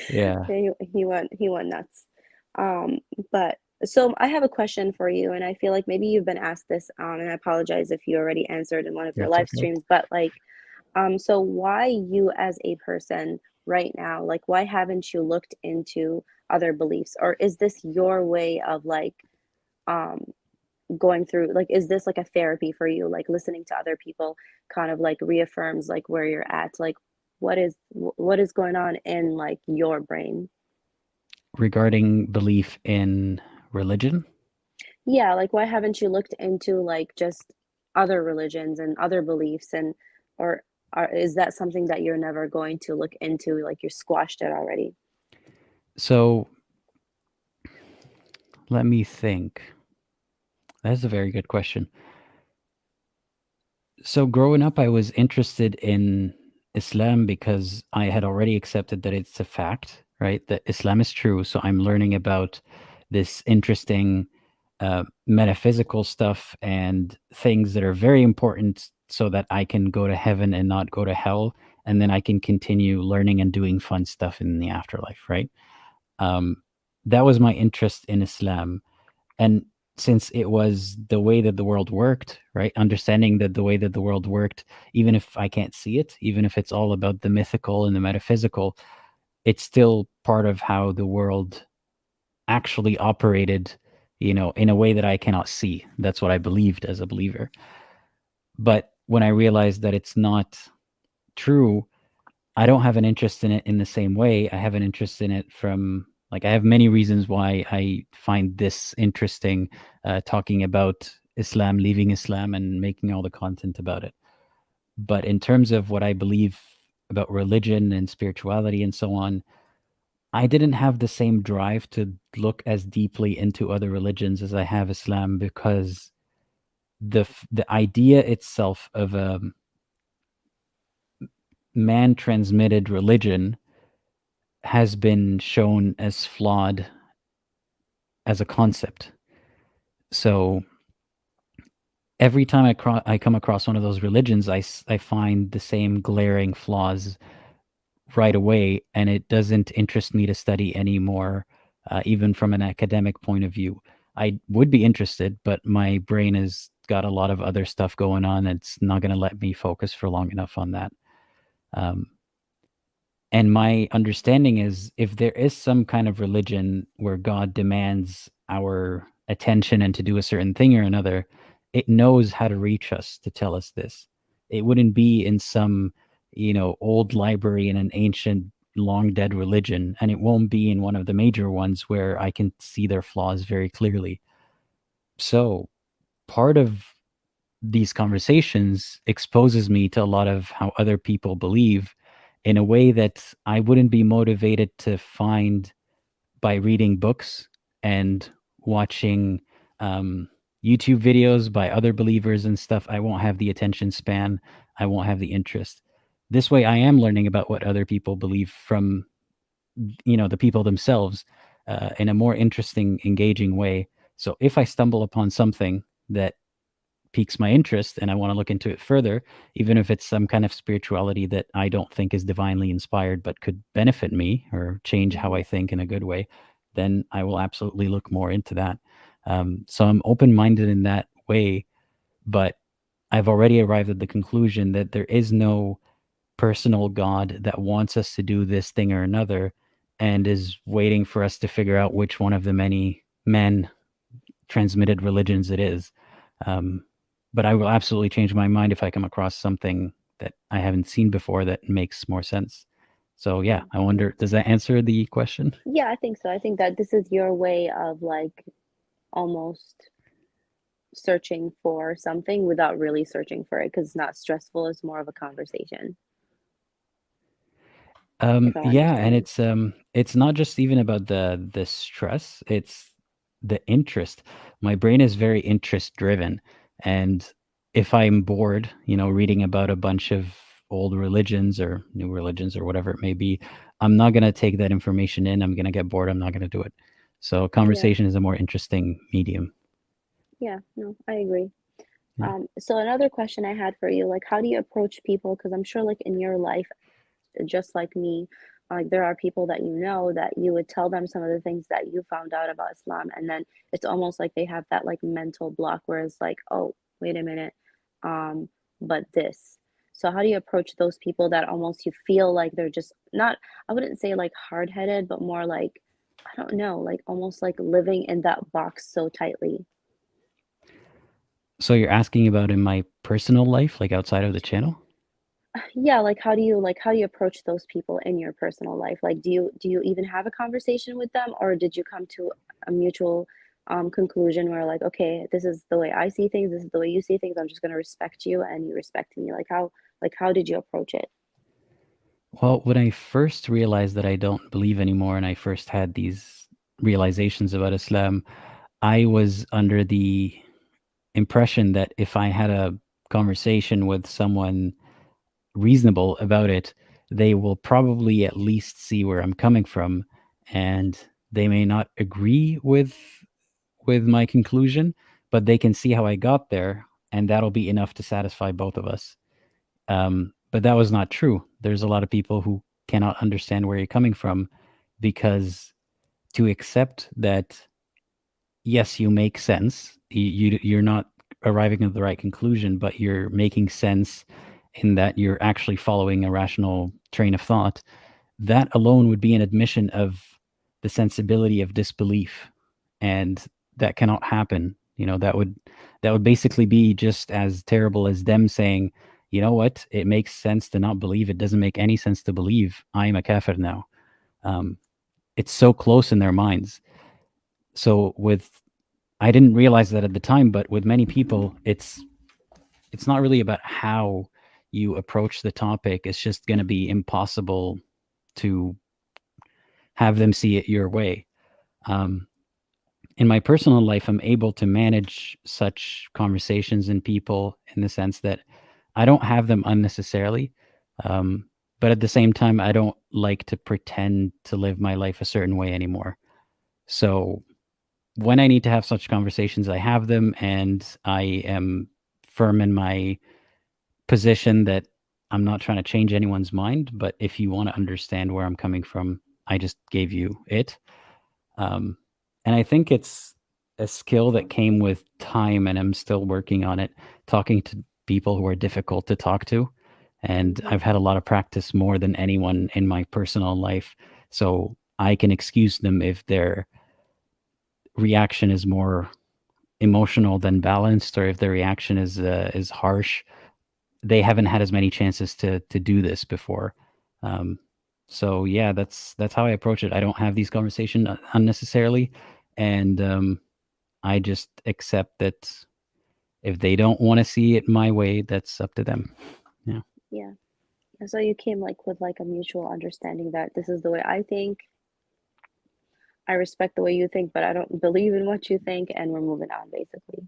yeah, he went nuts. But so I have a question for you, and I feel like maybe you've been asked this, and I apologize if you already answered in one of your live streams. But like, so why you as a person right now, like why haven't you looked into other beliefs, or is this your way of like going through, like, is this like a therapy for you, like listening to other people kind of like reaffirms like where you're at, like what is going on in like your brain regarding belief in religion? Yeah, like why haven't you looked into like just other religions and other beliefs, and or is that something that you're never going to look into, like you're squashed it already? So let me think. That's a very good question. So growing up, I was interested in Islam because I had already accepted that it's a fact, right? That Islam is true. So I'm learning about this interesting metaphysical stuff and things that are very important so that I can go to heaven and not go to hell. And then I can continue learning and doing fun stuff in the afterlife, right? That was my interest in Islam. And since it was the way that the world worked, right? Understanding that the way that the world worked, even if I can't see it, even if it's all about the mythical and the metaphysical, it's still part of how the world actually operated, in a way that I cannot see. That's what I believed as a believer. But when I realized that it's not true, I don't have an interest in it in the same way. I have an interest in it from, like, I have many reasons why I find this interesting, talking about Islam, leaving Islam, and making all the content about it. But in terms of what I believe about religion and spirituality and so on, I didn't have the same drive to look as deeply into other religions as I have Islam, because the idea itself of a man-transmitted religion has been shown as flawed as a concept. So every time I come across one of those religions, I find the same glaring flaws right away, and it doesn't interest me to study anymore, even from an academic point of view. I would be interested, but my brain has got a lot of other stuff going on. It's not going to let me focus for long enough on that. And my understanding is, if there is some kind of religion where God demands our attention and to do a certain thing or another, it knows how to reach us to tell us this. It wouldn't be in some, old library in an ancient, long dead religion, and it won't be in one of the major ones where I can see their flaws very clearly. So part of these conversations exposes me to a lot of how other people believe, in a way that I wouldn't be motivated to find by reading books and watching YouTube videos by other believers and stuff. I won't have the attention span. I won't have the interest. This way, I am learning about what other people believe from, the people themselves, in a more interesting, engaging way. So if I stumble upon something that piques my interest and I want to look into it further, even if it's some kind of spirituality that I don't think is divinely inspired but could benefit me or change how I think in a good way, then I will absolutely look more into that. So I'm open-minded in that way, but I've already arrived at the conclusion that there is no personal God that wants us to do this thing or another and is waiting for us to figure out which one of the many men transmitted religions it is. But I will absolutely change my mind if I come across something that I haven't seen before that makes more sense. So yeah, I wonder, does that answer the question? Yeah, I think so. I think that this is your way of like almost searching for something without really searching for it, because it's not stressful. It's more of a conversation. Yeah, and it's not just even about the stress, it's the interest. My brain is very interest driven, and if I'm bored, reading about a bunch of old religions or new religions or whatever it may be, I'm not going to take that information in. I'm going to get bored. I'm not going to do it. So conversation is a more interesting medium. Yeah, no, I agree. Yeah. So another question I had for you, like, how do you approach people? Because I'm sure, like, in your life, just like me, like there are people that that you would tell them some of the things that you found out about Islam, and then it's almost like they have that like mental block where it's like, oh, wait a minute, but this. So how do you approach those people that almost you feel like they're just not, I wouldn't say like hard-headed, but more like, I don't know, like almost like living in that box so tightly? So you're asking about in my personal life, like outside of the channel? Yeah, like how do you approach those people in your personal life? Like do you even have a conversation with them, or did you come to a mutual conclusion where like, okay, this is the way I see things, this is the way you see things, I'm just going to respect you and you respect me? Like how did you approach it? Well, when I first realized that I don't believe anymore and I first had these realizations about Islam, I was under the impression that if I had a conversation with someone reasonable about it, they will probably at least see where I'm coming from, and they may not agree with my conclusion, but they can see how I got there, and that'll be enough to satisfy both of us. But that was not true. There's a lot of people who cannot understand where you're coming from, because to accept that, yes, you make sense, you're not arriving at the right conclusion, but you're making sense in that you're actually following a rational train of thought, that alone would be an admission of the sensibility of disbelief, and that cannot happen. That would basically be just as terrible as them saying, you know what, it makes sense to not believe, it doesn't make any sense to believe, I am a kafir now. It's so close in their minds. So I didn't realize that at the time, but with many people, it's not really about how you approach the topic. It's just going to be impossible to have them see it your way. In my personal life, I'm able to manage such conversations and people in the sense that I don't have them unnecessarily. But at the same time, I don't like to pretend to live my life a certain way anymore. So when I need to have such conversations, I have them, and I am firm in my position that I'm not trying to change anyone's mind, but if you want to understand where I'm coming from, I just gave you it. And I think it's a skill that came with time, and I'm still working on it, talking to people who are difficult to talk to. And I've had a lot of practice, more than anyone in my personal life. So I can excuse them if their reaction is more emotional than balanced, or if their reaction is harsh. They haven't had as many chances to do this before. So yeah, that's how I approach it. I don't have these conversations unnecessarily, and I just accept that if they don't want to see it my way, that's up to them. Yeah. And so you came like with like a mutual understanding that this is the way I think, I respect the way you think, but I don't believe in what you think, and we're moving on, basically.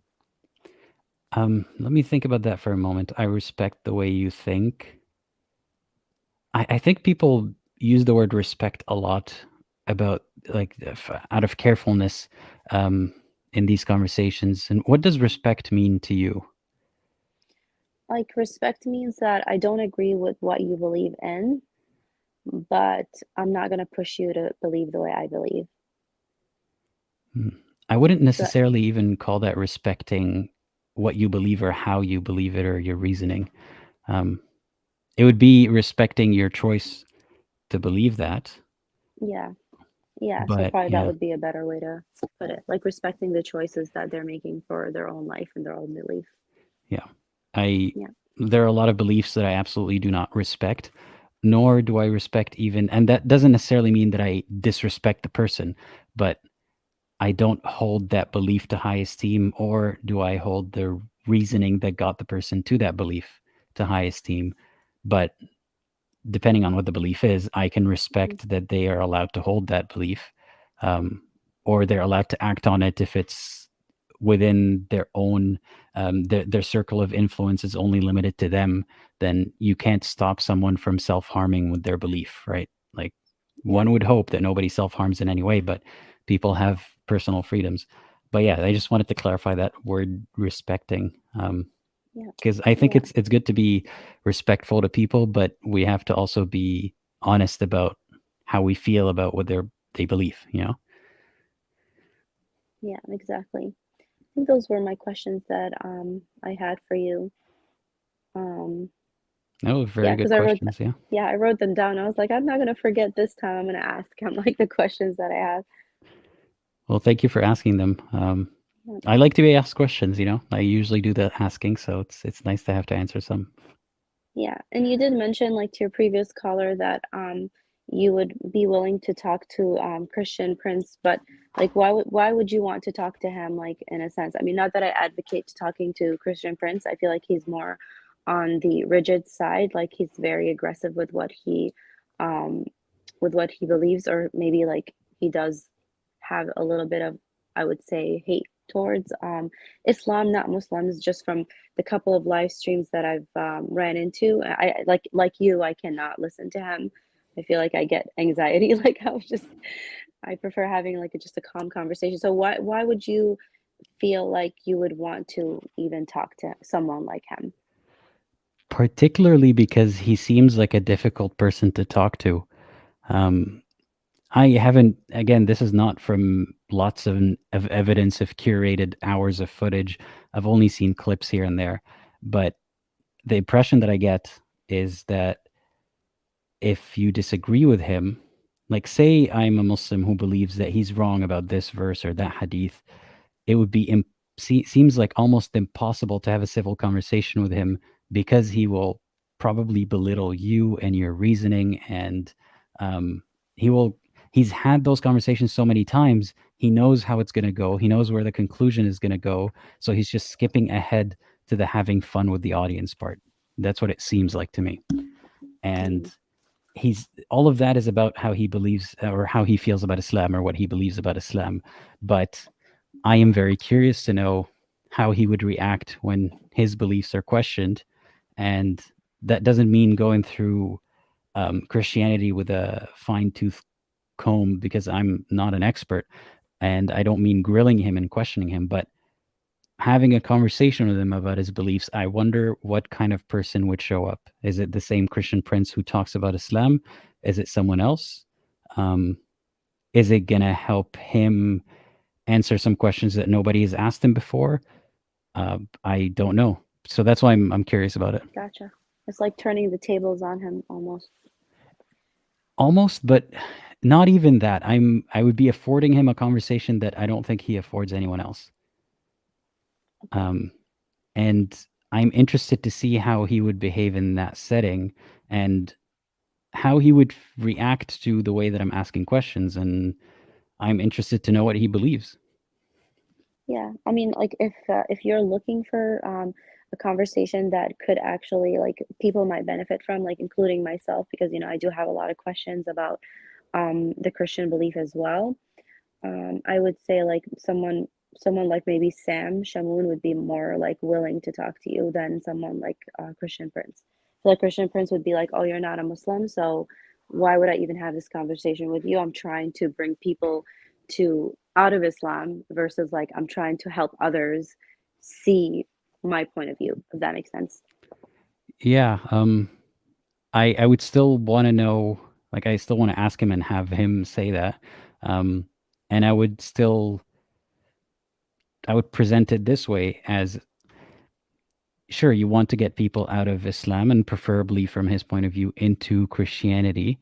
Let me think about that for a moment. I respect the way you think. I think people use the word respect a lot about, like, out of carefulness in these conversations. And what does respect mean to you? Like, respect means that I don't agree with what you believe in, but I'm not going to push you to believe the way I believe. I wouldn't necessarily even call that respecting what you believe or how you believe it or your reasoning. it would be respecting your choice to believe that. Yeah. Yeah, so But probably that yeah, would be a better way to put it. Like respecting the choices that they're making for their own life and their own belief. yeah. Yeah. There are a lot of beliefs that I absolutely do not respect, nor do I respect even, and that doesn't necessarily mean that I disrespect the person, but I don't hold that belief to high esteem, or do I hold the reasoning that got the person to that belief to high esteem. But depending on what the belief is, I can respect that they are allowed to hold that belief, or they're allowed to act on it if it's within their own, their circle of influence is only limited to them. Then you can't stop someone from self-harming with their belief, right? Like, one would hope that nobody self-harms in any way, but people have personal freedoms. But yeah, I just wanted to clarify that word respecting. Yeah. Because I think Yeah. it's good to be respectful to people, but we have to also be honest about how we feel about what they believe, you know? Yeah, exactly. I think those were my questions that I had for you. No, very Yeah, good because I wrote questions, yeah. yeah, I wrote them down. I was like, I'm not gonna forget this time. I'm gonna ask him like the questions that I have. Well, thank you for asking them. Yeah. I like to be asked questions, you know? I usually do the asking, so it's nice to have to answer some. Yeah, and you did mention like to your previous caller that you would be willing to talk to Christian Prince, but like why would you want to talk to him like in a sense? I mean, not that I advocate talking to Christian Prince. I feel like he's more on the rigid side, like he's very aggressive um with what he believes, or maybe like he does have a little bit of, I would say, hate towards Islam, not Muslims, just from the couple of live streams that I've ran into. I like you, I cannot listen to him. I feel like I get anxiety. Like I prefer having like just a calm conversation. So why would you feel like you would want to even talk to someone like him? Particularly because he seems like a difficult person to talk to. I haven't, again, this is not from lots of evidence of curated hours of footage. I've only seen clips here and there. But the impression that I get is that if you disagree with him, like say I'm a Muslim who believes that he's wrong about this verse or that hadith, it would be seems like almost impossible to have a civil conversation with him, because he will probably belittle you and your reasoning, and um, he's had those conversations so many times, he knows how it's going to go, he knows where the conclusion is going to go, so he's just skipping ahead to the having fun with the audience part. That's what it seems like to me. And he's, all of that is about how he believes or how he feels about Islam or what he believes about Islam. But I am very curious to know how he would react when his beliefs are questioned. And that doesn't mean going through Christianity with a fine-tooth comb, because I'm not an expert. And I don't mean grilling him and questioning him, but having a conversation with him about his beliefs. I wonder what kind of person would show up. Is it the same Christian Prince who talks about Islam? Is it someone else? Is it going to help him answer some questions that nobody has asked him before? I don't know. So that's why I'm curious about it. Gotcha. It's like turning the tables on him almost. Almost, but not even that. I would be affording him a conversation that I don't think he affords anyone else. And I'm interested to see how he would behave in that setting, and how he would react to the way that I'm asking questions. And I'm interested to know what he believes. Yeah, I mean, like if you're looking for a conversation that could actually like people might benefit from, like including myself, because you know I do have a lot of questions about the Christian belief as well. I would say like someone like maybe Sam Shamoun would be more like willing to talk to you than someone like Christian Prince. So like Christian Prince would be like, oh, you're not a Muslim, so why would I even have this conversation with you? I'm trying to bring people to out of Islam versus like I'm trying to help others see my point of view, if that makes sense. Yeah. I would still want to know, like, I still want to ask him and have him say that. And I would present it this way as, sure, you want to get people out of Islam and preferably from his point of view into Christianity,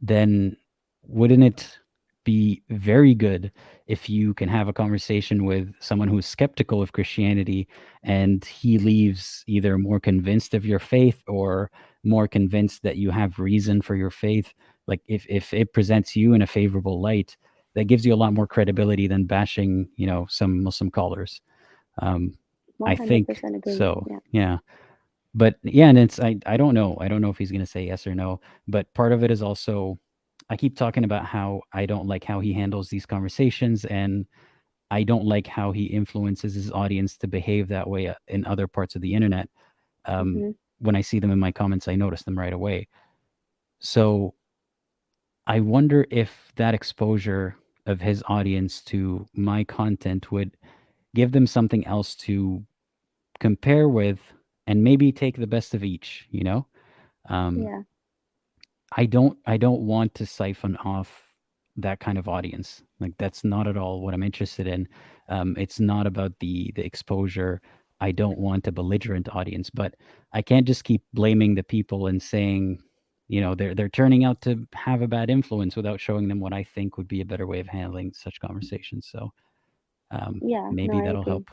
then wouldn't it be very good if you can have a conversation with someone who's skeptical of Christianity and he leaves either more convinced of your faith or more convinced that you have reason for your faith? Like if it presents you in a favorable light, that gives you a lot more credibility than bashing, some Muslim callers. I think 100% agree. so. Yeah. Yeah. But yeah, and it's I don't know. I don't know if he's gonna say yes or no. But part of it is also I keep talking about how I don't like how he handles these conversations, and I don't like how he influences his audience to behave that way in other parts of the internet. When I see them in my comments, I notice them right away. So I wonder if that exposure of his audience to my content would give them something else to compare with and maybe take the best of each, Yeah. I don't want to siphon off that kind of audience. Like that's not at all what I'm interested in. It's not about the exposure. I don't want a belligerent audience, but I can't just keep blaming the people and saying, they're turning out to have a bad influence without showing them what I think would be a better way of handling such conversations. So Yeah. maybe No, I that'll agree. help.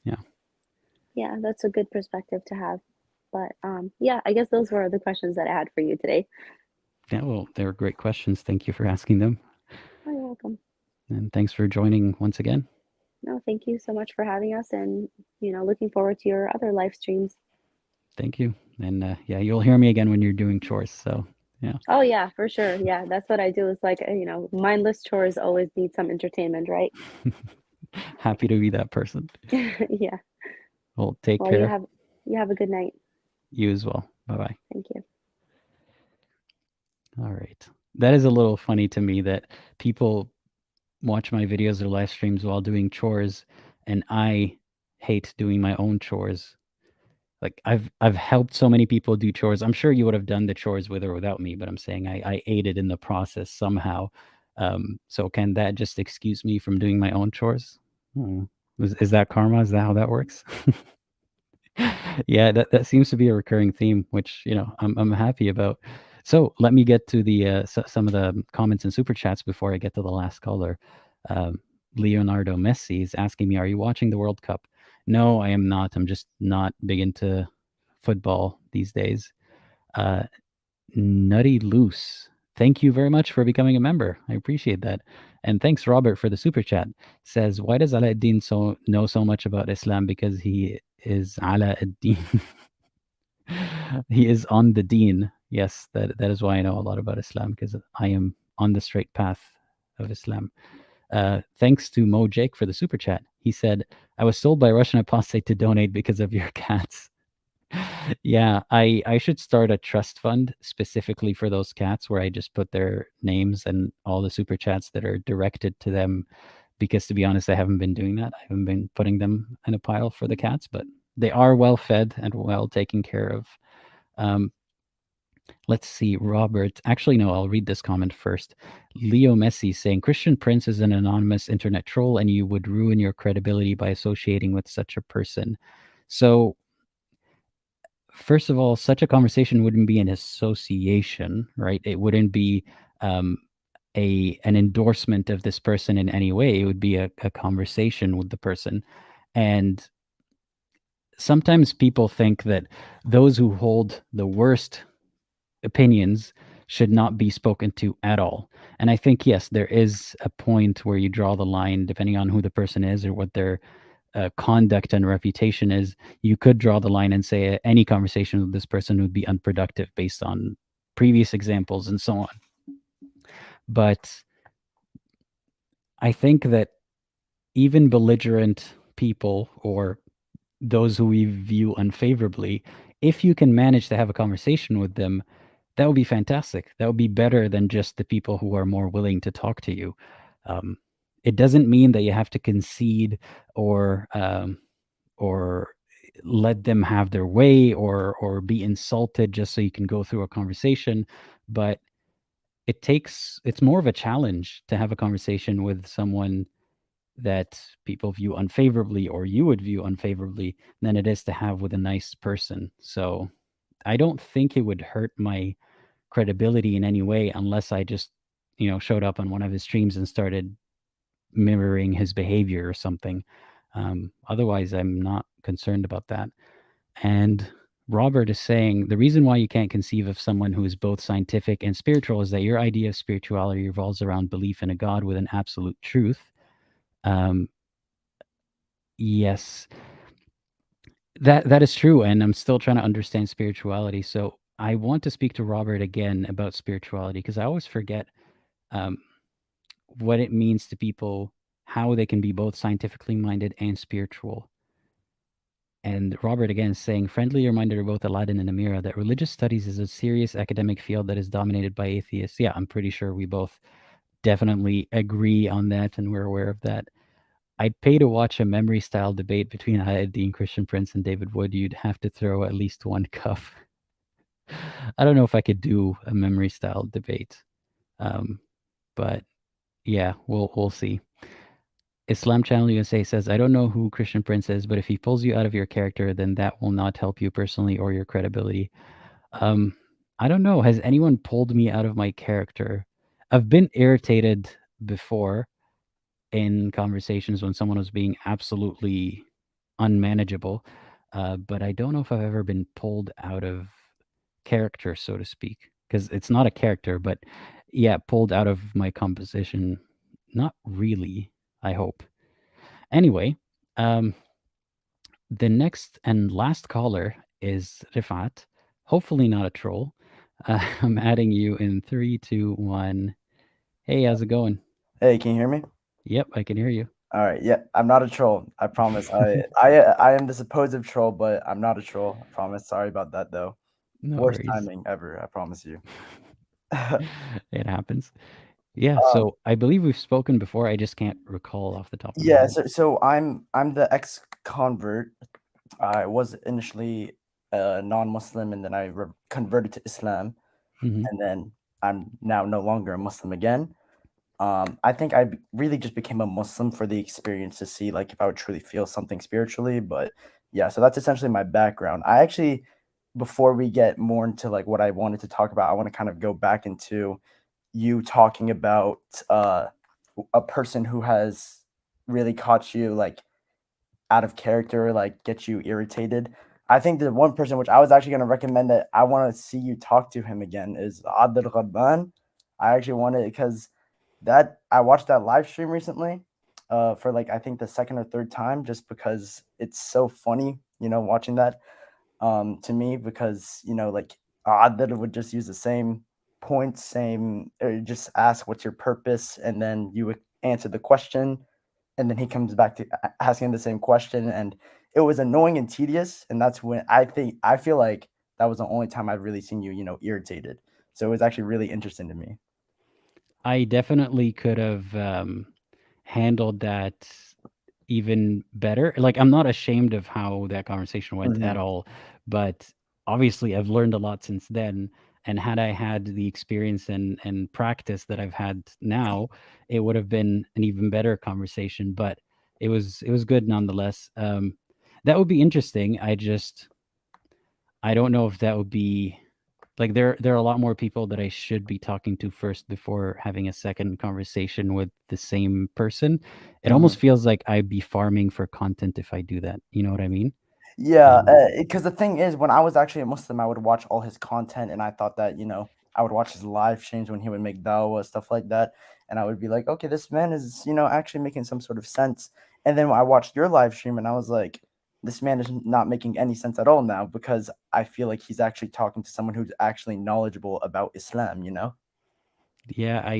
Yeah. Yeah, that's a good perspective to have. But yeah, I guess those were the questions that I had for you today. Yeah, well, they were great questions. Thank you for asking them. Oh, you're welcome. And thanks for joining once again. No, thank you so much for having us, and looking forward to your other live streams. Thank you. And yeah, you'll hear me again when you're doing chores. So yeah. Oh yeah, for sure. Yeah, that's what I do. It's like, mindless chores always need some entertainment, right? Happy to be that person. Yeah. Well, take Well, care. you have a good night. You as well. Bye-bye. Thank you. All right. That is a little funny to me that people watch my videos or live streams while doing chores, and I hate doing my own chores. Like I've helped so many people do chores. I'm sure you would have done the chores with or without me, but I'm saying I aided in the process somehow. So can that just excuse me from doing my own chores? Is that karma? Is that how that works? Yeah, that seems to be a recurring theme, which I'm happy about. So let me get to the some of the comments and super chats before I get to the last caller. Leonardo Messi is asking me, "Are you watching the World Cup?" No, I am not. I'm just not big into football these days. Nutty Loose, thank you very much for becoming a member. I appreciate that. And thanks, Robert, for the super chat. Says, why does Aladdin know so much about Islam? Because he is Aladdin. He is on the deen. Yes, that is why I know a lot about Islam, because I am on the straight path of Islam. Thanks to Mo Jake for the super chat. He said, I was told by Russian Apostate to donate because of your cats. Yeah, I should start a trust fund specifically for those cats where I just put their names and all the super chats that are directed to them, because to be honest, I haven't been doing that. I haven't been putting them in a pile for the cats, but they are well fed and well taken care of. Let's see, Robert. Actually, no, I'll read this comment first. Leo Messi saying, Christian Prince is an anonymous internet troll and you would ruin your credibility by associating with such a person. So first of all, such a conversation wouldn't be an association, right? It wouldn't be an endorsement of this person in any way. It would be a conversation with the person. And sometimes people think that those who hold the worst opinions should not be spoken to at all. And I think, yes, there is a point where you draw the line depending on who the person is or what their conduct and reputation is. You could draw the line and say any conversation with this person would be unproductive based on previous examples and so on. But I think that even belligerent people or those who we view unfavorably, if you can manage to have a conversation with them, that would be fantastic. That would be better than just the people who are more willing to talk to you. It doesn't mean that you have to concede or let them have their way or be insulted just so you can go through a conversation. But it's more of a challenge to have a conversation with someone that people view unfavorably, or you would view unfavorably, than it is to have with a nice person. So I don't think it would hurt my credibility in any way unless I just, showed up on one of his streams and started mirroring his behavior or something. Otherwise, I'm not concerned about that. And Robert is saying the reason why you can't conceive of someone who is both scientific and spiritual is that your idea of spirituality revolves around belief in a God with an absolute truth. Yes, that is true, and I'm still trying to understand spirituality. So I want to speak to Robert again about spirituality, because I always forget what it means to people, how they can be both scientifically minded and spiritual. And Robert again is saying, friendly reminder to both Aladdin and Amira that religious studies is a serious academic field that is dominated by atheists. Yeah, I'm pretty sure we both definitely agree on that, and we're aware of that. I'd pay to watch a memory style debate between Aladdin, Christian Prince, and David Wood. You'd have to throw at least one cuff. I don't know if I could do a memory style debate, but yeah, we'll see. Islam Channel USA says, I don't know who Christian Prince is, but if he pulls you out of your character, then that will not help you personally or your credibility. I don't know. Has anyone pulled me out of my character? I've been irritated before in conversations when someone was being absolutely unmanageable, but I don't know if I've ever been pulled out of character, so to speak, because it's not a character, but yeah, pulled out of my composition. Not really, I hope. Anyway, the next and last caller is Rifat. Hopefully not a troll. I'm adding you in 3, 2, 1. Hey, how's it going? Hey, can you hear me? Yep, I can hear you. All right. Yeah, I'm not a troll. I promise. I am the supposed troll, but I'm not a troll. I promise. Sorry about that, though. No Worst worries. timing ever. I promise you. It happens. Yeah. So I believe we've spoken before. I just can't recall off the top of my Yeah. head. So I'm the ex-convert. I was initially a non-Muslim, and then I converted to Islam, Mhm. and then I'm now no longer a Muslim again. I think I really just became a Muslim for the experience to see like if I would truly feel something spiritually. But yeah, so that's essentially my background. I actually, before we get more into like what I wanted to talk about, I want to kind of go back into you talking about a person who has really caught you like out of character, like get you irritated. I think the one person which I was actually going to recommend that I want to see you talk to him again is Adil Ghadban. I actually wanted because that I watched that live stream recently for like I think the second or third time, just because it's so funny, watching that to me, because like Adil would just use the same points, or just ask what's your purpose, and then you would answer the question, and then he comes back to asking the same question, and it was annoying and tedious. And that's when I feel like that was the only time I've really seen you irritated. So it was actually really interesting to me. I definitely could have handled that even better. Like, I'm not ashamed of how that conversation went at all, but obviously I've learned a lot since then. And had I had the experience and practice that I've had now, it would have been an even better conversation. But it was good nonetheless. That would be interesting. I don't know if that would be like there are a lot more people that I should be talking to first before having a second conversation with the same person. It almost feels like I'd be farming for content if I do that. You know what I mean? Yeah, because the thing is, when I was actually a Muslim, I would watch all his content, and I thought that I would watch his live streams when he would make dawah, stuff like that, and I would be like, okay, this man is actually making some sort of sense. And then I watched your live stream, and I was like, this man is not making any sense at all now, because I feel like he's actually talking to someone who's actually knowledgeable about Islam. Yeah,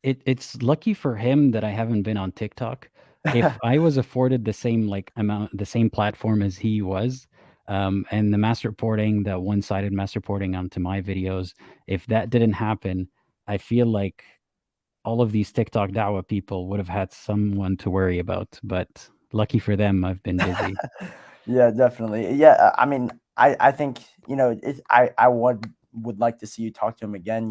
it's lucky for him that I haven't been on TikTok. If I was afforded the same the same platform as he was, and the mass reporting, the one-sided mass reporting onto my videos, if that didn't happen, I feel like all of these TikTok dawah people would have had someone to worry about. But lucky for them, I've been busy. Yeah, definitely. Yeah, I mean, I think I would would like to see you talk to him again,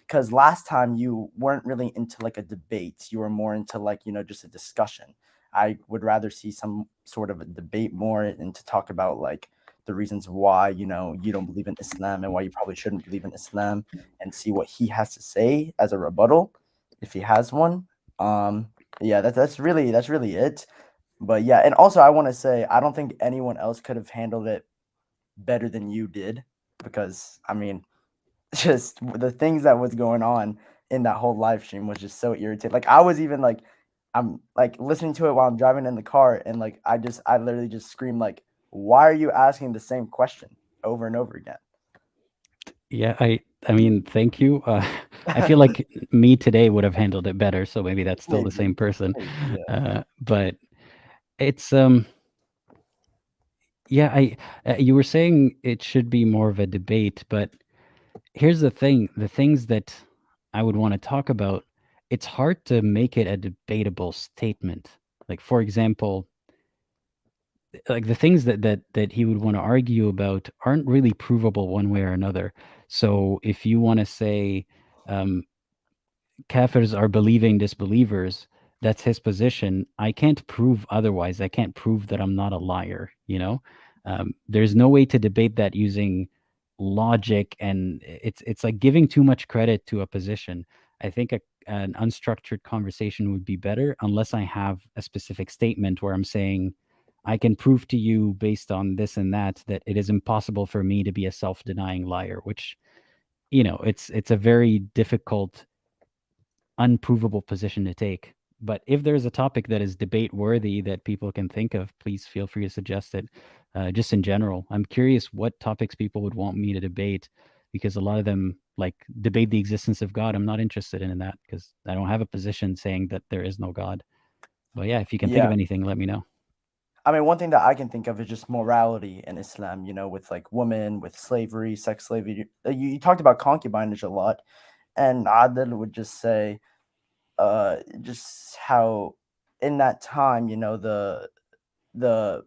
because last time you weren't really into like a debate. You were more into like, just a discussion. I would rather see some sort of a debate more and to talk about like the reasons why, you don't believe in Islam and why you probably shouldn't believe in Islam, and see what he has to say as a rebuttal, if he has one. Yeah, that's really it. But yeah, and also I want to say I don't think anyone else could have handled it better than you did, because I mean, just the things that was going on in that whole live stream was just so irritating. Like I was even like, I'm like listening to it while I'm driving in the car, and like I literally just screamed like, why are you asking the same question over and over again? Yeah, I mean, thank you. I feel like me today would have handled it better, so maybe that's still the Maybe. same person. Yeah. But it's yeah, you were saying it should be more of a debate, but here's the thing: the things that I would want to talk about, it's hard to make it a debatable statement. Like, for example, like the things that he would want to argue about aren't really provable one way or another. So if you want to say kafirs are believing disbelievers, that's his position. I can't prove otherwise. I can't prove that I'm not a liar. There's no way to debate that using logic, and it's like giving too much credit to a position. I think an unstructured conversation would be better, unless I have a specific statement where I'm saying I can prove to you based on this and that it is impossible for me to be a self-denying liar, which it's a very difficult, unprovable position to take. But if there's a topic that is debate worthy that people can think of, please feel free to suggest it. Just in general, I'm curious what topics people would want me to debate, because a lot of them like debate the existence of God. I'm not interested in that because I don't have a position saying that there is no God. But yeah, if you can think of anything, let me know. I mean, one thing that I can think of is just morality in Islam, with like women, with slavery, sex slavery. You talked about concubinage a lot, and Adil would just say, just how in that time, the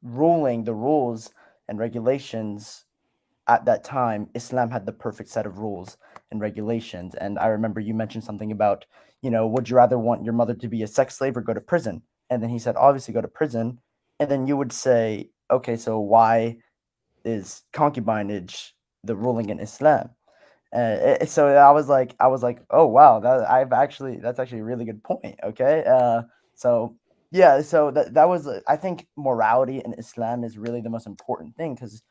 rules and regulations at that time, Islam had the perfect set of rules and regulations. And I remember you mentioned something about, would you rather want your mother to be a sex slave or go to prison? And then he said, obviously go to prison. And then you would say, okay, so why is concubinage the ruling in Islam? So I was like, oh wow, that's actually a really good point. Okay, so yeah, so that was, I think morality in Islam is really the most important thing, because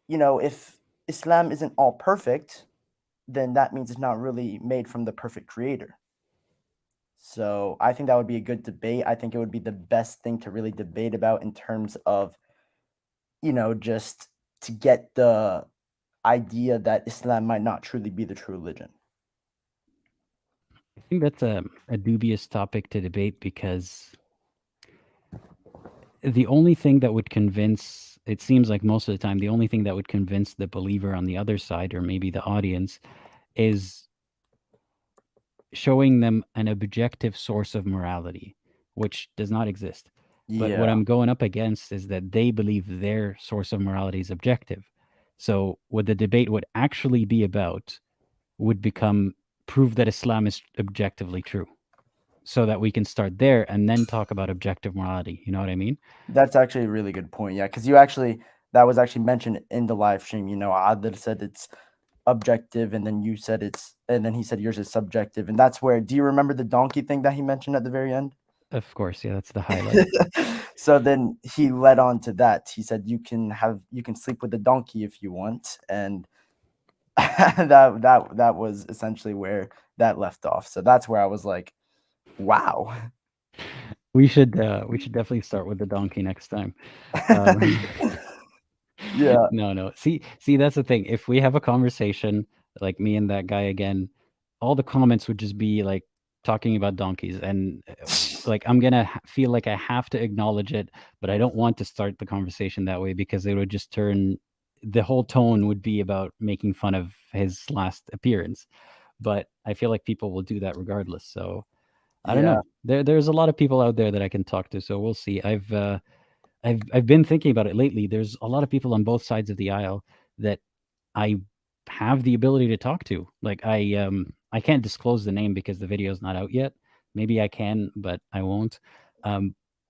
if Islam isn't all perfect, then that means it's not really made from the perfect creator. So I think that would be a good debate. I think it would be the best thing to really debate about in terms of, just to get the idea that Islam might not truly be the true religion. I think that's a dubious topic to debate, because the only thing that would convince, it seems like most of the time, the only thing that would convince the believer on the other side, or maybe the audience, is showing them an objective source of morality, which does not exist. But what I'm going up against is that they believe their source of morality is objective. So what the debate would actually be about would become prove that Islam is objectively true, so that we can start there and then talk about objective morality. You know what I mean? That's actually a really good point. Yeah, because that was actually mentioned in the live stream. Adil said it's objective, and then you said and then he said yours is subjective, and that's where. Do you remember the donkey thing that he mentioned at the very end? Of course, yeah, that's the highlight. So then he led on to that. He said you can sleep with the donkey if you want, and that was essentially where that left off. So that's where I was like, wow. We should definitely start with the donkey next time. Yeah. No. See, that's the thing. If we have a conversation like me and that guy again, all the comments would just be like talking about donkeys, and like I'm gonna feel like I have to acknowledge it, but I don't want to start the conversation that way, because it would just turn, the whole tone would be about making fun of his last appearance. But I feel like people will do that regardless. So I don't know. There's a lot of people out there that I can talk to, so we'll see. I've been thinking about it lately. There's a lot of people on both sides of the aisle that I have the ability to talk to. Like I can't disclose the name because the video is not out yet. Maybe I can, but I won't.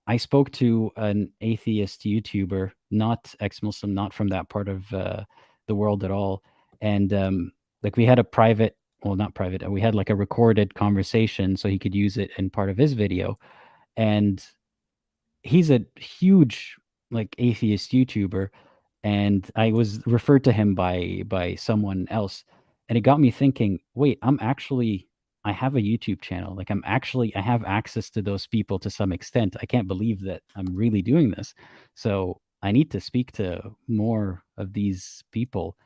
I spoke to an atheist YouTuber, not ex-Muslim, not from that part of the world at all, and like we had a private, well, not private, we had like a recorded conversation so he could use it in part of his video, and he's a huge like atheist YouTuber, and I was referred to him by someone else, and it got me thinking, wait, I have a YouTube channel. Like I have access to those people to some extent. I can't believe that I'm really doing this. So I need to speak to more of these people.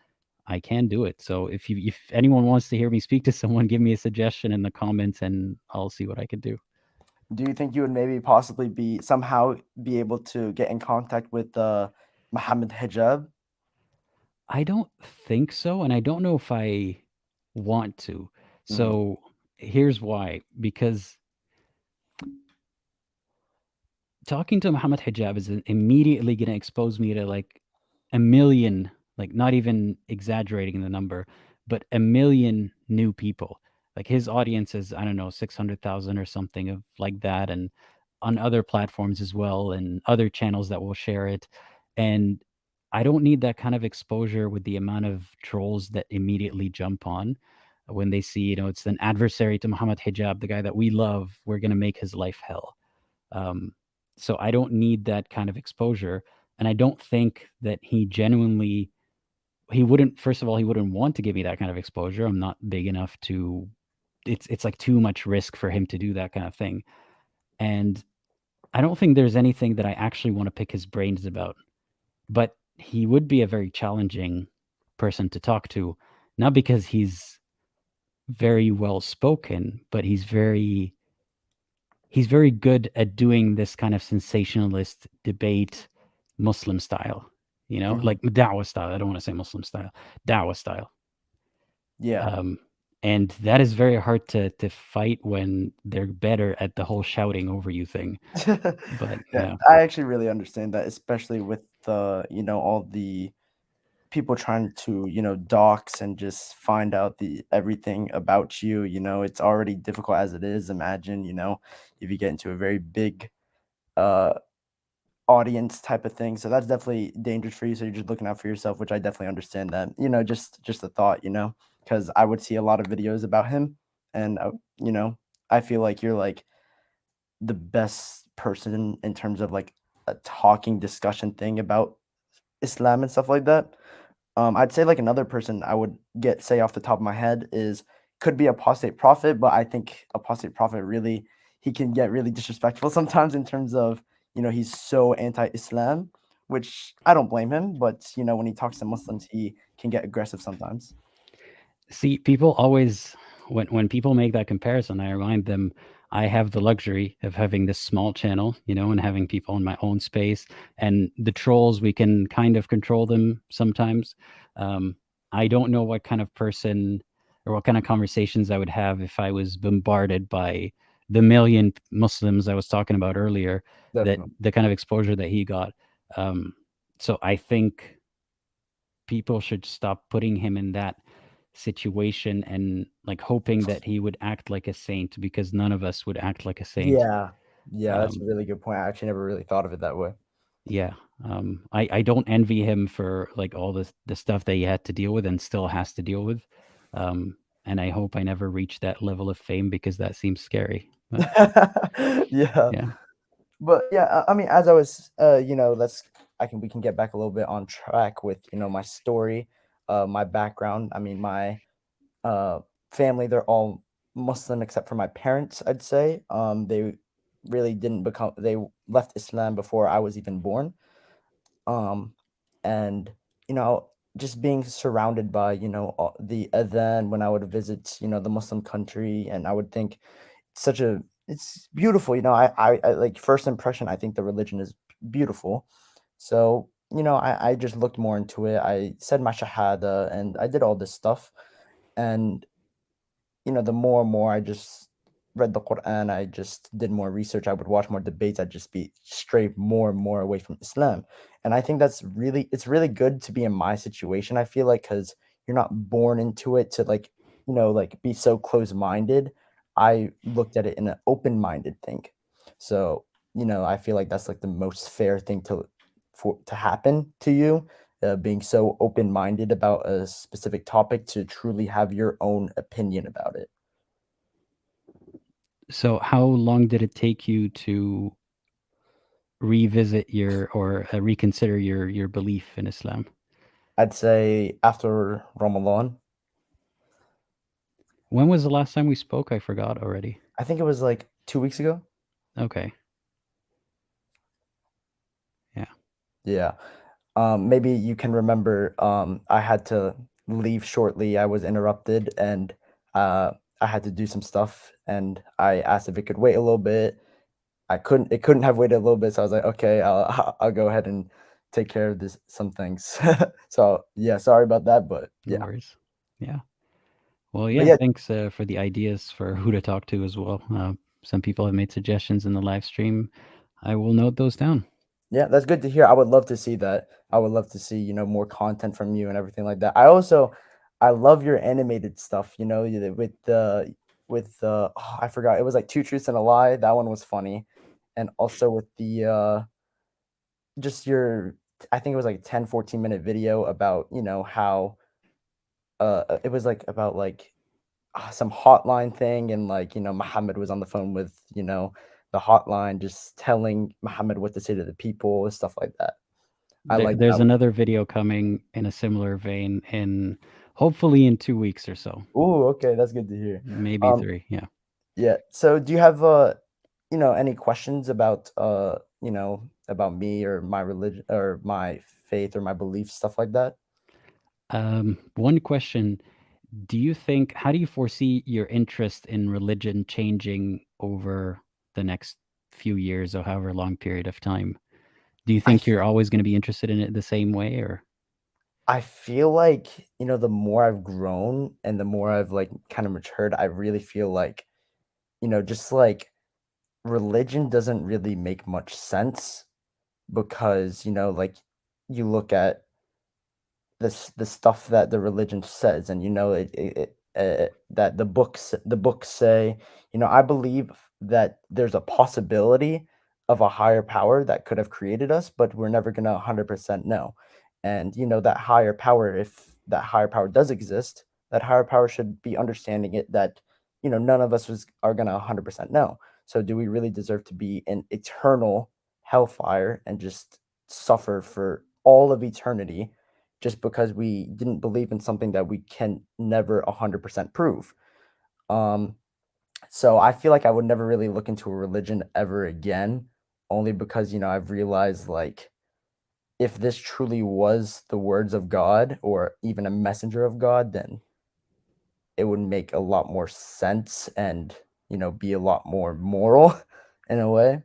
I can do it. So if anyone wants to hear me speak to someone, give me a suggestion in the comments and I'll see what I can do. Do you think you would maybe possibly somehow be able to get in contact with Muhammad Hijab? I don't think so, and I don't know if I want to. So here's why. Because talking to Muhammad Hijab is immediately going to expose me to like a million, like not even exaggerating the number, but a million new people. Like his audience is, I don't know, 600,000 or something of like that, and on other platforms as well, and other channels that will share it. And I don't need that kind of exposure with the amount of trolls that immediately jump on when they see, it's an adversary to Muhammad Hijab, the guy that we love. We're going to make his life hell. So I don't need that kind of exposure. And I don't think that he wouldn't, first of all, he wouldn't want to give me that kind of exposure. I'm not big enough to, it's like too much risk for him to do that kind of thing. And I don't think there's anything that I actually want to pick his brains about. But he would be a very challenging person to talk to, not because he's very well spoken, but he's very good at doing this kind of sensationalist debate, Muslim style, like da'wah style. I don't want to say Muslim style, da'wah style. Yeah. And that is very hard to fight when they're better at the whole shouting over you thing. But yeah, I actually really understand that, especially with all the people trying to dox and just find out everything about you. It's already difficult as it is. Imagine if you get into a very big audience type of thing. So that's definitely dangerous for you. So you're just looking out for yourself, which I definitely understand that. Just a thought. Because I would see a lot of videos about him, and I feel like you're like the best person in terms of like a talking discussion thing about Islam and stuff like that. I'd say like another person I would say off the top of my head could be Apostate Prophet, but I think Apostate Prophet he can get really disrespectful sometimes in terms of he's so anti-Islam, which I don't blame him, but when he talks to Muslims, he can get aggressive sometimes. See, people always, when people make that comparison, I remind them I have the luxury of having this small channel, and having people in my own space, and the trolls, we can kind of control them sometimes. I don't know what kind of person or what kind of conversations I would have if I was bombarded by the million Muslims I was talking about earlier. Definitely. That the kind of exposure that he got. So I think people should stop putting him in that situation and like hoping that he would act like a saint, because none of us would act like a saint. Yeah, that's a really good point. I actually never really thought of it that way. Yeah. I don't envy him for like all the stuff that he had to deal with and still has to deal with. And I hope I never reach that level of fame, because that seems scary. But, yeah. But yeah, I mean, as I was, we can get back a little bit on track with, my story, my background. I mean, my family, they're all Muslim except for my parents, I'd say. They really they left Islam before I was even born. And, just being surrounded by, the adhan when I would visit, the Muslim country, and I would think it's beautiful. I like, first impression, I think the religion is beautiful. So, I just looked more into it. I said my shahada and I did all this stuff. And, the more and more I just read the Quran, I just did more research, I would watch more debates, I'd just be strayed more and more away from Islam. And I think it's really good to be in my situation, I feel like, because you're not born into it to like, like be so close-minded. I looked at it in an open-minded thing. So, I feel like that's like the most fair thing to happen to you, being so open-minded about a specific topic to truly have your own opinion about it. So how long did it take you to revisit or reconsider your belief in Islam? I'd say after Ramadan. When was the last time we spoke? I forgot already. I think it was like 2 weeks ago. Okay. Yeah. Maybe you can remember, I had to leave shortly. I was interrupted and I had to do some stuff, and I asked if it could wait a little bit. It couldn't have waited a little bit, so I was like, okay, I'll go ahead and take care of some things. So yeah, sorry about that, but No yeah. worries. Yeah. Well, But yeah, yeah. thanks for the ideas for who to talk to as well. Some people have made suggestions in the live stream. I will note those down. Yeah, that's good to hear. I would love to see that. I would love to see, more content from you and everything like that. I love your animated stuff, I forgot. It was like Two Truths and a Lie. That one was funny. And also with the just your, I think it was like 10-14 minute video about, how it was like about like some hotline thing, and like, Muhammad was on the phone with, the hotline, just telling Muhammad what to say to the people and stuff like that. There's another video coming in a similar vein in hopefully in 2 weeks or so. Oh, okay, that's good to hear. Maybe 3, yeah. Yeah. So do you have any questions about about me or my religion or my faith or my beliefs, stuff like that? One question. How do you foresee your interest in religion changing over the next few years or however long period of time? Do you think you're always going to be interested in it the same way, or? I feel like, the more I've grown and the more I've like kind of matured, I really feel like, just like religion doesn't really make much sense because, like you look at the stuff that the religion says, and that the books say, I believe that there's a possibility of a higher power that could have created us, but we're never gonna 100% know. And that higher power, if that higher power does exist, that higher power should be understanding it, that none of us are gonna 100% know. So do we really deserve to be in eternal hellfire and just suffer for all of eternity just because we didn't believe in something that we can never 100% prove? So I feel like I would never really look into a religion ever again, only because, I've realized, like, if this truly was the words of God or even a messenger of God, then it would make a lot more sense and, be a lot more moral in a way.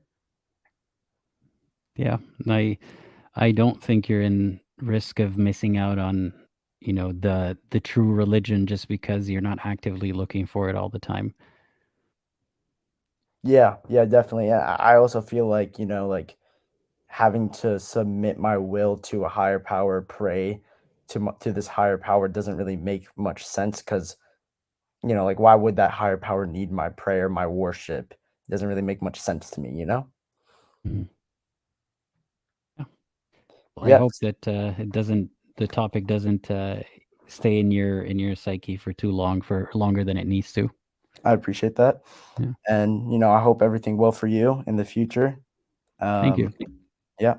Yeah, I don't think you're in risk of missing out on, the true religion just because you're not actively looking for it all the time. Yeah, definitely. Yeah, I also feel like, like having to submit my will to a higher power, pray to this higher power doesn't really make much sense because, like why would that higher power need my prayer, my worship? It doesn't really make much sense to me, Mhm. Yeah. Well, I Yeah. hope that the topic doesn't stay in your psyche for too long, for longer than it needs to. I appreciate that. Yeah. And, I hope everything well for you in the future. Thank you. Yeah.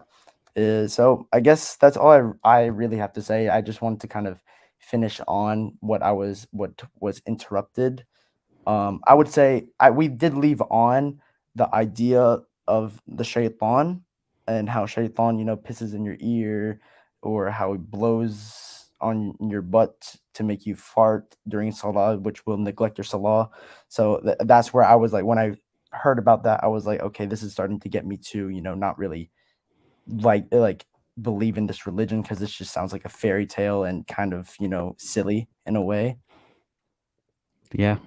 So I guess that's all I really have to say. I just wanted to kind of finish on what was interrupted. I would say we did leave on the idea of the shaitan and how shaitan, pisses in your ear, or how he blows on your butt to make you fart during salah, which will neglect your salah. So that's where I was like, when I heard about that, I was like, okay, this is starting to get me to, not really like believe in this religion, because this just sounds like a fairy tale and kind of, silly in a way. Yeah.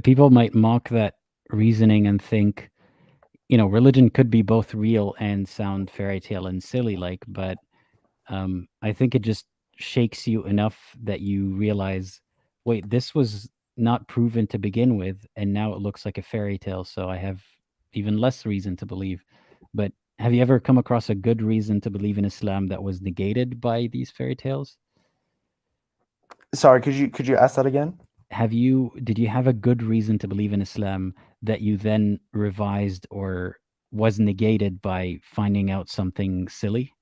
People might mock that reasoning and think, religion could be both real and sound fairy tale and silly like, but I think it just shakes you enough that you realize, wait, this was not proven to begin with, and now it looks like a fairy tale, so I have even less reason to believe. But have you ever come across a good reason to believe in Islam that was negated by these fairy tales? Sorry, could you ask that again? Did you have a good reason to believe in Islam that you then revised or was negated by finding out something silly?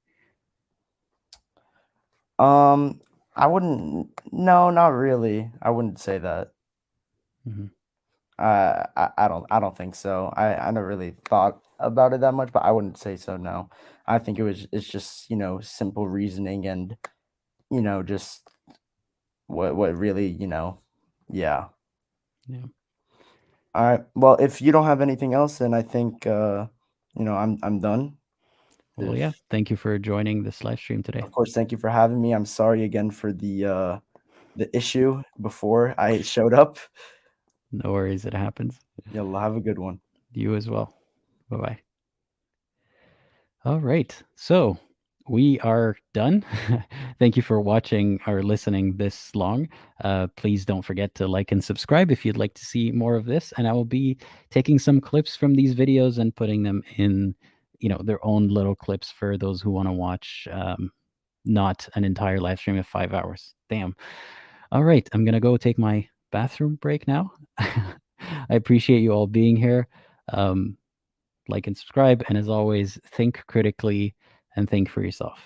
I wouldn't. No, not really. I wouldn't say that. Mhm. I don't think so. I never really thought about it that much, but I wouldn't say so. No, I think it's just simple reasoning and just what really yeah. Yeah. All right. Well, if you don't have anything else, then I think I'm done. Well, yeah. Thank you for joining this live stream today. Of course, thank you for having me. I'm sorry again for the issue before I showed up. No worries, it happens. You'll have a good one. You as well. Bye-bye. All right. So we are done. Thank you for watching or listening this long. Please don't forget to like and subscribe if you'd like to see more of this. And I will be taking some clips from these videos and putting them in, their own little clips for those who want to watch, not an entire live stream of 5 hours. Damn. All right. I'm going to go take my bathroom break now. I appreciate you all being here. Like and subscribe. And as always, think critically and think for yourself.